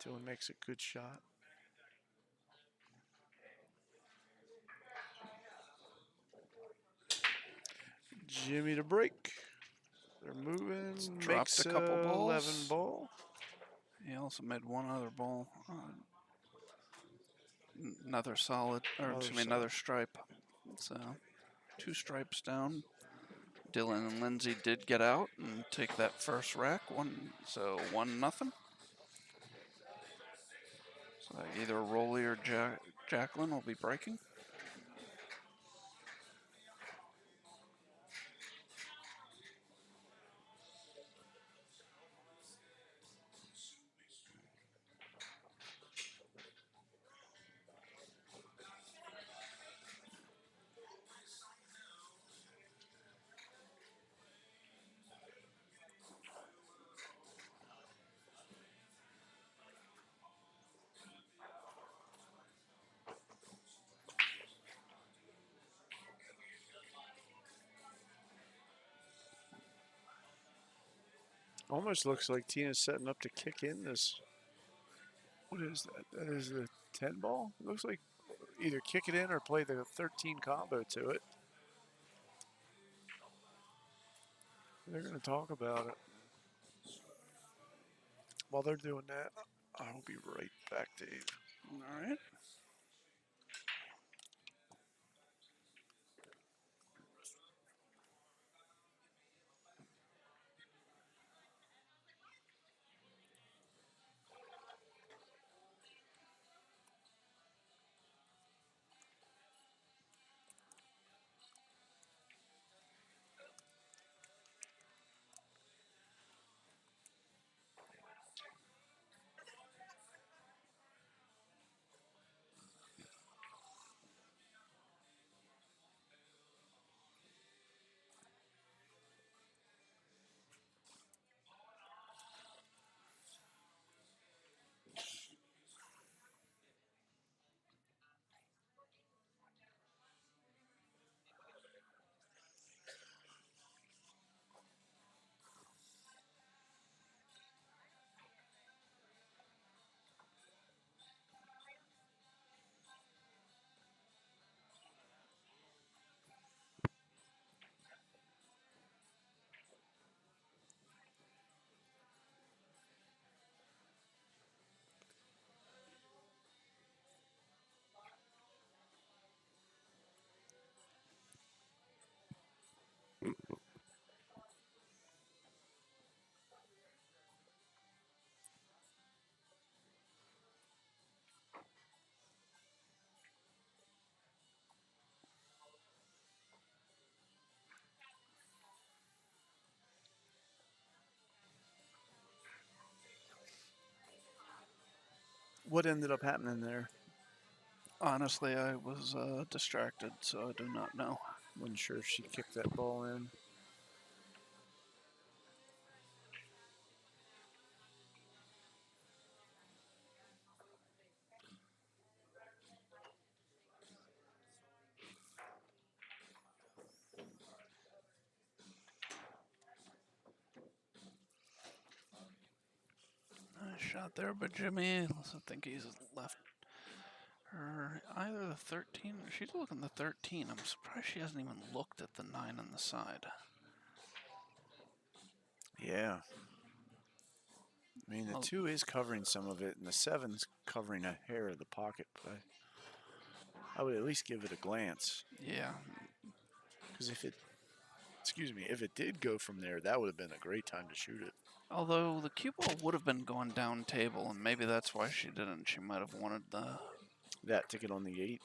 Dylan makes a good shot. Jimmy to break. They're moving. Dropped Makes a couple balls. 11 ball. He also made one other ball. Another solid, or excuse me, another stripe. So 2 stripes down. Dylan and Lindsay did get out and take that first rack. 1-0. So either Rolly or Jacqueline will be breaking. Almost looks like Tina's setting up to kick in this. What is that? That is the 10 ball? It looks like either kick it in or play the 13 combo to it. They're going to talk about it. While they're doing that, I'll be right back, Dave. All right. What ended up happening there? Honestly, I was distracted, so I do not know. Wasn't sure if she kicked that ball in. Nice shot there, but Jimmy, I think he's left her either the 13 or she's looking the 13. I'm surprised she hasn't even looked at the 9 on the side. Yeah. I mean, the Oh. 2 is covering some of it, and the 7's covering a hair of the pocket, but I would at least give it a glance. Yeah, Because if it did go from there, that would have been a great time to shoot it. although the cue ball would have been going down table, and maybe that's why she didn't. She might have wanted the... That to get on the 8.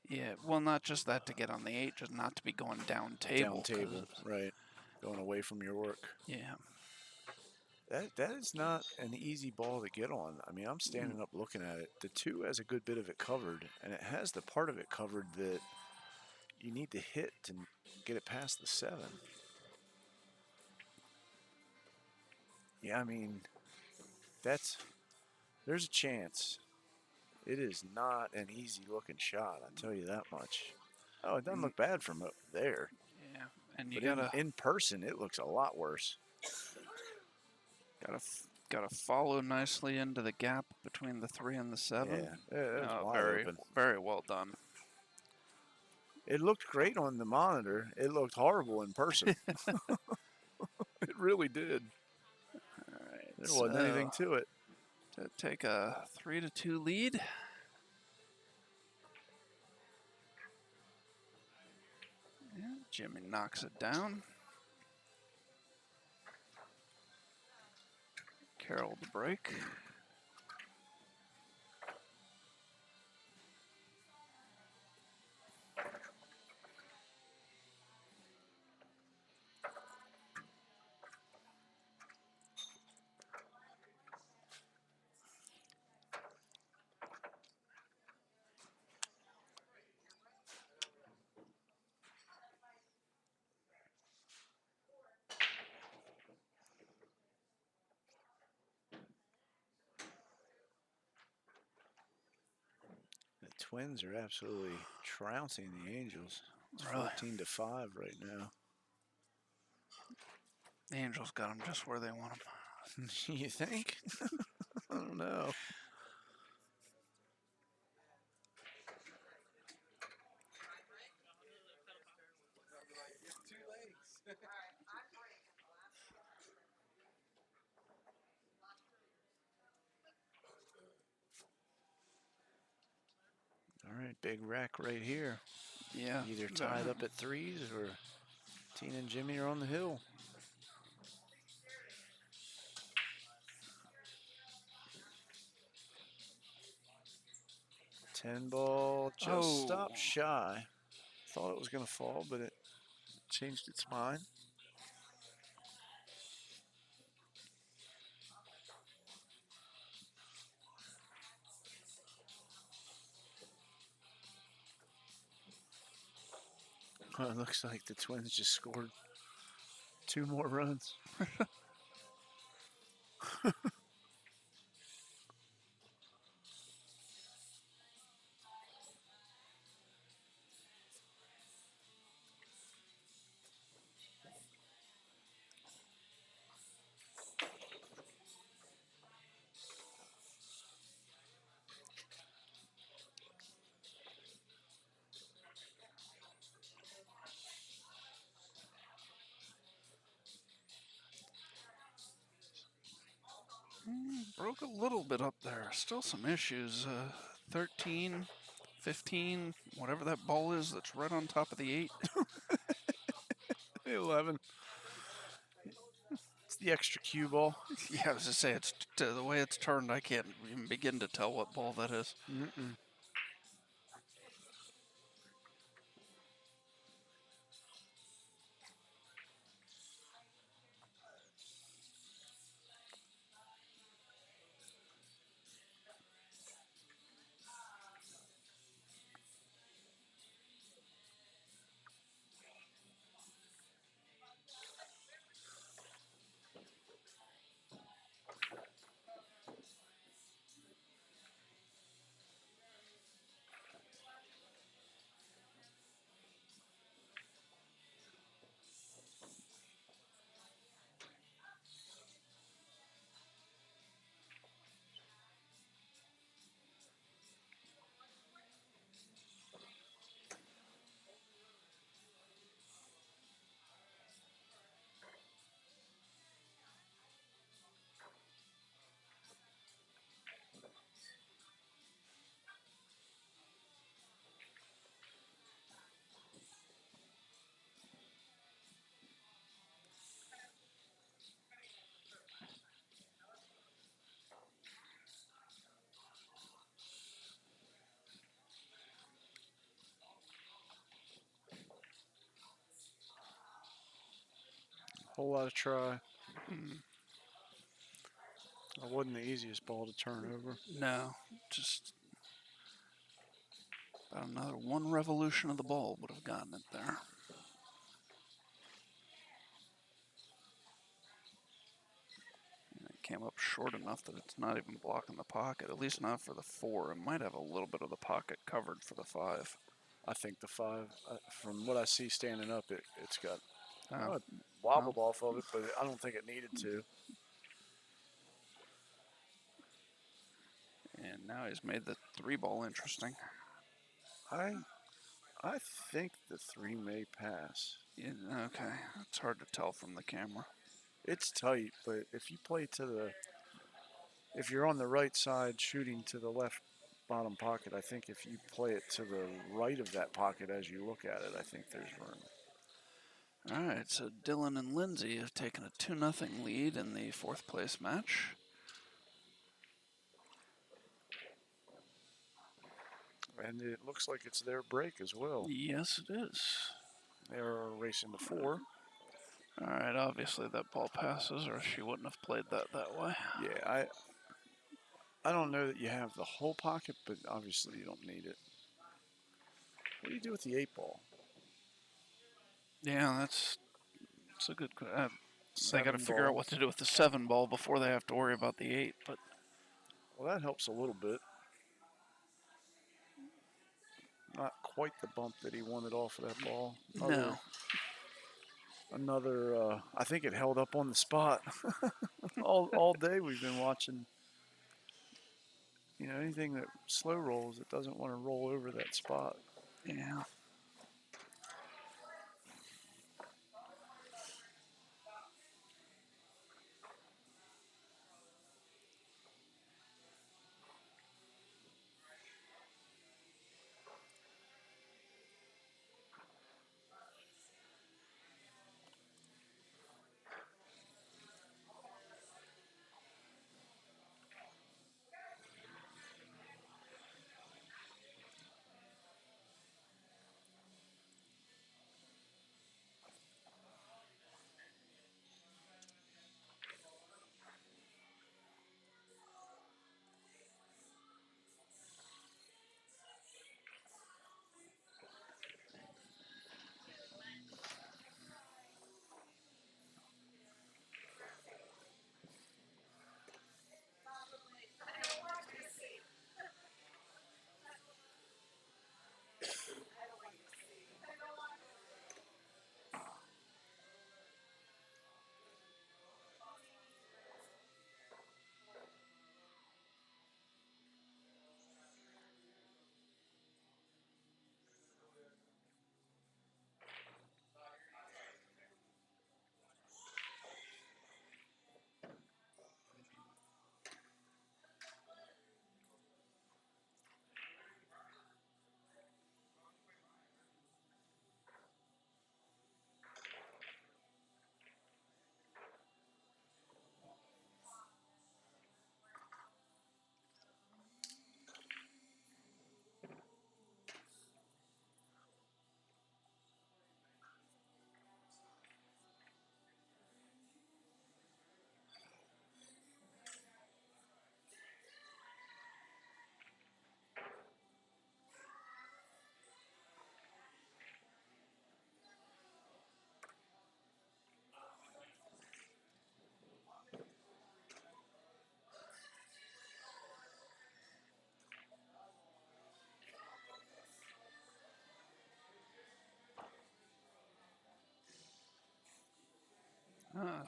Yeah, well, not just that to get on the 8, just not to be going down table. Down table, right. Going away from your work. Yeah. That is not an easy ball to get on. I mean, I'm standing up looking at it. The 2 has a good bit of it covered, and it has the part of it covered that you need to hit to get it past the 7. Yeah, I mean, there's a chance. It is not an easy looking shot, I'll tell you that much. Oh, it doesn't look bad from up there. Yeah, and you But gotta in person, it looks a lot worse. gotta follow nicely into the gap between the 3 and the 7. Yeah, it was wide very open. very well done. It looked great on the monitor. It looked horrible in person. It really did. All right, There wasn't anything to it. to take a 3-2 lead. Yeah, Jimmy knocks it down. Carroll the break. The Twins are absolutely trouncing the Angels. It's Really? 14-5 right now. The Angels got him just where they want him. You think? I don't know. All right, big rack right here. Yeah. Either tied up at 3s or Tina and Jimmy are on the hill. Ten ball just stopped shy. Thought it was going to fall, but it changed its mind. Well, it looks like the Twins just scored 2 more runs. Broke a little bit up there. Still some issues. 13, 15, whatever that ball is that's right on top of the 8. 11. It's the extra cue ball. Yeah, I was to say, it's the way it's turned, I can't even begin to tell what ball that is. Mm-mm. Whole lot of try. Mm, It wasn't the easiest ball to turn over. no, just about another one revolution of the ball would have gotten it there. And it came up short enough that it's not even blocking the pocket, at least not for the 4. It might have a little bit of the pocket covered for the 5. I think the 5, from what I see standing up, it's got Oh, it wobbled off of it, but I don't think it needed to. and now he's made the 3 ball interesting. I think the 3 may pass. Yeah, okay, it's hard to tell from the camera. It's tight, but if you play if you're on the right side shooting to the left bottom pocket, I think if you play it to the right of that pocket as you look at it, I think there's room. All right, so Dylan and Lindsay have taken a 2-0 lead in the 4th place match. And it looks like it's their break as well. Yes, it is. They're racing to 4. All right, obviously that ball passes, or she wouldn't have played that way. Yeah, I don't know that you have the whole pocket, but obviously you don't need it. What do you do with the 8 ball? Yeah, that's a good. They got to 7 figure out what balls. to do with the 7 ball before they have to worry about the 8. But Well, that helps a little bit. Not quite the bump that he wanted off of that ball. no, Another, I think it held up on the spot. all day we've been watching. You know, anything that slow rolls, it doesn't want to roll over that spot. yeah.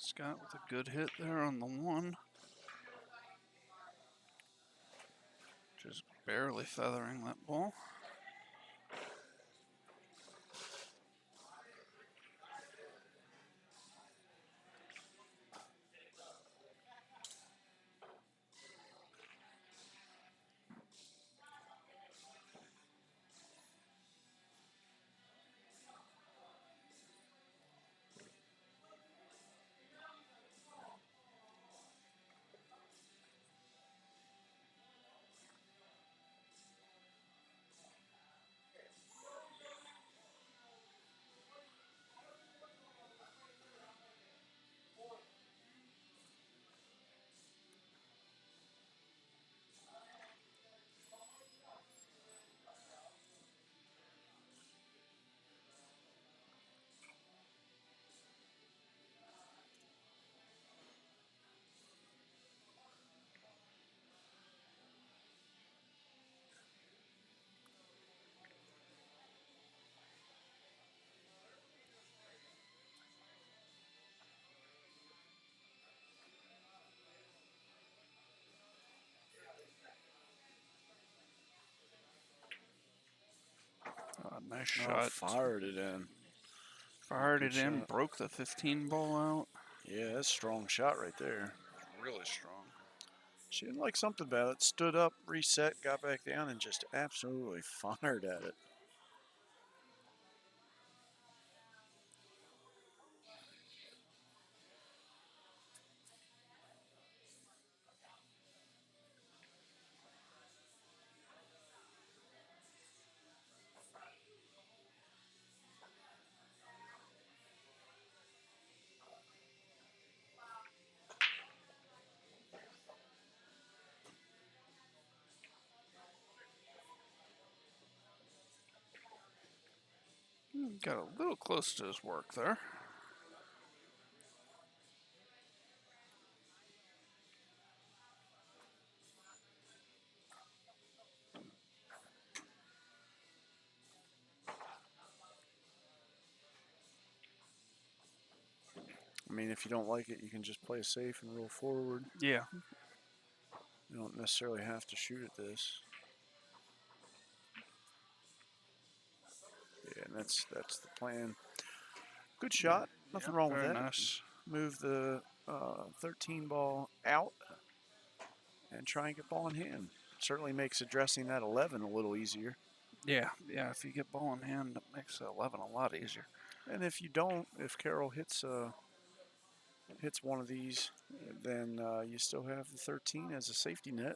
Scott with a good hit there on the 1. Just barely feathering that ball. Nice Oh, shot. fired it in. Fired Good it in, shot. broke the 15 ball out. Yeah, that's a strong shot right there. Really strong. She didn't like something about it. Stood up, reset, got back down, and just absolutely fired at it. Got a little close to his work there. I mean, if you don't like it, you can just play it safe and roll forward. Yeah. You don't necessarily have to shoot at this. Yeah, and that's the plan. Good shot. Nothing Yep, wrong with very that. nice. Move the 13 ball out and try and get ball in hand. Certainly makes addressing that 11 a little easier. Yeah, yeah. If you get ball in hand, it makes 11 a lot easier. And if you don't, if Carroll hits one of these, then you still have the 13 as a safety net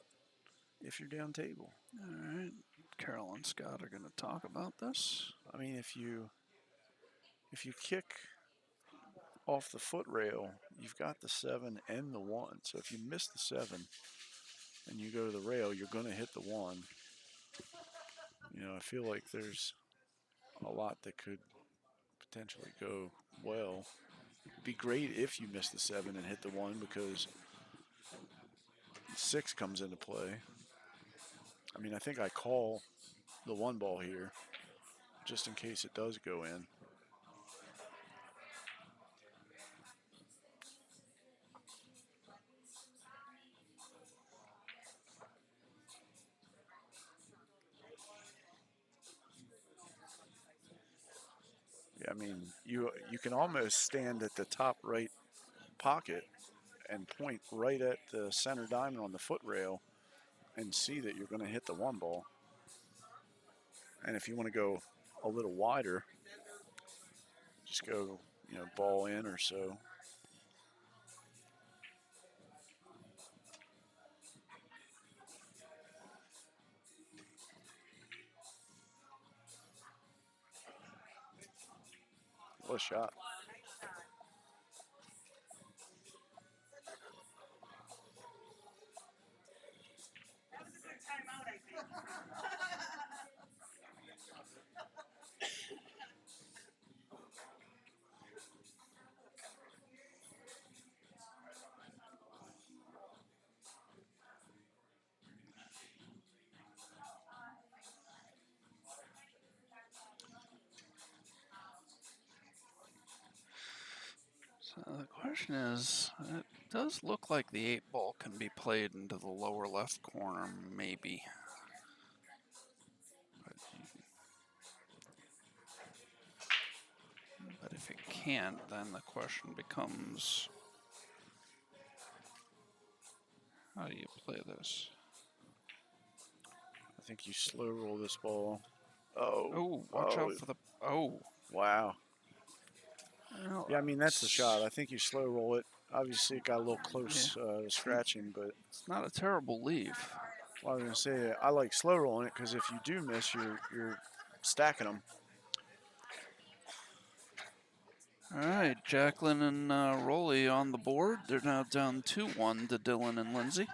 if you're down table. All right. Carol and Scott are going to talk about this. I mean, if you kick off the foot rail, you've got the 7 and the 1. So if you miss the 7 and you go to the rail, you're going to hit the 1. You know, I feel like there's a lot that could potentially go well. It'd be great if you miss the 7 and hit the 1 because the 6 comes into play. I mean, I think I call the 1 ball here just in case it does go in. Yeah, I mean, you can almost stand at the top right pocket and point right at the center diamond on the foot rail and see that you're going to hit the 1 ball. And if you want to go a little wider, just go, you know, ball in or so. What a shot. So the question is, it does look like the 8 ball can be played into the lower left corner, maybe. But if it can't, then the question becomes, how do you play this? I think you slow roll this ball. Oh. Oh, watch out for the, oh. Wow. Well, Yeah, I mean, that's the shot. I think you slow roll it. Obviously, it got a little close to scratching, but it's not a terrible leave. well, I was going to say, I like slow rolling it because if you do miss, you're stacking them. All right, Jacqueline and Rolly on the board. They're now down 2-1 to Dylan and Lindsay.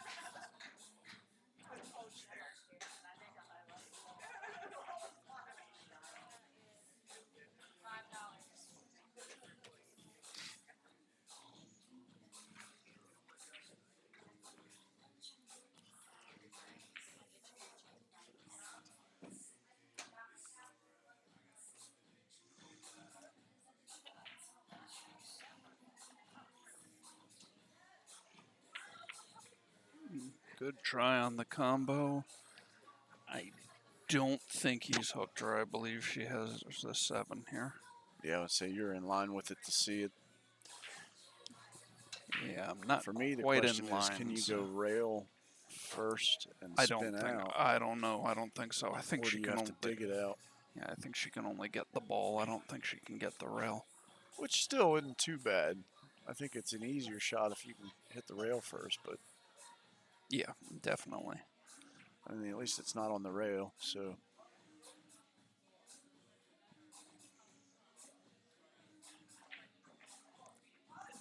Good try on the combo. I don't think he's hooked her. I believe she has the 7 here. Yeah, I would say you're in line with it to see it. Yeah, I'm not For me, the quite question in is, line. can you so go rail first and I spin don't think. out, I don't know. I don't think so. I think or she do you can have to only. dig it out? Yeah, I think she can only get the ball. I don't think she can get the rail. Which still isn't too bad. I think it's an easier shot if you can hit the rail first, but Yeah, definitely. I mean, at least it's not on the rail, so.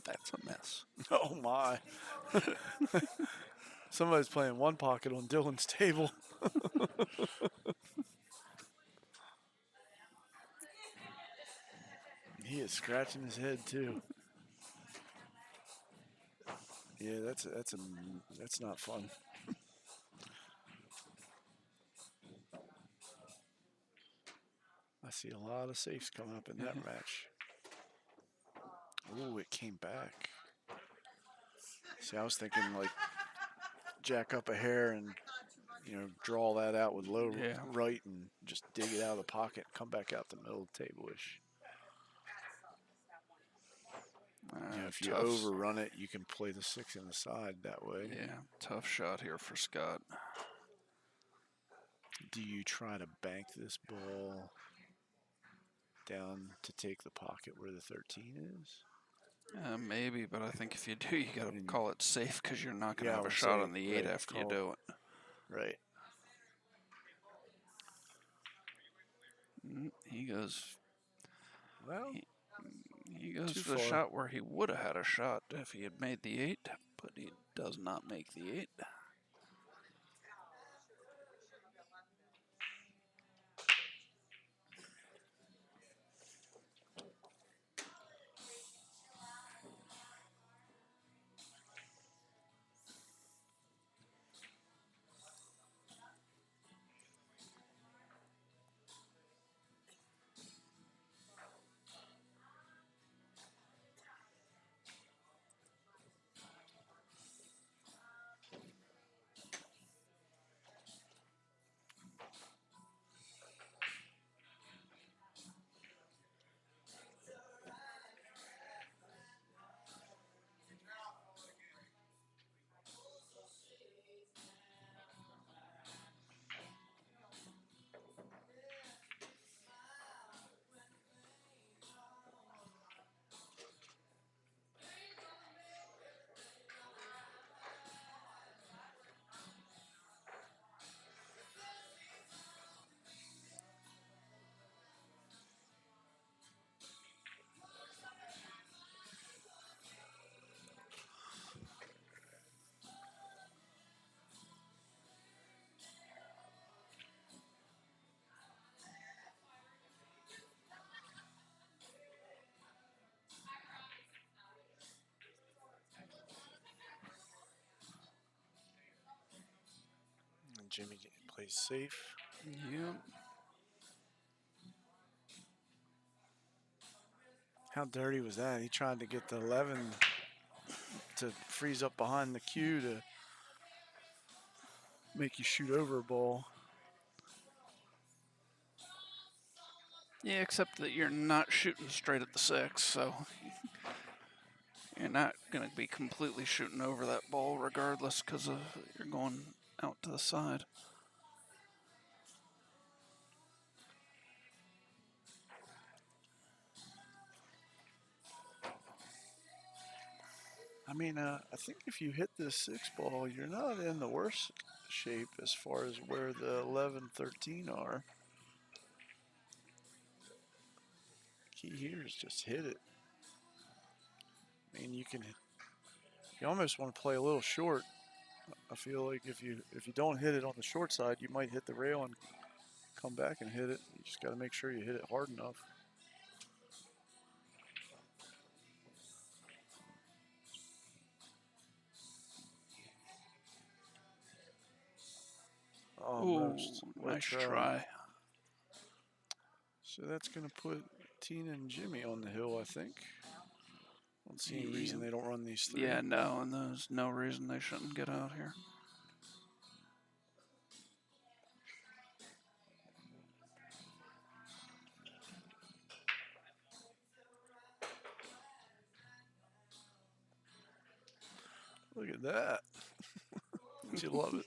That's a mess. Oh my. Somebody's playing one pocket on Dylan's table. He is scratching his head too. Yeah, that's not fun. I see a lot of safes coming up in that match. Ooh, it came back. See, I was thinking like jack up a hair and draw that out with low Yeah. right and just dig it out of the pocket and come back out the middle of the table-ish. If you Tough. overrun it, you can play the 6 in the side that way. Yeah, tough shot here for Scott. Do you try to bank this ball down to take the pocket where the 13 is? Maybe, but I think if you do, you got to call it safe because you're not going to Yeah, I have a would shot say, on the 8 right, after you call- do it. Right. He goes. Well, He goes too for the far. shot where he would have had a shot if he had made the 8, but he does not make the 8. And Jimmy plays safe. Yep. How dirty was that? He tried to get the 11 to freeze up behind the cue to make you shoot over a ball. Yeah, except that you're not shooting straight at the 6, so you're not going to be completely shooting over that ball regardless because you're going out to the side. I mean, I think if you hit this 6 ball, you're not in the worst shape as far as where the 11, 13 are. Key here is just hit it. I mean, you almost want to play a little short. I feel like if you don't hit it on the short side, you might hit the rail and come back and hit it. You just got to make sure you hit it hard enough. Ooh, Almost. What a nice try. So that's going to put Tina and Jimmy on the hill, I think. Don't see any reason they don't run these 3. Yeah, no, and there's no reason they shouldn't get out here. Look at that. Don't you love it?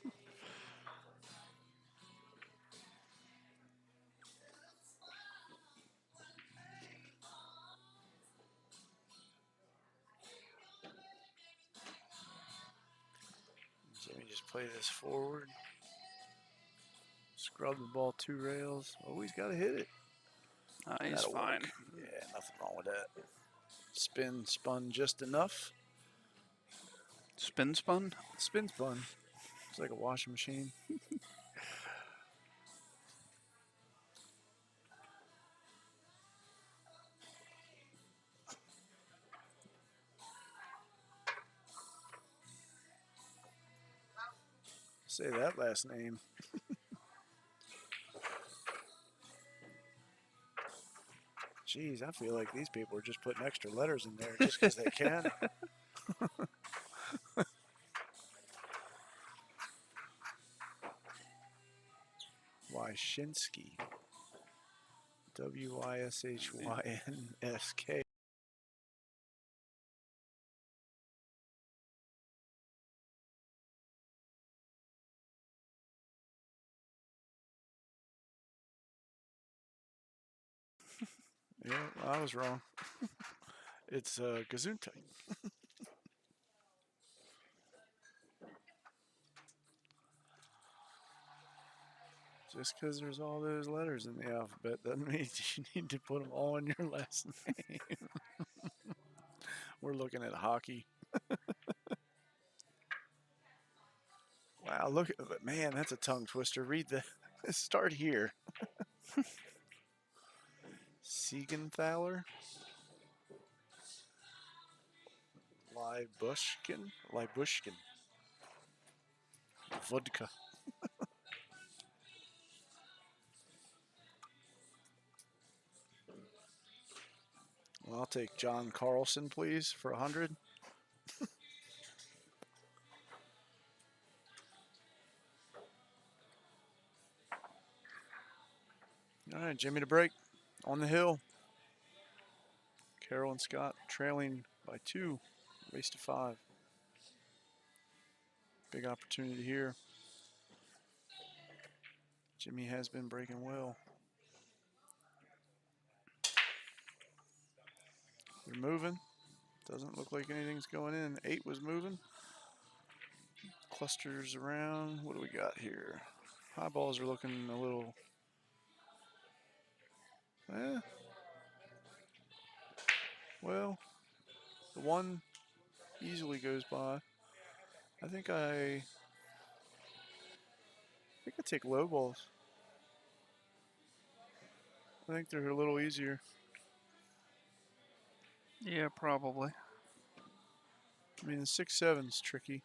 Jimmy just play this forward. Scrub the ball 2 rails. Oh, he's got to hit it. He's That'll fine. work. Yeah, nothing wrong with that. Spin spun just enough. Spin spun? Spin spun. It's like a washing machine. Say that last name. Jeez, I feel like these people are just putting extra letters in there just because they can. Wyszynski. Wyszynsk. Yeah, I was wrong. It's Gesundheit. Just because there's all those letters in the alphabet doesn't mean you need to put them all in your last name. We're looking at hockey. Wow, look at but man, that's a tongue twister. Read the start here. Siegenthaler. Lybushkin. Vodka. Well, I'll take John Carlson, please, for 100. All right, Jimmy to break on the hill. Carroll and Scott trailing by 2, race to 5. Big opportunity here. Jimmy has been breaking well. They're moving. Doesn't look like anything's going in. 8 was moving. Clusters around. What do we got here? High balls are looking a little. Well, the 1 easily goes by. I think I take low balls. I think they're a little easier. Yeah, probably. I mean, the 6-7's tricky.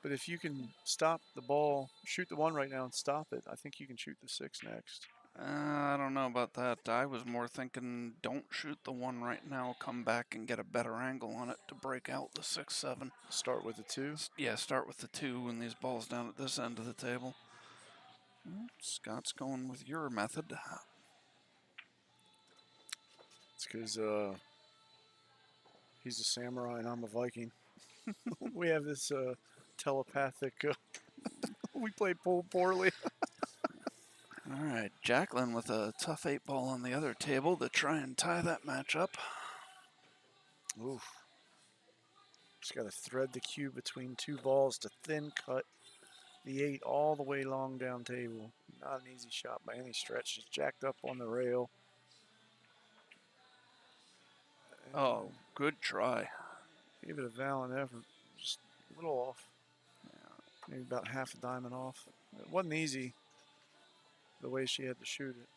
But if you can stop the ball, shoot the 1 right now and stop it, I think you can shoot the 6 next. I don't know about that. I was more thinking don't shoot the 1 right now. Come back and get a better angle on it to break out the 6-7. Start with the 2. Yeah, start with the 2 and these balls down at this end of the table. Scott's going with your method. It's because he's a samurai and I'm a Viking. We have this telepathic. We play pool poorly. All right, Jacqueline with a tough 8 ball on the other table to try and tie that match up. Oof. Just got to thread the cue between 2 balls to thin cut the 8 all the way long down table. Not an easy shot by any stretch. Just jacked up on the rail. Oh, good try. Gave it a valiant effort. Just a little off. Maybe about half a diamond off. It wasn't easy the way she had to shoot it.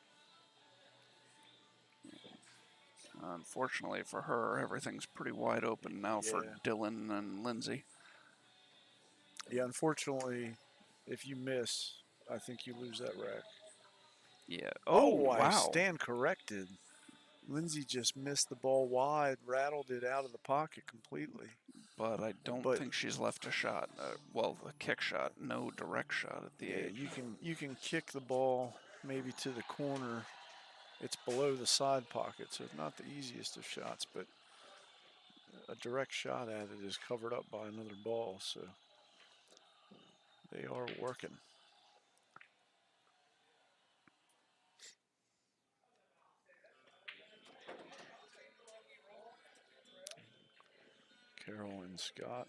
Unfortunately for her, everything's pretty wide open now for Dylan and Lindsay. Yeah, unfortunately, if you miss, I think you lose that rack. Yeah. Oh, wow. I stand corrected. Lindsay just missed the ball wide, rattled it out of the pocket completely. But I don't think she's left a shot. Well, a kick shot, no direct shot at the 8. You can kick the ball maybe to the corner. It's below the side pocket, so it's not the easiest of shots, but a direct shot at it is covered up by another ball, so they are working. Carroll and Scott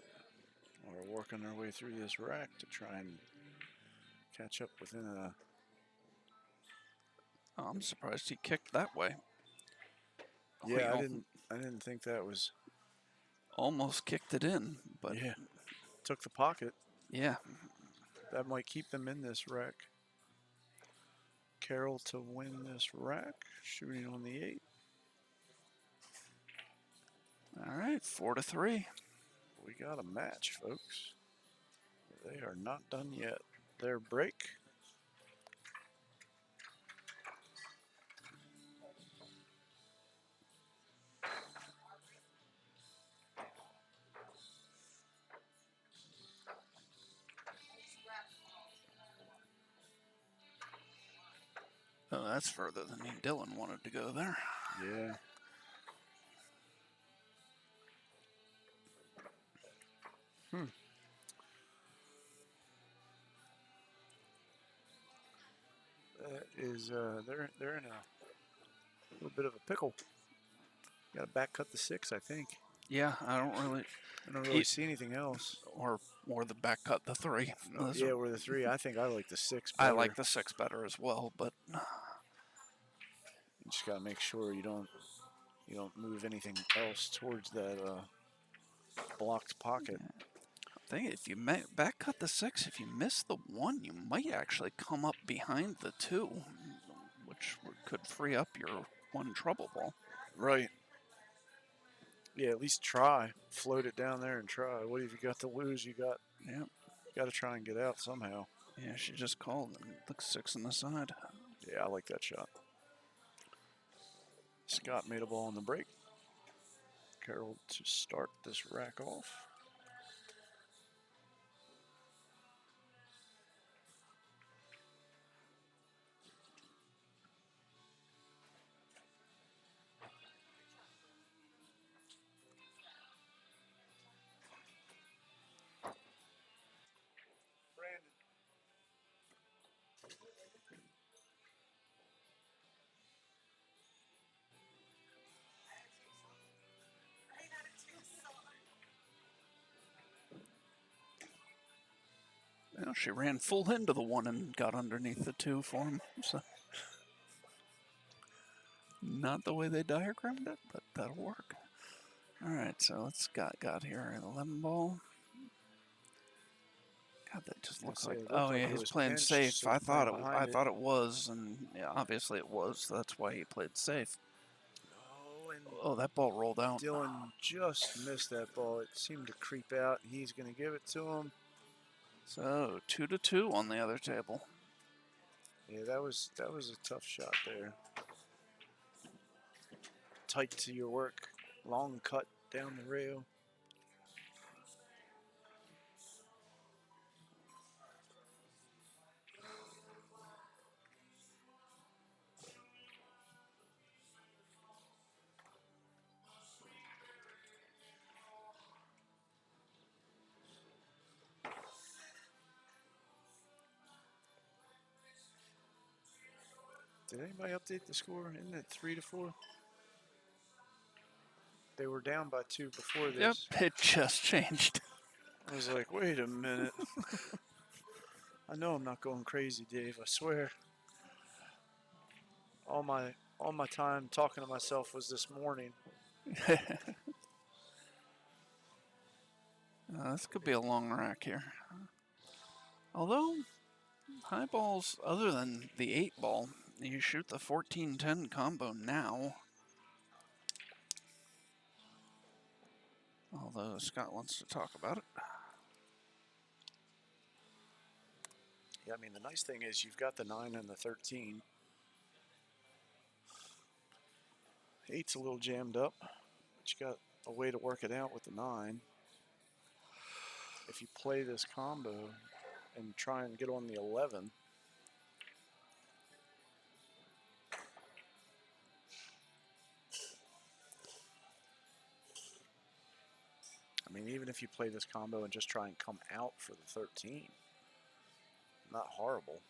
are working their way through this rack to try and catch up within a. Oh, I'm surprised he kicked that way. Oh, he Yeah, I didn't think that was. almost kicked it in, but Yeah, took the pocket. yeah. That might keep them in this rack. Carroll to win this rack, shooting on the 8. All right, 4-3. We got a match, folks. They are not done yet. Their break. Oh, that's further than Dylan wanted to go there. Yeah. That is, they're in a little bit of a pickle. Got to back cut the 6, I think. Yeah, I don't really, I don't really He- see anything else. or the back cut the 3. Those Yeah, are- we're the 3. I think I like the 6 I better. like the 6 better as well, but You just got to make sure you don't move anything else towards that blocked pocket. I think if you back cut the 6, if you miss the 1, you might actually come up behind the 2, which could free up your 1 trouble ball. Right. Yeah, at least try. Float it down there and try. What have you got to lose? You got to try and get out somehow. Yeah, she just called and look 6 on the side. Yeah, I like that shot. Scott made a ball on the break. Carroll to start this rack off. Well, she ran full into the 1 and got underneath the 2 for him. So not the way they diagrammed it, but that'll work. All right, so let's got here an 11 ball. God, that just looks say, like. it looked Oh like yeah, it he's was playing pinched, safe. so I thought playing I behind it. thought it was, and yeah, obviously it was. So that's why he played safe. Oh, and Oh, that ball rolled out. Dylan just missed that ball. It seemed to creep out. He's going to give it to him. So 2-2 on the other table. Yeah, that was a tough shot there. Tight to your work. Long cut down the rail. Did anybody update the score? Isn't it 3-4? They were down by 2 before Yep, this. it just changed. I was like, wait a minute. I know I'm not going crazy, Dave. I swear. All my time talking to myself was this morning. This could be a long rack here. Although high balls, other than the 8 ball, you shoot the 14-10 combo now. Although Scott wants to talk about it. Yeah, I mean, the nice thing is you've got the 9 and the 13. 8's a little jammed up, but you got a way to work it out with the 9. If you play this combo and try and get on the 11, even if you play this combo and just try and come out for the 13, not horrible.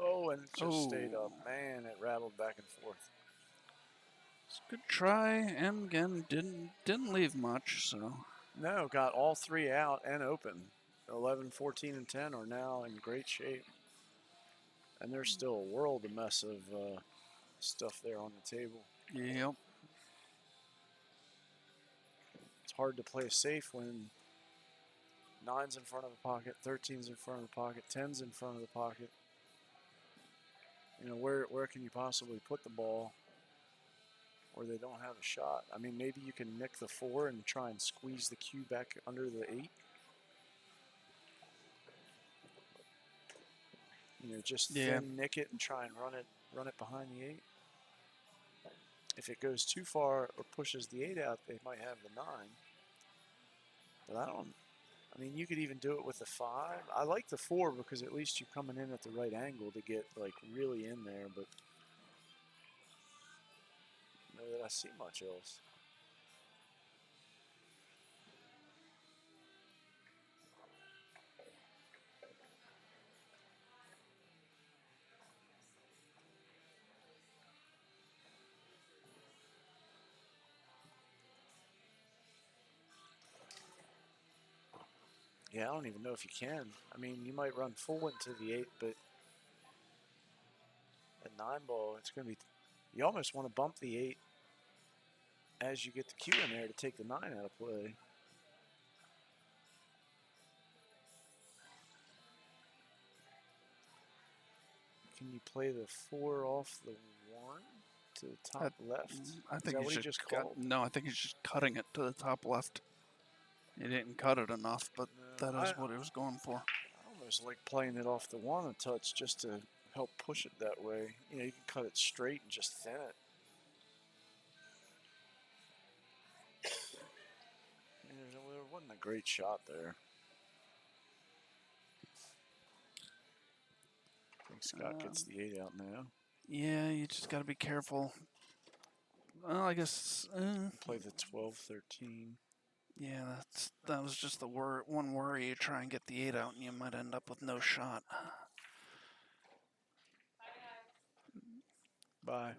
Oh, and it just stayed up. Oh. Man, it rattled back and forth. It's a good try, and again, didn't leave much, so. No, got all three out and open. 11, 14, and 10 are now in great shape. And there's still a world of mess of stuff there on the table. Yep. It's hard to play safe when 9's in front of the pocket, 13's in front of the pocket, 10's in front of the pocket. You know, where can you possibly put the ball where they don't have a shot? I mean, maybe you can nick the 4 and try and squeeze the cue back under the 8. You know, just thin nick it and try and run it behind the 8. If it goes too far or pushes the 8 out, they might have the 9. But I mean, you could even do it with the 5. I like the 4 because at least you're coming in at the right angle to get like really in there, but I don't know that I see much else. Yeah, I don't even know if you can. I mean, you might run full into the 8, but at 9 ball, it's going to be. You almost want to bump the 8 as you get the cue in there to take the 9 out of play. Can you play the 4 off the 1 to the top left? I think that he's what he just just called? no. I think he's just cutting it to the top left. He didn't cut it enough, but No, that is what he was going for. I almost like playing it off the 1 a touch just to help push it that way. You know, you can cut it straight and just thin it. There wasn't a great shot there. I think Scott gets the 8 out now. Yeah, you just got to be careful. Well, I guess. Play the 12, 13. Yeah, that was just the one worry. You try and get the 8 out, and you might end up with no shot. Bye.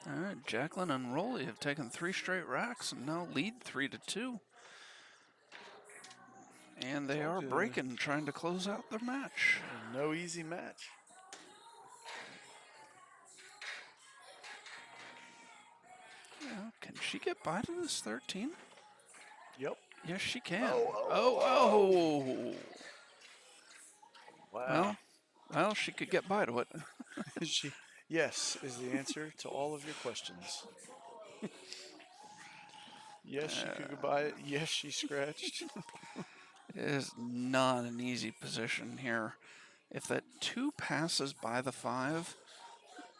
All right, Jacqueline and Rolly have taken 3 straight racks and now lead 3-2. And they are breaking, trying to close out their match. No easy match. Yeah, can she get by to this 13? Yep. Yes, she can. Oh. Wow. Well, she could get by to it. Yes is the answer to all of your questions. Yes, she could go by it. Yes, she scratched. It is not an easy position here. If that 2 passes by the 5,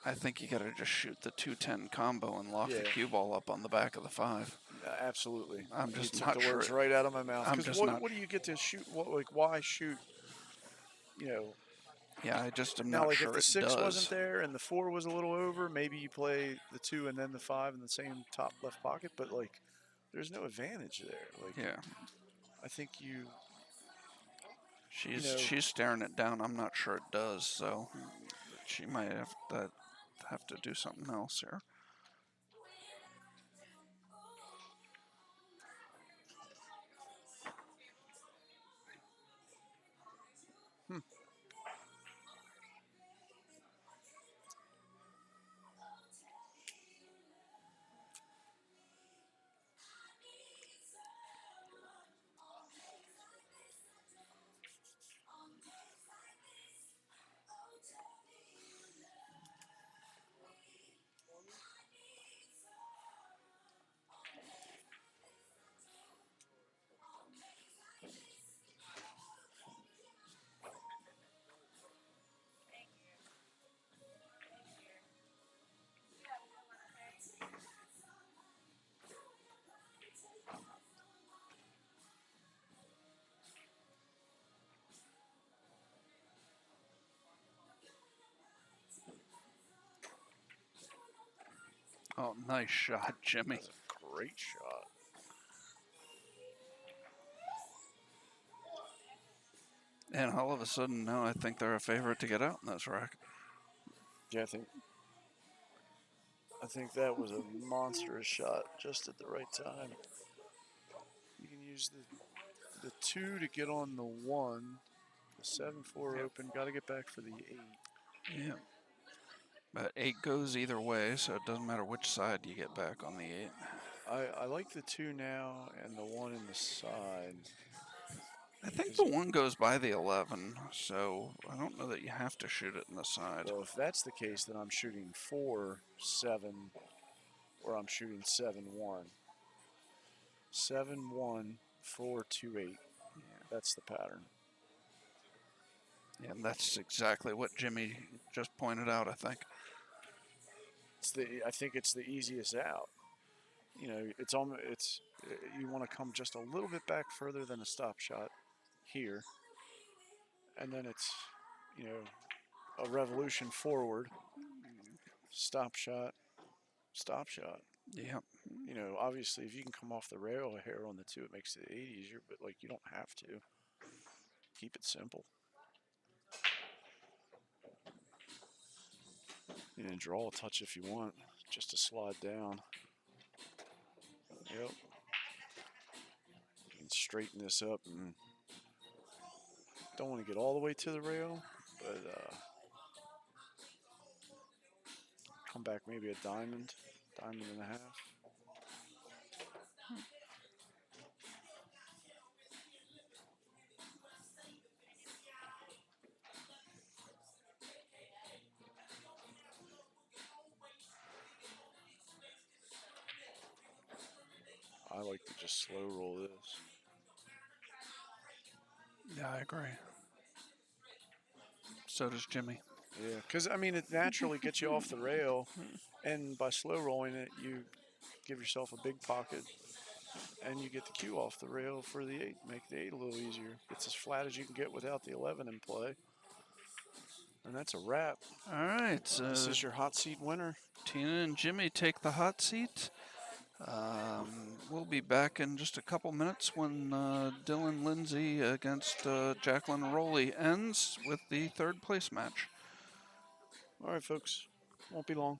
I think you got to just shoot the 2-10 combo and lock the cue ball up on the back of the 5. Absolutely. I'm just you not took the words sure. right out of my mouth. I'm just what do you get to shoot? Why shoot? You know. Yeah, I just am now, not like sure if the it 6 does. wasn't there and the 4 was a little over, maybe you play the 2 and then the 5 in the same top left pocket. But like, there's no advantage there. Like, yeah. I think you. She's staring it down. I'm not sure it does, so she might have to do something else here. Oh, nice shot, Jimmy. That's a great shot. And all of a sudden, now I think they're a favorite to get out in this rack. Yeah, I think that was a monstrous shot just at the right time. You can use the 2 to get on the 1. The 7-4 open. Got to get back for the 8. Yeah. But 8 goes either way, so it doesn't matter which side you get back on the 8. I like the 2 now and the 1 in the side. I think the 1 goes by the 11, so I don't know that you have to shoot it in the side. Well, if that's the case, then I'm shooting 4-7, or I'm shooting 7-1. 7-1, 4-2-8. Yeah, that's the pattern. And that's exactly what Jimmy just pointed out, I think. I think it's the easiest out. You know, you want to come just a little bit back further than a stop shot here, and then it's, you know, a revolution forward, stop shot, stop shot. Yeah. You know, obviously, if you can come off the rail a hair on the 2, it makes the 8 easier, but like you don't have to. Keep it simple. You can draw a touch if you want, just to slide down. Yep. You can straighten this up and don't want to get all the way to the rail, but come back maybe a diamond and a half. I like to just slow roll this. Yeah, I agree. So does Jimmy. Yeah, because I mean, it naturally gets you off the rail, and by slow rolling it, you give yourself a big pocket, and you get the cue off the rail for the 8. Make the 8 a little easier. It's as flat as you can get without the 11 in play. And that's a wrap. All right. This is your hot seat winner. Tina and Jimmy take the hot seat. We'll be back in just a couple minutes when Dylan Lindsay against Jacqueline Rowley ends with the 3rd place match. All right, folks. Won't be long.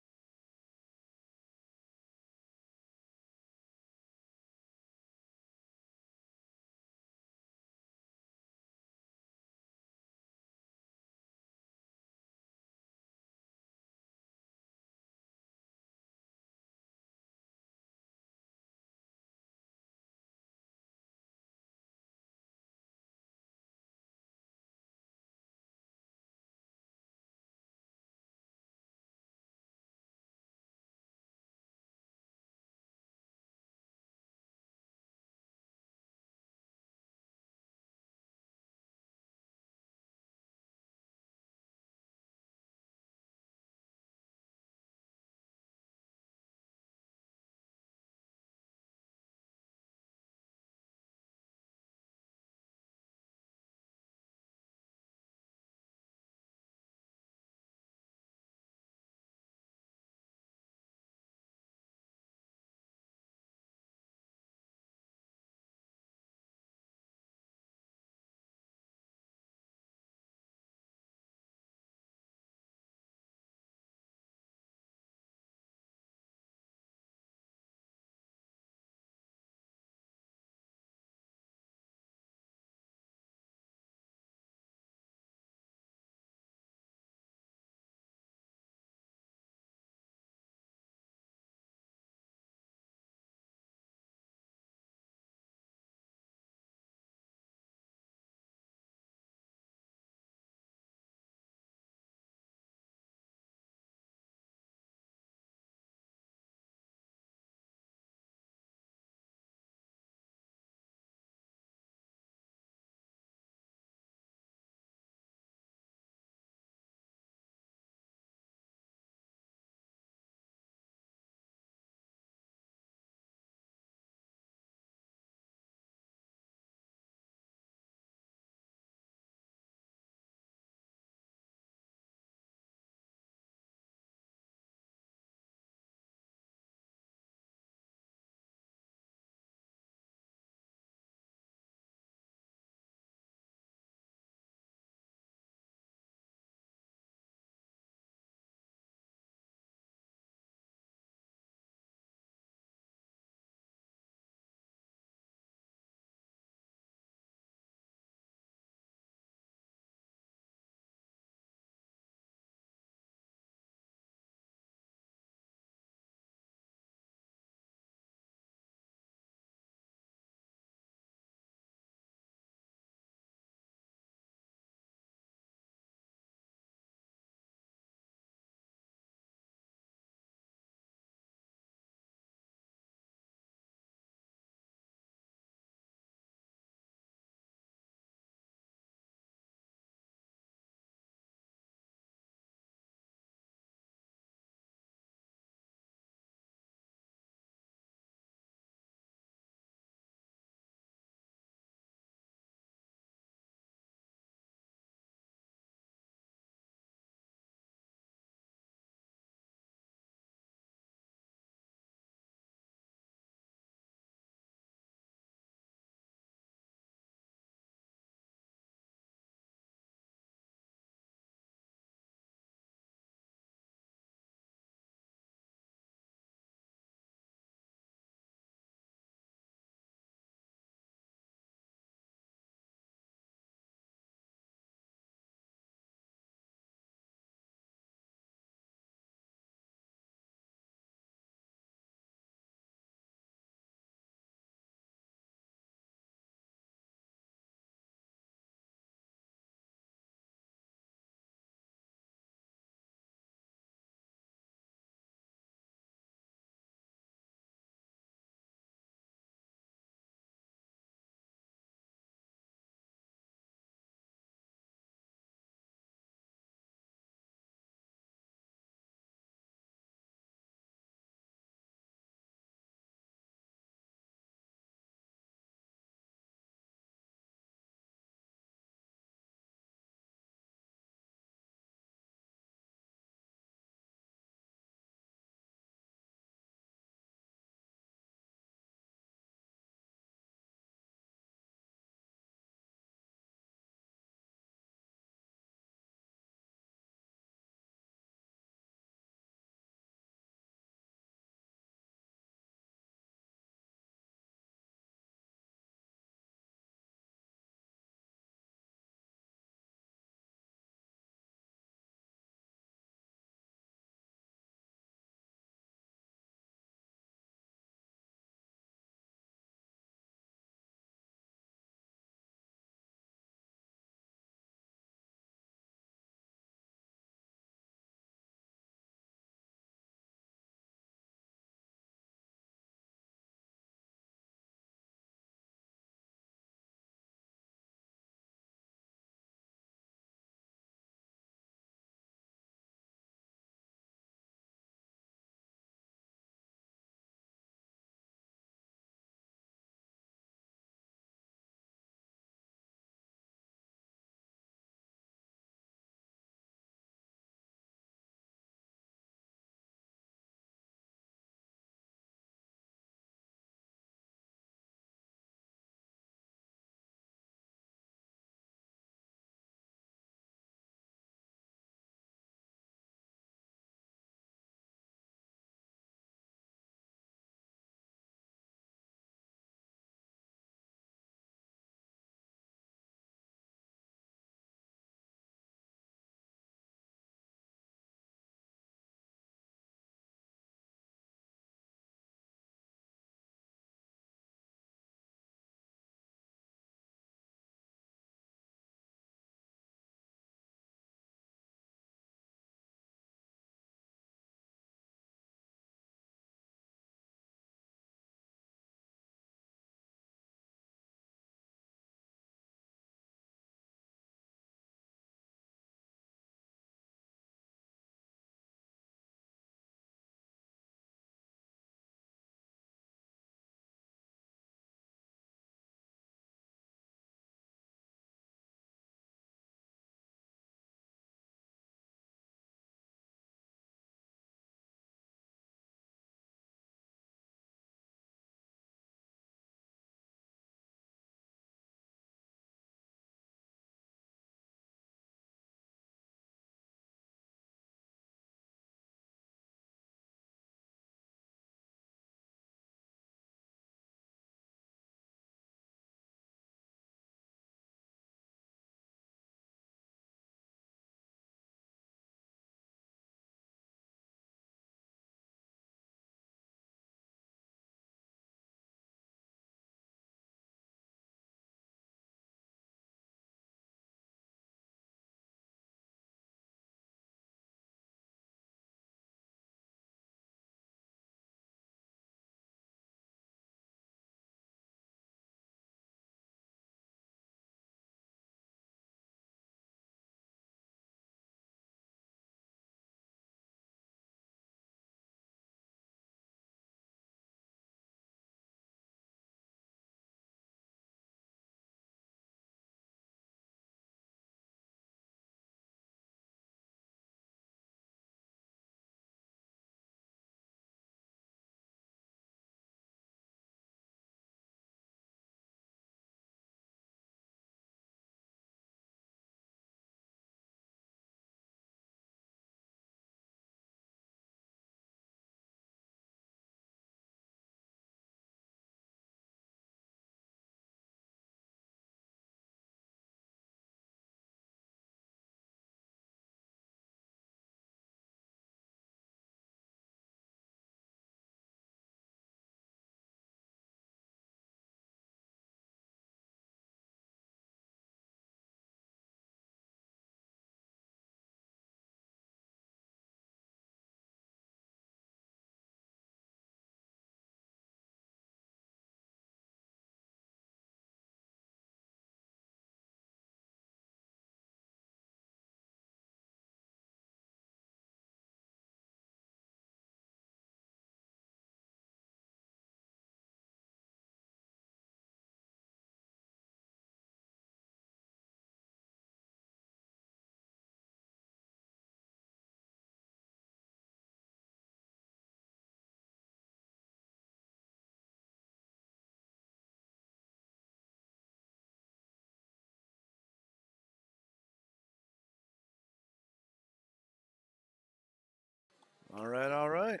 All right, all right.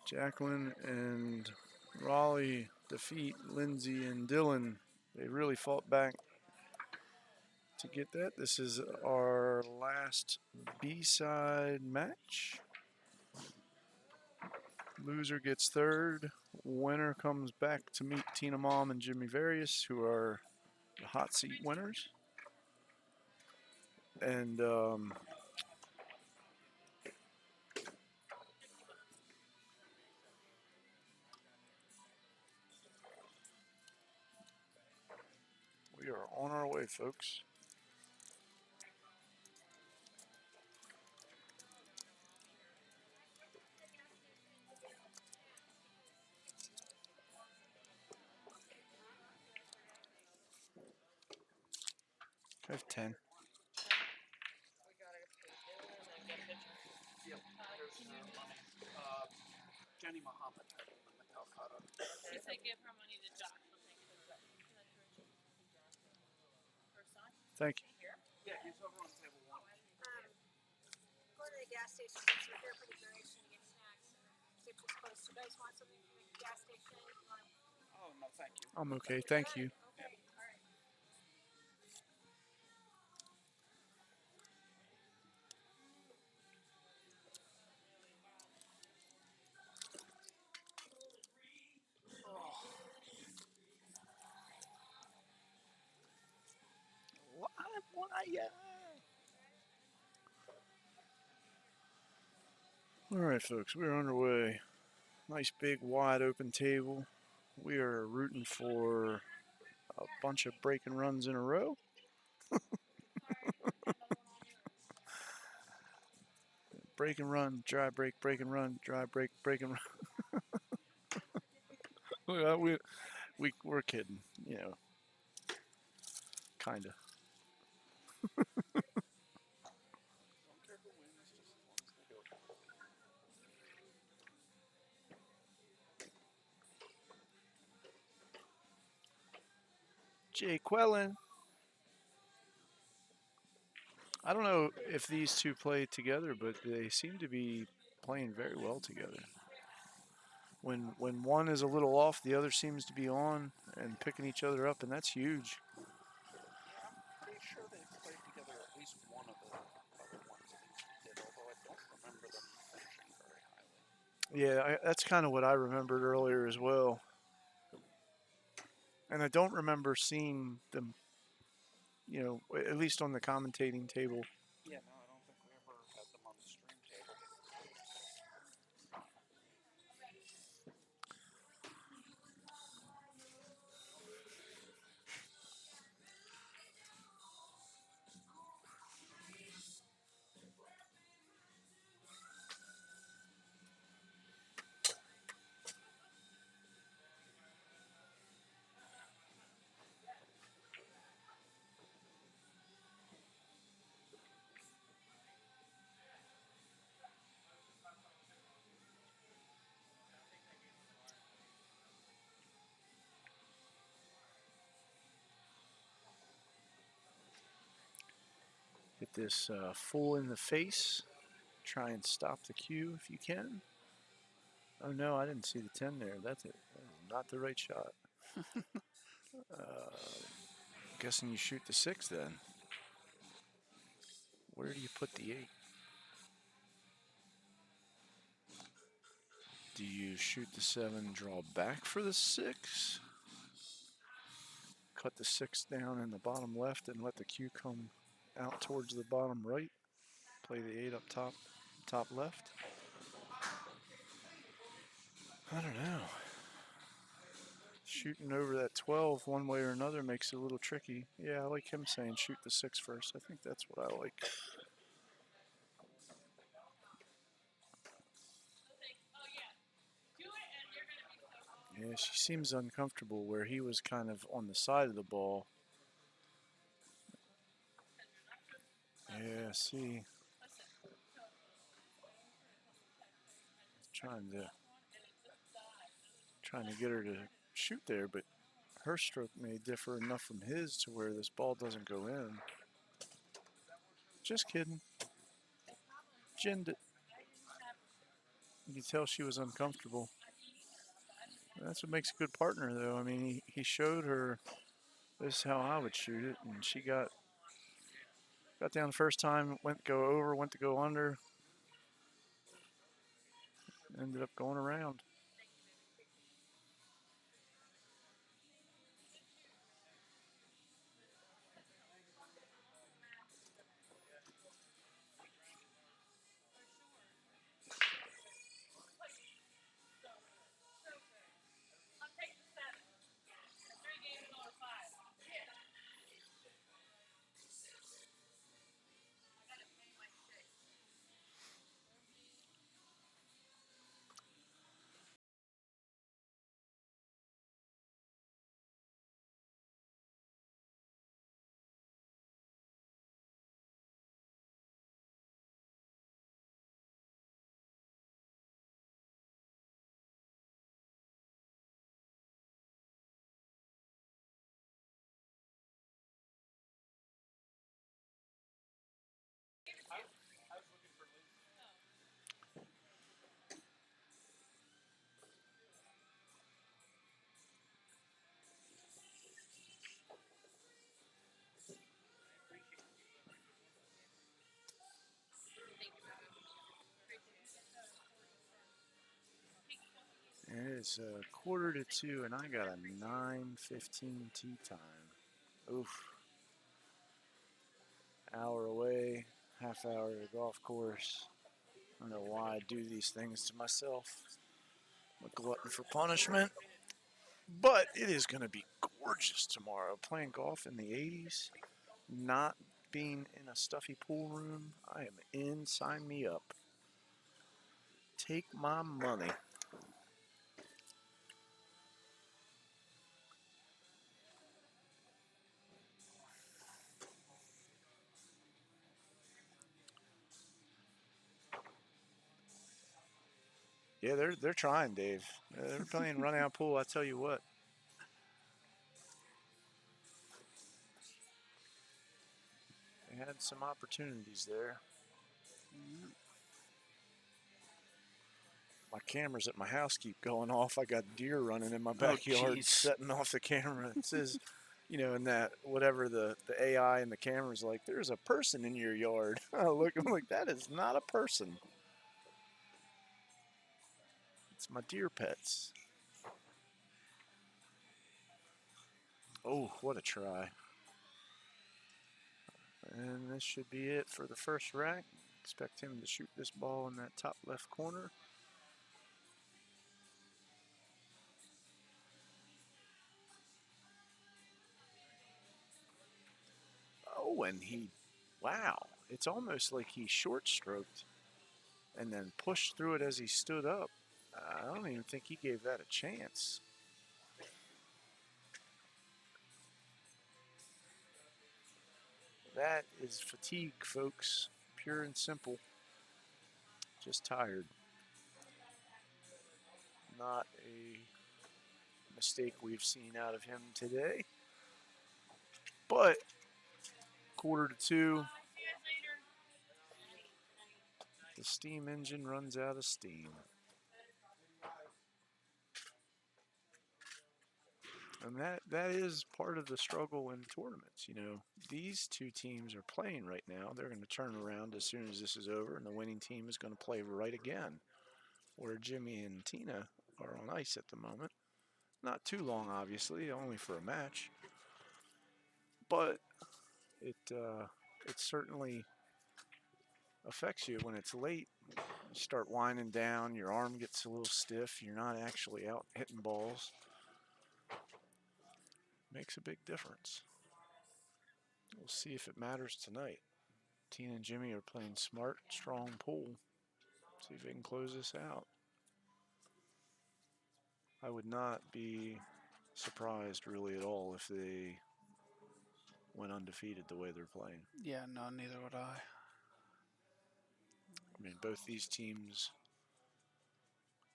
Jacqueline and Raleigh defeat Lindsay and Dylan. They really fought back to get that. This is our last B-side match. Loser gets third. Winner comes back to meet Tina Mom and Jimmy Various, who are the hot seat winners. And we are on our way, folks. I have 10. Jenny Muhammad had them in the Calcutta. She said give her money to Josh. She'll take it. Her son? Thank you. Yeah, he's over on table 1. Go to the gas station. Since we're here for the donation to get snacks. Zip is close. You guys want something from the gas station? You want Oh, no, thank you. I'm okay. Thank you. okay. All right. All right, folks, we're underway. Nice big wide open table. We are rooting for a bunch of break and runs in a row. Break and run, dry break, break and run, dry break, break and run. We're kidding, you know, kind of. Don't care who wins, just as long as they go. Jay Quellen. I don't know if these two play together, but they seem to be playing very well together. When one is a little off, the other seems to be on and picking each other up, and that's huge. Yeah, I'm pretty sure they've played together at least one of the other ones that he did, although I don't remember them finishing very highly. Yeah, that's kind of what I remembered earlier as well. And I don't remember seeing them, you know, at least on the commentating table. Yeah, no, I don't think we ever had them on the stream table. Get this full in the face. Try and stop the cue if you can. Oh no, I didn't see the 10 there. That's it. That is not the right shot. Guessing you shoot the 6 then. Where do you put the 8? Do you shoot the 7, draw back for the 6? Cut the 6 down in the bottom left and let the cue come out towards the bottom right. Play the 8 up top left. I don't know. Shooting over that 12 one way or another makes it a little tricky. Yeah, I like him saying shoot the 6 first. I think that's what I like. Yeah, she seems uncomfortable where he was kind of on the side of the ball. Yeah, see. Trying to get her to shoot there, but her stroke may differ enough from his to where this ball doesn't go in. Just kidding. Jinned it. You could tell she was uncomfortable. That's what makes a good partner, though. I mean, he showed her this is how I would shoot it, and she got down the first time, went to go over, went to go under, ended up going around. I'll take the 7. The 3 games over 5. It is a 1:45, and I got a 9:15 tee time. Oof. Hour away, half hour to the golf course. I don't know why I do these things to myself. I'm a glutton for punishment. But it is going to be gorgeous tomorrow. Playing golf in the 80s, not being in a stuffy pool room. I am in. Sign me up. Take my money. Yeah, they're trying, Dave. They're playing run out pool. I tell you what. They had some opportunities there. My cameras at my house keep going off. I got deer running in my backyard, jeez. setting off the camera. It says, in that whatever the AI and the camera's like, there's a person in your yard. Look, I'm like, that is not a person. It's my deer pets. Oh, what a try. And this should be it for the first rack. Expect him to shoot this ball in that top left corner. Oh, and wow. It's almost like he short stroked and then pushed through it as he stood up. I don't even think he gave that a chance. That is fatigue, folks. Pure and simple. Just tired. Not a mistake we've seen out of him today. But 1:45. The steam engine runs out of steam. And that is part of the struggle in tournaments. These two teams are playing right now. They're going to turn around as soon as this is over, and the winning team is going to play right again. Where Jimmy and Tina are on ice at the moment. Not too long, obviously, only for a match. But it certainly affects you when it's late. You start winding down, your arm gets a little stiff, you're not actually out hitting balls. Makes a big difference. We'll see if it matters tonight. Tina and Jimmy are playing smart, strong pool. See if they can close this out. I would not be surprised really at all if they went undefeated the way they're playing. Yeah, no, neither would I. I mean, both these teams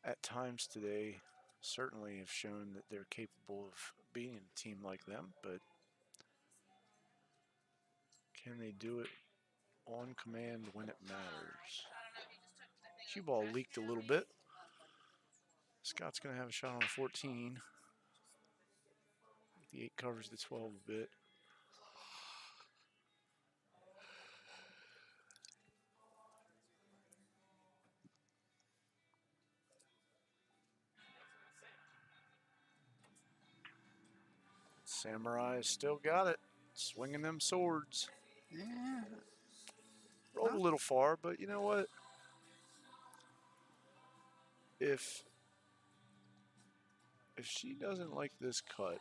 at times today certainly have shown that they're capable of beating a team like them, but can they do it on command when it matters? Cue ball leaked a little bit. Scott's going to have a shot on a 14. The 8 covers the 12 a bit. Samurai's still got it. Swinging them swords. Yeah. Rolled a little far, but you know what? If she doesn't like this cut,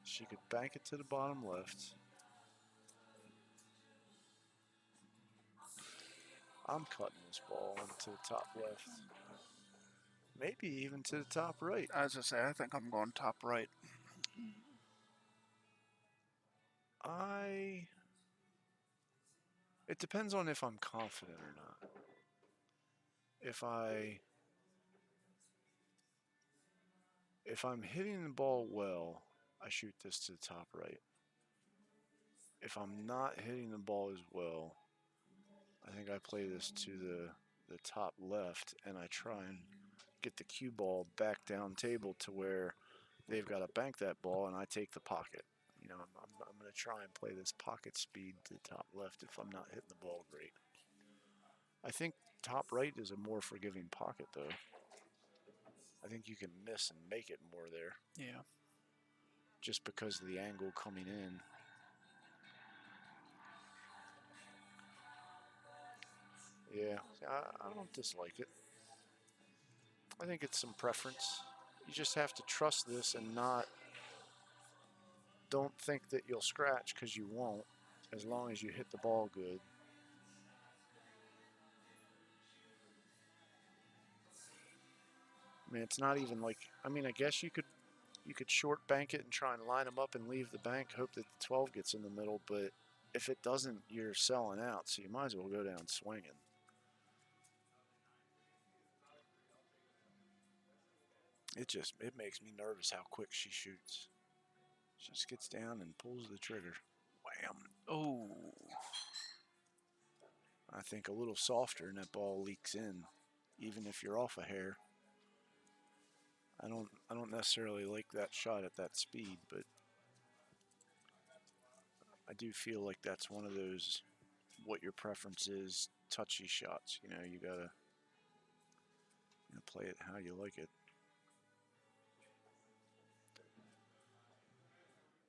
she could bank it to the bottom left. I'm cutting this ball into the top left. Maybe even to the top right. As I say, I think I'm going top right. It depends on if I'm confident or not. If I'm hitting the ball well, I shoot this to the top right. If I'm not hitting the ball as well, I think I play this to the top left, and I try and get the cue ball back down table to where they've got to bank that ball, and I take the pocket. You know, I'm going to try and play this pocket speed to the top left if I'm not hitting the ball great. I think top right is a more forgiving pocket, though. I think you can miss and make it more there. Yeah. Just because of the angle coming in. Yeah, I don't dislike it. I think it's some preference. You just have to trust this and don't think that you'll scratch, because you won't, as long as you hit the ball good. I mean, it's not even like, I mean, I guess you could short bank it and try and line them up and leave the bank, hope that the 12 gets in the middle, but if it doesn't, you're selling out, so you might as well go down swinging. It makes me nervous how quick she shoots. She just gets down and pulls the trigger. Wham. Oh. I think a little softer and that ball leaks in, even if you're off a hair. I don't necessarily like that shot at that speed, but I do feel like that's one of those what your preference is touchy shots. You know, you gotta play it how you like it.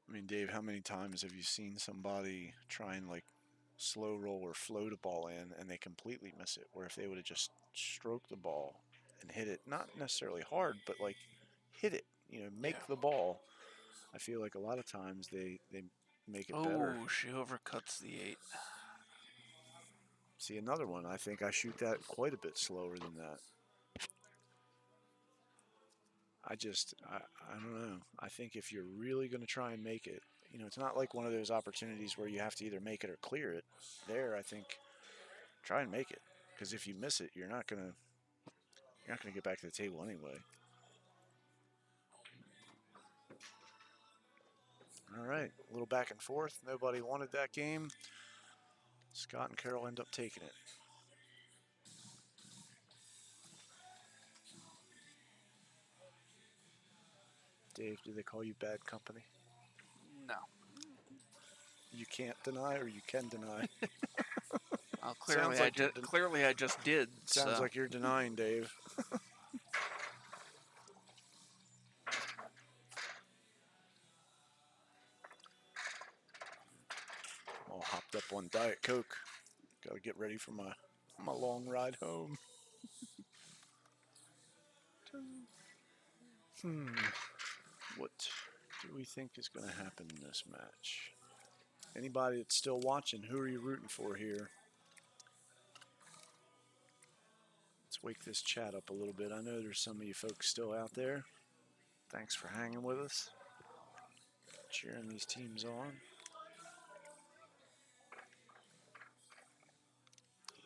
I mean, Dave, how many times have you seen somebody try and like slow roll or float a ball in and they completely miss it? Where if they would have just stroked the ball and hit it, not necessarily hard, but like hit it, you know, make the ball. I feel like a lot of times they make it better. Oh, she overcuts the 8. See, another one, I think I shoot that quite a bit slower than that. I don't know. I think if you're really going to try and make it, you know, it's not like one of those opportunities where you have to either make it or clear it. There, I think, try and make it, because if you miss it, you're not gonna get back to the table anyway. All right, a little back and forth. Nobody wanted that game. Scott and Carol end up taking it. Dave, do they call you bad company? No. You can't deny, or you can deny? Well, clearly, clearly I just did. Sounds so. like you're denying, Dave. All hopped up on Diet Coke. Got to get ready for my long ride home. What do we think is going to happen in this match? Anybody that's still watching, who are you rooting for here? Let's wake this chat up a little bit. I know there's some of you folks still out there. Thanks for hanging with us, cheering these teams on.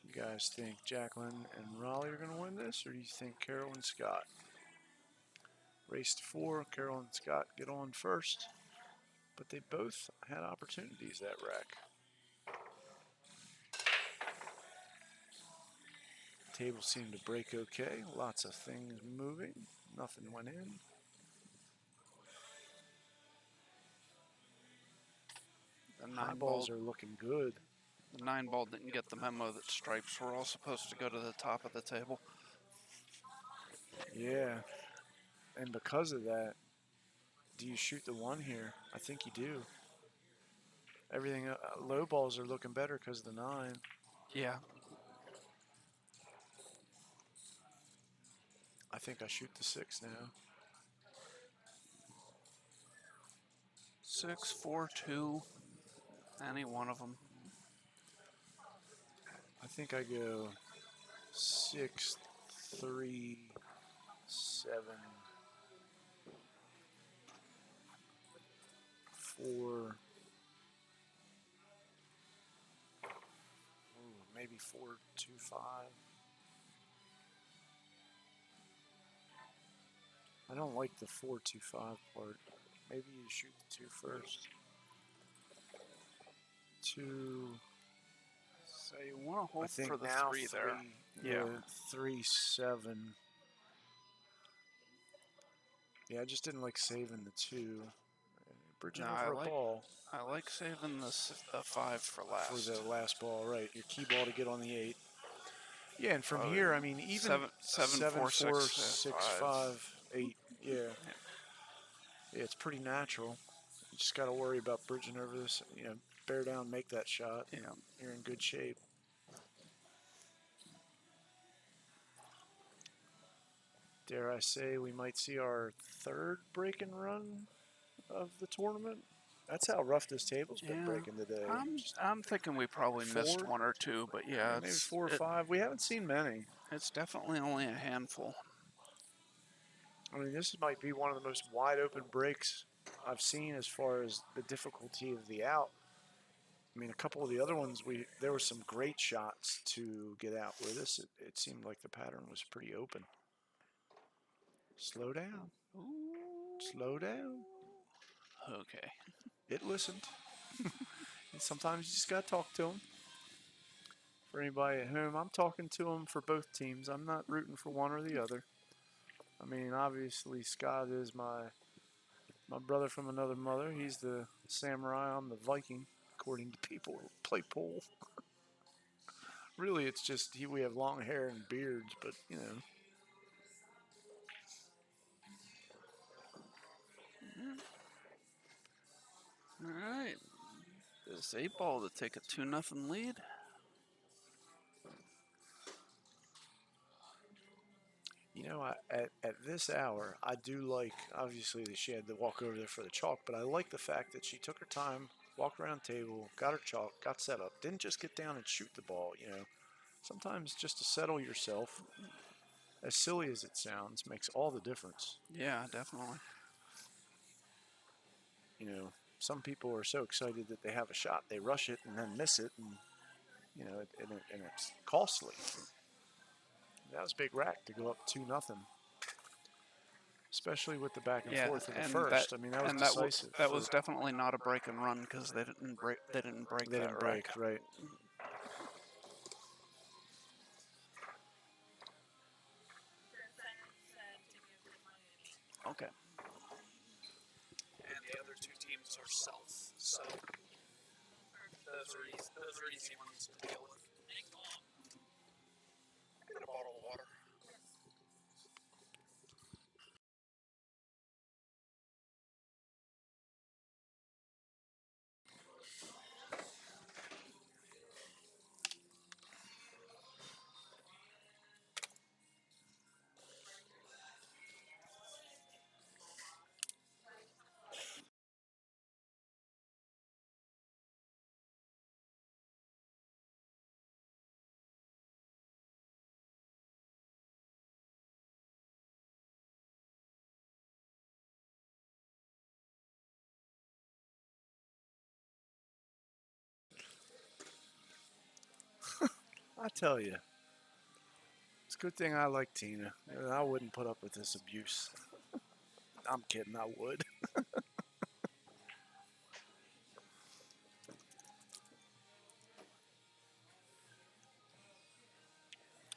You guys think Jacqueline and Raleigh are going to win this, or do you think Carol and Scott? Race to 4, Carol and Scott get on first, but they both had opportunities that rack. Table seemed to break okay. Lots of things moving. Nothing went in. The High 9 balls ball, are looking good. the 9 ball didn't get the memo that stripes were all supposed to go to the top of the table. Yeah. And because of that, do you shoot the 1 here? I think you do. Everything, low balls are looking better because of the 9. Yeah. I think I shoot the 6 now. 6, 4, 2. Any one of them. I think I go 6, 3, 7, 4. Maybe 4, 2, 5. I don't like the 4, 2, 5 part. Maybe you shoot the 2 first. 2. So you want to I hold think for the now 3 there. Yeah. 3, 7. Yeah, I just didn't like saving the 2. Bridging No, over a ball I like saving the 5 for last. for the last ball, right? Your key ball to get on the 8. Yeah, and from Oh, here, I mean, even 7, 4, 6, 5, 8. Yeah. Yeah, it's pretty natural. You just got to worry about bridging over this. You know, bear down, make that shot. Yeah. You're in good shape. Dare I say we might see our 3rd break and run of the tournament? That's how rough this table's been Yeah. breaking today. I'm thinking we probably missed 4? 1 or 2, but yeah, Maybe 4 or 5. We haven't seen many. It's definitely only a handful. I mean, this might be one of the most wide open breaks I've seen as far as the difficulty of the out. I mean, a couple of the other ones, there were some great shots to get out. Where this, it seemed like the pattern was pretty open. Slow down. Slow down. Okay. It listened. And sometimes you just got to talk to them. For anybody at home, I'm talking to them for both teams. I'm not rooting for one or the other. I mean, obviously, Scott is my brother from another mother. He's the samurai. I'm the Viking, according to people who play pool. Really, it's just we have long hair and beards, but, you know. All right. This 8 ball to take a 2-0 lead. You know, at this hour, I do like, obviously, that she had to walk over there for the chalk, but I like the fact that she took her time, walked around the table, got her chalk, got set up, didn't just get down and shoot the ball, you know. Sometimes just to settle yourself, as silly as it sounds, makes all the difference. Yeah, definitely. You know, some people are so excited that they have a shot, they rush it and then miss it, and, you know, and it's costly. That was a big rack to go up 2-0, especially with the back and forth of the first. I mean, that was decisive. That was definitely not a break and run because they didn't break. They didn't break They that didn't rack. break, right? Okay. And the other 2 teams are south, so those are easy ones to deal with. Get a bottle of water. I tell you, it's a good thing I like Tina. I wouldn't put up with this abuse. I'm kidding, I would.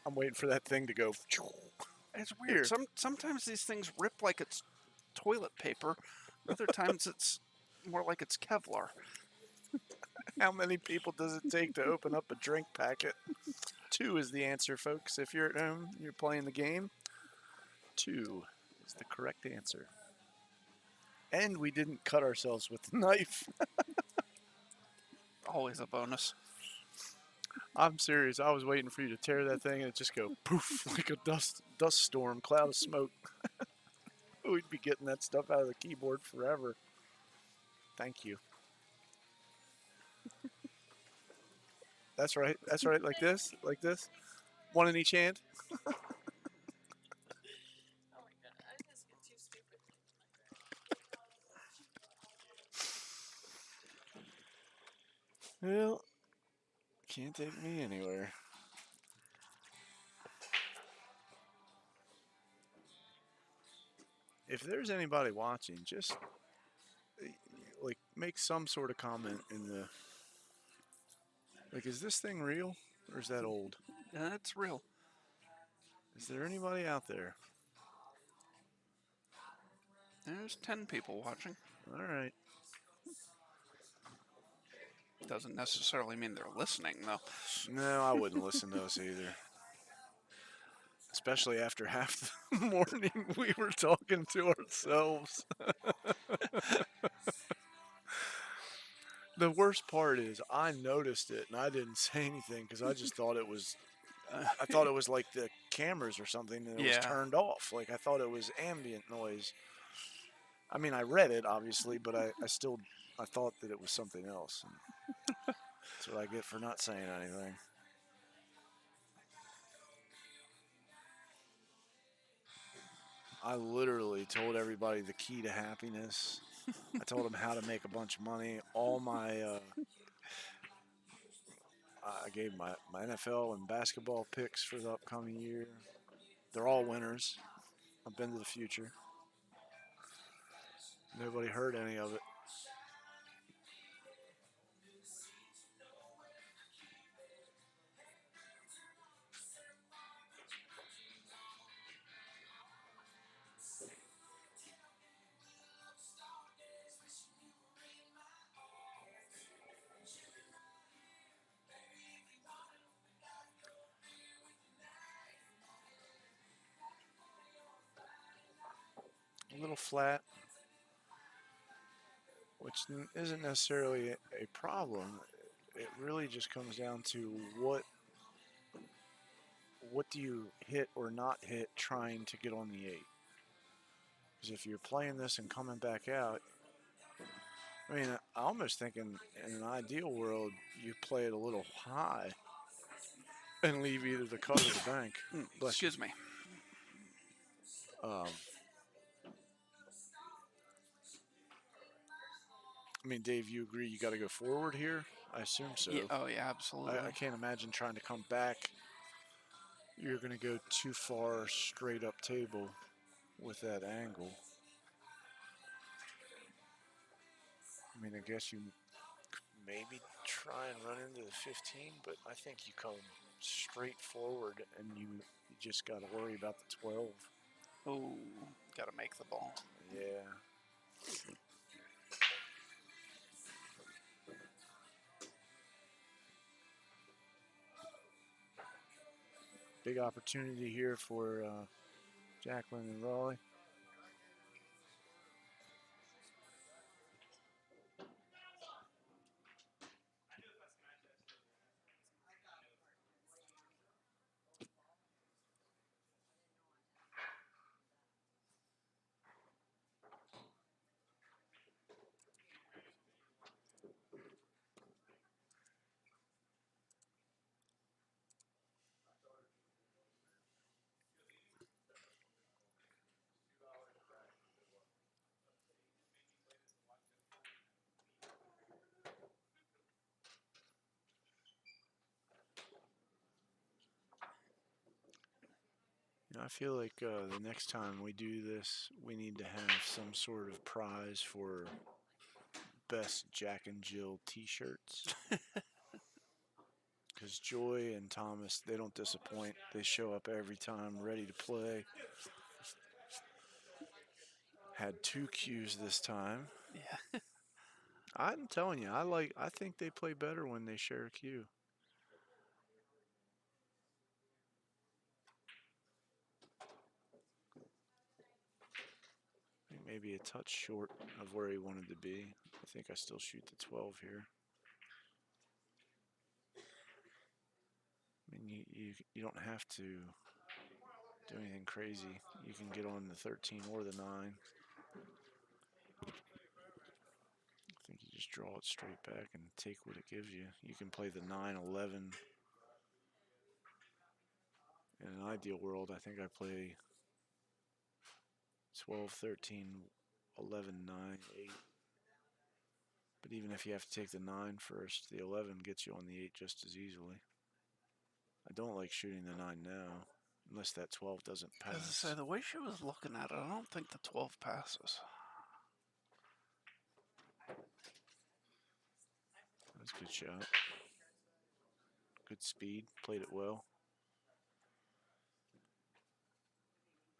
I'm waiting for that thing to go. It's weird. Here. Sometimes these things rip like it's toilet paper. Other times it's more like it's Kevlar. How many people does it take to open up a drink packet? 2 is the answer, folks. If you're at home, you're playing the game. 2 is the correct answer. And we didn't cut ourselves with the knife. Always a bonus. I'm serious. I was waiting for you to tear that thing and it just go poof like a dust storm, cloud of smoke. We'd be getting that stuff out of the keyboard forever. Thank you. That's right. That's right. Like this. Like this. One in each hand. Oh my god, I just get too stupid. Well, can't take me anywhere. If there's anybody watching, just like make some sort of comment in the like, is this thing real or is that old? Yeah, it's real. Is there anybody out there? There's 10 people watching. All right. Doesn't necessarily mean they're listening, though. No, I wouldn't listen to us either. Especially after half the morning we were talking to ourselves. The worst part is I noticed it and I didn't say anything because I just thought it was I thought it was like the cameras or something and it was Yeah. turned off. Like I thought it was ambient noise. I mean, I read it obviously, but I thought that it was something else. And that's what I get for not saying anything. I literally told everybody the key to happiness. I told them how to make a bunch of money. All my, I gave my NFL and basketball picks for the upcoming year. They're all winners. I've been to the future. Nobody heard any of it. A little flat, which isn't necessarily a problem. It really just comes down to what do you hit or not hit trying to get on the 8. Because if you're playing this and coming back out, I mean, I almost think in an ideal world, you play it a little high and leave either the cut or the bank. Bless you. Excuse me. I mean, Dave, you agree you got to go forward here? I assume so. Yeah, oh, yeah, absolutely. I can't imagine trying to come back. You're going to go too far straight up table with that angle. I mean, I guess you could maybe try and run into the 15, but I think you come straight forward and you just got to worry about the 12. Oh, got to make the ball. Yeah. Big opportunity here for Jacqueline and Raleigh. You know, I feel like the next time we do this, we need to have some sort of prize for best Jack and Jill t-shirts. Because Joy and Thomas, they don't disappoint. They show up every time ready to play. Had 2 cues this time. Yeah. I'm telling you, I think they play better when they share a cue. I think maybe a touch short of where he wanted to be. I think I still shoot the 12 here. I mean, you don't have to do anything crazy. You can get on the 13 or the 9. I think you just draw it straight back and take what it gives you. You can play the 9, 11. In an ideal world, I think I play 12, 13, 11, 9, 8. But even if you have to take the 9 first, the 11 gets you on the 8 just as easily. I don't like shooting the 9 now, unless that 12 doesn't As I pass. say, the way she was looking at it, I don't think the 12 passes. That's a good shot. Good speed, played it well.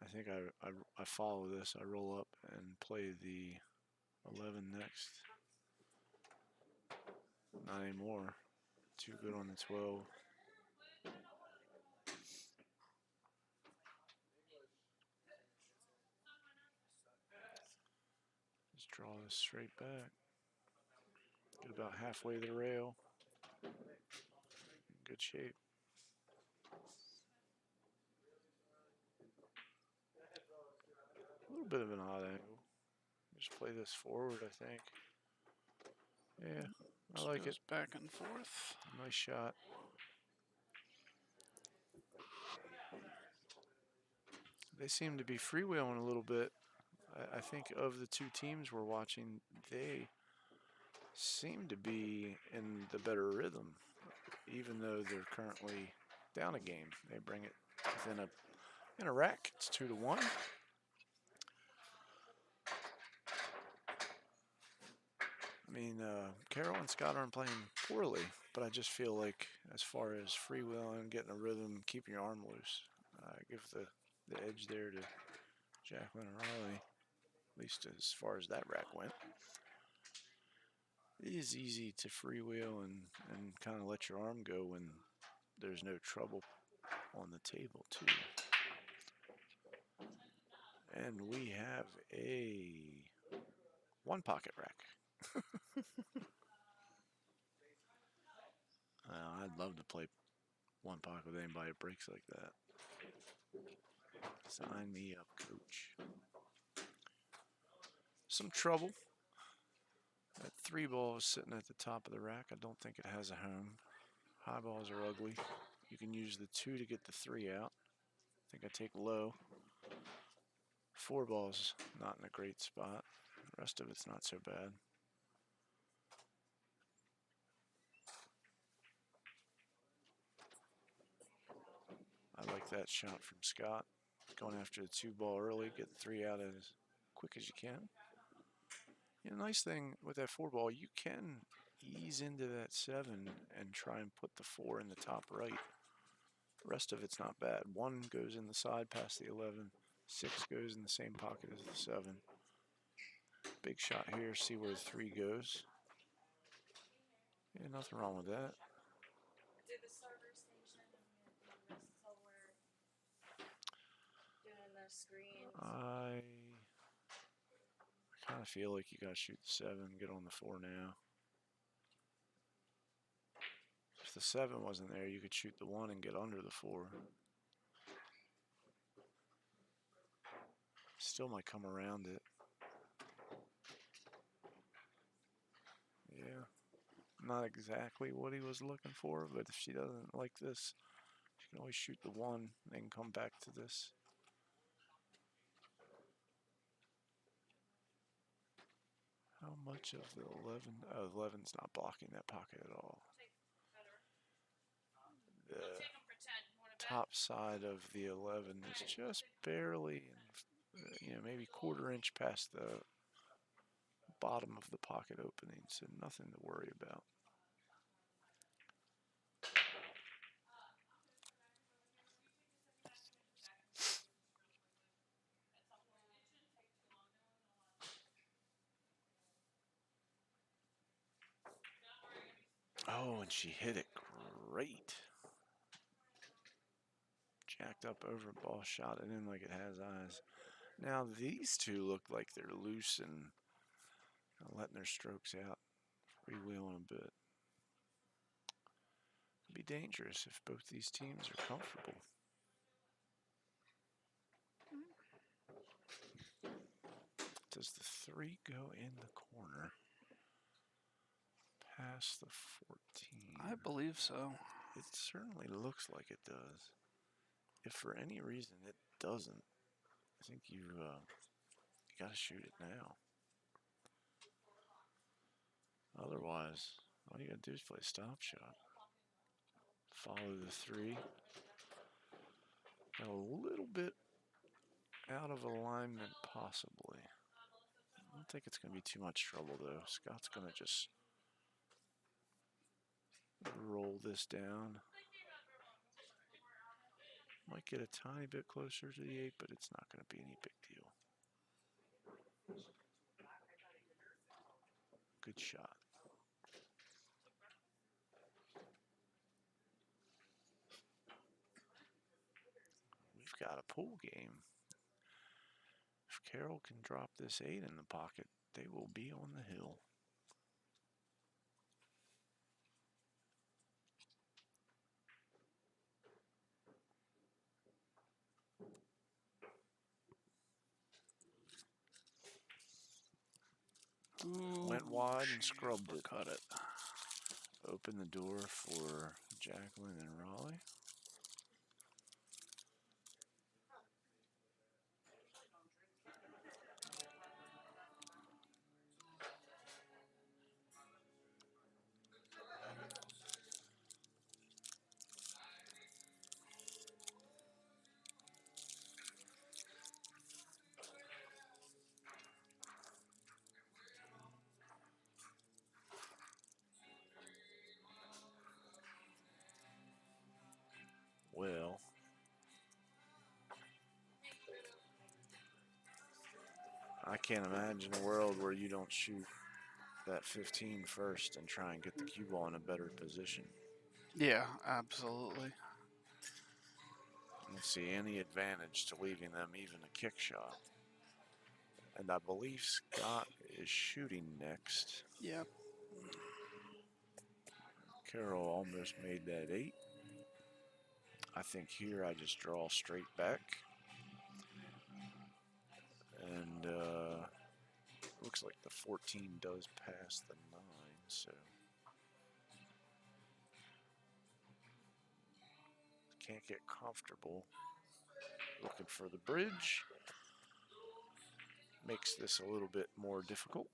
I think I follow this. I roll up and play the 11 next. Not anymore. Too good on the 12. Just draw this straight back. Get about halfway to the rail. Good shape. A little bit of an odd angle. Just play this forward, I think. Yeah, I like it. Goes back and forth. Nice shot. They seem to be freewheeling a little bit. I think of the 2 teams we're watching, they seem to be in the better rhythm, even though they're currently down a game. They bring it within a rack. It's 2-1. I mean, Carol and Scott aren't playing poorly, but I just feel like as far as freewheeling, getting a rhythm, keeping your arm loose, give the edge there to Jacqueline and Riley, at least as far as that rack went. It is easy to freewheel and kind of let your arm go when there's no trouble on the table, too. And we have a 1-pocket rack. I'd love to play 1 pocket with anybody that breaks like that. Sign me up, coach. Some trouble. That 3 ball is sitting at the top of the rack. I don't think it has a home. High balls are ugly. You can use the 2 to get the 3 out. I think I take low. 4 balls, not in a great spot. The rest of it's not so bad. I like that shot from Scott. Going after the 2 ball early, get the 3 out as quick as you can. The nice thing with that 4 ball, you can ease into that 7 and try and put the 4 in the top right. The rest of it's not bad. 1 goes in the side past the 11. 6 goes in the same pocket as the 7. Big shot here, see where the 3 goes. Yeah, nothing wrong with that. Did the server station and so we're doing the screens. I kind of feel like you got to shoot the 7, get on the 4 now. If the 7 wasn't there, you could shoot the 1 and get under the 4. Still might come around it. Yeah. Not exactly what he was looking for, but if she doesn't like this, she can always shoot the 1 and then come back to this. How much of the 11? Oh, 11's not blocking that pocket at all. The Take them for 10. Want to bet? top side of the 11 is just barely, maybe 1/4 inch past the bottom of the pocket opening, so nothing to worry about. Oh, and she hit it great. Jacked up over ball, shot it in like it has eyes. Now these two look like they're loose and letting their strokes out, freewheeling a bit. Could be dangerous if both these teams are comfortable. Does the 3 go in the corner? Past the 14. I believe so. It certainly looks like it does. If for any reason it doesn't, I think you got to shoot it now. Otherwise, all you got to do is play stop shot. Follow the 3. Got a little bit out of alignment, possibly. I don't think it's going to be too much trouble, though. Scott's going to just roll this down. Might get a tiny bit closer to the 8, but it's not going to be any big deal. Good shot. We've got a pool game. If Carroll can drop this 8 in the pocket, they will be on the hill. Ooh, Went wide and she scrubbed it. Cut it. Open the door for Jacqueline and Raleigh. Well, I can't imagine a world where you don't shoot that 15 first and try and get the cue ball in a better position. Yeah, absolutely. I don't see any advantage to leaving them even a kick shot. And I believe Scott is shooting next. Yep. Carroll almost made that 8. I think here I just draw straight back. And looks like the 14 does pass the 9, so can't get comfortable. Looking for the bridge. Makes this a little bit more difficult.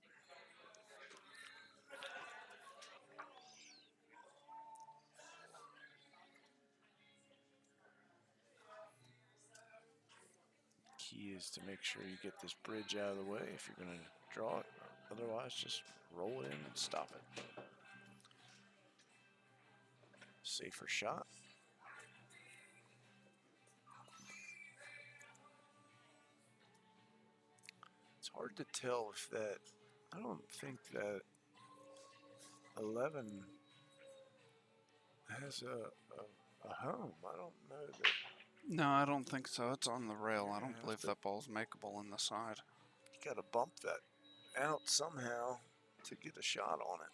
Key is to make sure you get this bridge out of the way if you're going to draw it. Otherwise, just roll it in and stop it. Safer shot. It's hard to tell if that, I don't think that 11 has a home. I don't know that. No, I don't think so. It's on the rail. I don't Yeah, believe that ball's makeable in the side. You got to bump that out somehow to get a shot on it.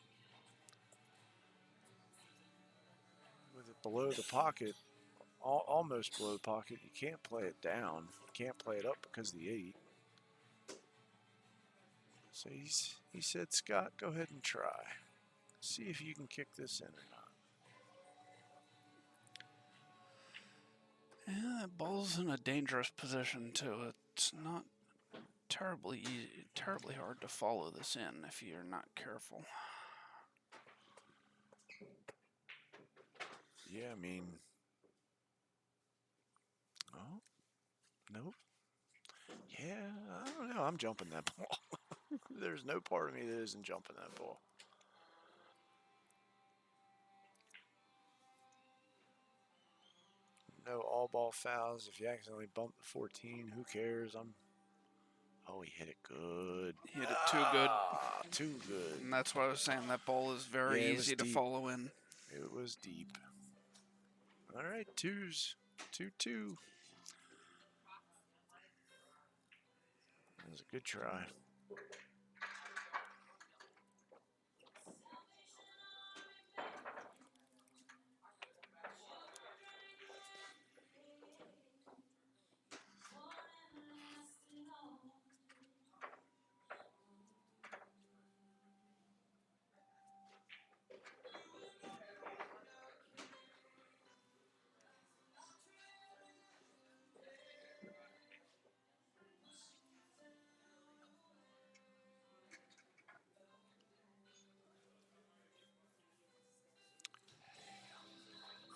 With it below the pocket, almost below the pocket, you can't play it down. You can't play it up because of the 8. So he said, Scott, go ahead and try. See if you can kick this in or not. Yeah, that ball's in a dangerous position too. It's not terribly easy, terribly hard to follow this in if you're not careful. Yeah, I mean, oh, nope. Yeah, I don't know. I'm jumping that ball. There's no part of me that isn't jumping that ball. No all ball fouls. If you accidentally bump the 14, who cares? I'm Oh, he hit it good. He hit it too good. Too good. And that's why I was saying that ball is very Yeah, it was easy to deep. follow in. It was deep. All right, twos. 2-2. That was a good try.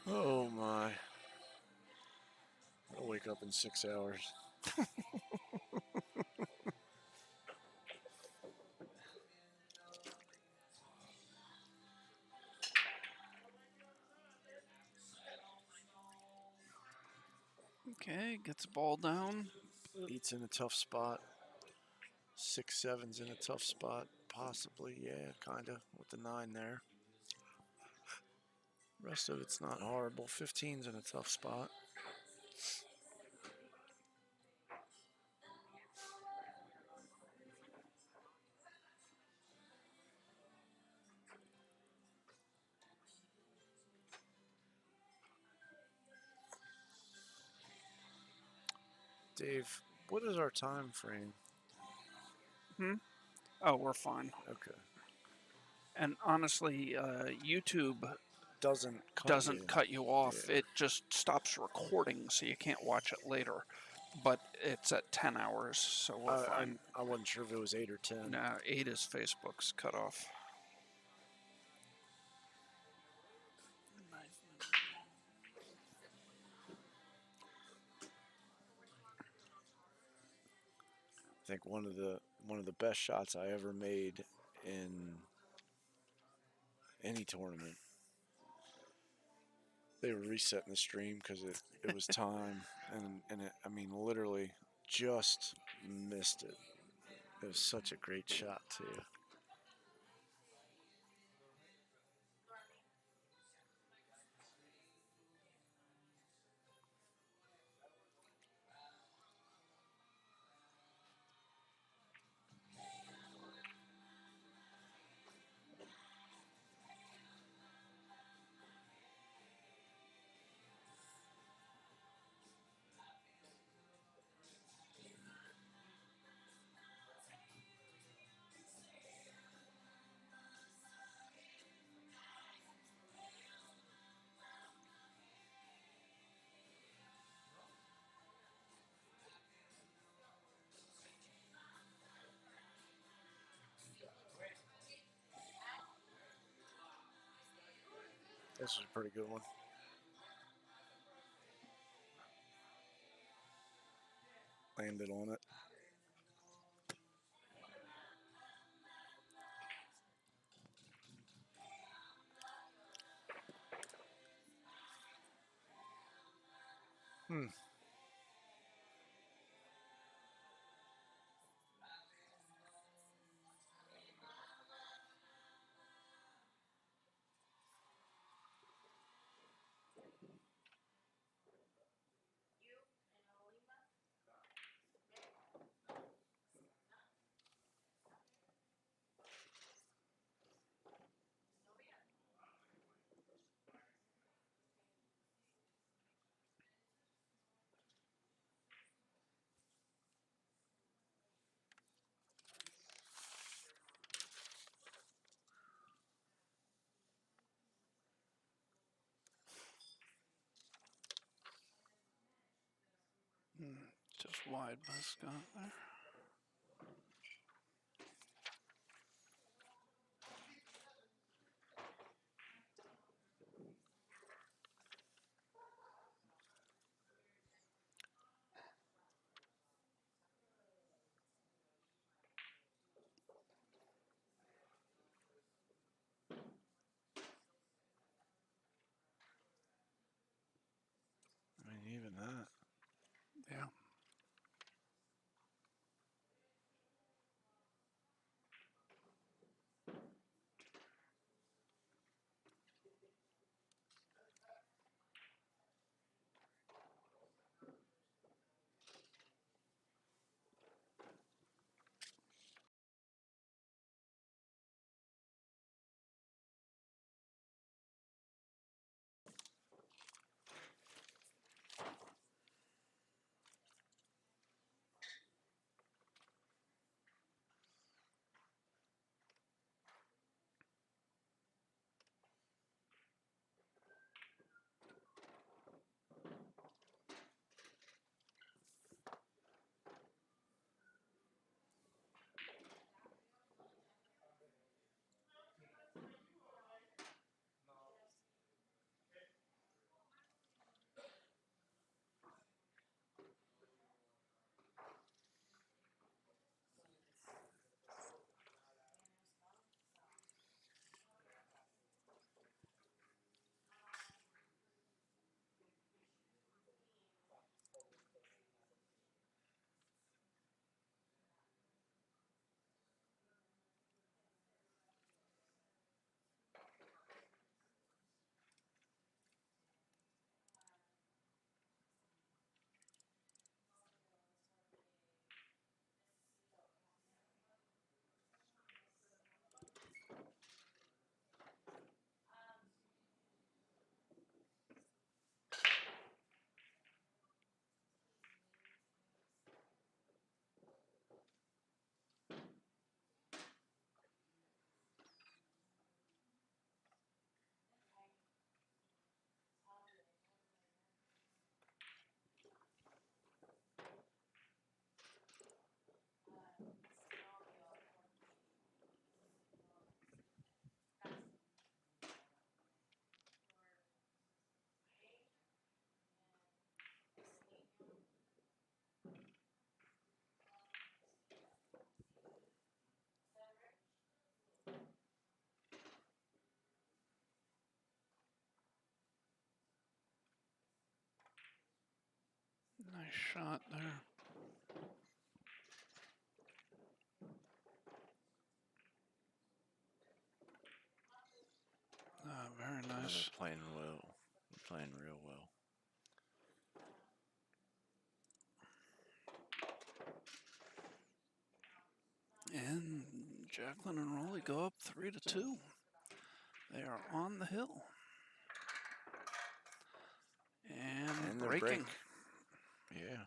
Oh my. I'll wake up in 6 hours. Okay, gets the ball down. 8's in a tough spot. 6-7's in a tough spot. Possibly, yeah, kind of, with the 9 there. Rest of it's not horrible. 15's in a tough spot. Dave, what is our time frame? Oh, we're fine. Okay. And honestly, YouTube Doesn't cut doesn't you. cut you off. Yeah. It just stops recording, so you can't watch it later. But it's at 10 hours, so we're fine. I wasn't sure if it was 8 or 10. Nah, 8 is Facebook's cutoff. I think one of the best shots I ever made in any tournament. They were resetting the stream because it was time, and it, I mean, literally just missed it. It was such a great shot too. This was a pretty good one. Landed on it. Just wide by Scott there. I mean, even that. Yeah. shot there. Very Oh, nice. they're playing well. They're playing real well. And Jacqueline and Rolly go up 3-2. They are on the hill. And they're breaking. breaking. Yeah.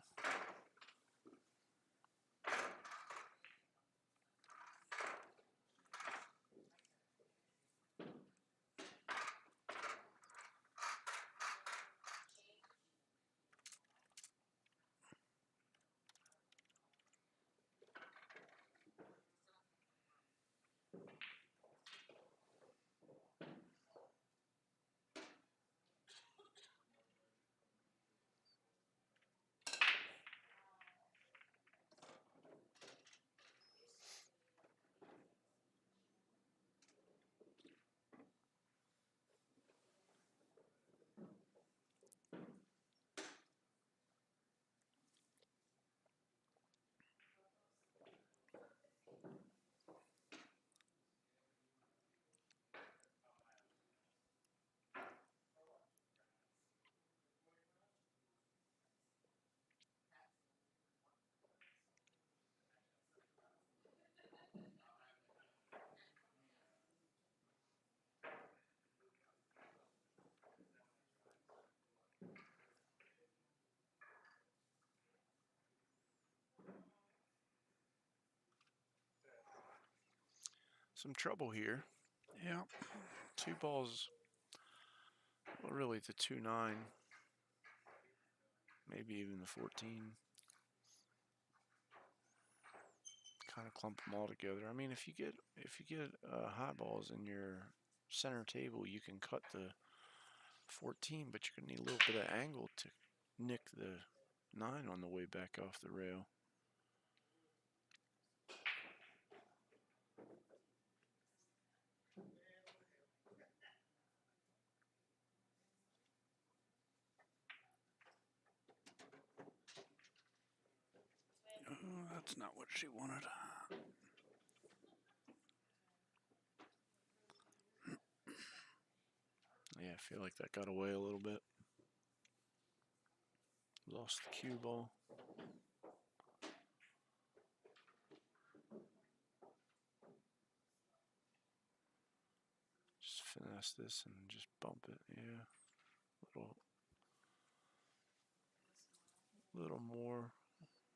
Some trouble here. Yeah. 2 balls. Well, really, the 2-9. Maybe even the 14. Kind of clump them all together. I mean, if you get high balls in your center table, you can cut the 14, but you're gonna need a little bit of angle to nick the 9 on the way back off the rail. That's not what she wanted. Yeah, I feel like that got away a little bit. Lost the cue ball. Just finesse this and just bump it. Yeah, little more.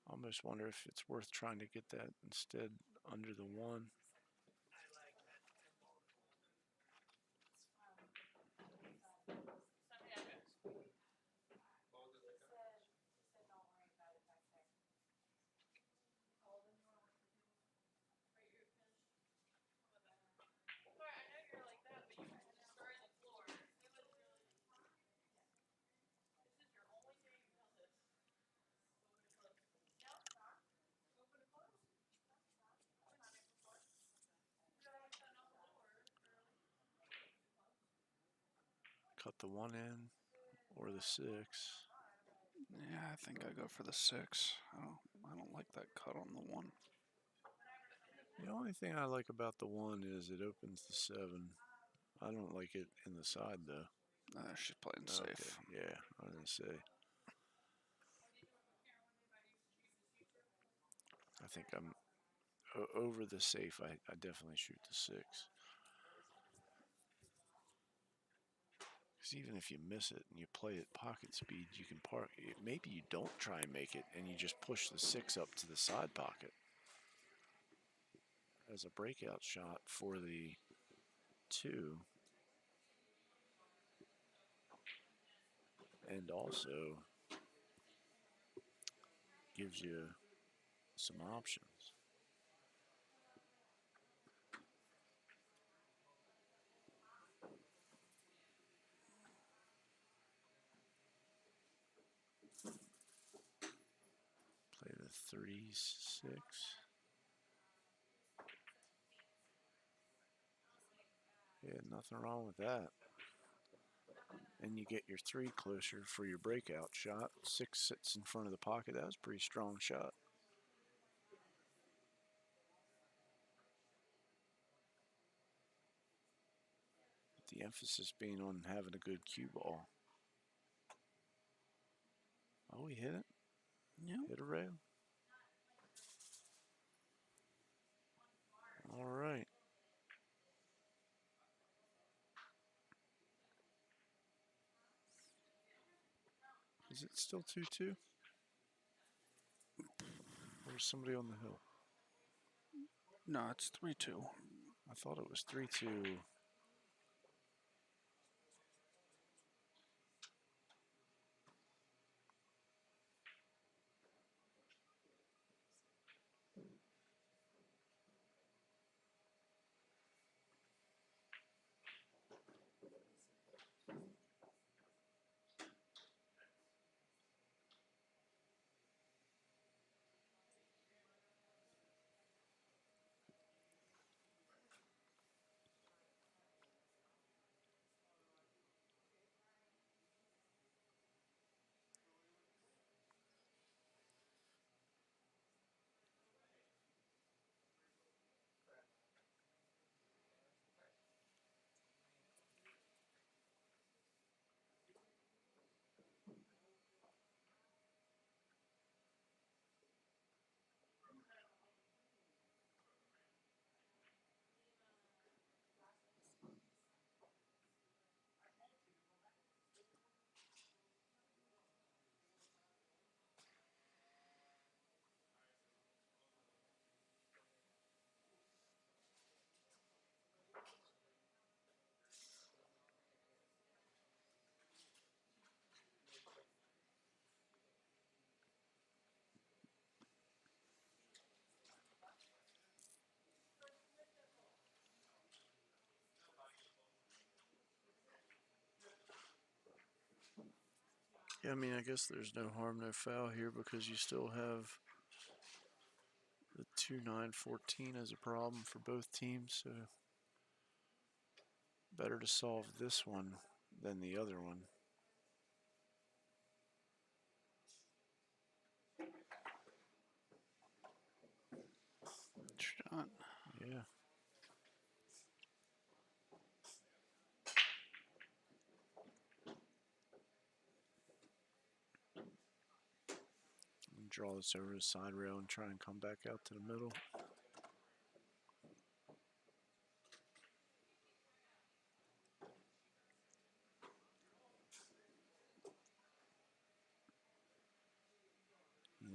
I almost wonder if it's worth trying to get that instead under the 1. Cut the 1 in or the 6. Yeah, I think I go for the 6. I don't like that cut on the 1. The only thing I like about the 1 is it opens the 7. I don't like it in the side though. She's playing Okay, safe. yeah, I was gonna say. I think I'm over the safe. I definitely shoot the 6. Because even if you miss it and you play at pocket speed, you can park. Maybe you don't try and make it and you just push the 6 up to the side pocket as a breakout shot for the 2. And also gives you some options. Play the 3-6. Yeah, nothing wrong with that. And you get your 3 closer for your breakout shot. 6 sits in front of the pocket. That was a pretty strong shot. The emphasis being on having a good cue ball. Oh, he hit it. Yep. Hit a rail. All right. Is it still 2-2? There's somebody on the hill. No, it's 3-2. I thought it was 3-2. Yeah, I mean, I guess there's no harm, no foul here because you still have the 2-9-14 as a problem for both teams. So better to solve this one than the other one. Shot. Yeah. And draw this over the side rail and try and come back out to the middle.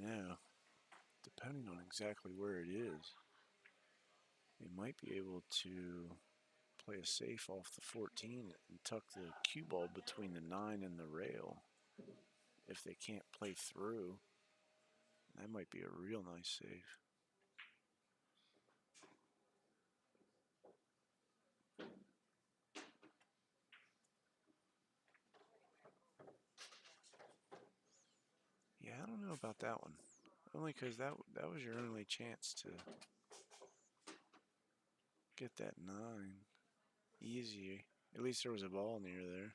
Yeah. Depending on exactly where it is, you might be able to play a safe off the 14 and tuck the cue ball between the 9 and the rail. If they can't play through, that might be a real nice save. Yeah, I don't know about that one. Only because that was your only chance to get that 9 easy. At least there was a ball near there.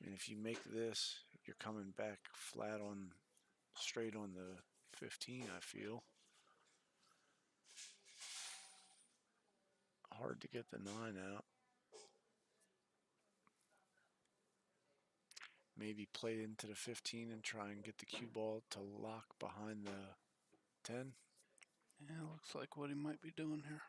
And if you make this, you're coming back flat on, straight on the 15, I feel. Hard to get the 9 out. Maybe play into the 15 and try and get the cue ball to lock behind the 10. Yeah, looks like what he might be doing here.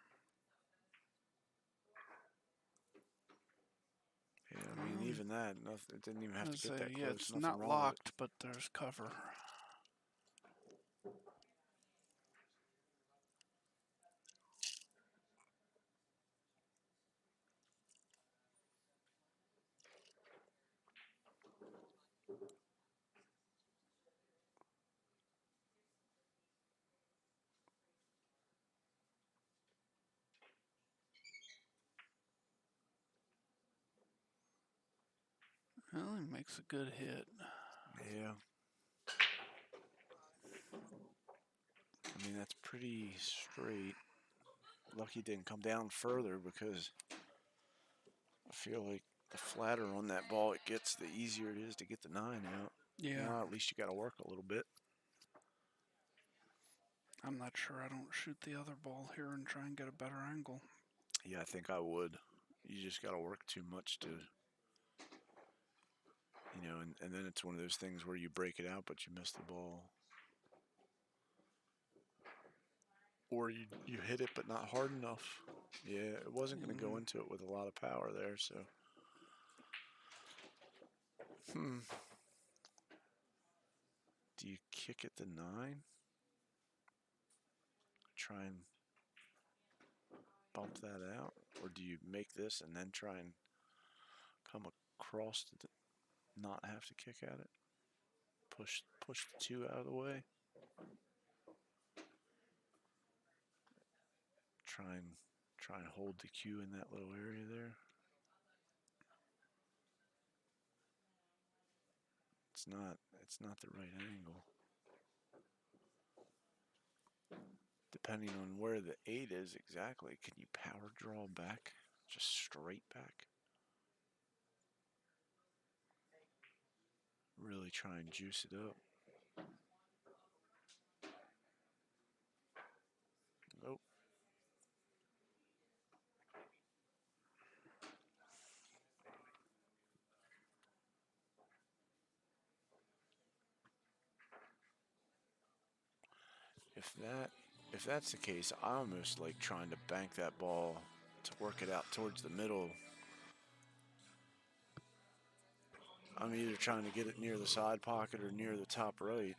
Yeah, I mean, even that, nothing, it didn't even have to get that close. Yeah, it's Nothing not wrong with it. locked, but there's cover. Well, he makes a good hit. Yeah. I mean, that's pretty straight. Lucky it didn't come down further because feel like the flatter on that ball it gets, the easier it is to get the 9 out. Yeah. Now at least you got to work a little bit. I'm not sure I don't shoot the other ball here and try and get a better angle. Yeah, I think I would. You just got to work too much to, and then it's one of those things where you break it out, but you miss the ball. Or you hit it, but not hard enough. Yeah, it wasn't going to go into it with a lot of power there, so. Do you kick at the 9? Try and bump that out? Or do you make this and then try and come across to not have to kick at it? Push the 2 out of the way. Try and hold the cue in that little area there. It's not the right angle. Depending on where the 8 is exactly, can you power draw back? Just straight back? Really try and juice it up. Nope. If that's the case, I almost like trying to bank that ball to work it out towards the middle. I'm either trying to get it near the side pocket or near the top right.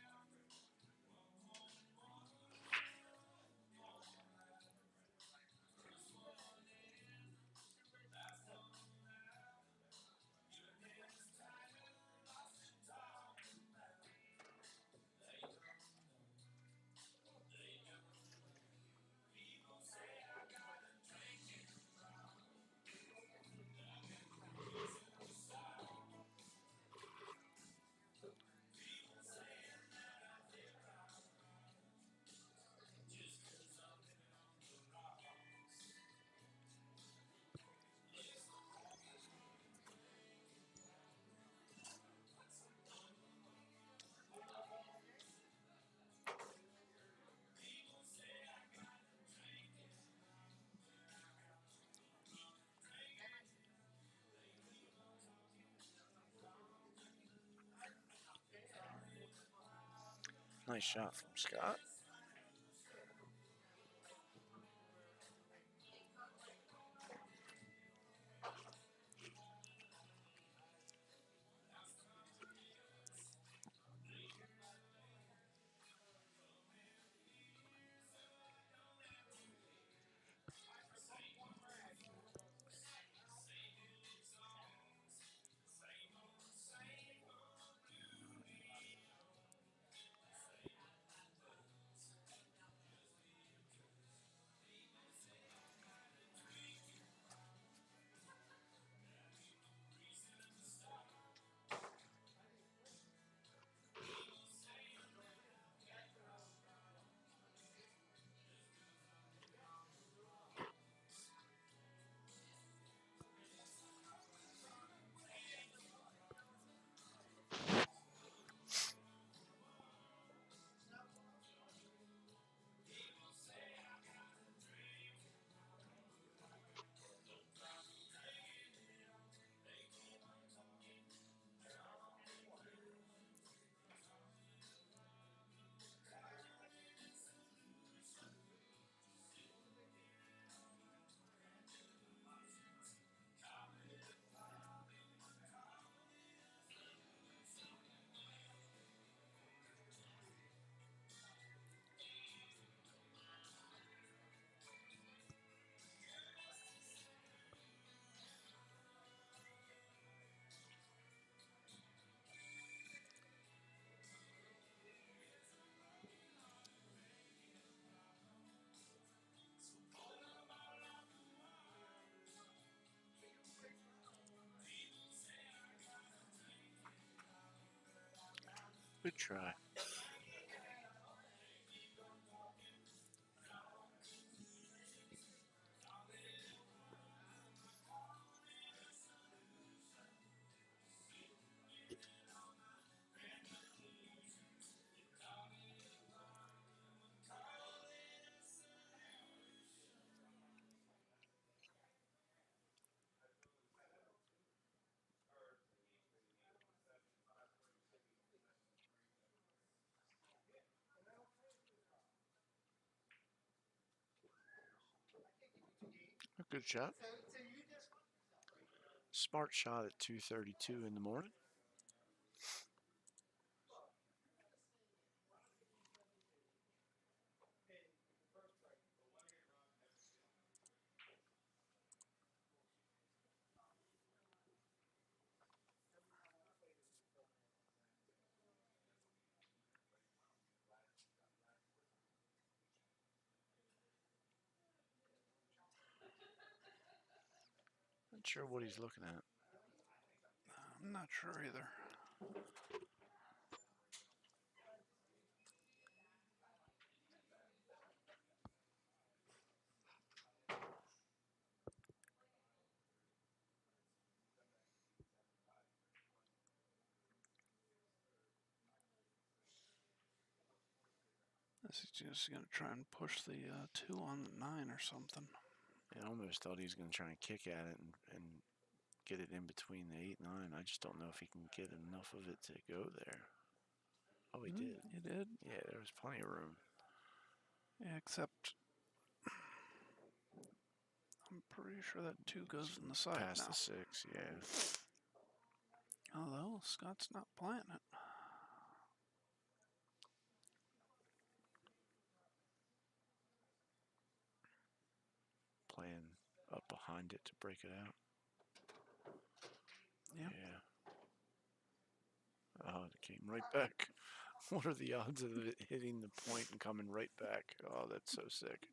Nice shot from Scott. Good try. A good shot. Smart shot at 2:32 in the morning. Not sure what he's looking at. I'm not sure either. Is he just going to try and push the 2 on the 9 or something? I almost thought he was going to try and kick at it and get it in between the 8 and 9. I just don't know if he can get enough of it to go there. Oh, he did. He did? Yeah, there was plenty of room. Yeah, except I'm pretty sure that 2 goes in the side Past now. the 6, yeah. Although Scott's not playing it. Playing up behind it to break it out. Yep. Yeah. Oh, it came right back. What are the odds of it hitting the point and coming right back? Oh, that's so sick.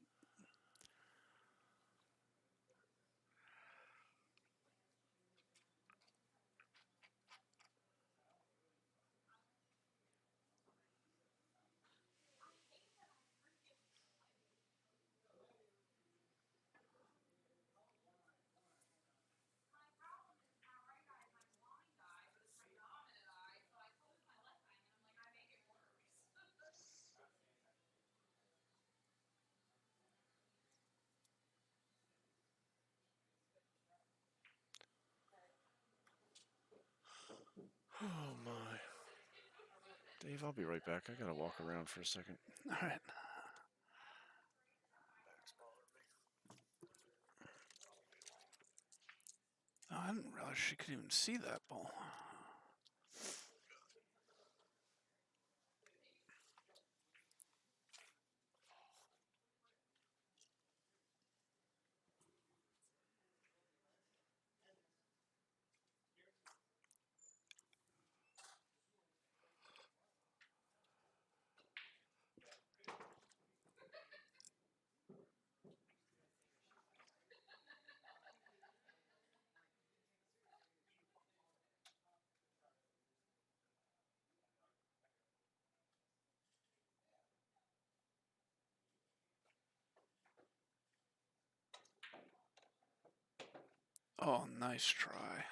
Oh, my. Dave, I'll be right back. I got to walk around for a second. All right. Oh, I didn't realize she could even see that ball. Oh, nice try.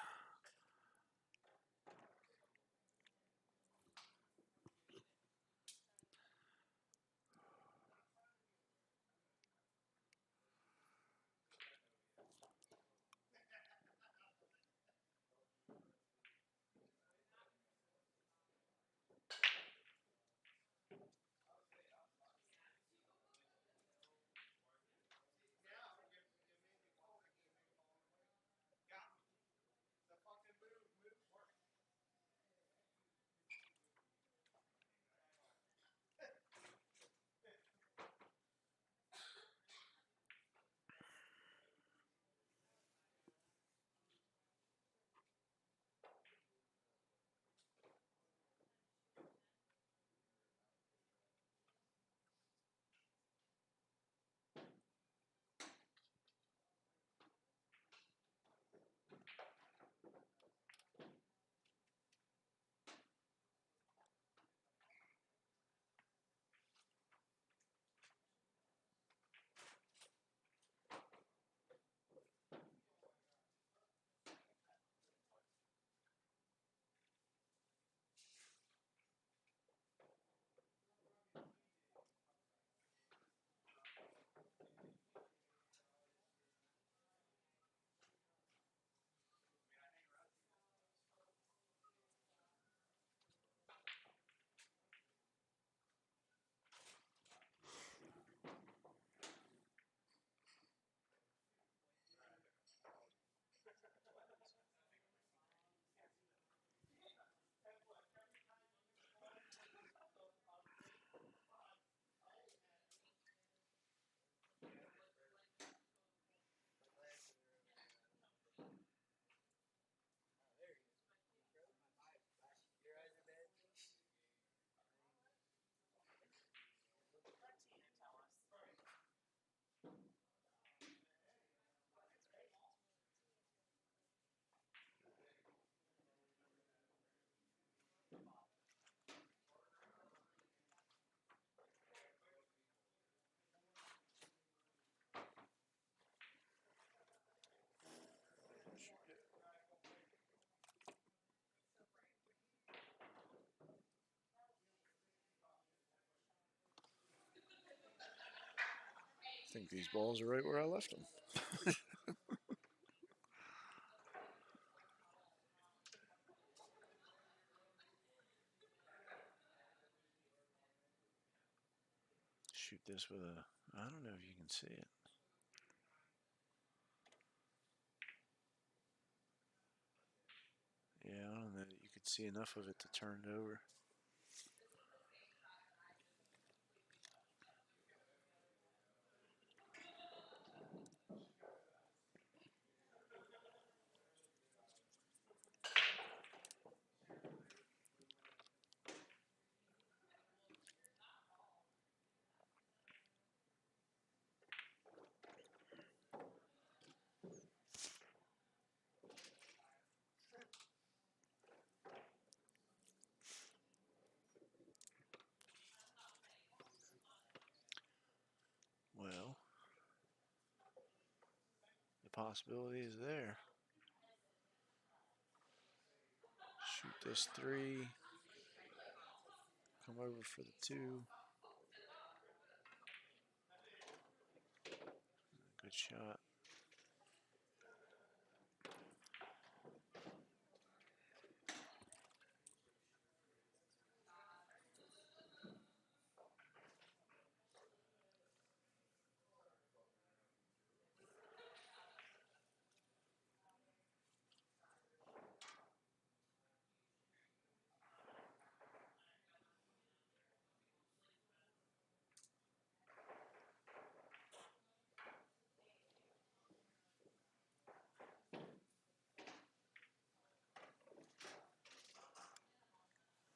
think these balls are right where I left them. Shoot this with a, I don't know if you can see it. Yeah, I don't know that you could see enough of it to turn it over. Well, the possibility is there. Shoot this 3. Come over for the 2. Good shot.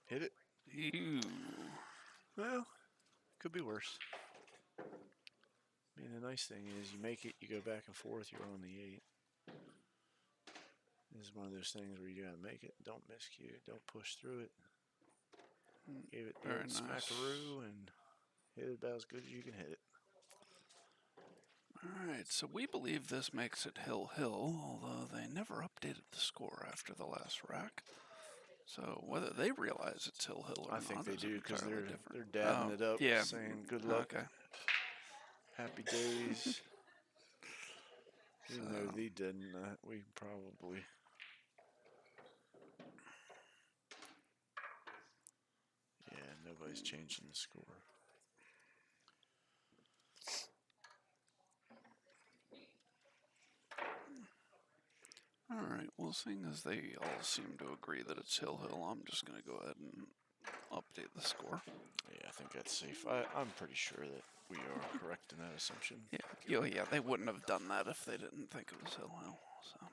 Hit it. Ew. Well, could be worse. I mean, the nice thing is you make it, you go back and forth, you're on the 8. This is one of those things where you gotta make it, don't miscue, don't push through it. Gave it the Very old nice. smackaroo and hit it about as good as you can hit it. All right, so we believe this makes it hill-hill, although they never updated the score after the last rack. So whether they realize it's hill-hill or I think not they is do because entirely they're different. dabbing Oh, it up, yeah. saying good luck, Okay. happy days. Even though So- they didn't, we probably. Yeah, nobody's changing the score. All right, well, seeing as they all seem to agree that it's hill-hill, I'm just going to go ahead and update the score. Yeah, I think that's safe. I'm pretty sure that we are correct in that assumption. Yeah, they wouldn't have done that if they didn't think it was hill-hill. So.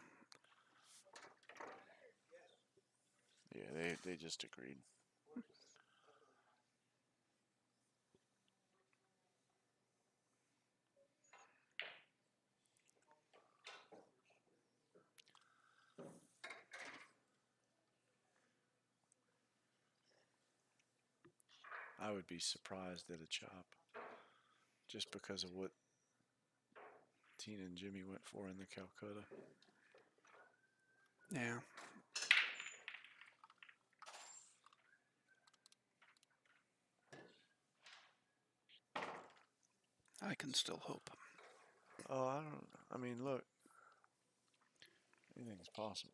Yeah, they just agreed. I would be surprised at a chop just because of what Tina and Jimmy went for in the Calcutta. Yeah. I can still hope. Oh, I mean, look, anything's possible.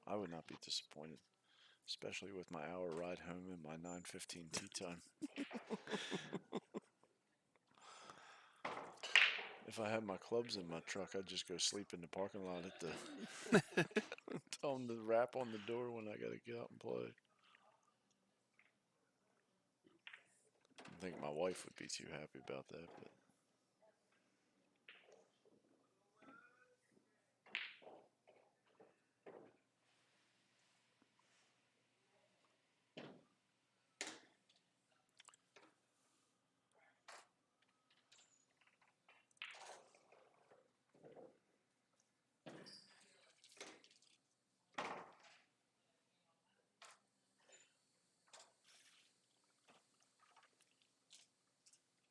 I would not be disappointed, especially with my hour ride home and my 9:15 tea time. If I had my clubs in my truck, I'd just go sleep in the parking lot at the tell them to rap on the door when I got to get out and play. I think my wife would be too happy about that, but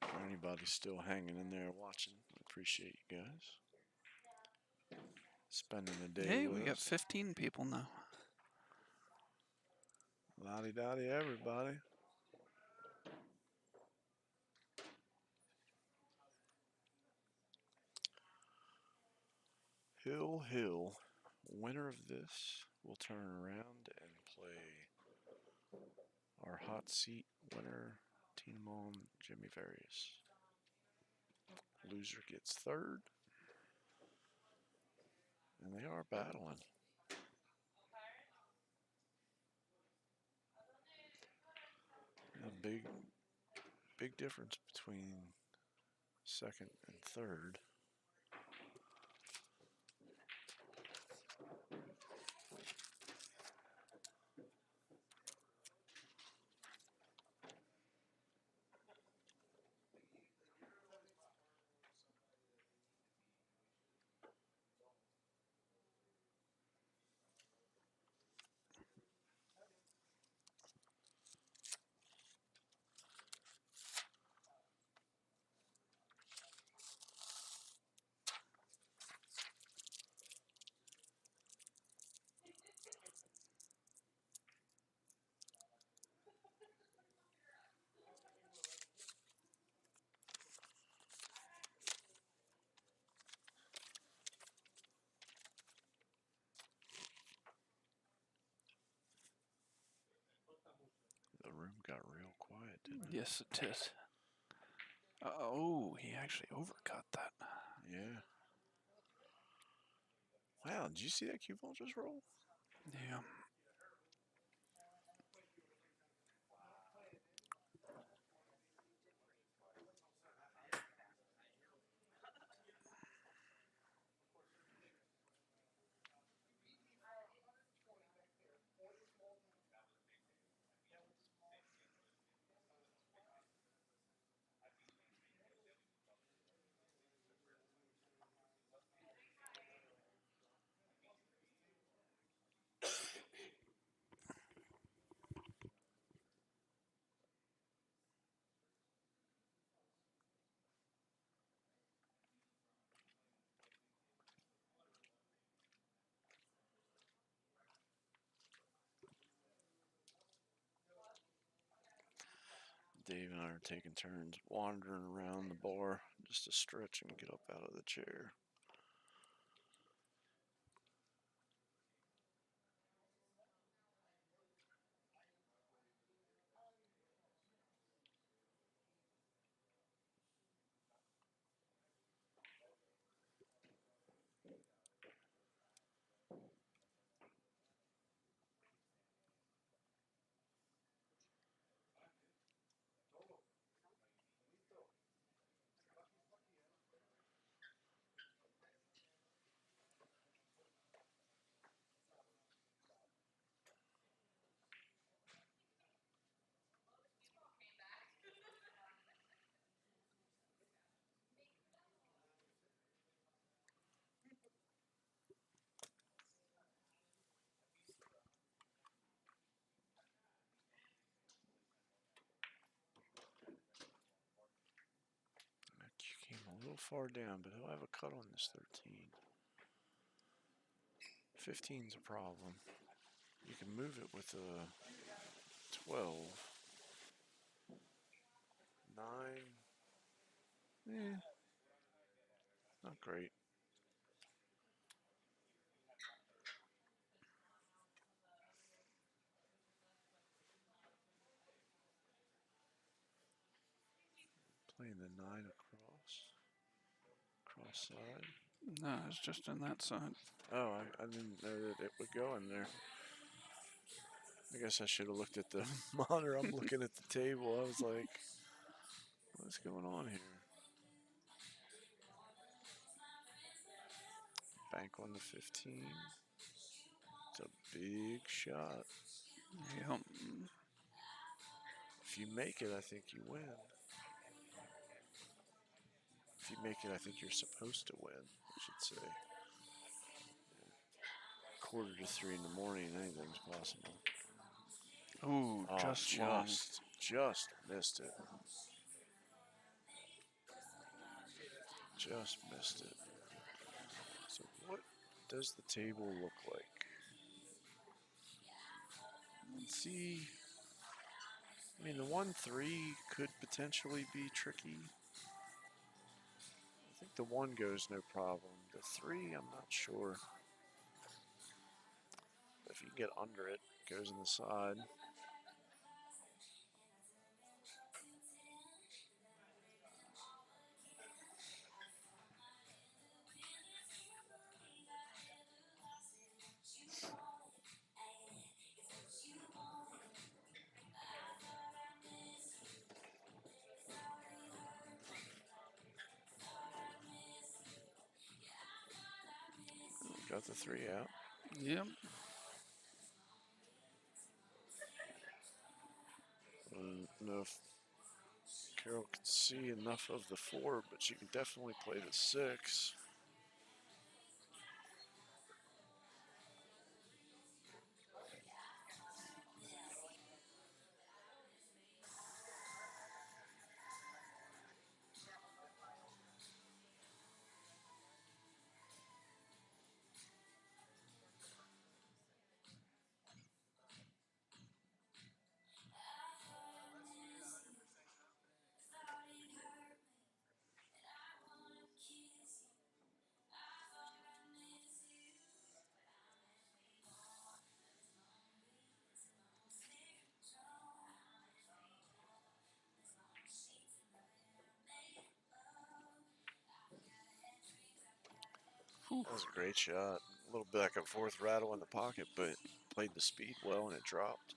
for anybody still hanging in there watching, I appreciate you guys spending the day Hey, with we got us. 15 people now. Lottie-dottie, everybody. Hill. Winner of this will turn around and play our hot seat winner, Tina Mom, Jimmy Various. Loser gets third. And they are battling. A big difference between second and third. The room got real quiet, didn't it? Yes, it did. Oh, he actually overcut that. Yeah. Wow, did you see that cue ball just roll? Yeah. Dave and I are taking turns wandering around the bar just to stretch and get up out of the chair. That cue came a little far down, but he'll have a cut on this 13. 15's a problem. You can move it with a 12. 9. Not great. Playing the 9 cross side. No, it's just in that side. Oh, I didn't know that it would go in there. I guess I should have looked at the monitor. I'm looking at the table. I was like, what's going on here? Bank on the 15. It's a big shot. Yep. If you make it, I think you win. If you make it, I think you're supposed to win, I should say. 2:45 in the morning, anything's possible. Ooh, Oh, just long. just missed it. Just missed it. So what does the table look like? Let's see. I mean, the 1-3 could potentially be tricky. I think think the 1 goes no problem. The 3, I'm not sure. If you can get under it, it goes in the side. Got the 3 out. Yep. I don't know if Carol can see enough of the 4, but she can definitely play the 6. That was a great shot. A little back and forth rattle in the pocket, but played the speed well and it dropped.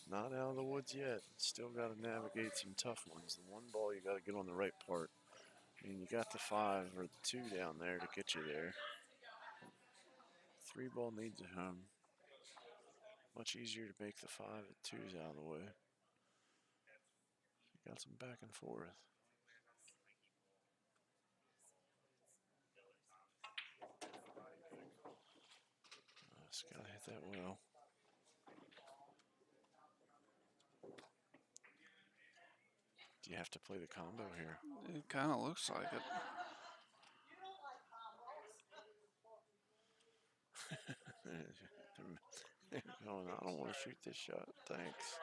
Not out of the woods yet. Still got to navigate some tough ones. The 1 ball, you got to get on the right part. And you got the 5 or the 2 down there to get you there. 3 ball needs a home. Much easier to make the 5 at 2's out of the way. You got some back and forth. Just got to hit that well. Do you have to play the combo here? It kind of looks like it. Going, I don't want to shoot this shot. Thanks.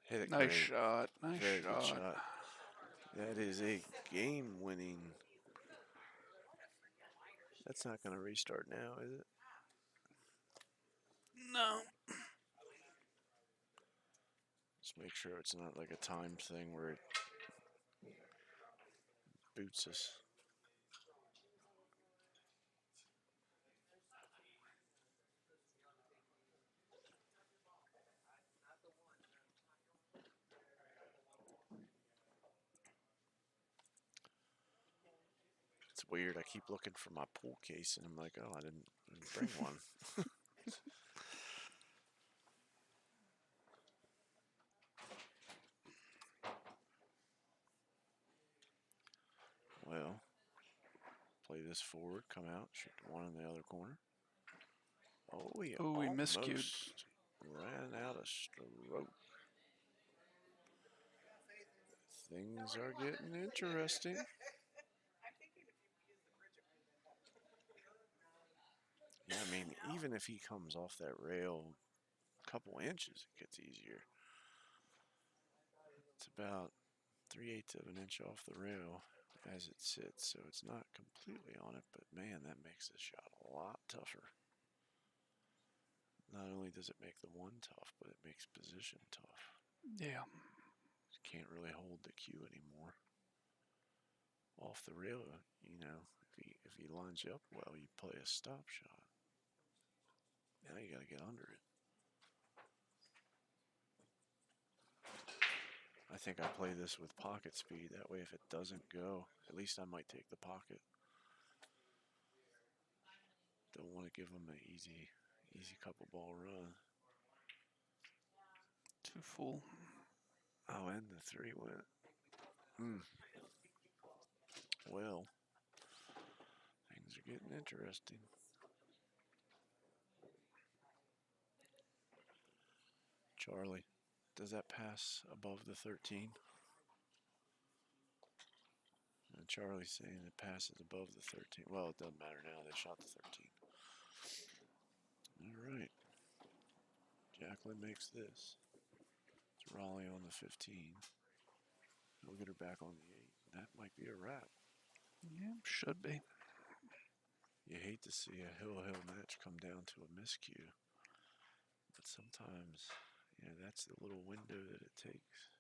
Hit it Nice great. shot. Nice Very good shot. shot. That is a game-winning. That's not going to restart now, is it? No. Just make sure it's not like a timed thing where it boots us. It's weird. I keep looking for my pool case, and I'm like, oh, I didn't bring one. Well, play this forward, come out, shoot the 1 in the other corner. Oh, we miscued. almost ran out of stroke. Things are getting interesting. Yeah, I mean, even if he comes off that rail a couple inches, it gets easier. It's about 3/8 of an inch off the rail as it sits, so it's not completely on it, but man, that makes this shot a lot tougher. Not only does it make the 1 tough, but it makes position tough. Yeah. You can't really hold the cue anymore. Off the rail, you know, if he lines you up well, you play a stop shot. Now you got to get under it. I think I play this with pocket speed. That way, if it doesn't go, at least I might take the pocket. Don't want to give them an easy couple ball run. Too full. Oh, and the 3 went. Well, things are getting interesting. Charlie, does that pass above the 13? And Charlie's saying it passes above the 13. Well, it doesn't matter now. They shot the 13. All right. Jacqueline makes this. It's Raleigh on the 15. We'll get her back on the 8. That might be a wrap. Yeah, should be. You hate to see a hill-hill match come down to a miscue. But sometimes, yeah, that's the little window that it takes.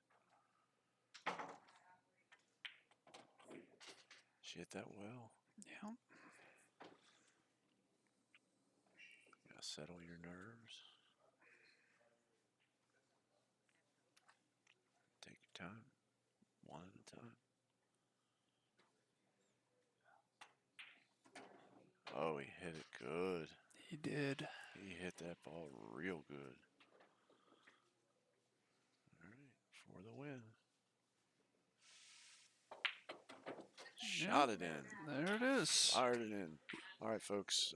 She hit that well. Yeah. Gotta settle your nerves. Take your time. One at a time. Oh, he hit it good. He did. He hit that ball real good. All right, for the win. Shot it in. There it is. Fired it in. All right, folks.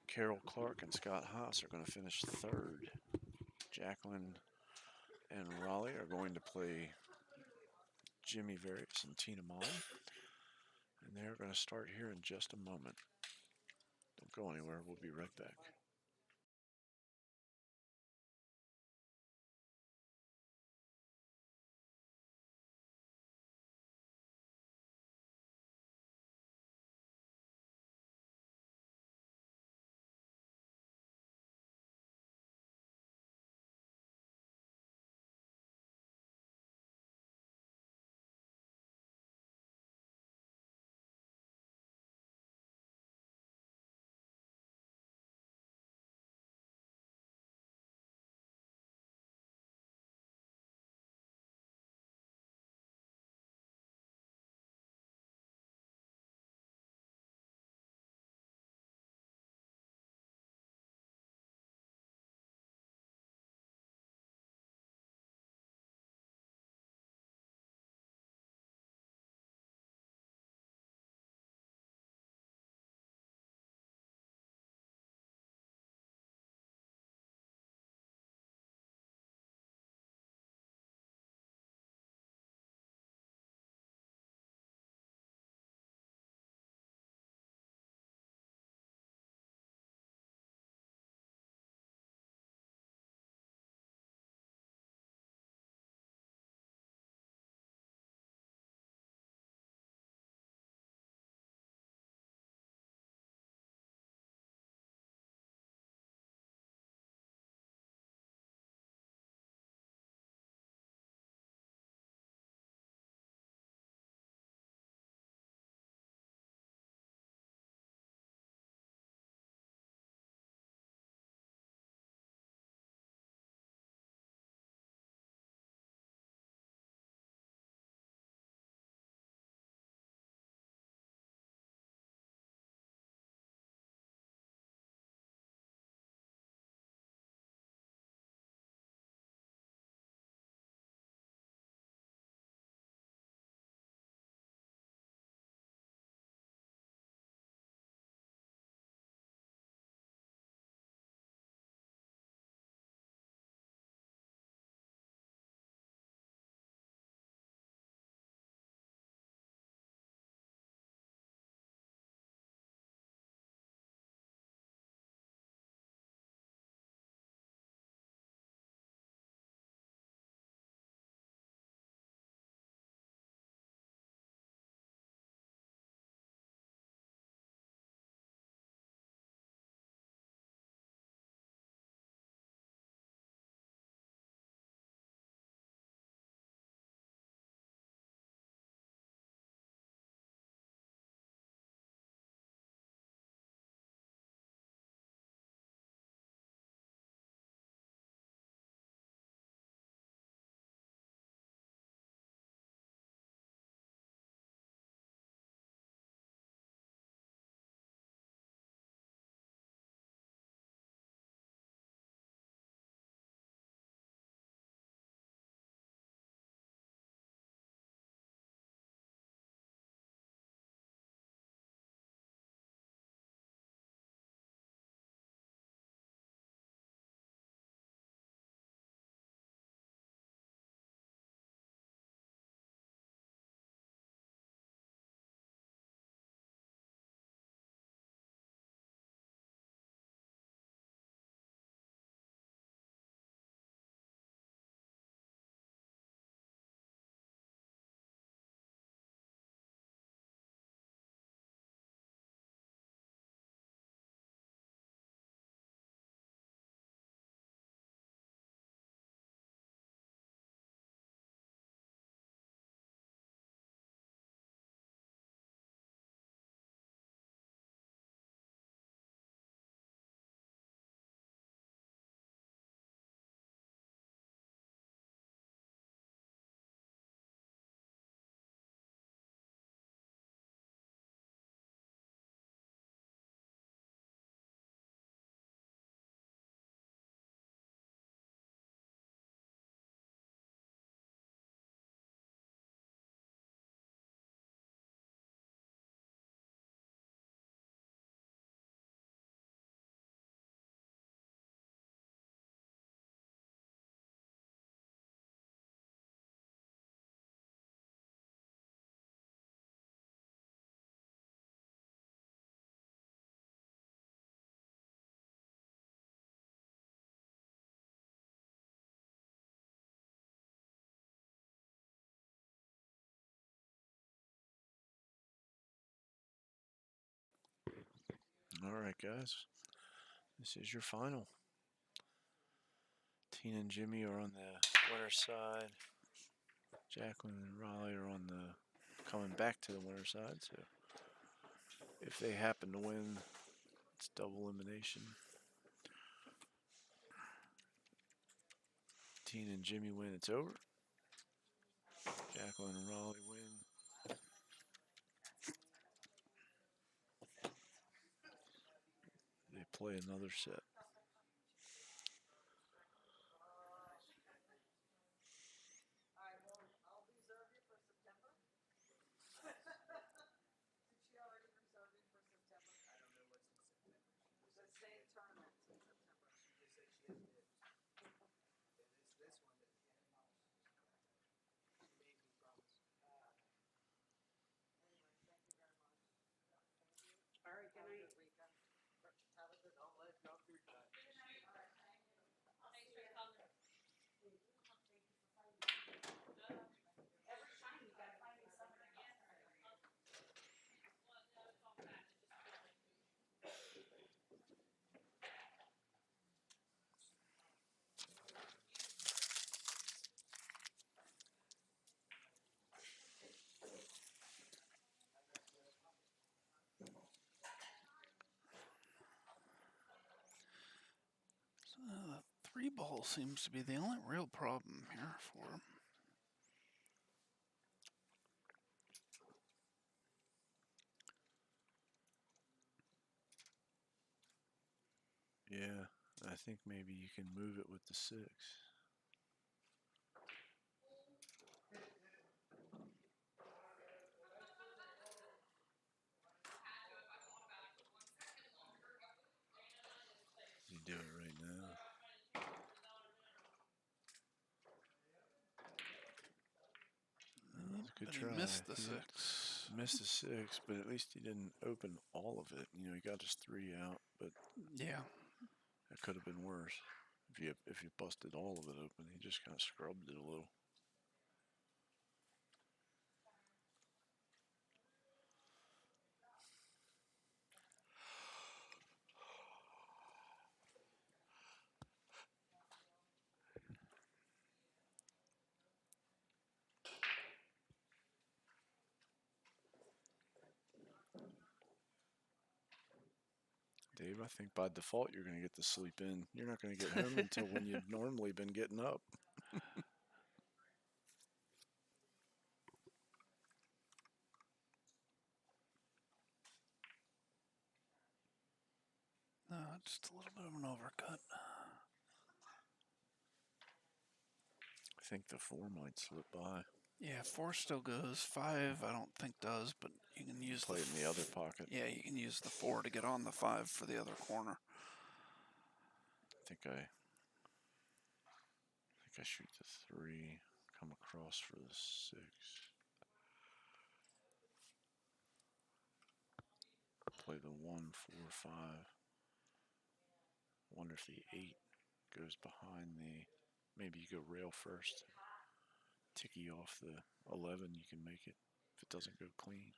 Carol Clark and Scott Haas are going to finish third. Jacqueline and Raleigh are going to play Jimmy Various and Tina Mom. And they're going to start here in just a moment. Don't go anywhere. We'll be right back. All right, guys. This is your final. Tina and Jimmy are on the winner side. Jacqueline and Raleigh are on the coming back to the winner side. So if they happen to win, it's double elimination. Tina and Jimmy win, it's over. Jacqueline and Raleigh win. They play another set. All right, good night. Three ball seems to be the only real problem here for him. Yeah, I think maybe you can move it with the 6. You do it right now. That's a good But try. he missed the He 6. missed the 6, but at least he didn't open all of it. You know, he got his 3 out, but Yeah. it could have been worse if you busted all of it open. He just kind of scrubbed it a little. Dave, I think by default you're going to get to sleep in. You're not going to get home until when you've normally been getting up. No, just a little bit of an overcut. I think the 4 might slip by. Yeah, 4 still goes. 5 I don't think does, but you can use Play it in the other pocket. Yeah, you can use the 4 to get on the 5 for the other corner. I think I shoot the 3, come across for the 6. Play the 1, 4, 5. Wonder if the 8 goes behind the. Maybe you go rail first. Ticky off the 11, you can make it if it doesn't go clean.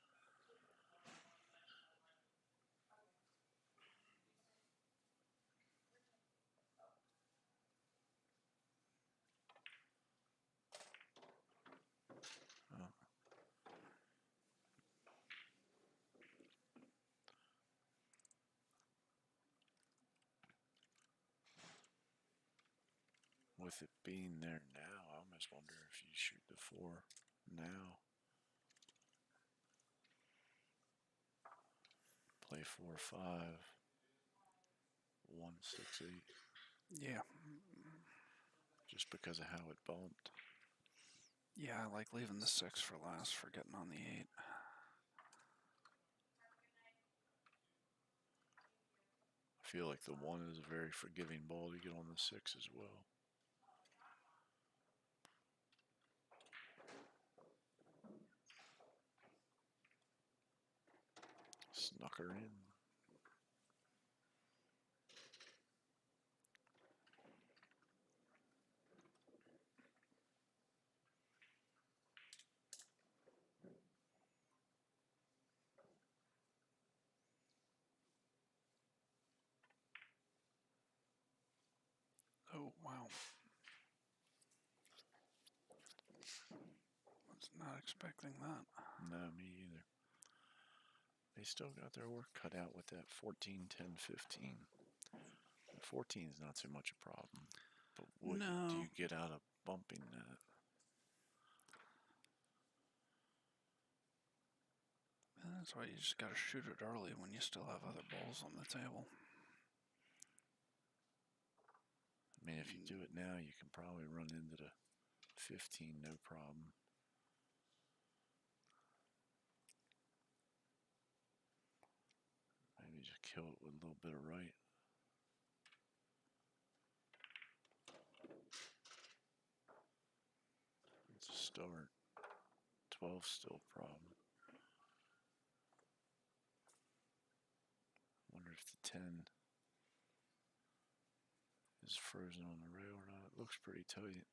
Oh. With it being there now, I almost wonder if you shoot the 4 now. Play 4, 5, 1, 6, 8. Yeah. Just because of how it bumped. Yeah, I like leaving the 6 for last for getting on the 8. I feel like the 1 is a very forgiving ball to get on the 6 as well. Snuck her in. Not expecting that. No, me either. They still got their work cut out with that 14, 10, 15. 14 is not so much a problem. But what do No. you get out of bumping that? That's why you just got to shoot it early when you still have other balls on the table. I mean, if you do it now, you can probably run into the 15, no problem. Maybe just kill it with a little bit of right. It's a start. 12 still a problem. Wonder if the 10 is frozen on the rail or not. It looks pretty tight.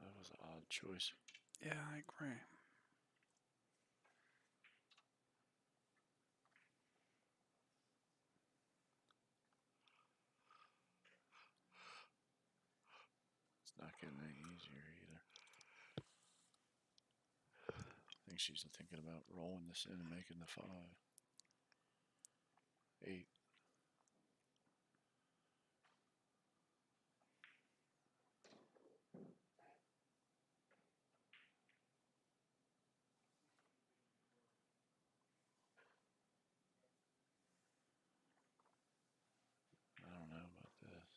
That was an odd choice. Yeah, I agree. It's not getting any easier either. I think she's thinking about rolling this in and making the 5. 8. I don't know about this.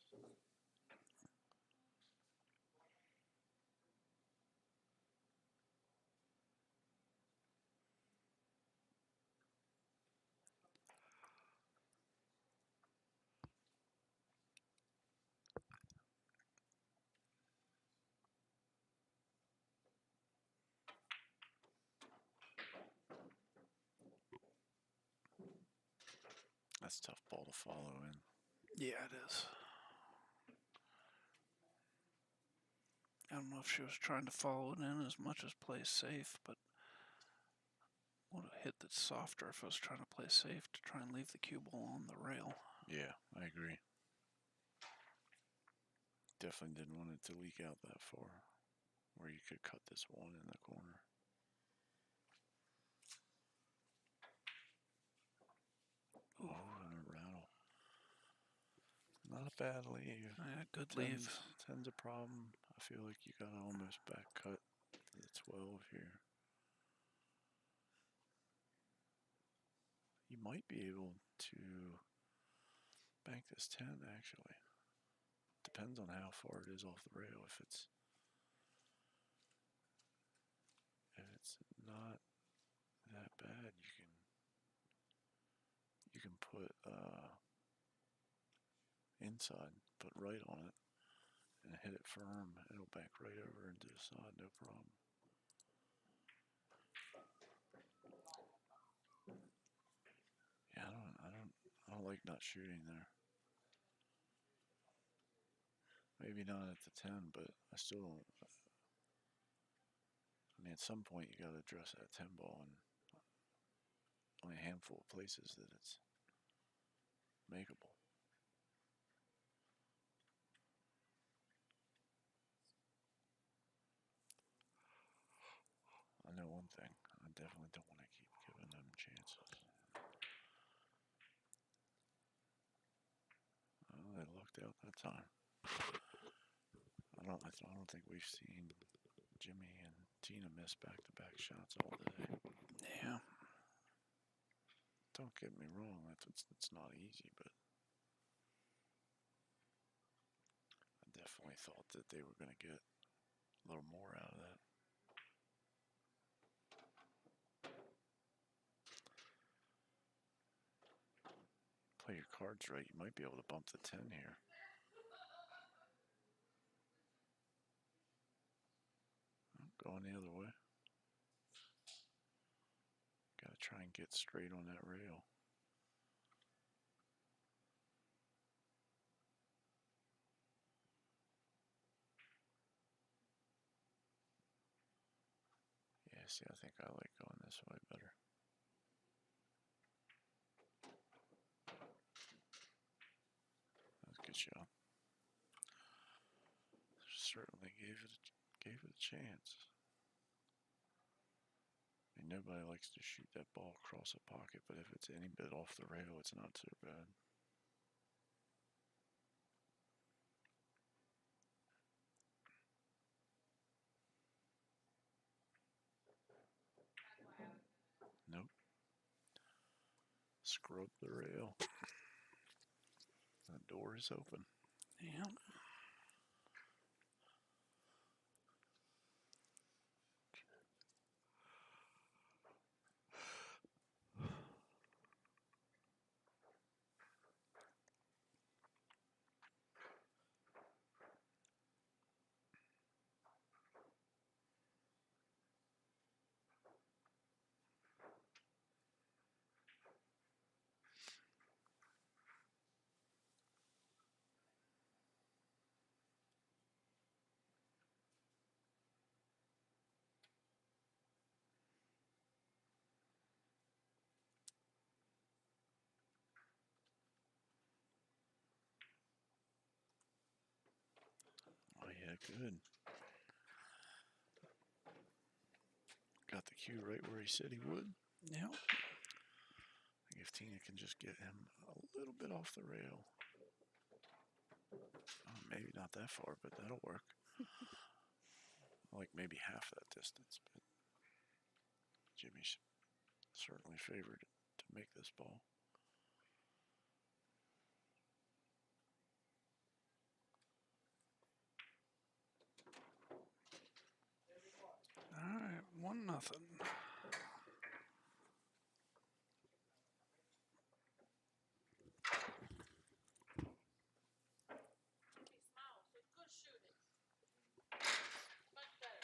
That's a tough ball to follow in. Yeah, it is. I don't know if she was trying to follow it in as much as play safe, but would have hit that softer if I was trying to play safe to try and leave the cue ball on the rail. Yeah, I agree. Definitely didn't want it to leak out that far, where you could cut this one in the corner. Ooh. Oh, and a rattle. Not a bad leave. Yeah, good leave. 10's a problem. I feel like you got to almost back cut to the 12 here. You might be able to bank this 10 actually. Depends on how far it is off the rail. If it's not that bad, you can put inside, put right on it, and hit it firm. It'll bank right over into the side, no problem. Yeah, I don't like not shooting there. Maybe not at the 10, but I still don't. I mean, at some point you got to address that 10 ball, and only a handful of places that it's makeable. I know one thing. I definitely don't want to keep giving them chances. Oh, they lucked out that time. I don't think we've seen Jimmy and Tina miss back-to-back shots all day. Yeah. Don't get me wrong, it's not easy, but I definitely thought that they were going to get a little more out of that. Play your card's right, you might be able to bump the 10 here. Going the other way. Gotta try and get straight on that rail. Yeah, see, I think I like going this way better. That's a good shot. Certainly gave it a chance. I mean, nobody likes to shoot that ball across a pocket, but if it's any bit off the rail, it's not so bad. Nope. Scrub the rail. The door is open. Yep. Oh yeah, good. Got the cue right where he said he would. Yep. If Tina can just get him a little bit off the rail. Maybe not that far, but that'll work. Like maybe half that distance, but Jimmy's certainly favored to make this ball. All right, 1-0. Hey, Smile, so good shooting. Much better.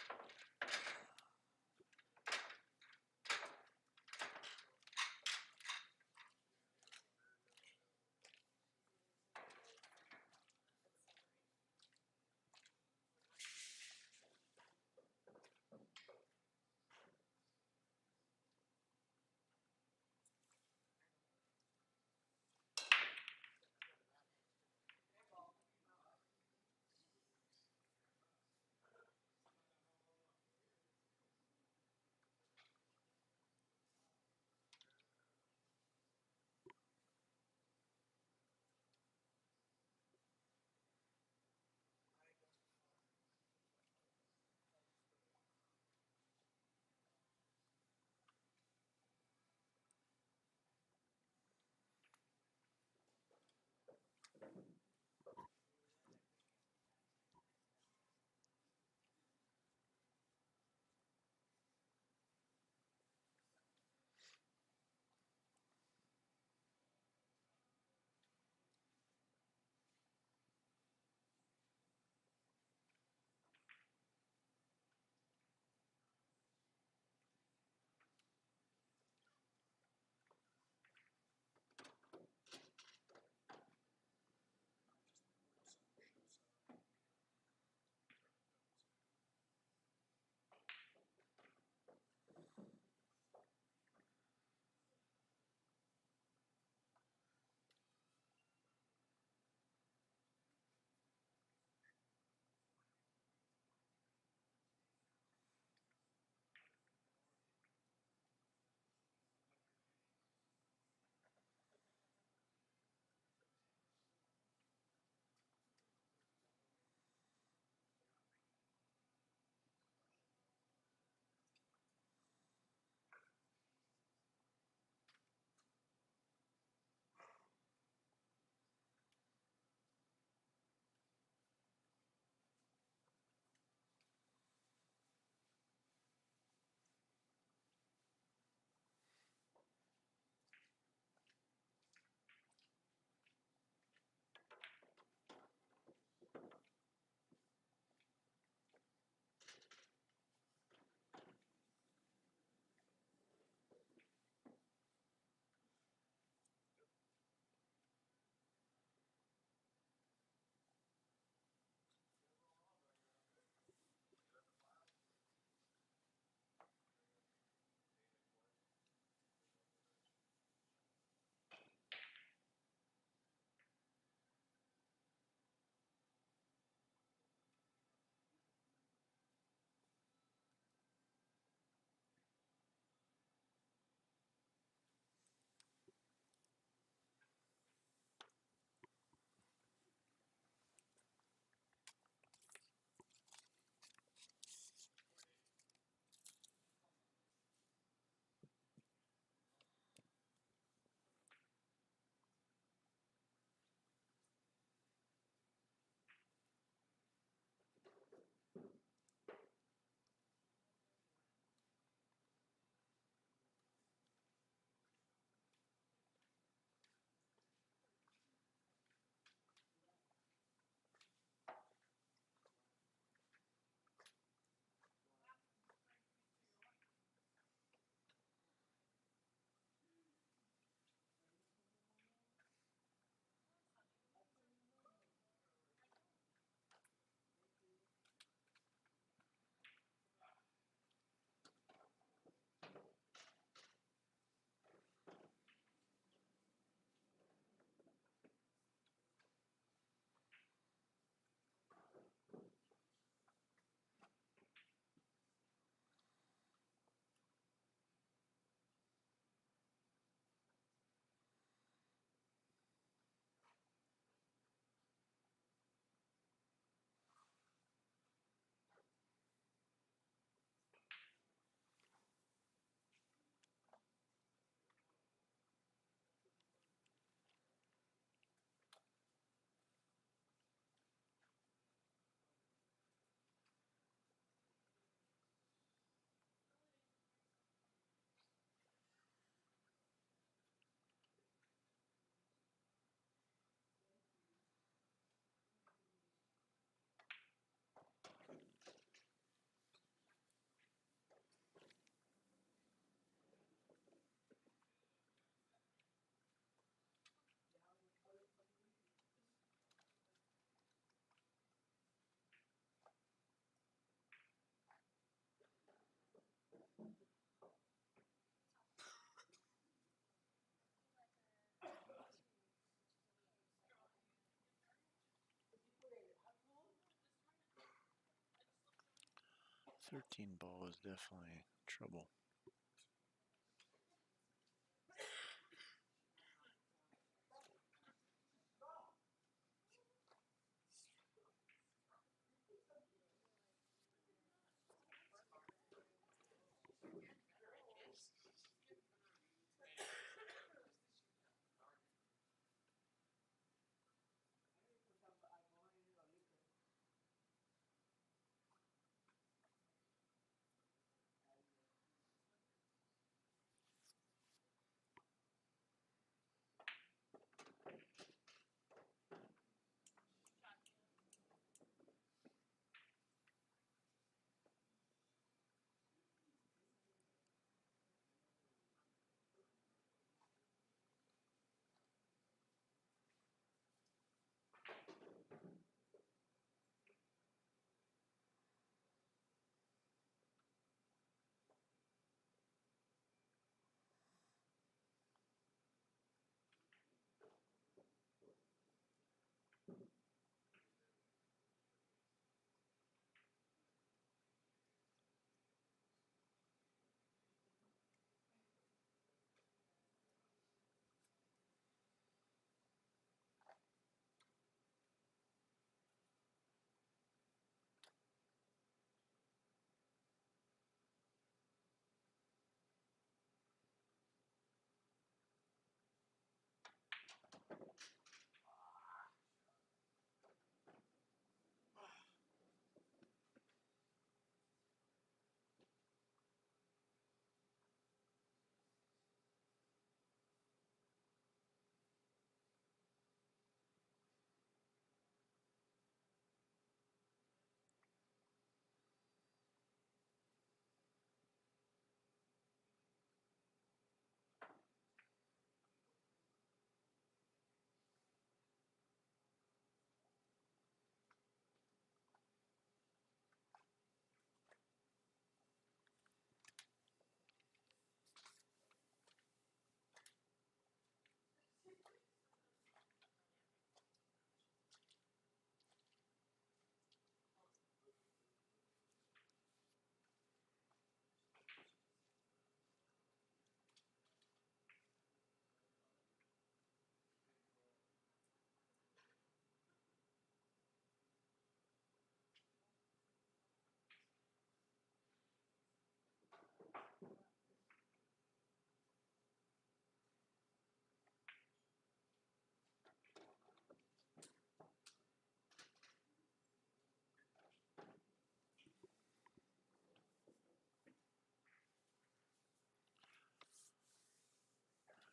13 ball is definitely trouble.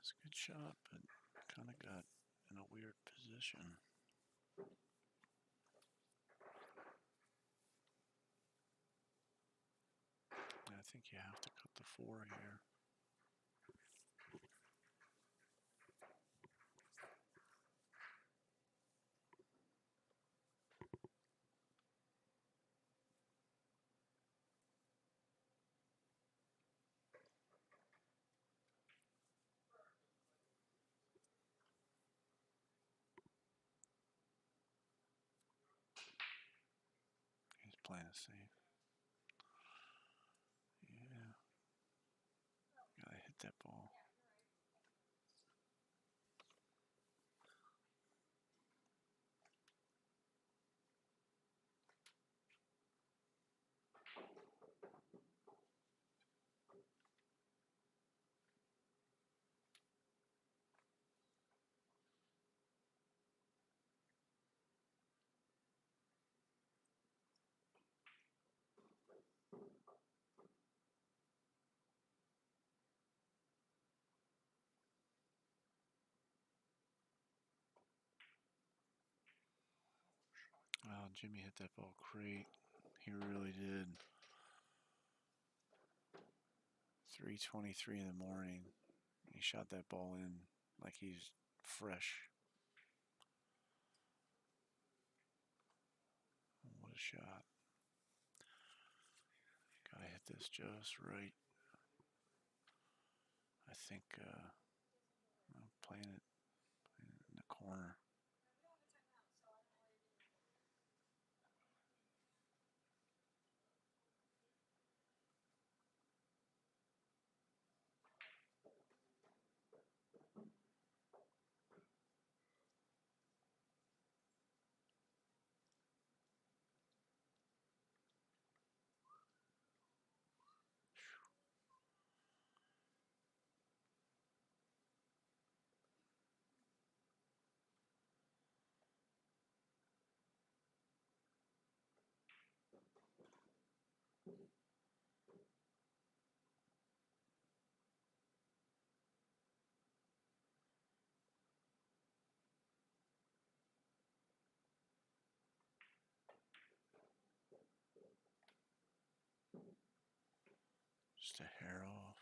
It's a good shot, but kind of got in a weird position. I think you have to cut the 4 here. He's playing it safe. Yeah. Gotta hit that ball. Wow, Jimmy hit that ball great. He really did. 3:23 in the morning. He shot that ball in like he's fresh. What a shot. Gotta hit this just right. I think I'm playing it in the corner. Just a hair off.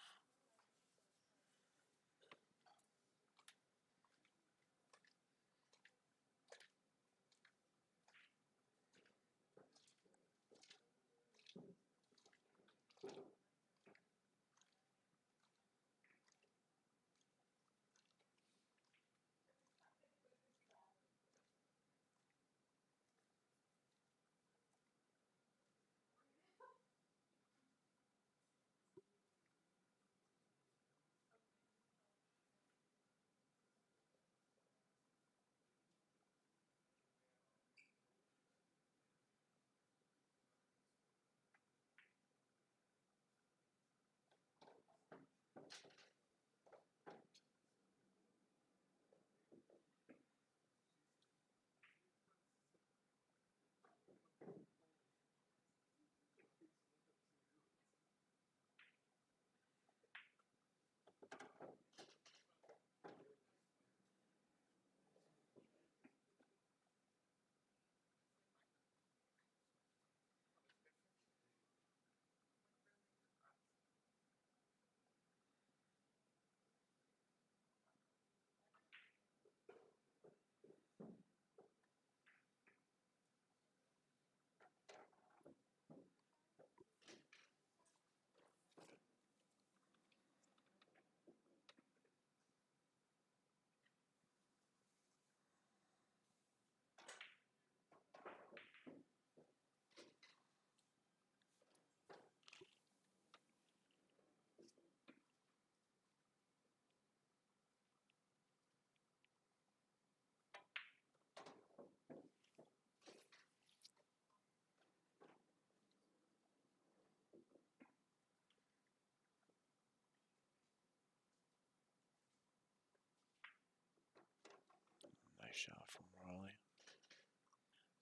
Nice shot from Raleigh.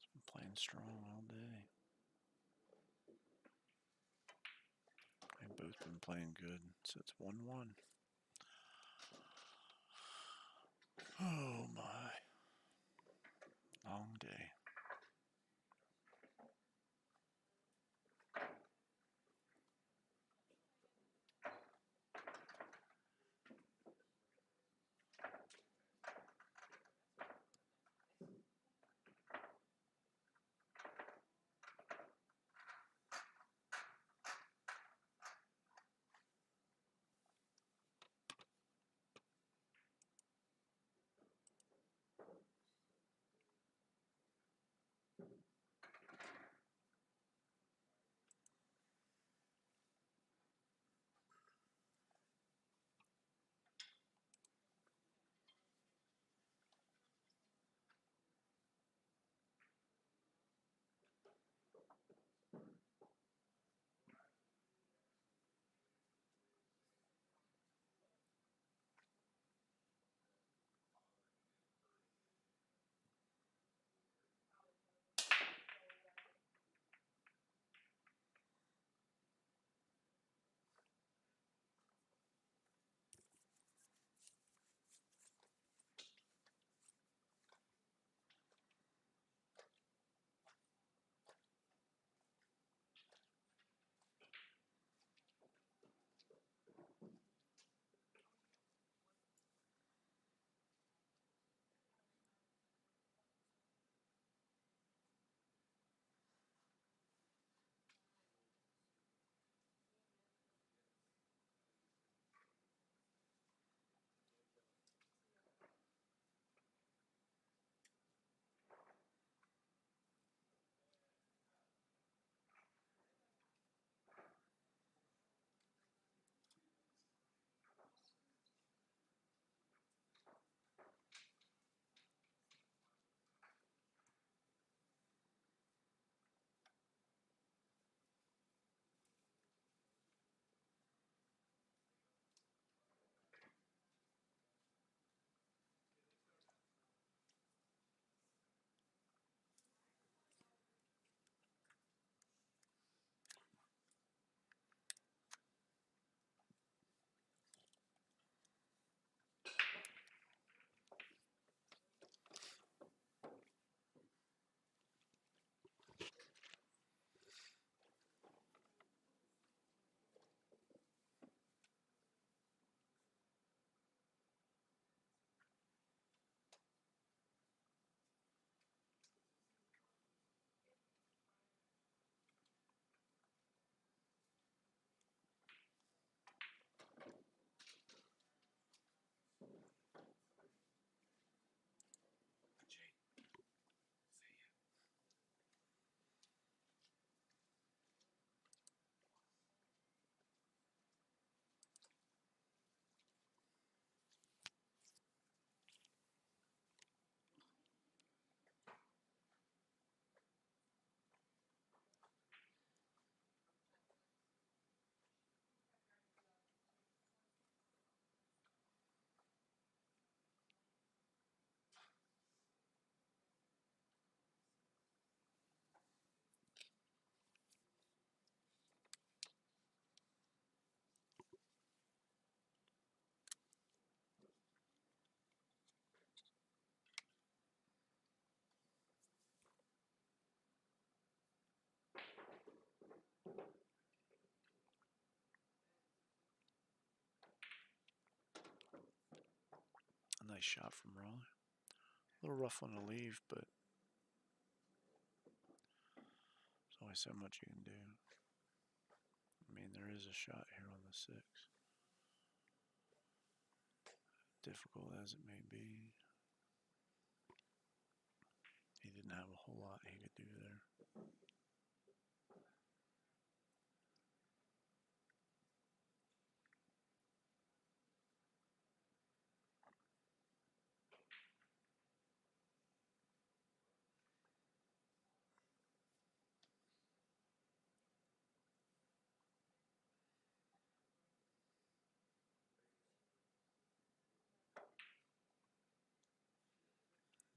He's been playing strong all day. They've both been playing good. So it's 1-1. Oh my. Long day. Nice shot from Raleigh. A little rough on the leave, but there's only so much you can do. I mean, there is a shot here on the 6. Difficult as it may be, he didn't have a whole lot he could do there.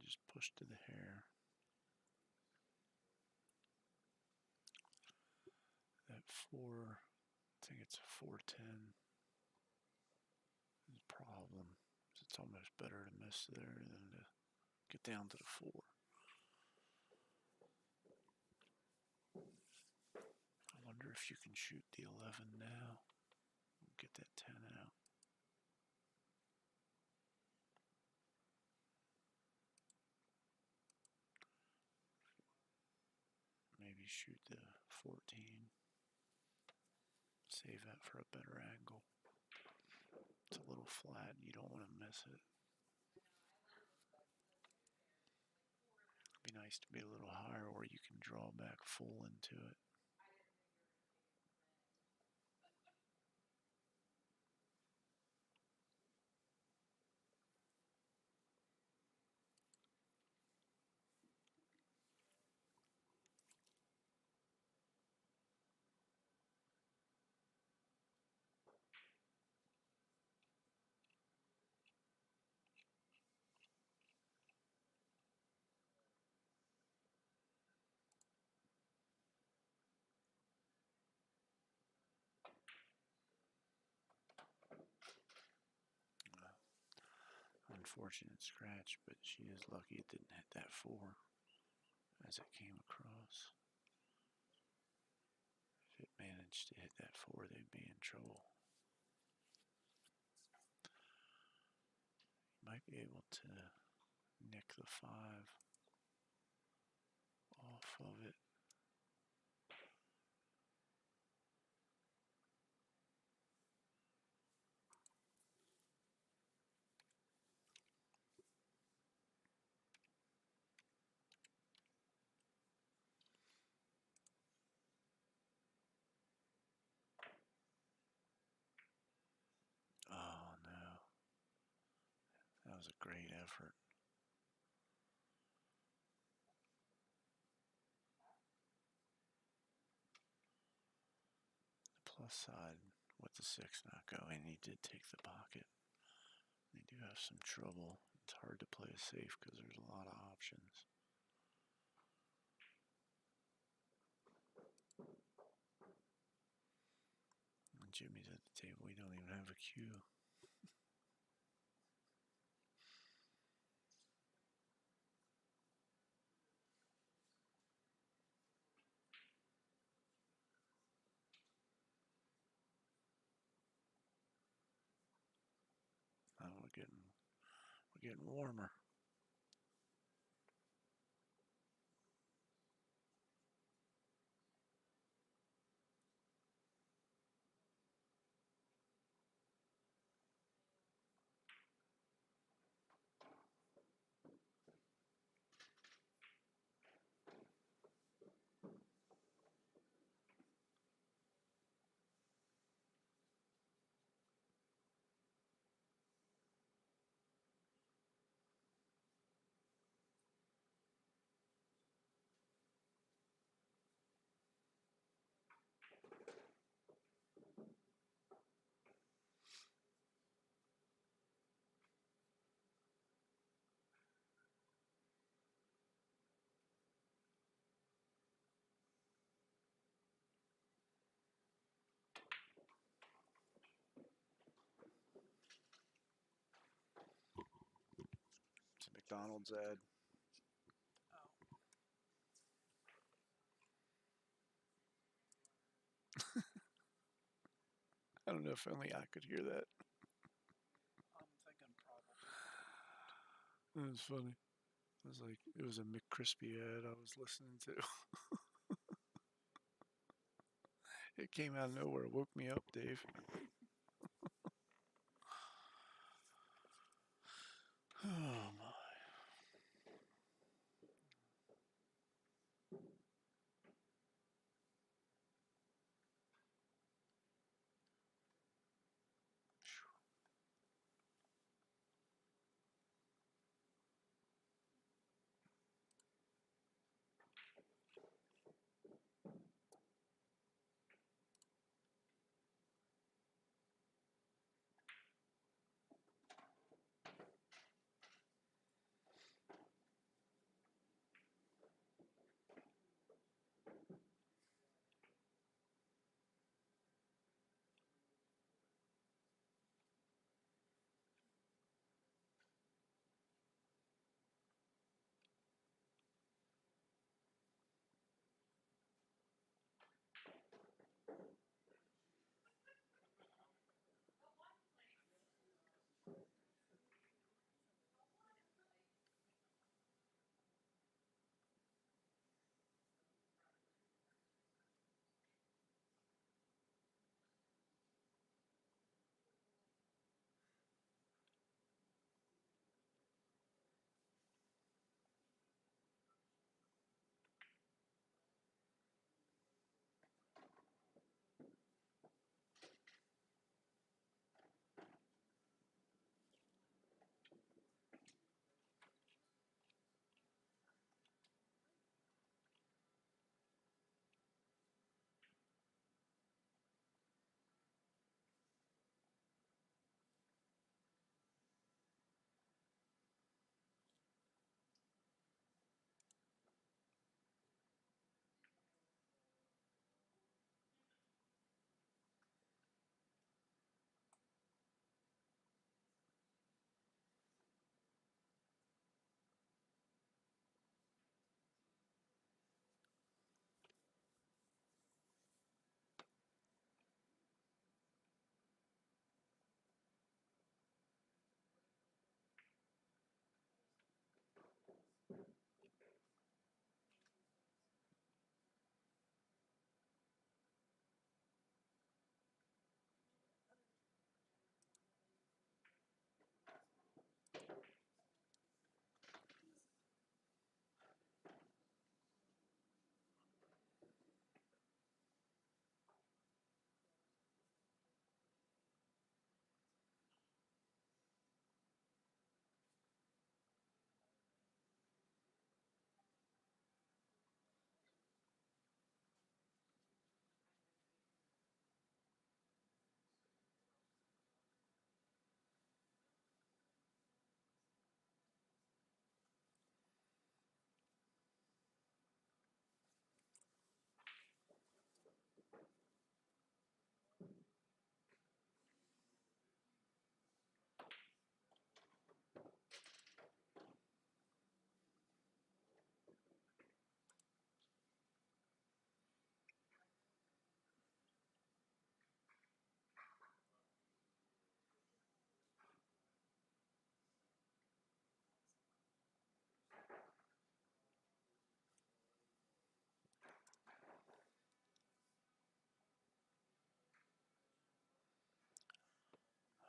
Just push to the hair. That 4, I think it's a 410. The problem is it's almost better to miss there than to get down to the 4. I wonder if you can shoot the 11 now. Get that 10 out. Maybe shoot the 14. Save that for a better angle. It's a little flat. You don't want to miss it. It'd be nice to be a little higher where you can draw back full into it. Unfortunate scratch, but she is lucky it didn't hit that 4 as it came across. If it managed to hit that 4, they'd be in trouble. You might be able to nick the 5 off of it. Oh no. That was a great effort. The plus side with the 6 not going, he did take the pocket. They do have some trouble. It's hard to play it safe because there's a lot of options. And Jimmy's at the table. We don't even have a cue. Oh, we're getting warmer. It's a McDonald's ad. I don't know if only I could hear that. I'm thinking probably. It was funny. It was like it was a McCrispy ad I was listening to. It came out of nowhere. It woke me up, Dave. Oh my.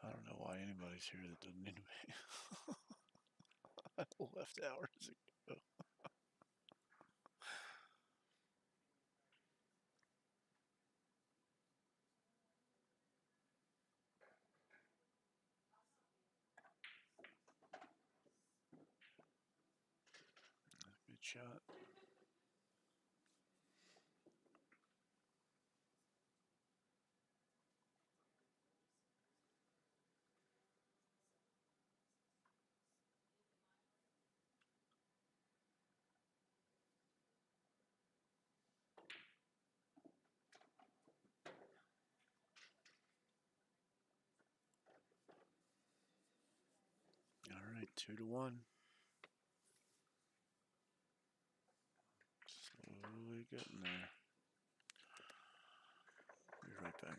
I don't know why anybody's here that doesn't need to be. I left hours ago. Good shot. All right, 2-1. Slowly getting there. Be right back.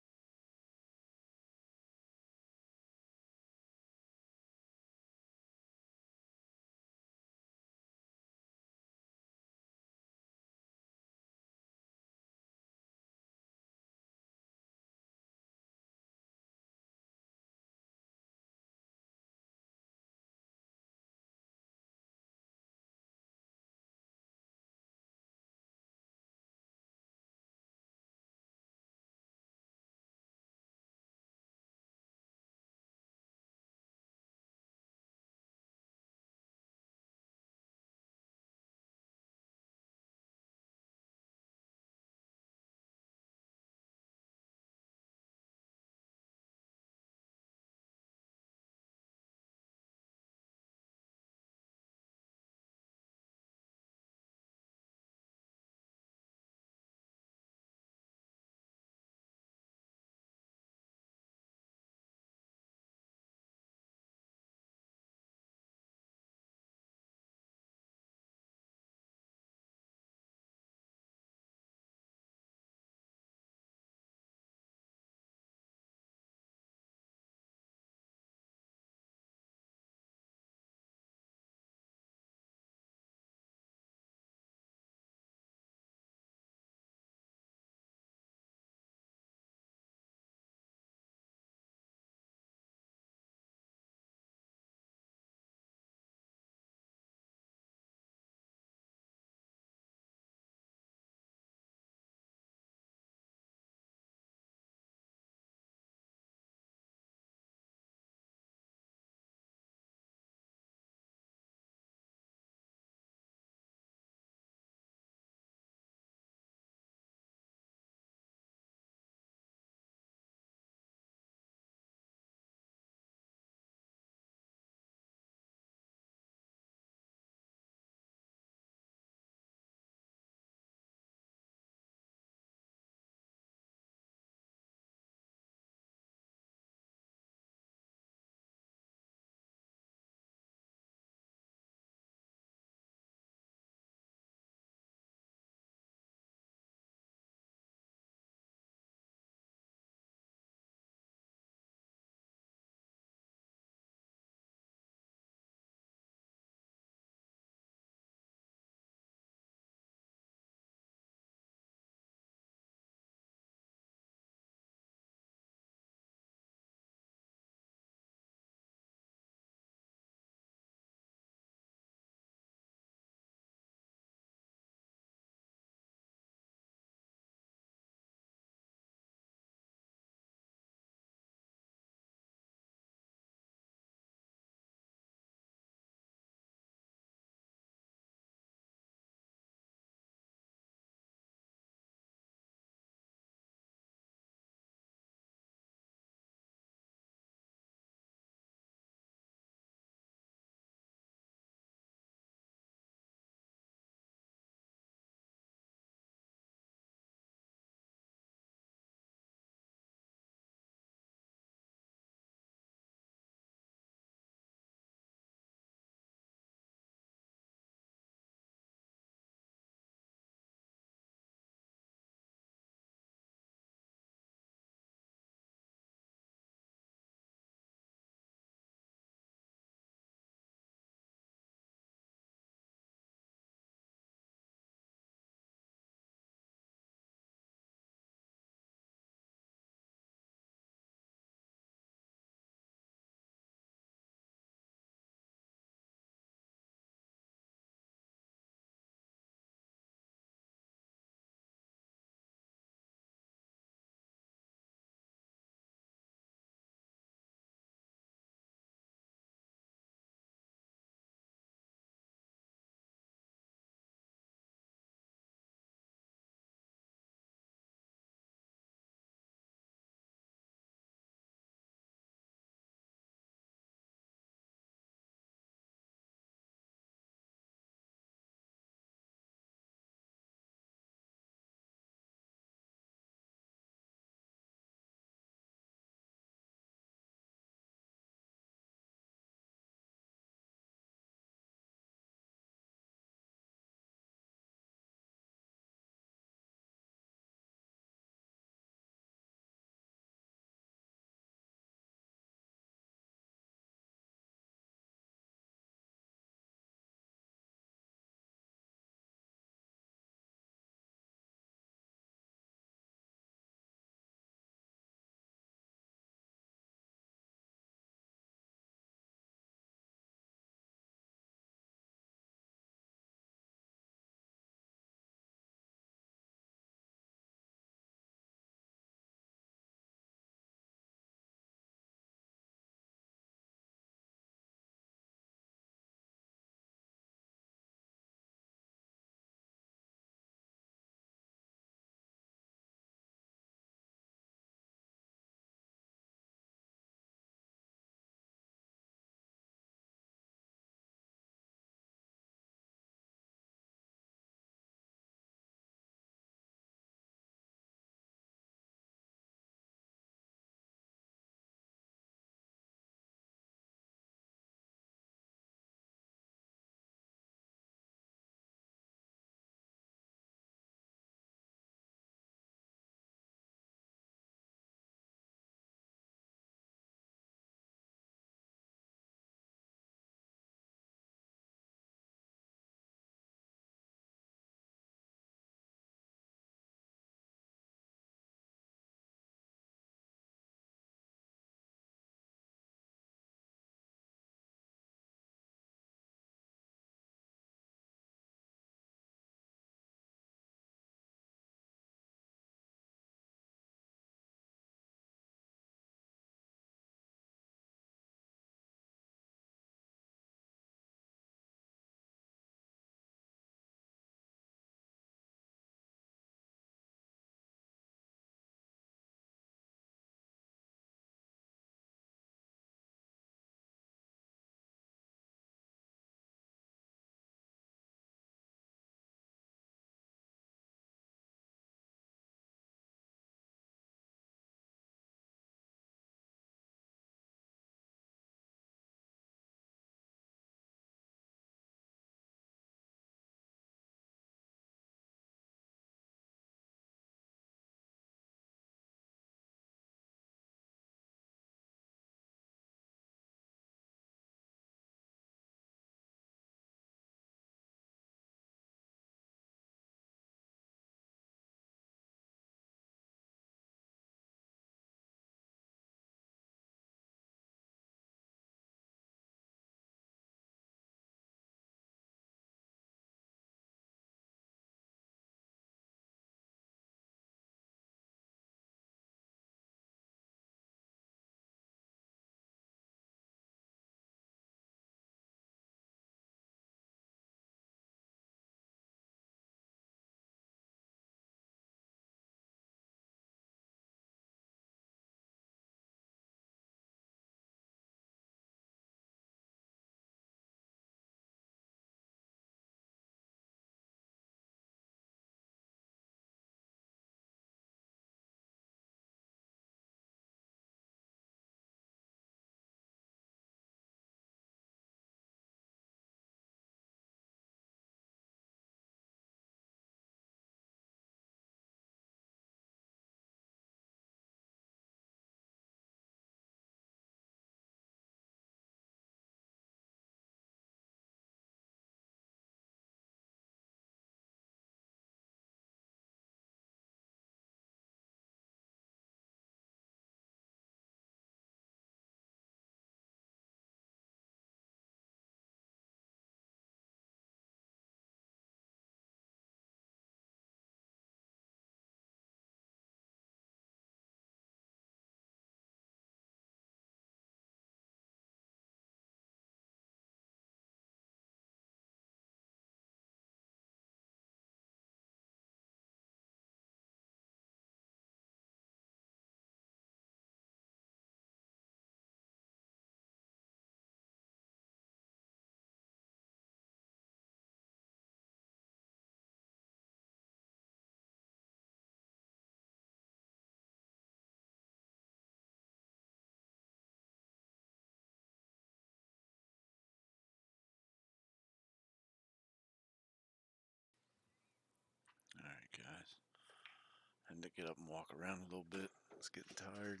to get up and walk around a little bit. I was getting tired.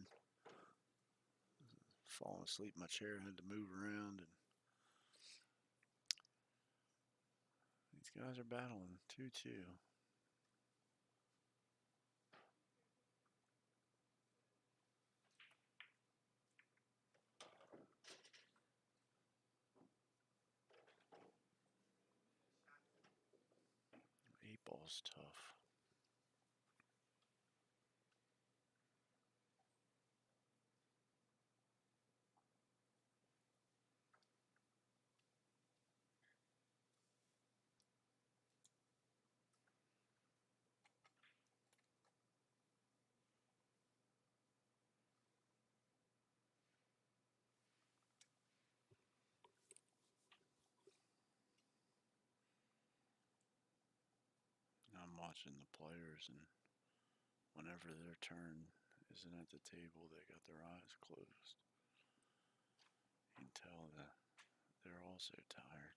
Falling asleep in my chair. Had to move around. And these guys are battling 2-2. Eight ball's tough. I'm watching the players, and whenever their turn isn't at the table, they got their eyes closed. You can tell that they're also tired.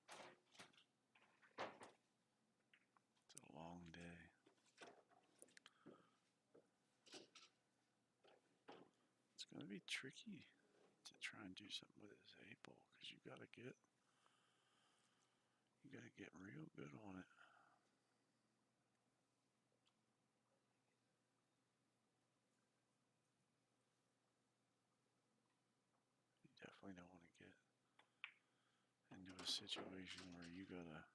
It's a long day. It's going to be tricky to try and do something with this 8-ball because you got to get real good on it. You definitely don't want to get into a situation where you gotta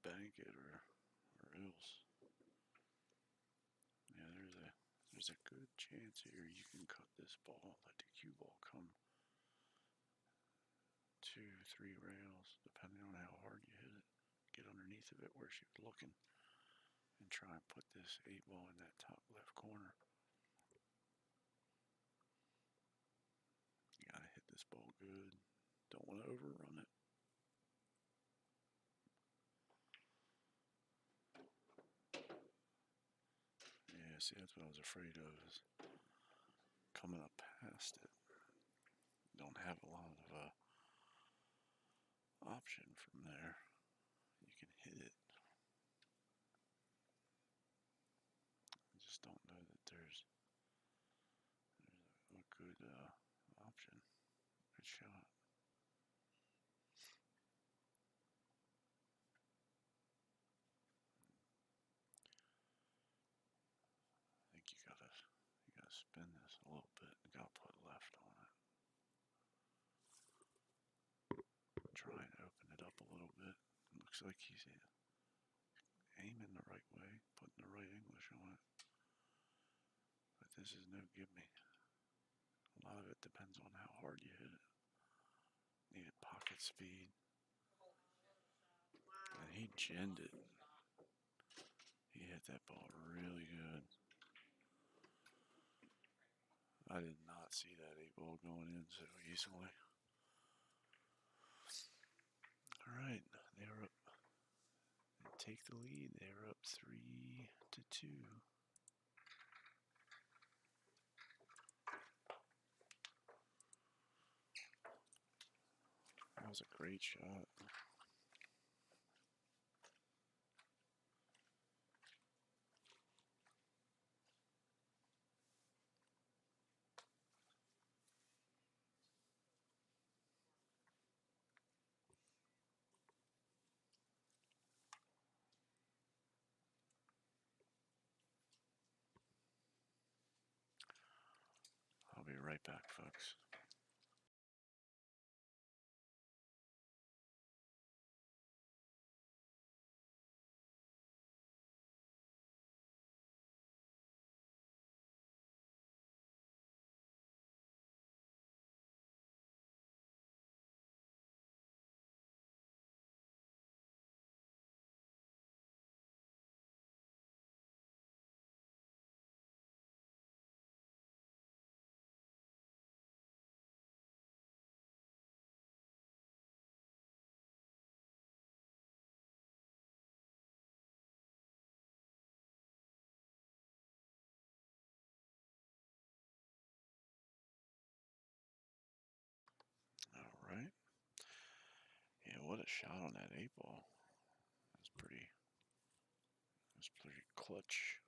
bank it or else. Yeah, there's a good chance here you can cut this ball, let the cue ball come 2-3 rails, depending on how hard you hit it. Get underneath of it where she was looking and try and put this 8-ball in that top left corner. You gotta hit this ball good. Don't want to overrun it. Yeah, see, that's what I was afraid of, is coming up past it. Don't have a lot of option from there. You can hit it. I just don't know that there's a good option, good shot. I think you gotta spin this a little bit. You gotta put left on it. Try and open it up a little bit. Looks like he's aiming the right way, putting the right English on it. But this is no gimme. A lot of it depends on how hard you hit it. Needed pocket speed. And he ginned it. He hit that ball really good. I did not see that 8-ball going in so easily. Alright, they're up. They take the lead. They're up 3-2. That was a great shot. I'll be right back, folks. Alright. Yeah, what a shot on that 8-ball. That's pretty clutch.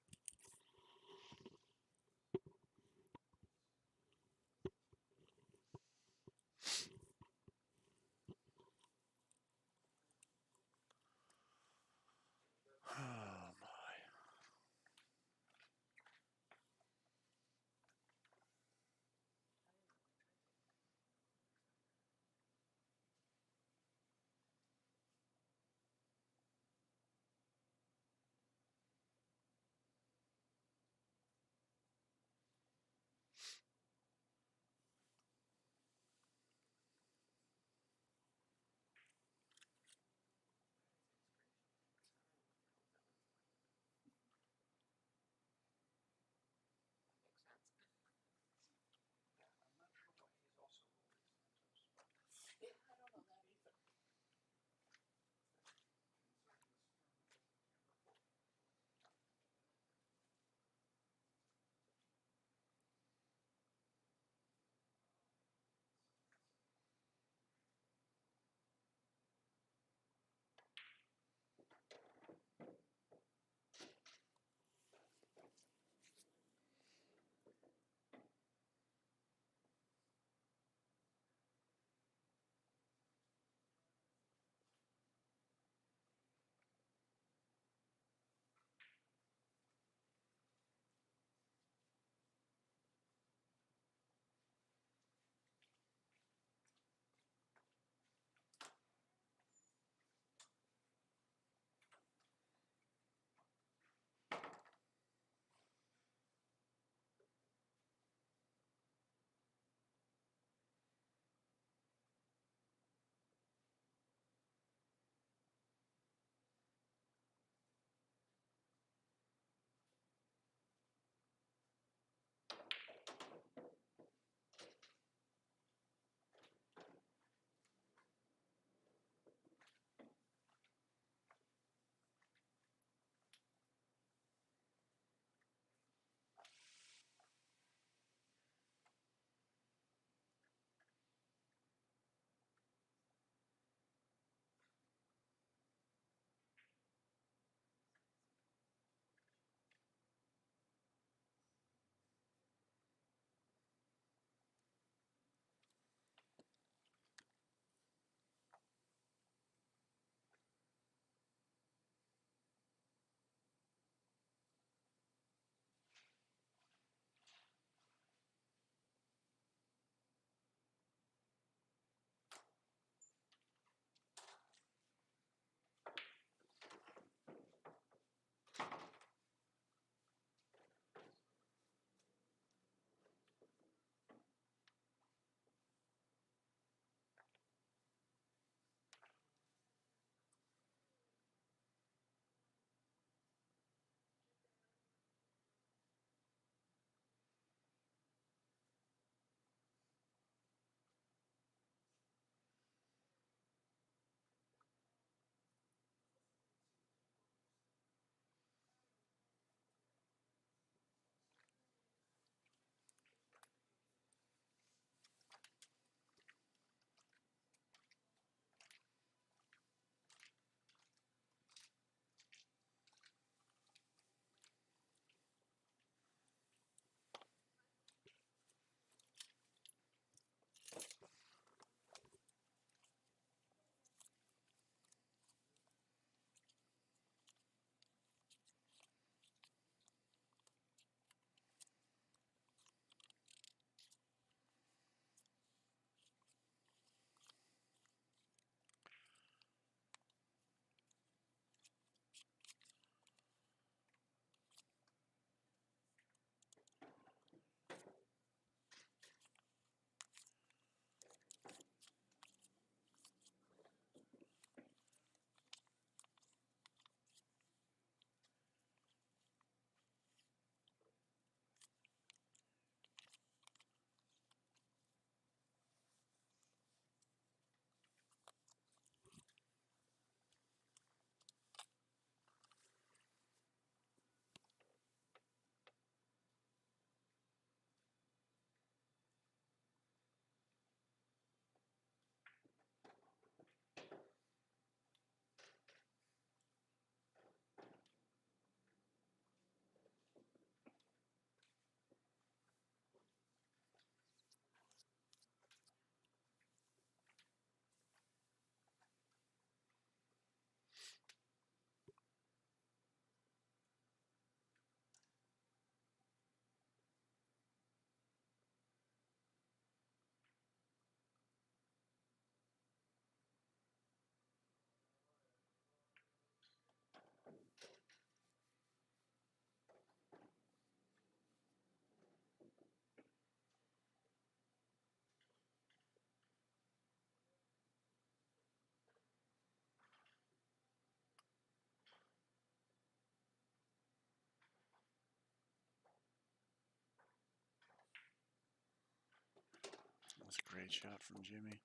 That's a great shot from Jimmy.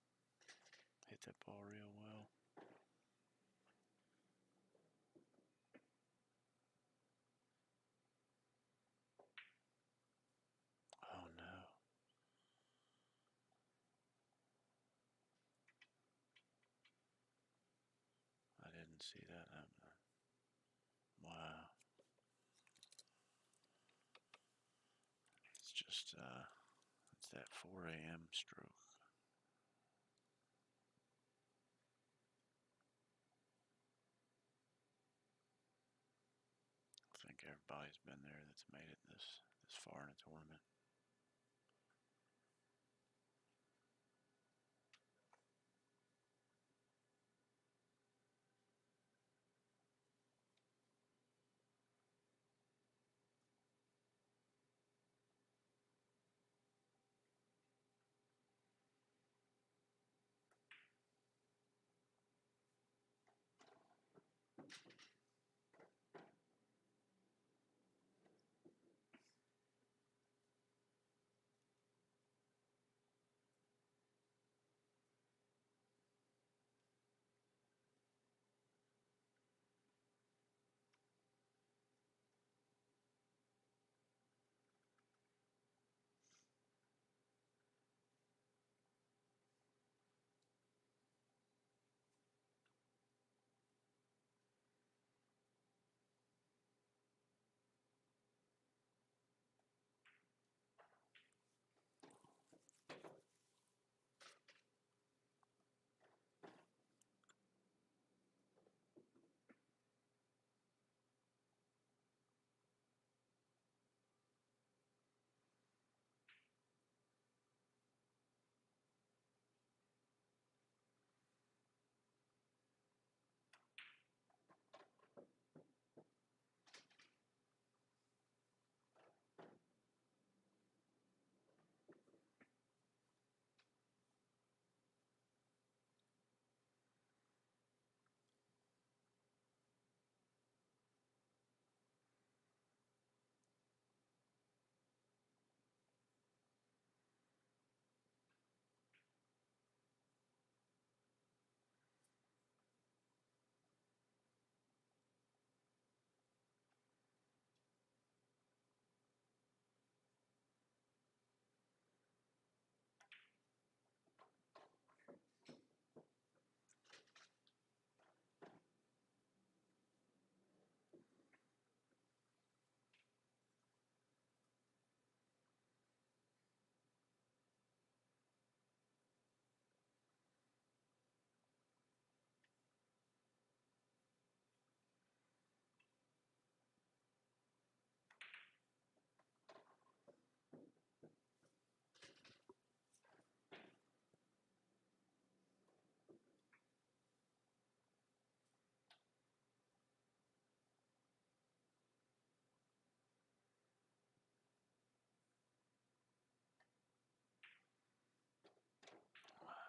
Hit that ball real well. Oh no. I didn't see that happening. Wow. It's just, it's that 4 a.m. stroke. I think everybody's been there that's made it this far in a tournament.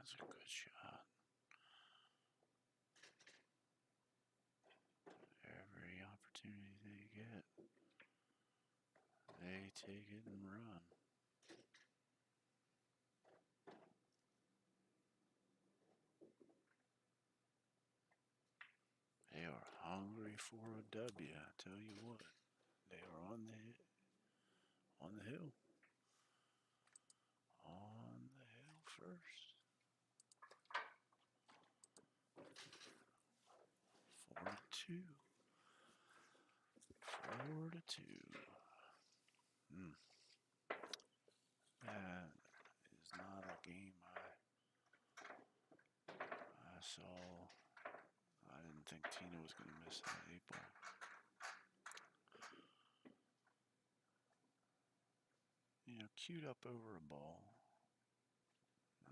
That's a good shot. Every opportunity they get, they take it and run. They are hungry for a W, I tell you what. They are on the hill. On the hill. On the hill first. 4-2. 4-2. That is not a game I saw. I didn't think Tina was going to miss that 8-ball. You know, queued up over a ball.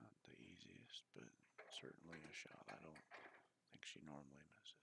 Not the easiest, but certainly a shot I don't think she normally misses.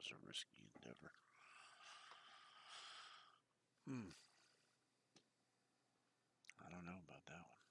was a risky endeavor. I don't know about that one.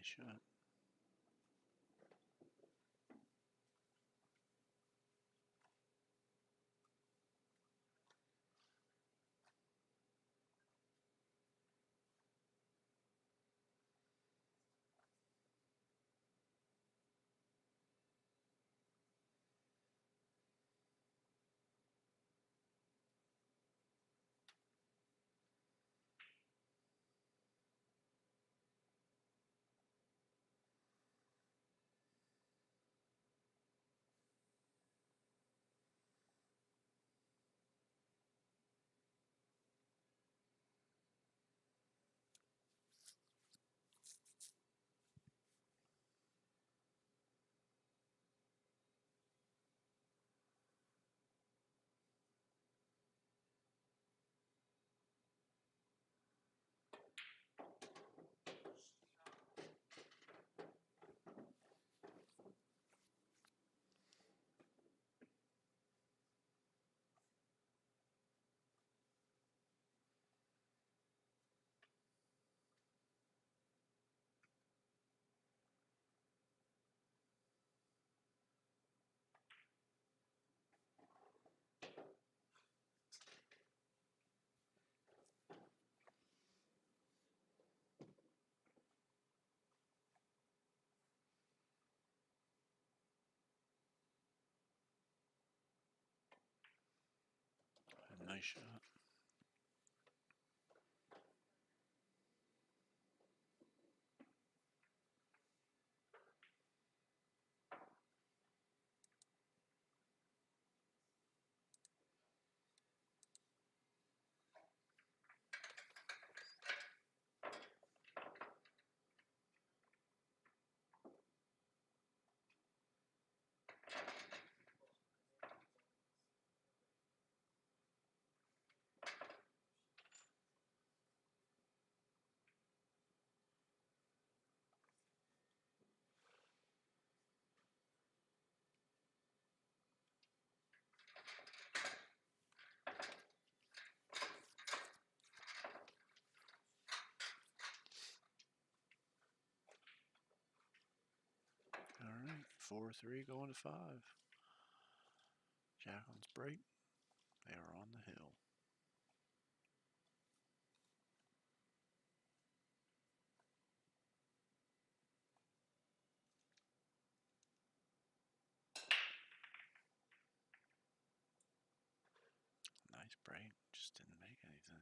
Nice shot. Nice shot. All right, 4-3 going to 5. Jacqueline's break. They are on the hill. Nice break, just didn't make anything.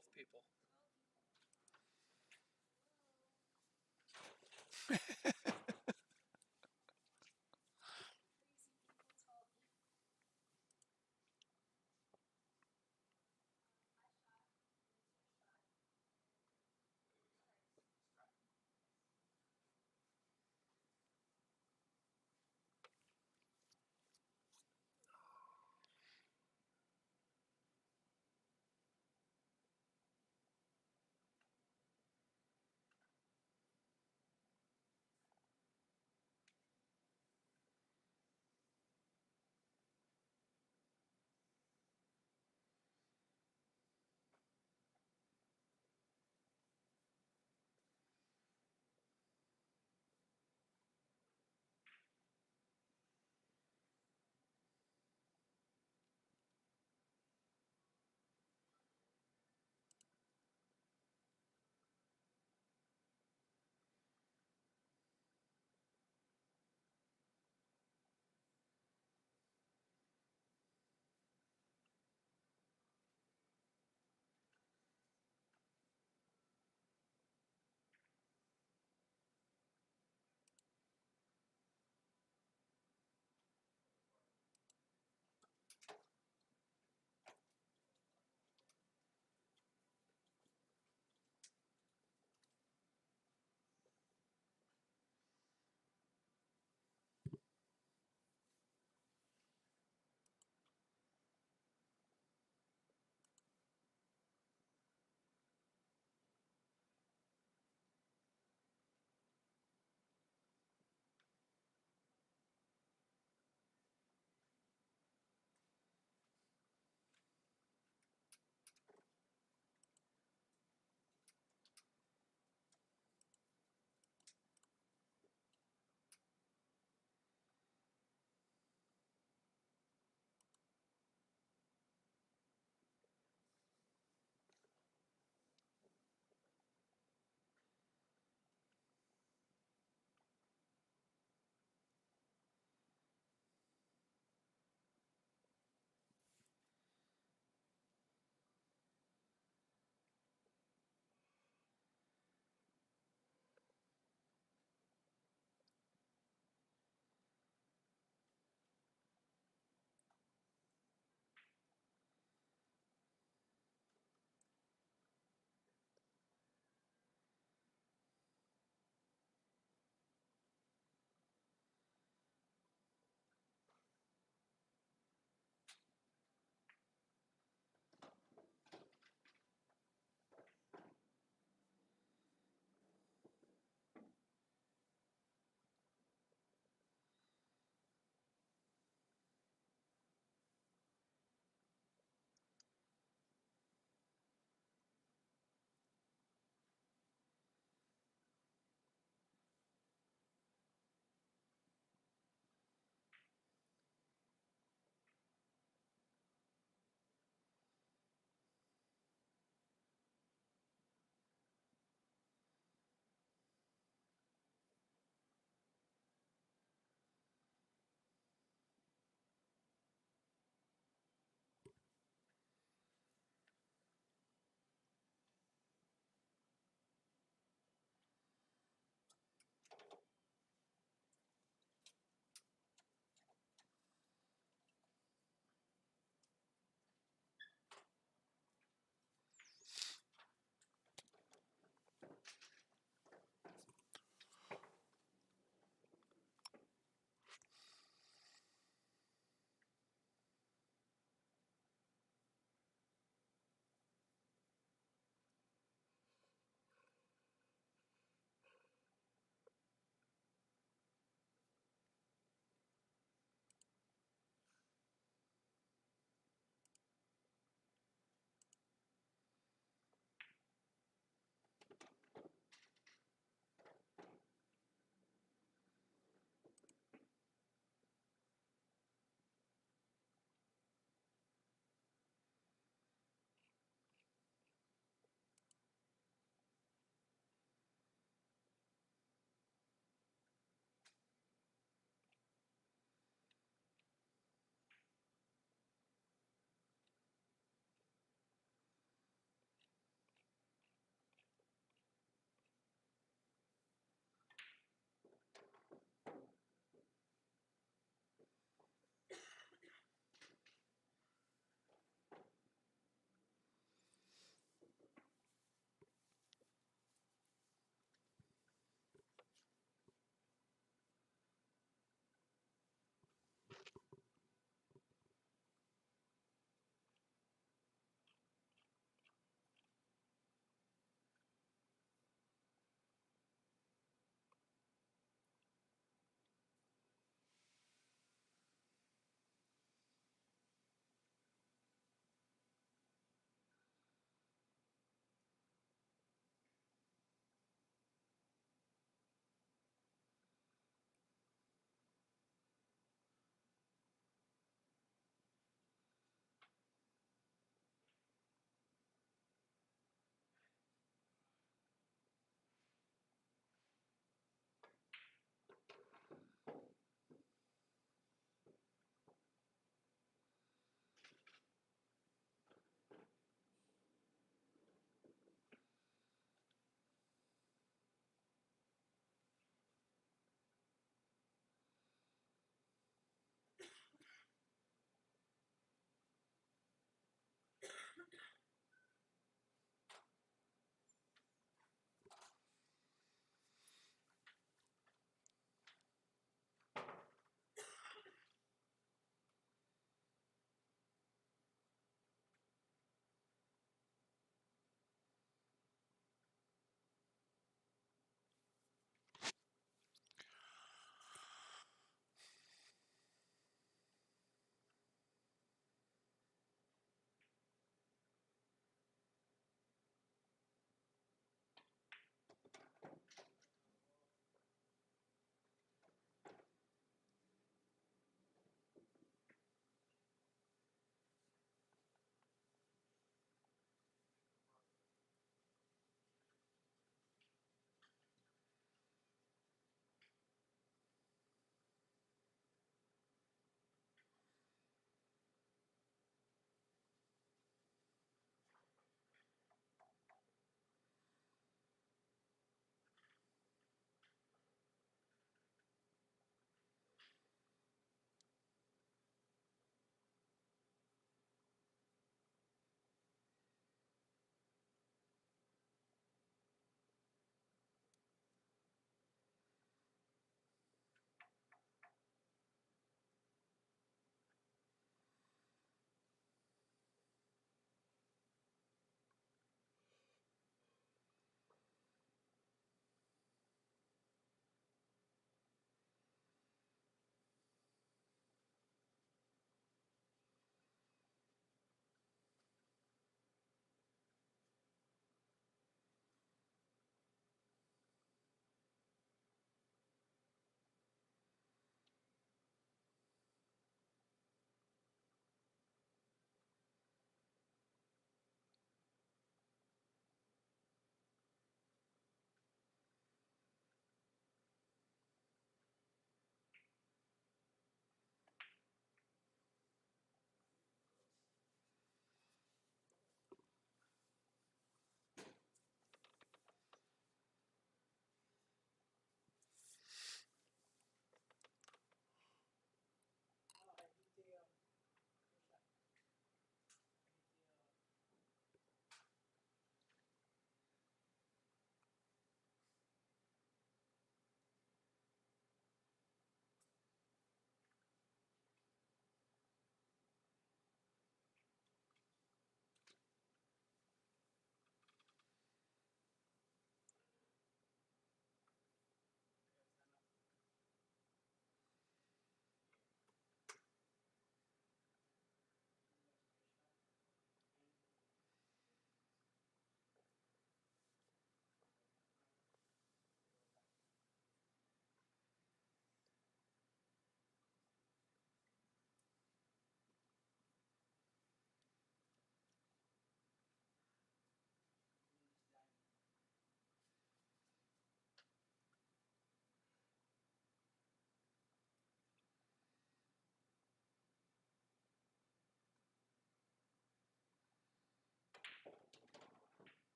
12 people.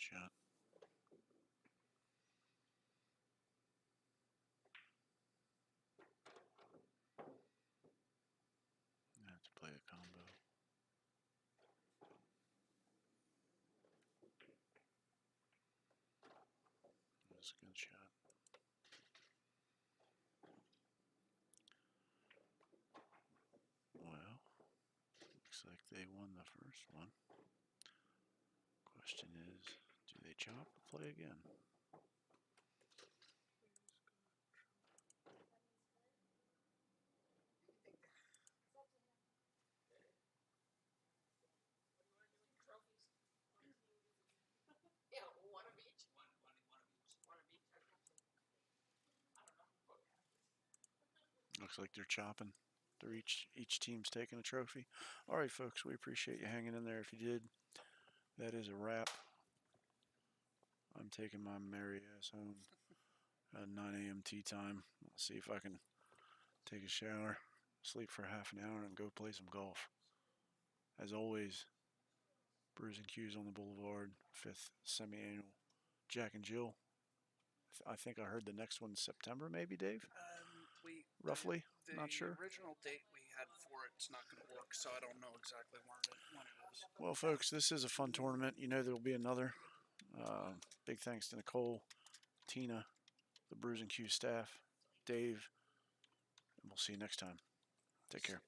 shot. I have to play a combo. That's a good shot. Well, looks like they won the first one. Question is, do they chop or play again? Trophies. Yeah, one of each. One of each. One of each. Okay. I don't know. Looks like they're chopping. They're each team's taking a trophy. All right, folks, we appreciate you hanging in there. If you did, that is a wrap. I'm taking my merry ass home at 9 a.m. tea time. I'll see if I can take a shower, sleep for half an hour, and go play some golf. As always, Brews and Q's on the Boulevard, 5th semi-annual Jack and Jill. I think I heard the next one's September, maybe, Dave? We Roughly? The Not sure. original date we had for it's not going to work, so I don't know exactly when it is. Well, folks, this is a fun tournament. You know there'll be another. Big thanks to Nicole, Tina, the Brews and Q staff, Dave, and we'll see you next time. Take care.